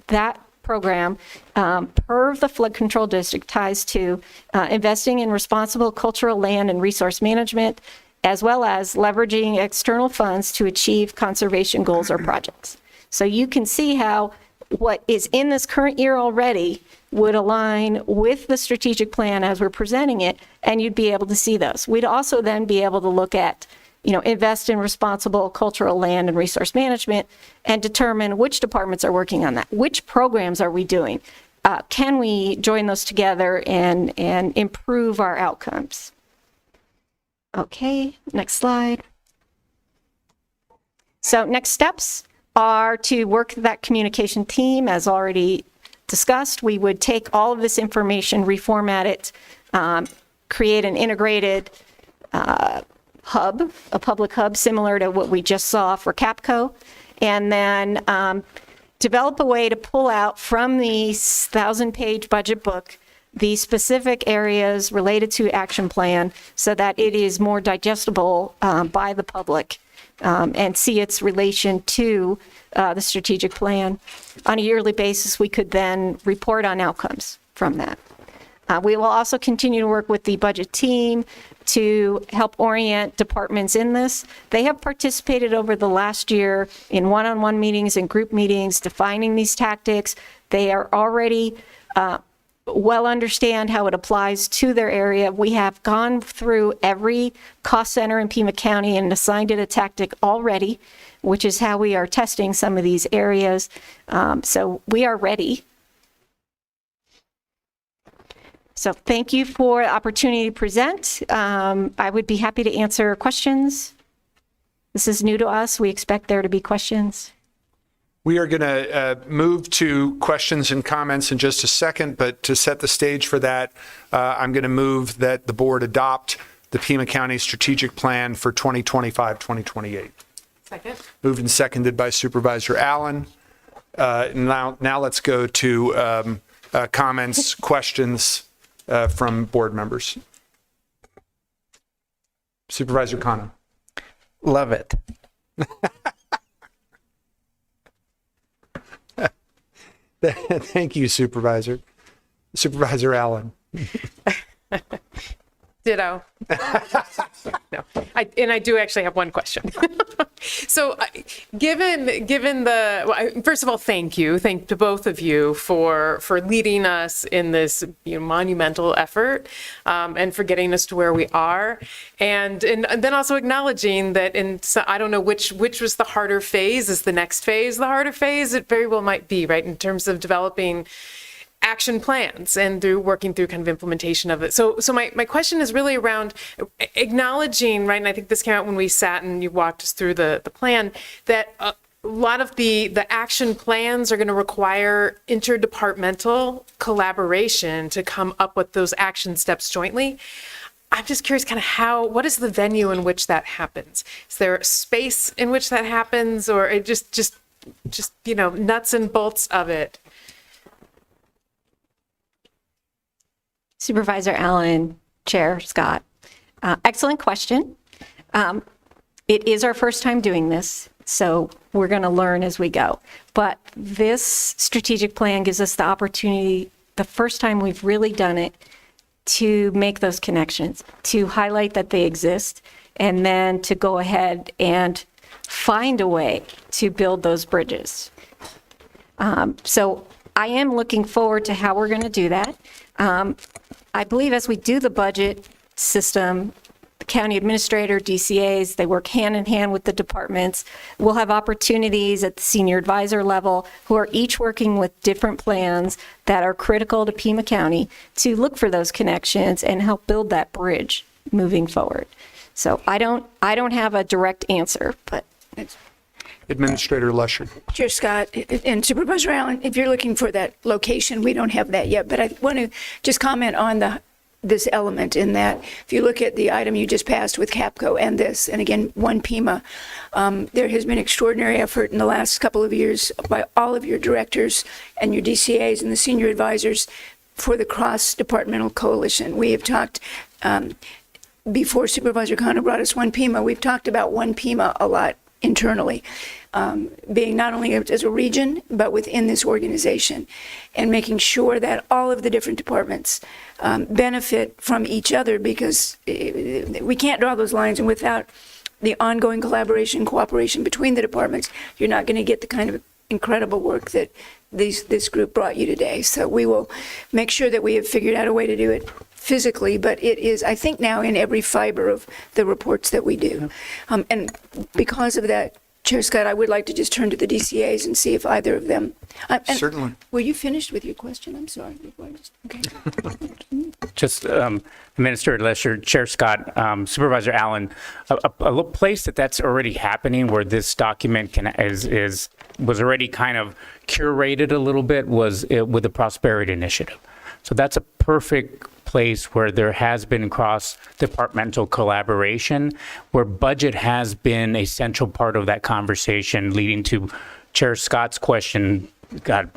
that program per the flood control district ties to investing in responsible cultural land and resource management, as well as leveraging external funds to achieve conservation goals or projects. So you can see how what is in this current year already would align with the strategic plan as we're presenting it, and you'd be able to see those. We'd also then be able to look at, invest in responsible cultural land and resource management and determine which departments are working on that. Which programs are we doing? Can we join those together and improve our outcomes? Okay, next slide. So next steps are to work with that communication team, as already discussed. We would take all of this information, reformat it, create an integrated hub, a public hub similar to what we just saw for CAPCO, and then develop a way to pull out from the 1,000-page budget book the specific areas related to action plan so that it is more digestible by the public and see its relation to the strategic plan. On a yearly basis, we could then report on outcomes from that. We will also continue to work with the budget team to help orient departments in this. They have participated over the last year in one-on-one meetings and group meetings defining these tactics. They are already well understand how it applies to their area. We have gone through every cost center in Pima County and assigned it a tactic already, which is how we are testing some of these areas. So we are ready. So thank you for the opportunity to present. I would be happy to answer questions. This is new to us. We expect there to be questions. We are going to move to questions and comments in just a second, but to set the stage for that, I'm going to move that the board adopt the Pima County Strategic Plan for 2025-2028. Second. Moved and seconded by Supervisor Allen. Now let's go to comments, questions from board members. Supervisor Kano. Love it. Thank you, Supervisor. Supervisor Allen. Ditto. No, I do actually have one question. So, given the, well, first of all, thank to both of you for leading us in this monumental effort, and for getting us to where we are, and then also acknowledging that I don't know which was the harder phase. Is the next phase the harder phase? It very well might be, right, in terms of developing action plans and working through kind of implementation of it. So my question is really around acknowledging, right, and I think this came out when we sat and you walked us through the plan, that a lot of the action plans are going to require interdepartmental collaboration to come up with those action steps jointly. I'm just curious kind of what is the venue in which that happens? Is there a space in which that happens, or it just nuts and bolts of it? Supervisor Allen, Chair Scott. Excellent question. It is our first time doing this, so we're going to learn as we go. But this strategic plan gives us the opportunity, the first time we've really done it, to make those connections, to highlight that they exist, and then to go ahead and find a way to build those bridges. So I am looking forward to how we're going to do that. I believe as we do the budget system, the county administrator, DCAs, they work hand in hand with the departments. We'll have opportunities at the senior advisor level who are each working with different plans that are critical to Pima County to look for those connections and help build that bridge moving forward. So I don't have a direct answer, but Administrator Lesher. Chair Scott and Supervisor Allen, if you're looking for that location, we don't have that yet, but I want to just comment on this element in that if you look at the item you just passed with CAPCO and this, and again, one Pima, there has been extraordinary effort in the last couple of years by all of your directors and your DCAs and the senior advisors for the cross-departmental coalition. We have talked, before Supervisor Kano brought us one Pima, we've talked about one Pima a lot internally, being not only as a region, but within this organization, and making sure that all of the different departments benefit from each other, because we can't draw those lines, and without the ongoing collaboration, cooperation between the departments, you're not going to get the kind of incredible work that this group brought you today. So we will make sure that we have figured out a way to do it physically, but it is, I think, now in every fiber of the reports that we do. And because of that, Chair Scott, I would like to just turn to the DCAs and see if either of them. Certainly. Were you finished with your question? I'm sorry. Okay. Just Administrator Lesher, Chair Scott, Supervisor Allen, a place that's already happening where this document was already kind of curated a little bit was with the Prosperity Initiative. So that's a perfect place where there has been cross-departmental collaboration, where budget has been a central part of that conversation, leading to Chair Scott's question, God,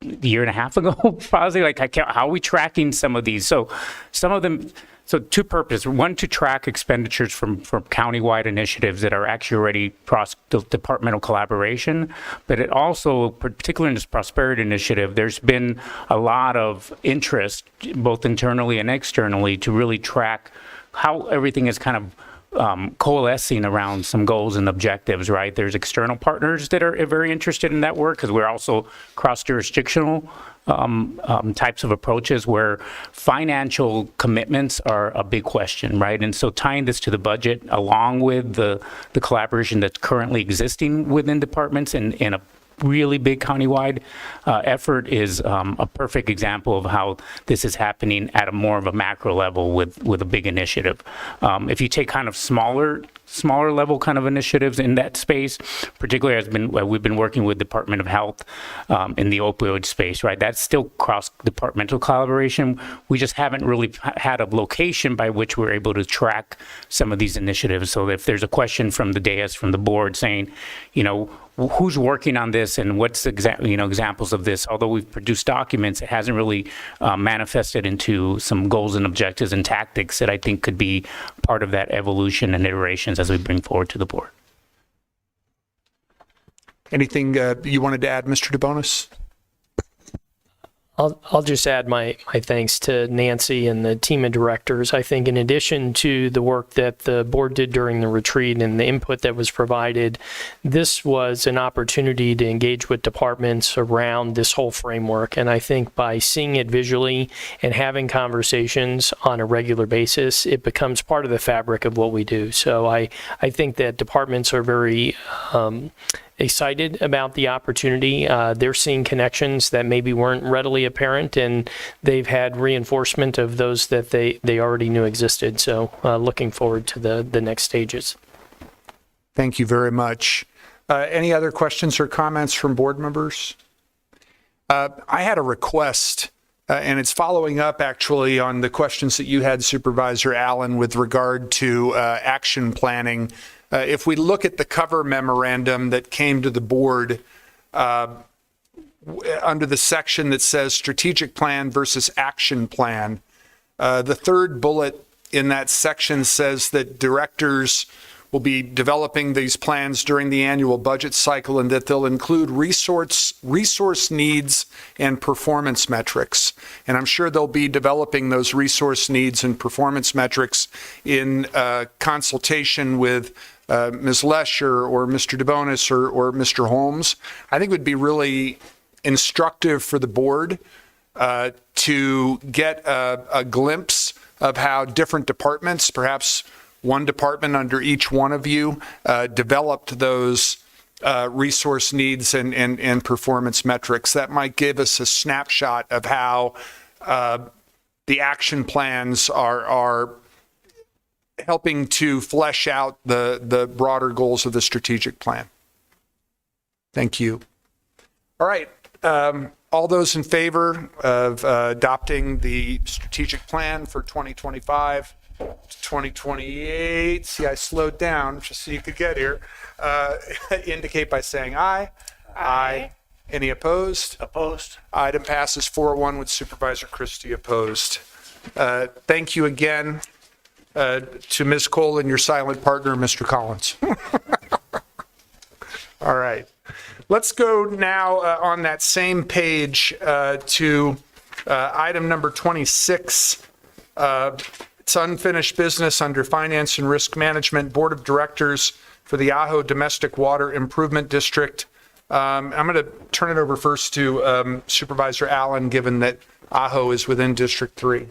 a year and a half ago, probably, like, how are we tracking some of these? So some of them, so two purposes. One, to track expenditures from countywide initiatives that are actually already cross-departmental collaboration, but it also, particularly in this Prosperity Initiative, there's been a lot of interest, both internally and externally, to really track how everything is kind of coalescing around some goals and objectives, right? There's external partners that are very interested in that work, because we're also cross-jurisdictional types of approaches where financial commitments are a big question, right? And so tying this to the budget along with the collaboration that's currently existing within departments in a really big countywide effort is a perfect example of how this is happening at a more of a macro level with a big initiative. If you take kind of smaller level kind of initiatives in that space, particularly we've been working with Department of Health in the opioid space, right? That's still cross-departmental collaboration. We just haven't really had a location by which we're able to track some of these initiatives. So if there's a question from the dais, from the board saying, who's working on this and what's examples of this? Although we've produced documents, it hasn't really manifested into some goals and objectives and tactics that I think could be part of that evolution and iterations as we bring forward to the board. Anything you wanted to add, Mr. DeBonis? I'll just add my thanks to Nancy and the team of directors. I think in addition to the work that the board did during the retreat and the input that was provided, this was an opportunity to engage with departments around this whole framework. And I think by seeing it visually and having conversations on a regular basis, it becomes part of the fabric of what we do. So I think that departments are very excited about the opportunity. They're seeing connections that maybe weren't readily apparent, and they've had reinforcement of those that they already knew existed. So looking forward to the next stages. Thank you very much. Any other questions or comments from board members? I had a request, and it's following up actually on the questions that you had, Supervisor Allen, with regard to action planning. If we look at the cover memorandum that came to the board under the section that says strategic plan versus action plan, the third bullet in that section says that directors will be developing these plans during the annual budget cycle and that they'll include resource needs and performance metrics. And I'm sure they'll be developing those resource needs and performance metrics in consultation with Ms. Lesher or Mr. DeBonis or Mr. Holmes. I think it would be really instructive for the board to get a glimpse of how different departments, perhaps one department under each one of you, developed those resource needs and performance metrics. That might give us a snapshot of how the action plans are helping to flesh out the broader goals of the strategic plan. Thank you. All right. All those in favor of adopting the strategic plan for 2025 to 2028, see, I slowed down just so you could get here, indicate by saying aye. Aye. Any opposed? Opposed. Item passes 4-1 with Supervisor Christie opposed. Thank you again to Ms. Cole and your silent partner, Mr. Collins. All right. Let's go now on that same page to item number 26. It's unfinished business under Finance and Risk Management, Board of Directors for the Ajo Domestic Water Improvement District. I'm going to turn it over first to Supervisor Allen, given that Ajo is within District 3.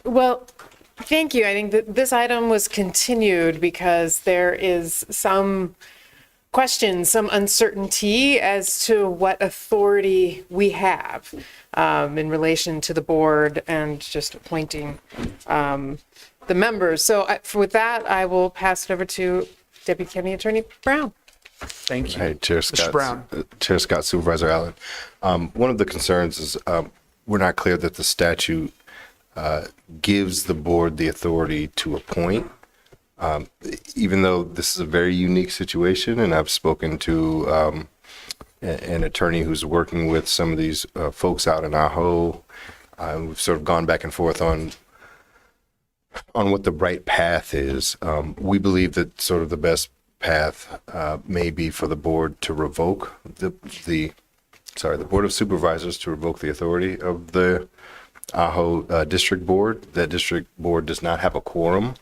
Well, thank you. I think that this item was continued because there is some question, some uncertainty as to what authority we have in relation to the board and just appointing the members. So with that, I will pass it over to Deputy County Attorney Brown. Thank you. Hey, Chair Scott. Mr. Brown. Chair Scott, Supervisor Allen. One of the concerns is we're not clear that the statute gives the board the authority to appoint. Even though this is a very unique situation, and I've spoken to an attorney who's working with some of these folks out in Ajo, we've sort of gone back and forth on what the right path is. We believe that sort of the best path may be for the board to revoke the Board of Supervisors to revoke the authority of the Ajo District Board. That district board does not have a quorum,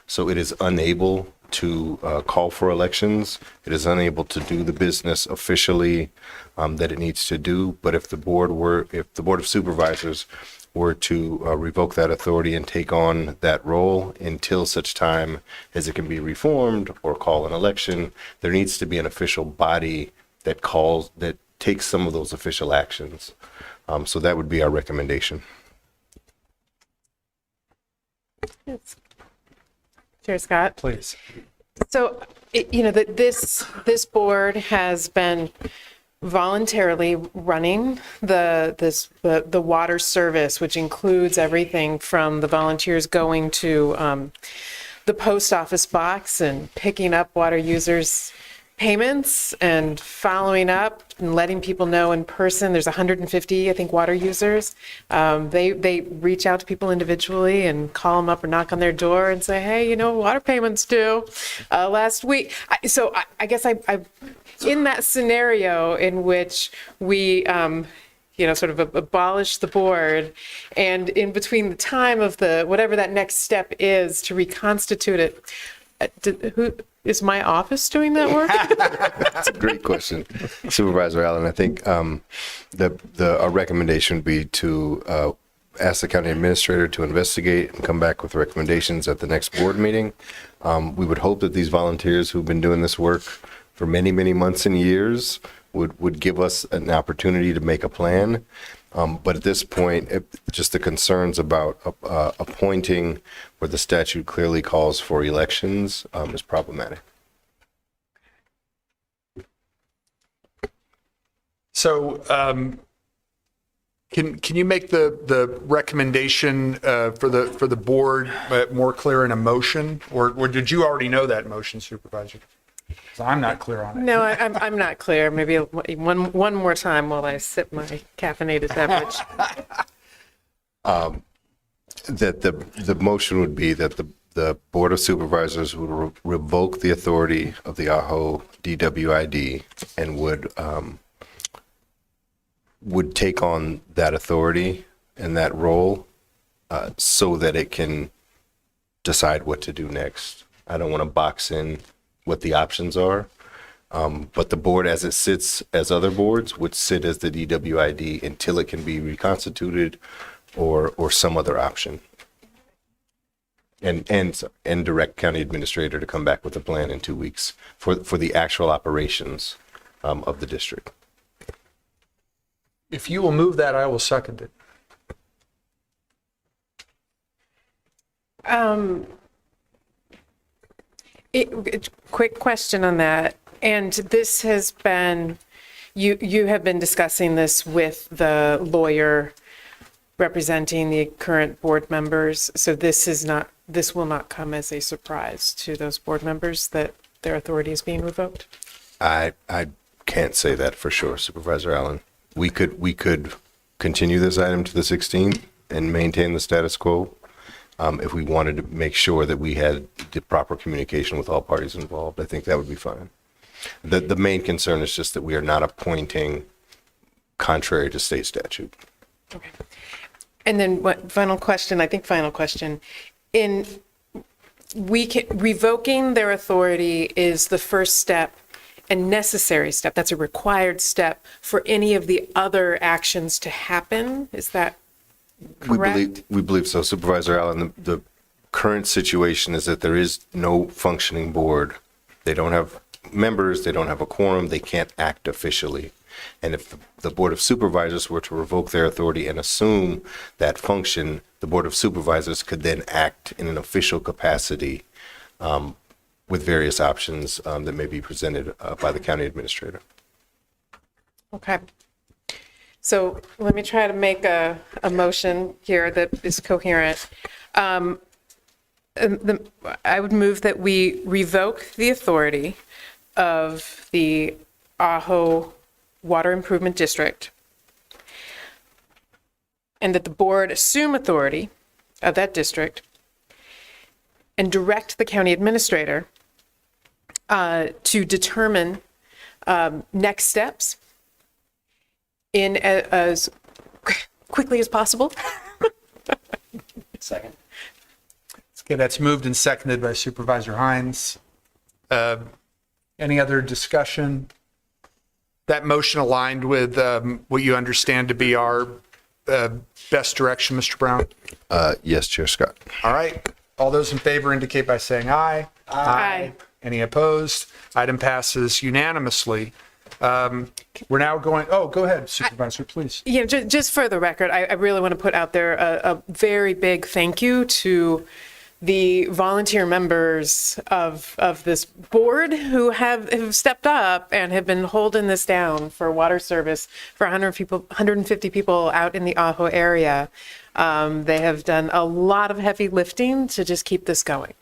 so it is unable to call for elections. It is unable to do the business officially that it needs to do. But if the Board of Supervisors were to revoke that authority and take on that role until such time as it can be reformed or call an election, there needs to be an official body that takes some of those official actions. So that would be our recommendation. Yes. Chair Scott. Please. So, this board has been voluntarily running the water service, which includes everything from the volunteers going to the post office box and picking up water users payments and following up and letting people know in person. There's 150, I think, water users. They reach out to people individually and call them up or knock on their door and say, hey, you know, water payments due last week. I guess I in that scenario in which we sort of abolish the board, and in between the time of the whatever that next step is to reconstitute it, who is my office doing that work? That's a great question, Supervisor Allen. I think our recommendation would be to ask the county administrator to investigate and come back with recommendations at the next board meeting. We would hope that these volunteers who've been doing this work for many, many months and years would give us an opportunity to make a plan. But at this point, just the concerns about appointing where the statute clearly calls for elections is problematic. So can you make the recommendation for the board more clear in a motion, or did you already know that motion, Supervisor? 'Cause I'm not clear on it. No, I'm not clear. Maybe one more time while I sip my caffeinated beverage. That the motion would be that the Board of Supervisors would revoke the authority of the Ajo DWID and would take on that authority and that role so that it can decide what to do next. I don't want to box in what the options are, but the board as it sits as other boards would sit as the DWID until it can be reconstituted or some other option. And direct county administrator to come back with a plan in 2 weeks for the actual operations of the district. If you will move that, I will second it. Quick question on that. And this has been, you have been discussing this with the lawyer representing the current board members. So this will not come as a surprise to those board members that their authority is being revoked? I can't say that for sure, Supervisor Allen. We could continue this item to the 16th and maintain the status quo. If we wanted to make sure that we had the proper communication with all parties involved, I think that would be fine. The main concern is just that we are not appointing contrary to state statute. Okay. And then final question, revoking their authority is the first step and necessary step. That's a required step for any of the other actions to happen. Is that correct? We believe so, Supervisor Allen. The current situation is that there is no functioning board. They don't have members, they don't have a quorum, they can't act officially. And if the Board of Supervisors were to revoke their authority and assume that function, the Board of Supervisors could then act in an official capacity with various options that may be presented by the county administrator. Okay. So let me try to make a motion here that is coherent. I would move that we revoke the authority of the Ajo Water Improvement District and that the board assume authority of that district and direct the county administrator to determine next steps in as quickly as possible. Second. Okay, that's moved and seconded by Supervisor Hines. Any other discussion? That motion aligned with what you understand to be our best direction, Mr. Brown? Yes, Chair Scott. All right. All those in favor indicate by saying aye. Aye. Any opposed? Item passes unanimously. We're now going, go ahead, Supervisor, please. Yeah, just for the record, I really want to put out there a very big thank you to the volunteer members of this board who have stepped up and have been holding this down for water service for 150 people out in the Ajo area. They have done a lot of heavy lifting to just keep this going.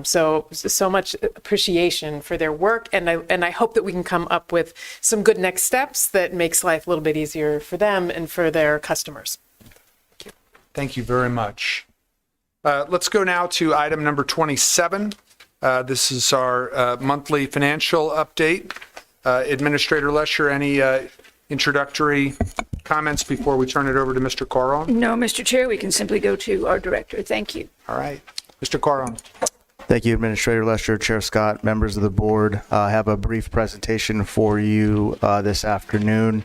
So much appreciation for their work, and I hope that we can come up with some good next steps that makes life a little bit easier for them and for their customers. Thank you very much. Let's go now to item number 27. This is our monthly financial update. Administrator Lesher, any introductory comments before we turn it over to Mr. Caron? No, Mr. Chair, we can simply go to our director. Thank you. All right. Mr. Caron. Thank you, Administrator Lesher, Chair Scott, members of the board. I have a brief presentation for you this afternoon.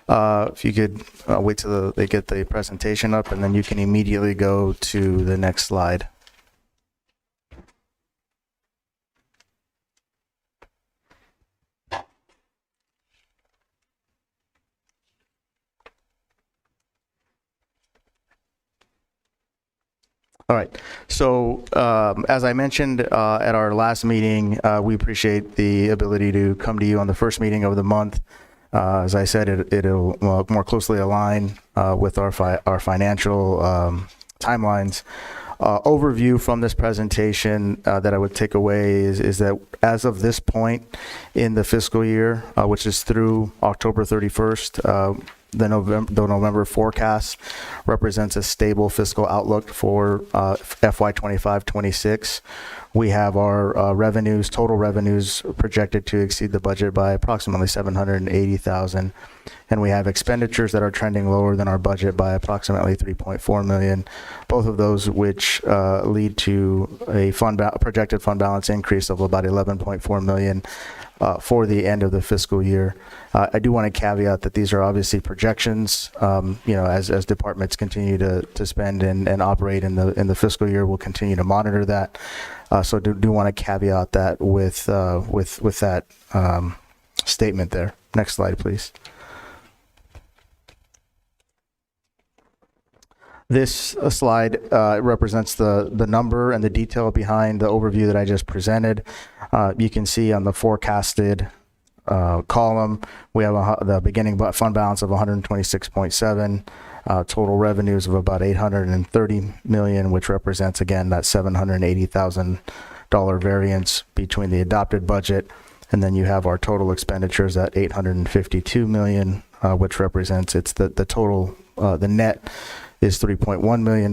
If you could wait till they get the presentation up, and then you can immediately go to the next slide. All right. So as I mentioned at our last meeting, we appreciate the ability to come to you on the first meeting of the month. As I said, it'll more closely align with our financial timelines. Overview from this presentation that I would take away is that as of this point in the fiscal year, which is through October 31st, the November forecast represents a stable fiscal outlook for FY 25-26. We have our total revenues projected to exceed the budget by approximately $780,000, and we have expenditures that are trending lower than our budget by approximately $3.4 million. Both of those which lead to a projected fund balance increase of about $11.4 million for the end of the fiscal year. I do want to caveat that these are obviously projections. As departments continue to spend and operate in the fiscal year, we'll continue to monitor that. So do want to caveat that with that statement there. Next slide, please. This slide represents the number and the detail behind the overview that I just presented. You can see on the forecasted column, we have the beginning fund balance of 126.7, total revenues of about 830 million, which represents again that $780,000 variance between the adopted budget, and then you have our total expenditures at 852 million, which represents the total the net is $3.1 million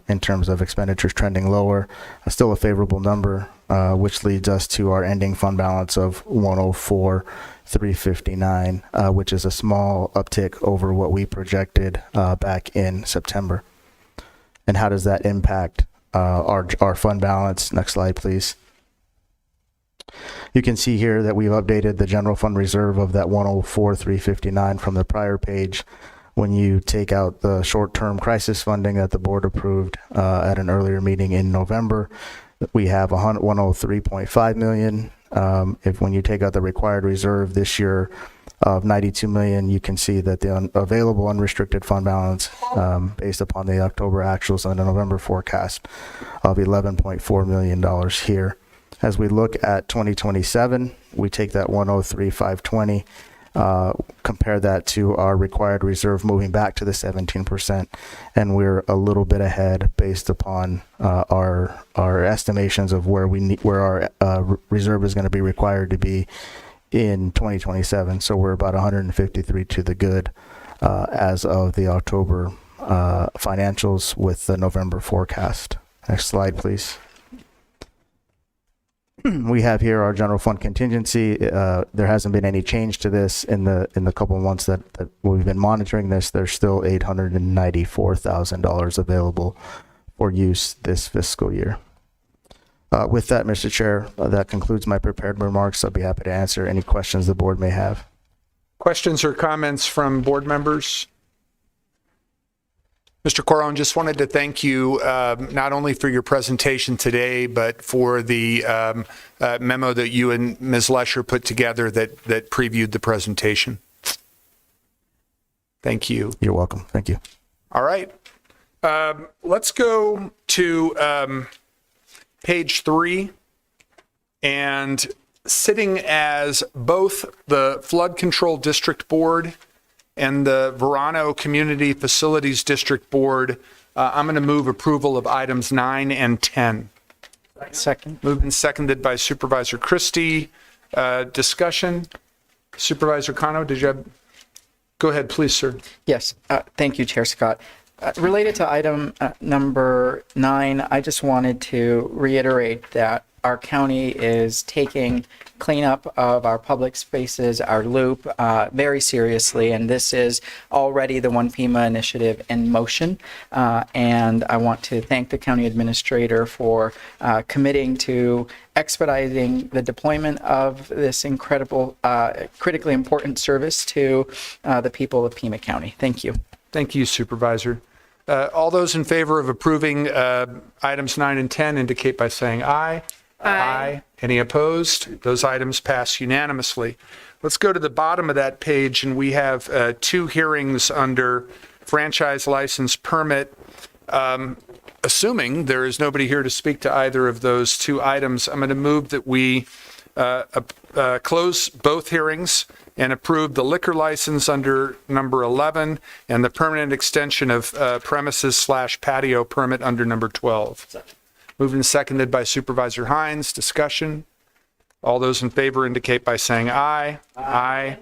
in terms of expenditures trending lower, still a favorable number, which leads us to our ending fund balance of 104,359, which is a small uptick over what we projected back in September. And how does that impact our fund balance? Next slide, please. You can see here that we've updated the general fund reserve of that 104,359 from the prior page. When you take out the short-term crisis funding that the board approved at an earlier meeting in November, we have 103.5 million. When you take out the required reserve this year of 92 million, you can see that the available unrestricted fund balance based upon the October actuals and the November forecast of $11.4 million here. As we look at 2027, we take that 103,520, compare that to our required reserve moving back to the 17%, and we're a little bit ahead based upon our estimations of where our reserve is going to be required to be in 2027. So we're about 153 to the good as of the October financials with the November forecast. Next slide, please. We have here our general fund contingency. There hasn't been any change to this in the couple of months that we've been monitoring this. There's still $894,000 available for use this fiscal year. With that, Mr. Chair, that concludes my prepared remarks. I'll be happy to answer any questions the board may have. Questions or comments from board members? Mr. Coron, just wanted to thank you not only for your presentation today, but for the memo that you and Ms. Lesher put together that previewed the presentation. Thank you. You're welcome. Thank you. All right. Let's go to page 3. And sitting as both the Flood Control District Board and the Verano Community Facilities District Board, I'm going to move approval of items 9 and 10. Second. Moved and seconded by Supervisor Christie. Discussion? Supervisor Cano, did you have? Go ahead, please, sir. Yes, thank you, Chair Scott. Related to item number 9, I just wanted to reiterate that our county is taking cleanup of our public spaces, our loop, very seriously, and this is already the One Pima initiative in motion. And I want to thank the county administrator for committing to expediting the deployment of this incredible, critically important service to the people of Pima County. Thank you. Thank you, Supervisor. All those in favor of approving items 9 and 10 indicate by saying aye. Aye. Any opposed? Those items pass unanimously. Let's go to the bottom of that page, and we have 2 hearings under franchise license permit. Assuming there is nobody here to speak to either of those 2 items, I'm going to move that we close both hearings and approve the liquor license under number 11 and the permanent extension of premises/patio permit under number 12. Moved and seconded by Supervisor Hines. Discussion? All those in favor indicate by saying aye. Aye.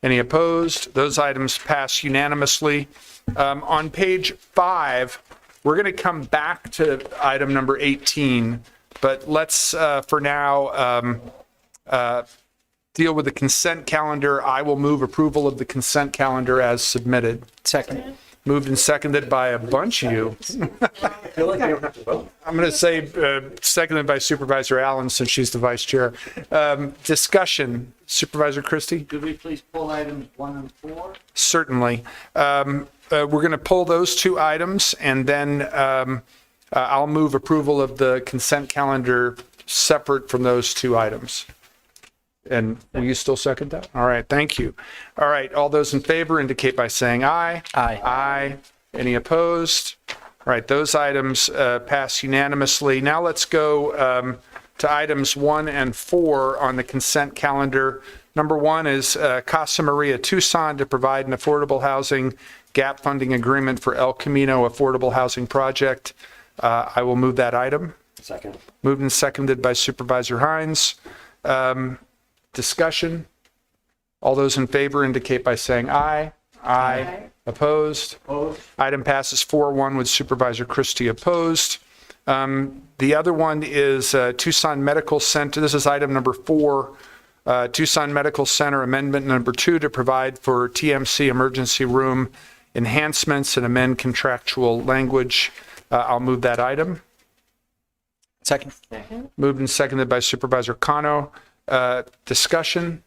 Any opposed? Those items pass unanimously. On page 5, we're going to come back to item number 18, but let's, for now, deal with the consent calendar. I will move approval of the consent calendar as submitted. Second. Moved and seconded by a bunch of you. I feel like I don't have to vote. I'm going to say seconded by Supervisor Allen since she's the vice chair. Discussion. Supervisor Christie? Could we please pull items 1 and 4? Certainly. We're going to pull those 2 items, and then I'll move approval of the consent calendar separate from those 2 items. And will you still second that? All right, thank you. All right, all those in favor indicate by saying aye. Aye. Aye. Any opposed? All right, those items pass unanimously. Now let's go to items 1 and 4 on the consent calendar. Number 1 is Casa Maria Tucson to provide an affordable housing gap funding agreement for El Camino Affordable Housing Project. I will move that item. Second. Moved and seconded by Supervisor Hines. Discussion? All those in favor indicate by saying aye. Aye. Opposed? Opposed. Item passes 4-1 with Supervisor Christie opposed. The other one is Tucson Medical Center. This is item number 4. Tucson Medical Center Amendment number 2 to provide for TMC emergency room enhancements and amend contractual language. I'll move that item. Second. Moved and seconded by Supervisor Cano. Discussion?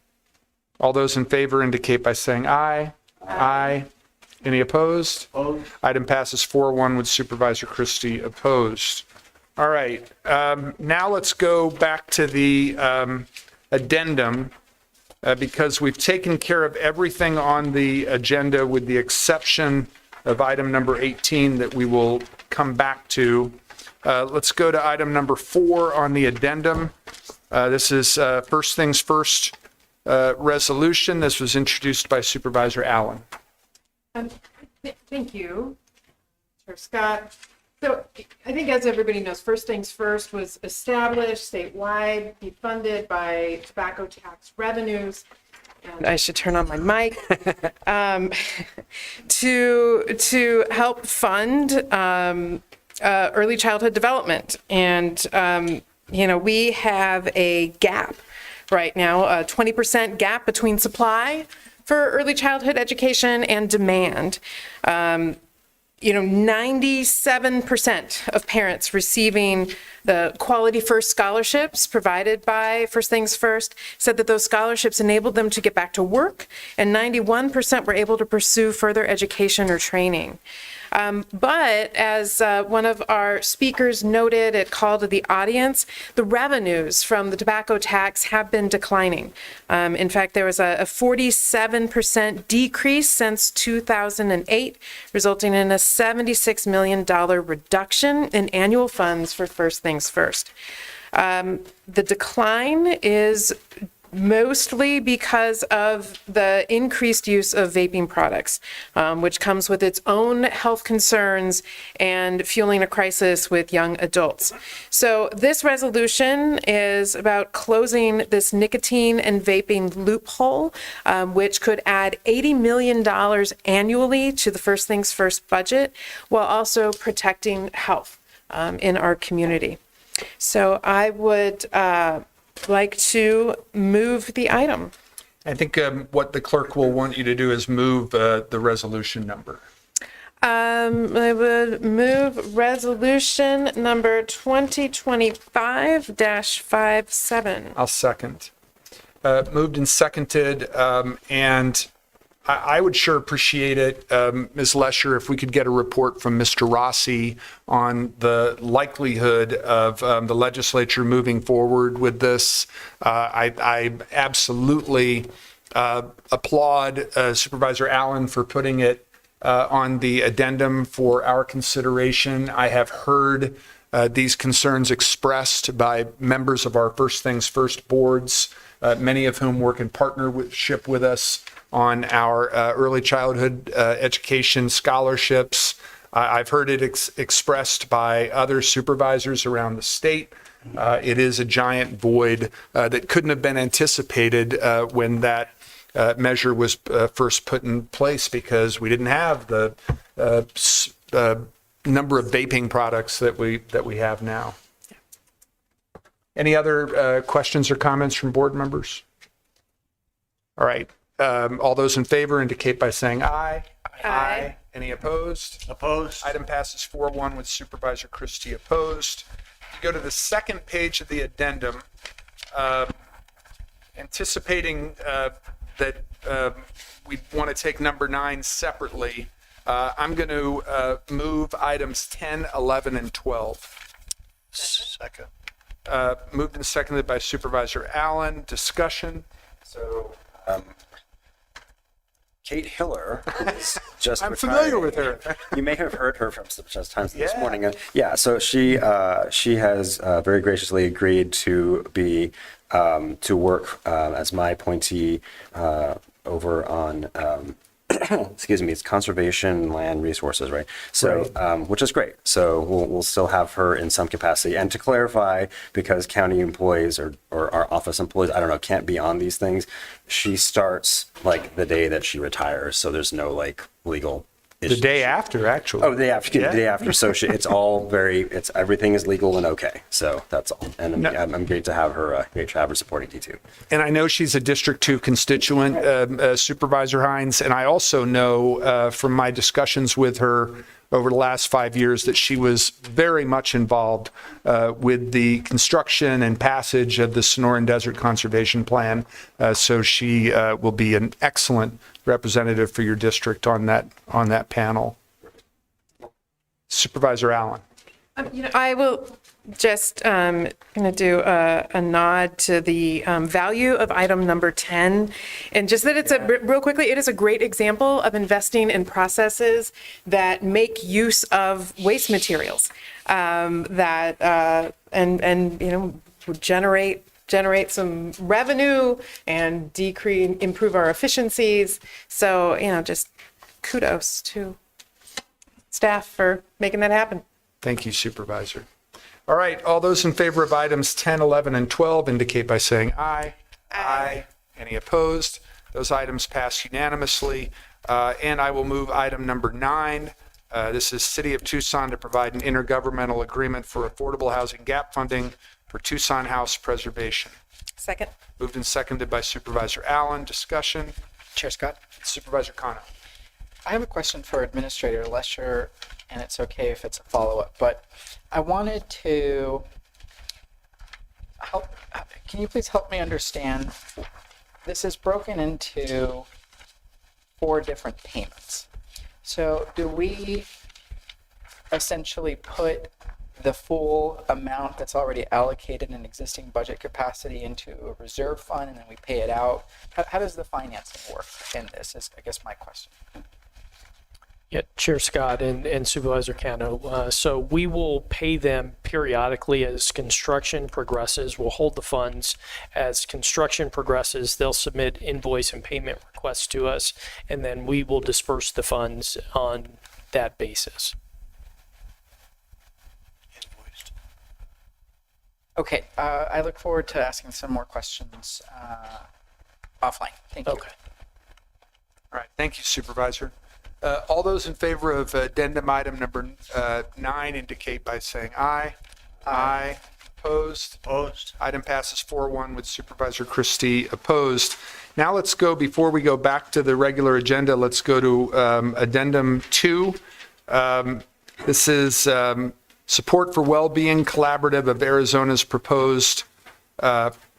All those in favor indicate by saying aye. Aye. Any opposed? Opposed. Item passes 4-1 with Supervisor Christie opposed. All right. Now let's go back to the addendum because we've taken care of everything on the agenda with the exception of item number 18 that we will come back to. Let's go to item number 4 on the addendum. This is First Things First resolution. This was introduced by Supervisor Allen. Thank you, Chair Scott. So I think as everybody knows, First Things First was established statewide, be funded by tobacco tax revenues. And I should turn on my mic to help fund early childhood development. And we have a gap right now, a 20% gap between supply for early childhood education and demand. 97% of parents receiving the Quality First scholarships provided by First Things First said that those scholarships enabled them to get back to work, and 91% were able to pursue further education or training. But as one of our speakers noted at call to the audience, the revenues from the tobacco tax have been declining. In fact, there was a 47% decrease since 2008, resulting in a $76 million reduction in annual funds for First Things First. The decline is mostly because of the increased use of vaping products, which comes with its own health concerns and fueling a crisis with young adults. So this resolution is about closing this nicotine and vaping loophole, which could add $80 million annually to the First Things First budget, while also protecting health in our community. So I would like to move the item. I think what the clerk will want you to do is move the resolution number. I would move resolution number 2025-57. I'll second. Moved and seconded, and I would sure appreciate it, Ms. Lesher, if we could get a report from Mr. Rossi on the likelihood of the legislature moving forward with this. I absolutely applaud Supervisor Allen for putting it on the addendum for our consideration. I have heard these concerns expressed by members of our First Things First boards, many of whom work in partnership with us on our early childhood education scholarships. I've heard it expressed by other supervisors around the state. It is a giant void that couldn't have been anticipated when that measure was first put in place, because we didn't have the number of vaping products that we have now. Any other questions or comments from board members? All right. All those in favor indicate by saying aye. Aye. Any opposed? Opposed. Item passes 4-1 with Supervisor Christie opposed. You go to the second page of the addendum, anticipating that we want to take number 9 separately. I'm going to move items 10, 11, and 12. Second. Moved and seconded by Supervisor Allen. Discussion. So, Kate Hiller is just I'm retiring. familiar with her. You may have heard her from such times this morning. Yeah, so she has very graciously agreed to be to work as my appointee over on excuse me, it's conservation land resources, right? So, which is great. So we'll still have her in some capacity. And to clarify, because county employees or our office employees, I don't know, can't be on these things, she starts like the day that she retires. So there's no like legal The day after, actually. Oh, the day after. The day after. So it's all everything is legal and okay. So that's all. And I'm great to have her. Great to have her supporting D2. And I know she's a District 2 constituent, Supervisor Hines. And I also know from my discussions with her over the last 5 years that she was very much involved with the construction and passage of the Sonoran Desert Conservation Plan. So she will be an excellent representative for your district on that panel. Supervisor Allen. I will just going to do a nod to the value of item number 10, and just that it's real quickly, it is a great example of investing in processes that make use of waste materials that would generate some revenue and improve our efficiencies. So, just kudos to staff for making that happen. Thank you, Supervisor. All right, all those in favor of items 10, 11, and 12 indicate by saying aye. Aye. Any opposed? Those items pass unanimously. And I will move item number 9. This is City of Tucson to provide an intergovernmental agreement for affordable housing gap funding for Tucson house preservation. Second. Moved and seconded by Supervisor Allen. Discussion. Chair Scott. Supervisor Kano. I have a question for Administrator Lesher, and it's okay if it's a follow-up, but I wanted to help. Can you please help me understand? This is broken into 4 different payments. So do we essentially put the full amount that's already allocated in existing budget capacity into a reserve fund and then we pay it out? How does the financing work in this is, I guess, my question. Yeah, Chair Scott and Supervisor Cano. So we will pay them periodically as construction progresses. We'll hold the funds. As construction progresses, they'll submit invoice and payment requests to us, and then we will disperse the funds on that basis. Okay, I look forward to asking some more questions offline. Thank you. Okay. All right, thank you, Supervisor. All those in favor of addendum item number 9 indicate by saying aye. Aye. Opposed? Opposed. Item passes 4-1 with Supervisor Christie opposed. Now let's go, before we go back to the regular agenda, let's go to addendum 2. This is Support for Wellbeing Collaborative of Arizona's proposed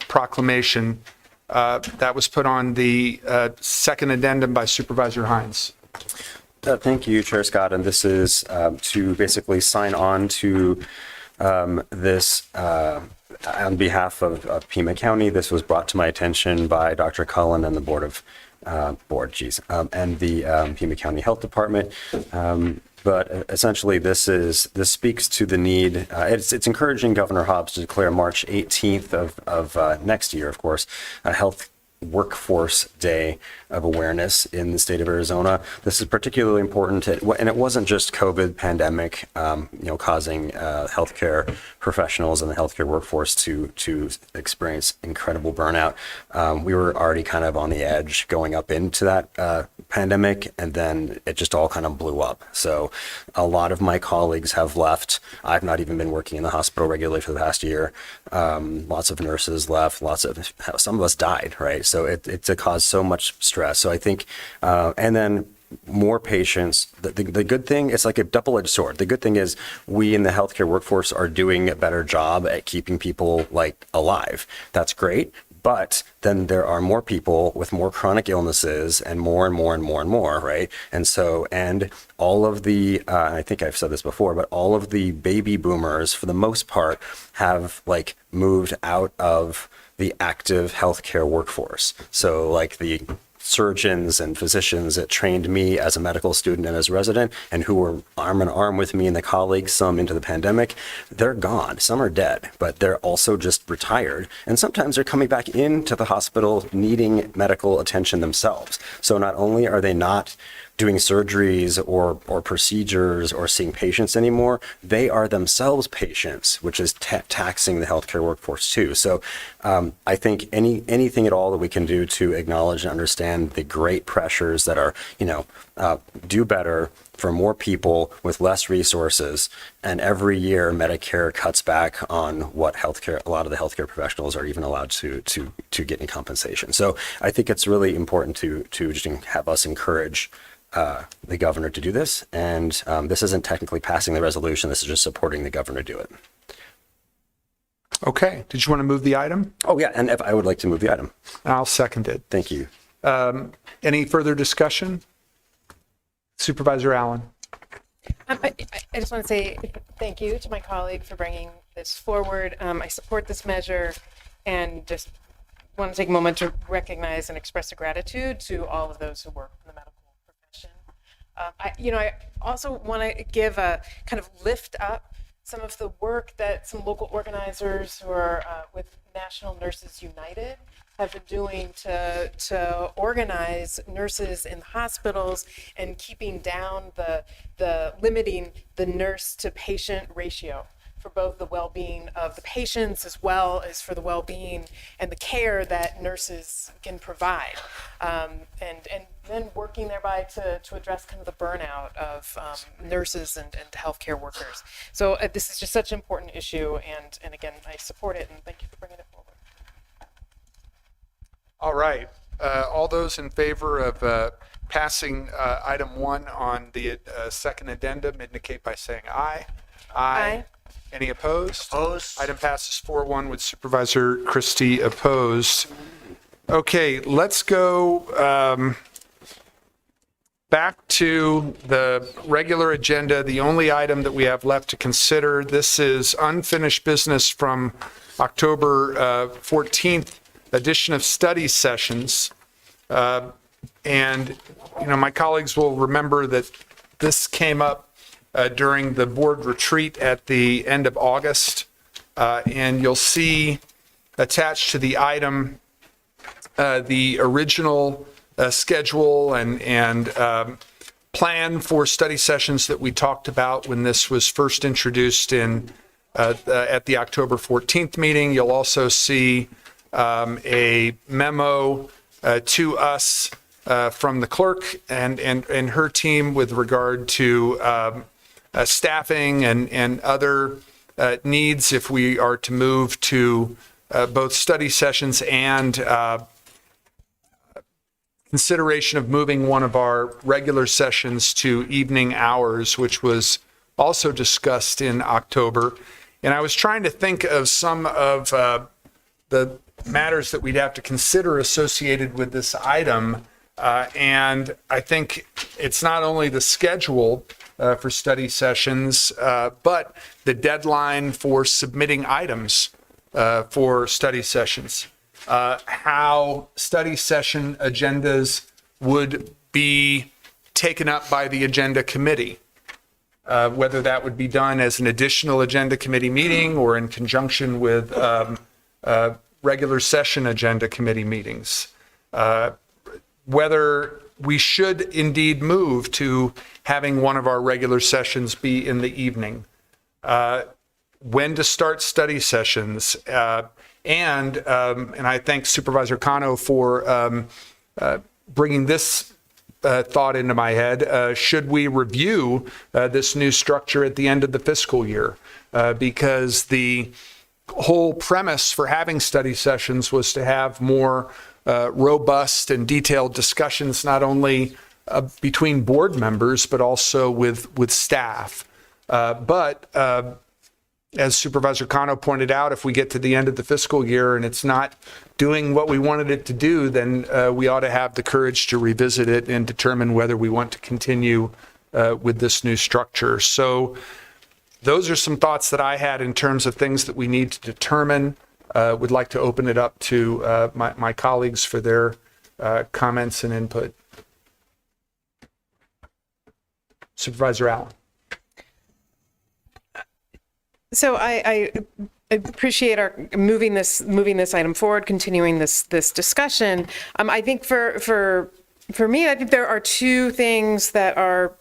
proclamation. That was put on the second addendum by Supervisor Hines. Thank you, Chair Scott. And this is to basically sign on to this on behalf of Pima County. This was brought to my attention by Dr. Cullen and the and the Pima County Health Department. But essentially, this speaks to the need. It's encouraging Governor Hobbs to declare March 18th of next year, of course, a Health Workforce Day of Awareness in the state of Arizona. This is particularly important, and it wasn't just COVID pandemic, causing healthcare professionals and the healthcare workforce to experience incredible burnout. We were already kind of on the edge going up into that pandemic, and then it just all kind of blew up. So a lot of my colleagues have left. I've not even been working in the hospital regularly for the past year. Lots of nurses left. Some of us died, right? So it caused so much stress. So I think, and then more patients. The good thing, it's like a double-edged sword. The good thing is we in the healthcare workforce are doing a better job at keeping people alive. That's great. But then there are more people with more chronic illnesses and more, right? And so, and all of the, I think I've said this before, but all of the baby boomers, for the most part, have moved out of the active healthcare workforce. So the surgeons and physicians that trained me as a medical student and as a resident, and who were arm in arm with me and the colleagues, some into the pandemic, they're gone. Some are dead, but they're also just retired. And sometimes they're coming back into the hospital needing medical attention themselves. So not only are they not doing surgeries or procedures or seeing patients anymore, they are themselves patients, which is taxing the healthcare workforce too. So I think anything at all that we can do to acknowledge and understand the great pressures that are, do better for more people with less resources. And every year Medicare cuts back on what a lot of the healthcare professionals are even allowed to get in compensation. So I think it's really important to just have us encourage the governor to do this. And this isn't technically passing the resolution. This is just supporting the governor do it. Okay. Did you want to move the item? Oh, yeah. And if I would like to move the item. I'll second it. Thank you. Any further discussion? Supervisor Allen. I just want to say thank you to my colleague for bringing this forward. I support this measure and just want to take a moment to recognize and express a gratitude to all of those who work in the medical profession. I also want to give a kind of lift up some of the work that some local organizers who are with National Nurses United have been doing to organize nurses in hospitals and keeping down the limiting the nurse to patient ratio for both the well-being of the patients as well as for the well-being and the care that nurses can provide, and then working thereby to address kind of the burnout of nurses and healthcare workers. So this is just such an important issue, and again, I support it, and thank you for bringing it forward. All right. All those in favor of passing item 1 on the second addendum indicate by saying aye. Aye. Any opposed? Opposed. Item passes 4-1 with Supervisor Christie opposed. Okay, let's go back to the regular agenda. The only item that we have left to consider, this is unfinished business from October 14th, edition of study sessions. And, my colleagues will remember that this came up during the board retreat at the end of August. And you'll see attached to the item the original schedule and plan for study sessions that we talked about when this was first introduced at the October 14th meeting. You'll also see a memo to us from the clerk and her team with regard to staffing and other needs if we are to move to both study sessions and consideration of moving one of our regular sessions to evening hours, which was also discussed in October. And I was trying to think of some of the matters that we'd have to consider associated with this item. And I think it's not only the schedule for study sessions, but the deadline for submitting items for study sessions. How study session agendas would be taken up by the agenda committee, whether that would be done as an additional agenda committee meeting or in conjunction with regular session agenda committee meetings. Whether we should indeed move to having one of our regular sessions be in the evening. When to start study sessions. And I thank Supervisor Cano for bringing this thought into my head. Should we review this new structure at the end of the fiscal year? Because the whole premise for having study sessions was to have more robust and detailed discussions, not only between board members, but also with staff. But as Supervisor Cano pointed out, if we get to the end of the fiscal year and it's not doing what we wanted it to do, then we ought to have the courage to revisit it and determine whether we want to continue with this new structure. So those are some thoughts that I had in terms of things that we need to determine. Would like to open it up to my colleagues for their comments and input. Supervisor Allen. So I appreciate our moving this item forward, continuing this discussion. I think for me, I think there are two things that are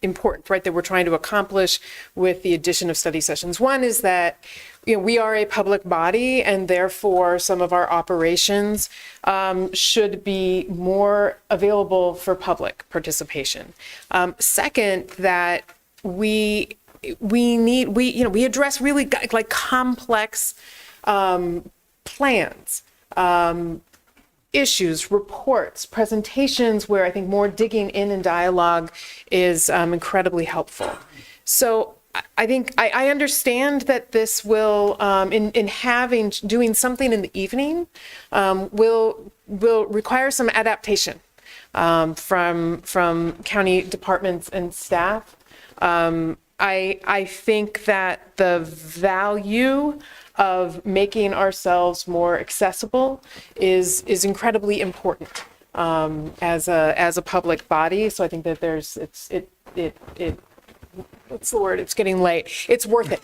important, right, that we're trying to accomplish with the addition of study sessions. One is that we are a public body, and therefore some of our operations should be more available for public participation. Second, that we address really like complex plans, issues, reports, presentations where I think more digging in and dialogue is incredibly helpful. So I think I understand that this will, in doing something in the evening, will require some adaptation from county departments and staff. I think that the value of making ourselves more accessible is incredibly important as a public body. So I think that what's the word? It's getting late. It's worth it.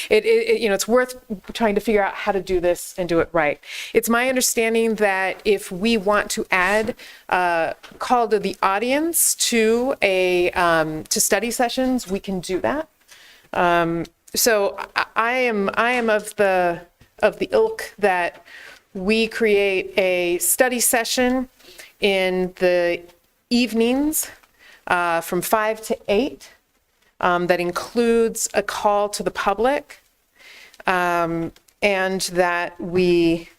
It's worth trying to figure out how to do this and do it right. It's my understanding that if we want to add call to the audience to to study sessions, we can do that. So I am of the ilk that we create a study session in the evenings from 5 to 8. That includes a call to the public, and that we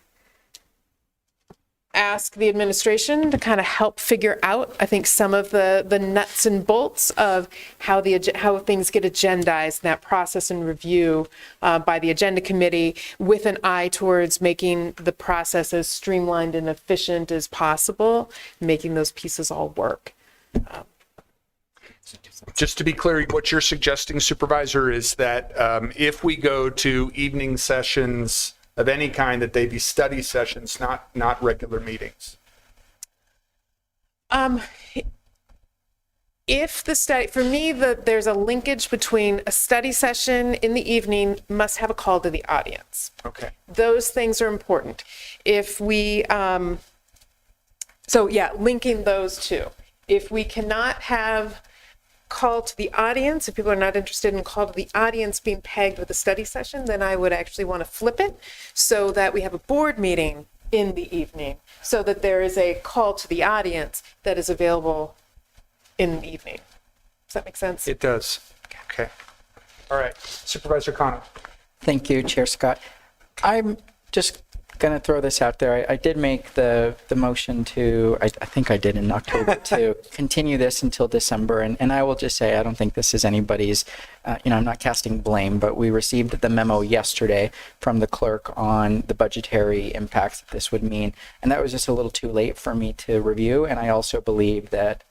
ask the administration to kind of help figure out, I think, some of the nuts and bolts of how things get agendized, that process and review by the agenda committee, with an eye towards making the process as streamlined and efficient as possible, making those pieces all work. Just to be clear, what you're suggesting, Supervisor, is that if we go to evening sessions of any kind, that they be study sessions, not regular meetings. If the study, for me, there's a linkage between a study session in the evening must have a call to the audience. Okay. Those things are important. If we, so yeah, linking those two. If we cannot have call to the audience, if people are not interested in call to the audience being pegged with a study session, then I would actually want to flip it so that we have a board meeting in the evening, so that there is a call to the audience that is available in the evening. Does that make sense? It does. Okay. All right. Supervisor Connell. Thank you, Chair Scott. I'm just going to throw this out there. I did make the motion to, I think I did in October, to continue this until December. And I will just say, I don't think this is anybody's, I'm not casting blame, but we received the memo yesterday from the clerk on the budgetary impacts that this would mean. And that was just a little too late for me to review. And I also believe that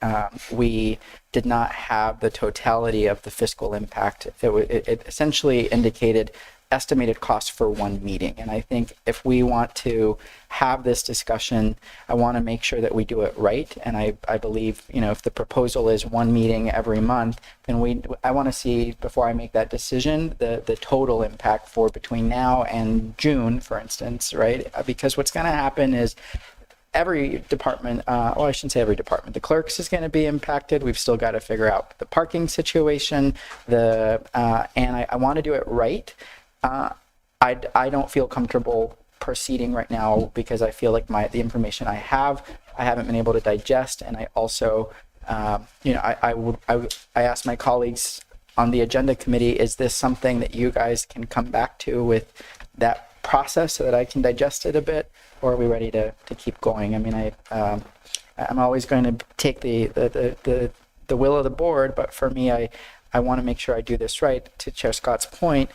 we did not have the totality of the fiscal impact. It essentially indicated estimated costs for one meeting. And I think if we want to have this discussion, I want to make sure that we do it right. And I believe, if the proposal is one meeting every month, then I want to see, before I make that decision, the total impact for between now and June, for instance, right? Because what's going to happen is every department, well, I shouldn't say every department, the clerks is going to be impacted. We've still got to figure out the parking situation, and I want to do it right. I don't feel comfortable proceeding right now because I feel like the information I haven't been able to digest, and I also, I asked my colleagues on the agenda committee, is this something that you guys can come back to with that process so that I can digest it a bit, or are we ready to keep going? I mean, I'm always going to take the will of the board, but for me, I want to make sure I do this right. To Chair Scott's point,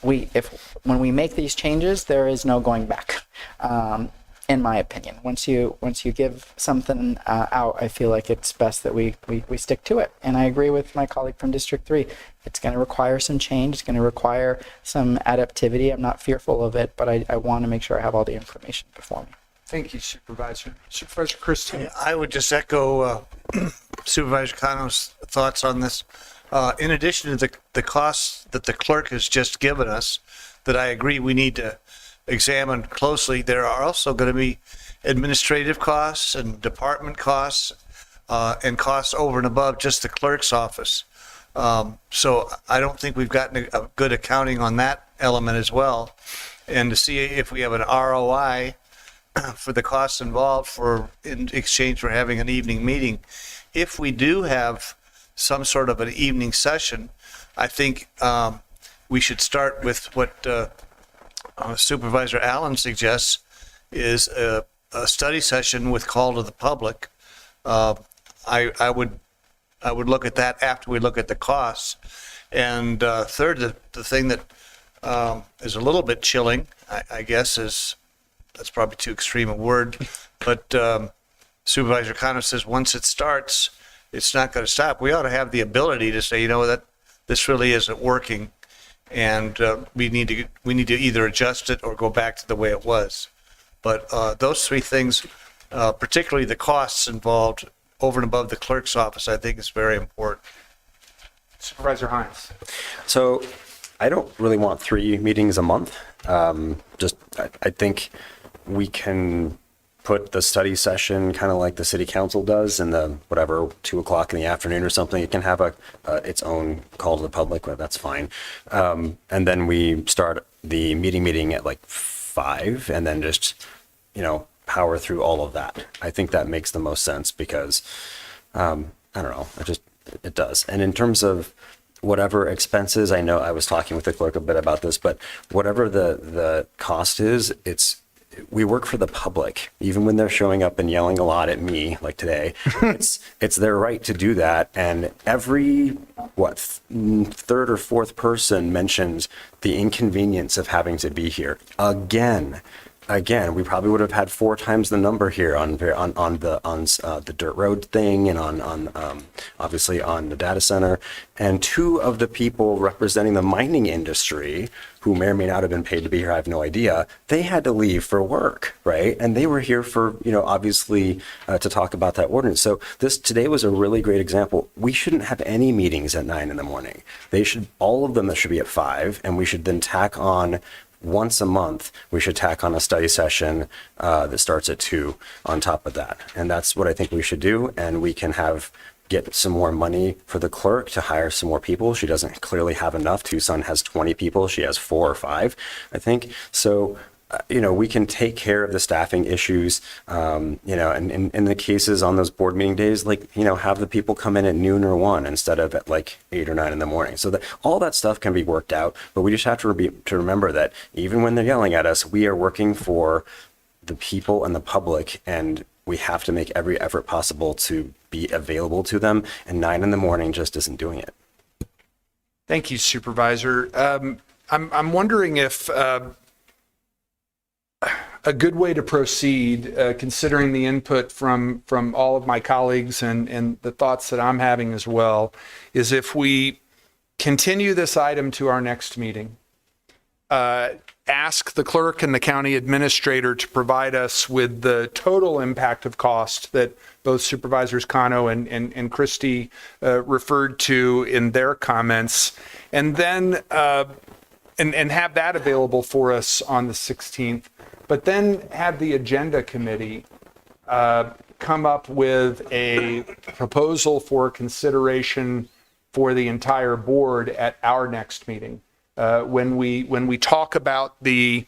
when we make these changes, there is no going back, in my opinion. Once you give something out, I feel like it's best that we stick to it. And I agree with my colleague from District 3. It's going to require some change. It's going to require some adaptivity. I'm not fearful of it, but I want to make sure I have all the information before me. Thank you, Supervisor. Supervisor Christie. I would just echo Supervisor Cano's thoughts on this. In addition to the costs that the clerk has just given us, that I agree we need to examine closely, there are also going to be administrative costs and department costs and costs over and above just the clerk's office. So I don't think we've gotten a good accounting on that element as well. And to see if we have an ROI for the costs involved in exchange for having an evening meeting. If we do have some sort of an evening session, I think we should start with what Supervisor Allen suggests, is a study session with call to the public. I would look at that after we look at the costs. And third, the thing that is a little bit chilling, I guess, that's probably too extreme a word, but Supervisor Connor says once it starts, it's not going to stop. We ought to have the ability to say, that this really isn't working, and we need to either adjust it or go back to the way it was. But those three things, particularly the costs involved over and above the clerk's office, I think is very important. Supervisor Hines. So I don't really want 3 meetings a month. I think we can put the study session kind of like the city council does in the 2:00 in the afternoon or something. It can have its own call to the public, but that's fine. And then we start the meeting at like 5 and then just, power through all of that. I think that makes the most sense because, I don't know, it does. And in terms of whatever expenses, I know I was talking with the clerk a bit about this, but whatever the cost is, we work for the public, even when they're showing up and yelling a lot at me, like today. It's their right to do that. And every third or fourth person mentions the inconvenience of having to be here again. again, we probably would have had 4 times the number here on the dirt road thing and on obviously on the data center. And 2 of the people representing the mining industry, who may or may not have been paid to be here, I have no idea, they had to leave for work, right? And they were here for, obviously to talk about that ordinance. So today was a really great example. We shouldn't have any meetings at 9 in the morning. All of them should be at 5, and we should then tack on once a month, we should tack on a study session that starts at 2 on top of that. And that's what I think we should do. And we can get some more money for the clerk to hire some more people. She doesn't clearly have enough. Tucson has 20 people. She has 4 or 5, I think. So, we can take care of the staffing issues, and in the cases on those board meeting days, have the people come in at noon or 1 instead of at 8 or 9 in the morning. So that all that stuff can be worked out, but we just have to remember that even when they're yelling at us, we are working for the people and the public, and we have to make every effort possible to be available to them, and 9 in the morning just isn't doing it. Thank you, Supervisor. I'm wondering if a good way to proceed, considering the input from all of my colleagues and the thoughts that I'm having as well, is if we continue this item to our next meeting, ask the clerk and the county administrator to provide us with the total impact of cost that both Supervisors Cano and Christie referred to in their comments, and then and have that available for us on the 16th. But then have the agenda committee come up with a proposal for consideration for the entire board at our next meeting. When we talk about when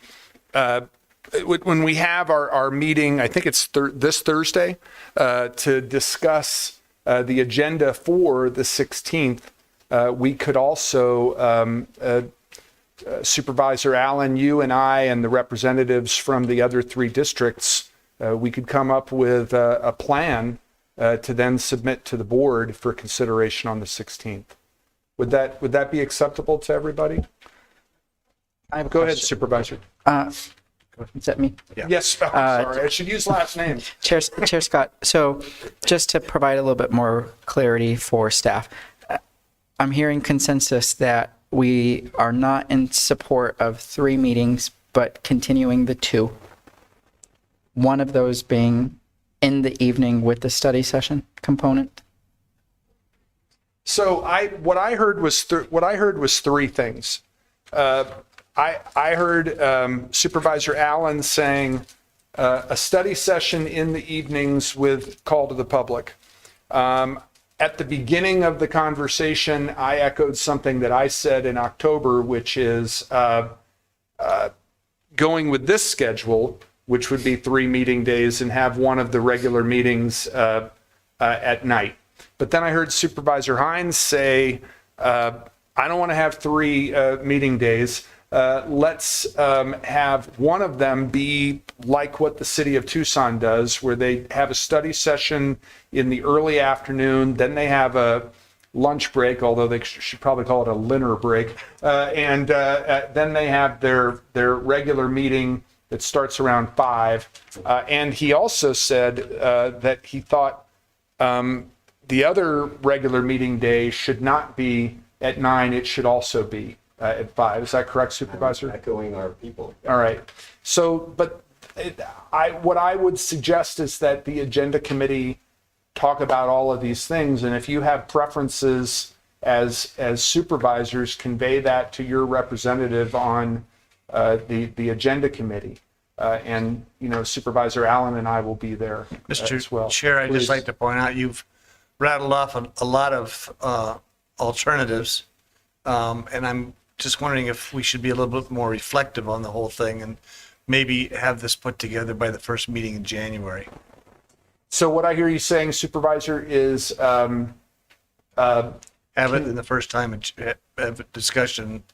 we have our meeting, I think it's this Thursday, to discuss the agenda for the 16th, we could also Supervisor Allen, you and I and the representatives from the other 3 districts, we could come up with a plan to then submit to the board for consideration on the 16th. Would that be acceptable to everybody? Go ahead, Supervisor. Is that me? Yeah. Yes, I'm sorry. I should use last names. Chair Scott, so just to provide a little bit more clarity for staff, I'm hearing consensus that we are not in support of 3 meetings, but continuing the 2. One of those being in the evening with the study session component. So what I heard was 3 things. I heard Supervisor Allen saying a study session in the evenings with call to the public. At the beginning of the conversation, I echoed something that I said in October, which is going with this schedule, which would be 3 meeting days, and have one of the regular meetings at night. But then I heard Supervisor Hines say, I don't want to have 3 meeting days. Let's have one of them be like what the city of Tucson does, where they have a study session in the early afternoon, then they have a lunch break, although they should probably call it a dinner break, and then they have their regular meeting that starts around 5. And he also said that he thought the other regular meeting day should not be at 9, it should also be at 5. Is that correct, Supervisor? Echoing our people. All right. So, but what I would suggest is that the agenda committee talk about all of these things, and if you have preferences as supervisors, convey that to your representative on the agenda committee. And, Supervisor Allen and I will be there as well. Mr. Chair, I'd just Please. like to point out, you've rattled off a lot of alternatives. And I'm just wondering if we should be a little bit more reflective on the whole thing and maybe have this put together by the first meeting in January. So what I hear you saying, Supervisor, is have it in the first time, have a discussion,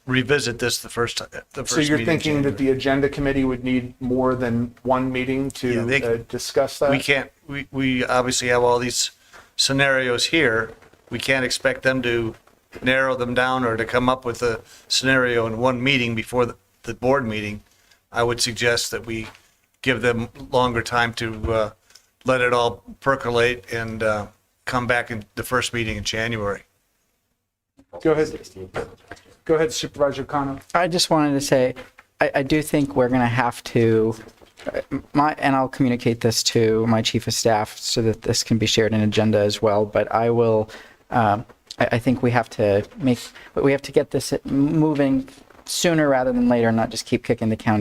revisit this the first time. so you're thinking that the agenda committee would need more than 1 meeting to discuss that? We can't, we obviously have all these scenarios here. We can't expect them to narrow them down or to come up with a scenario in 1 meeting before the board meeting. I would suggest that we give them longer time to let it all percolate and come back in the first meeting in January. Go ahead. Go ahead, Supervisor Kano. I just wanted to say, I do think we're going to have to, and I'll communicate this to my chief of staff so that this can be shared in agenda as well, but I will, I think we have to get this moving sooner rather than later, not just keep kicking the can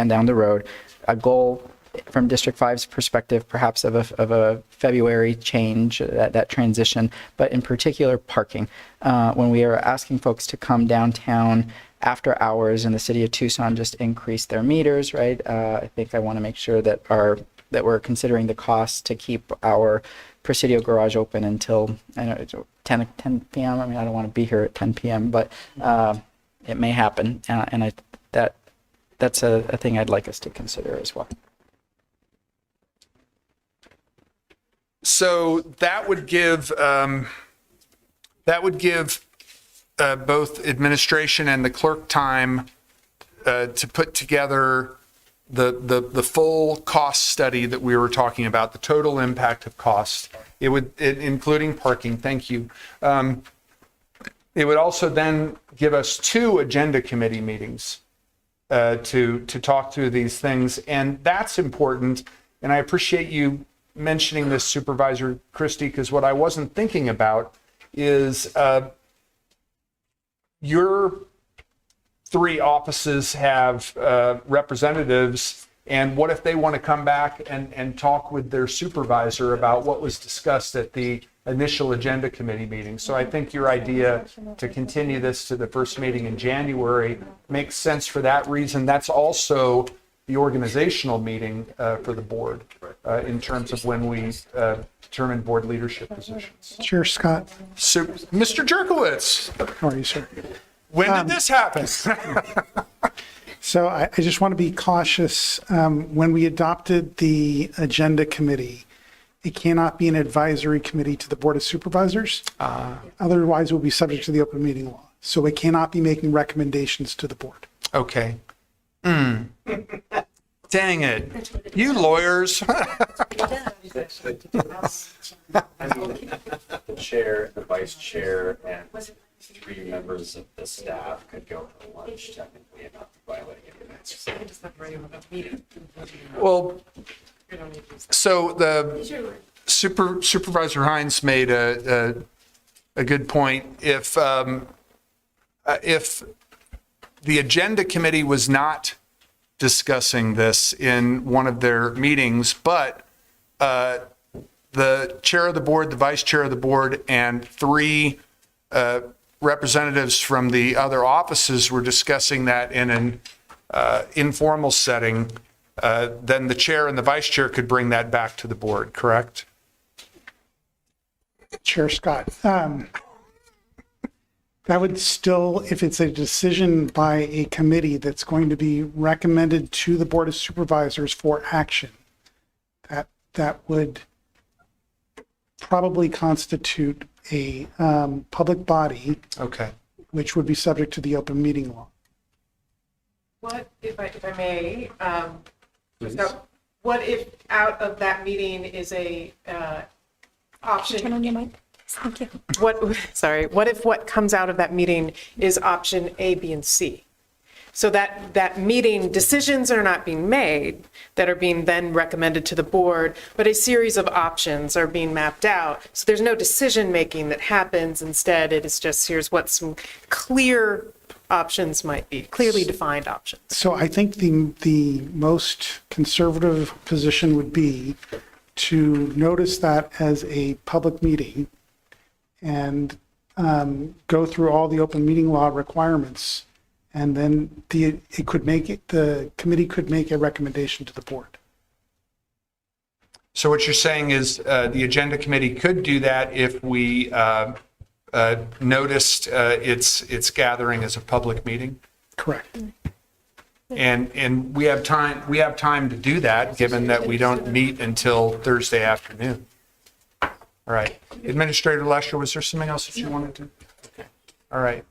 down the road. A goal from District 5's perspective, perhaps of a February change, that transition, but in particular parking. When we are asking folks to come downtown after hours, and the city of Tucson just increased their meters, right? I think I want to make sure that we're considering the cost to keep our Presidio garage open until 10 p.m. I mean, I don't want to be here at 10 p.m., but it may happen, and that's a thing I'd like us to consider as well. So that would give both administration and the clerk time to put together the full cost study that we were talking about, the total impact of cost. Including parking. Thank you. It would also then give us 2 agenda committee meetings to talk through these things, and that's important. And I appreciate you mentioning this, Supervisor Christie, because what I wasn't thinking about is your 3 offices have representatives, and what if they want to come back and talk with their supervisor about what was discussed at the initial agenda committee meeting? So I think your idea to continue this to the first meeting in January makes sense for that reason. That's also the organizational meeting for the board in terms of when we determine board leadership positions. Chair Scott. So, Mr. Jerkowitz. How are you, sir? When did this happen? So I just want to be cautious. When we adopted the agenda committee, it cannot be an advisory committee to the Board of Supervisors. Otherwise, it will be subject to the open meeting law. So it cannot be making recommendations to the board. Okay. Dang it. You lawyers. The chair, the vice chair, and 3 members of the staff could go for lunch technically and not violating any minutes. Well, so the Supervisor Hines made a good point. If the agenda committee was not discussing this in one of their meetings, but the chair of the board, the vice chair of the board, and 3 representatives from the other offices were discussing that in an informal setting, then the chair and the vice chair could bring that back to the board, correct? Chair Scott. That would still, if it's a decision by a committee that's going to be recommended to the Board of Supervisors for action, that would probably constitute a public body. Okay. Which would be subject to the open meeting law. What, if I may, so what if out of that meeting is a option? Turn on your mic. Thank you. What if what comes out of that meeting is option A, B, and C? So that meeting, decisions are not being made that are being then recommended to the board, but a series of options are being mapped out. So there's no decision making that happens. Instead, it is just here's what some clear options might be, clearly defined options. So I think the most conservative position would be to notice that as a public meeting and go through all the open meeting law requirements, and then the committee could make a recommendation to the board. So what you're saying is the agenda committee could do that if we noticed its gathering as a public meeting? Correct. And we have time to do that, given that we don't meet until Thursday afternoon. All right. Administrator Lesher, was there something else that you wanted to? Okay. All right.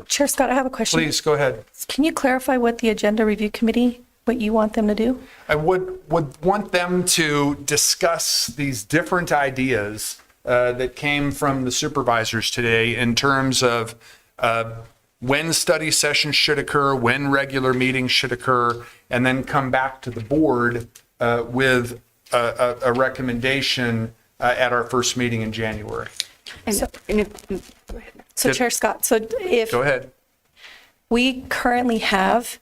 Chair Scott, I have a question. Please, go ahead. Can you clarify what the Agenda Review Committee, what you want them to do? I would want them to discuss these different ideas that came from the supervisors today in terms of when study sessions should occur, when regular meetings should occur, and then come back to the board with a recommendation at our first meeting in January. So Chair Scott, so if Go ahead. we currently have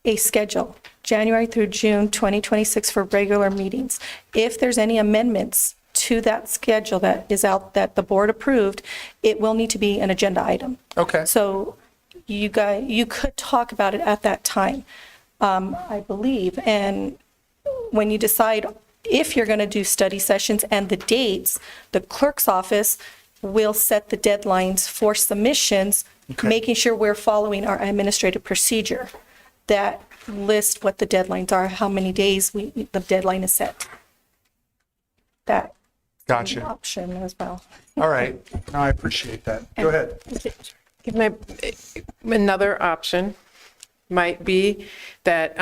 a schedule, January through June 2026 for regular meetings, if there's any amendments to that schedule that is out that the board approved, it will need to be an agenda item. Okay. So you could talk about it at that time, I believe. And when you decide if you're going to do study sessions and the dates, the clerk's office will set the deadlines for submissions, making sure we're following our administrative procedure that list what the deadlines are, how many days the deadline is set. That Gotcha. an option as well. All right. No, I appreciate that. Go ahead. Another option might be that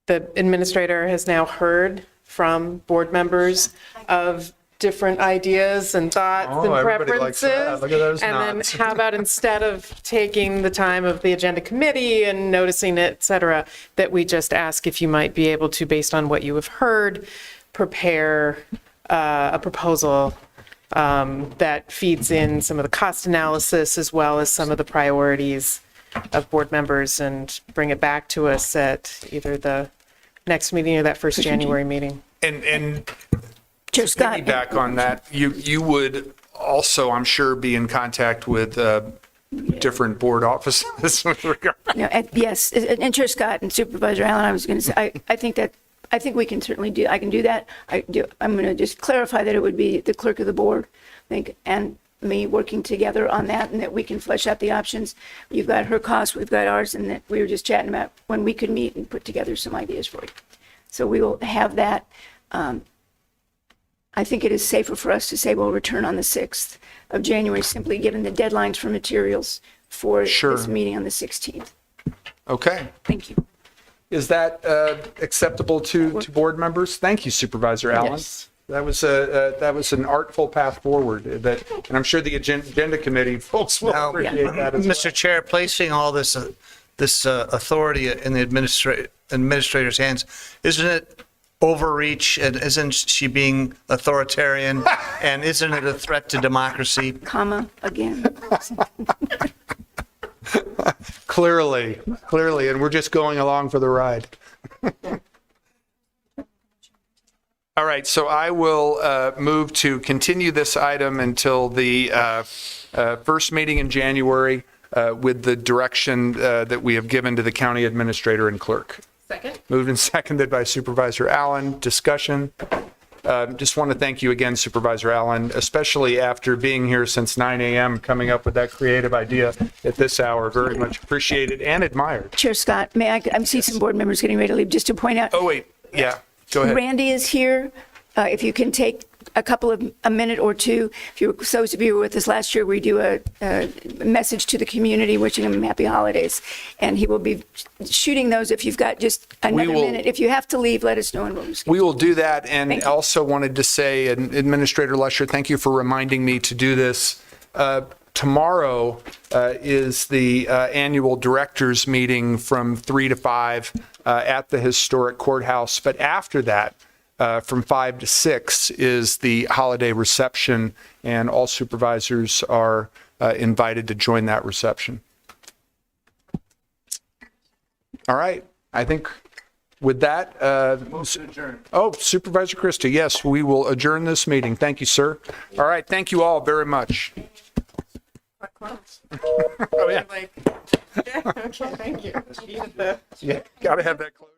the administrator has now heard from board members of different ideas and thoughts and everybody likes preferences. that. Look at those And nods. then how about instead of taking the time of the agenda committee and noticing it, et cetera, that we just ask if you might be able to, based on what you have heard, prepare a proposal that feeds in some of the cost analysis as well as some of the priorities of board members and bring it back to us at either the next meeting or that first January meeting. And Chair Scott. Back on that, you would also, I'm sure, be in contact with different board offices with regard. Yes, and Chair Scott and Supervisor Allen, I was going to say, I think we can certainly do, I can do that. I'm going to just clarify that it would be the clerk of the board, I think, and me working together on that, and that we can flesh out the options. You've got her costs, we've got ours, and that we were just chatting about when we could meet and put together some ideas for you. So we will have that. I think it is safer for us to say we'll return on the 6th of January, simply given the deadlines for materials for this meeting on the 16th. Okay. Thank you. Is that acceptable to board members? Thank you, Supervisor Allen. Yes. That was an artful path forward, and I'm sure the agenda committee folks will appreciate that as well. Mr. Chair, placing all this authority in the administrator's hands, isn't it overreach, and isn't she being authoritarian, and isn't it a threat to democracy? Comma again. Clearly, and we're just going along for the ride. All right, so I will move to continue this item until the first meeting in January with the direction that we have given to the county administrator and clerk. Second. Moved and seconded by Supervisor Allen. Discussion. Just want to thank you again, Supervisor Allen, especially after being here since 9 a.m., coming up with that creative idea at this hour. Very much appreciated and admired. Chair Scott, may I see some board members getting ready to leave, just to point out. Oh, wait. Yeah, go ahead. Randy is here. If you can take a minute or two. Those of you who were with us last year, we do a message to the community wishing them happy holidays. And he will be shooting those if you've got just another minute. If you have to leave, let us know. And we will do that. And also wanted to say, and Administrator Lesher, thank you for reminding me to do this. Tomorrow is the annual directors meeting from 3 to 5 at the historic courthouse. But after that, from 5 to 6 is the holiday reception, and all supervisors are invited to join that reception. All right. I think with that, Supervisor Christie, yes, we will adjourn this meeting. Thank you, sir. All right. Thank you all very much. Oh, yeah. Okay, thank you. Yeah, got to have that close.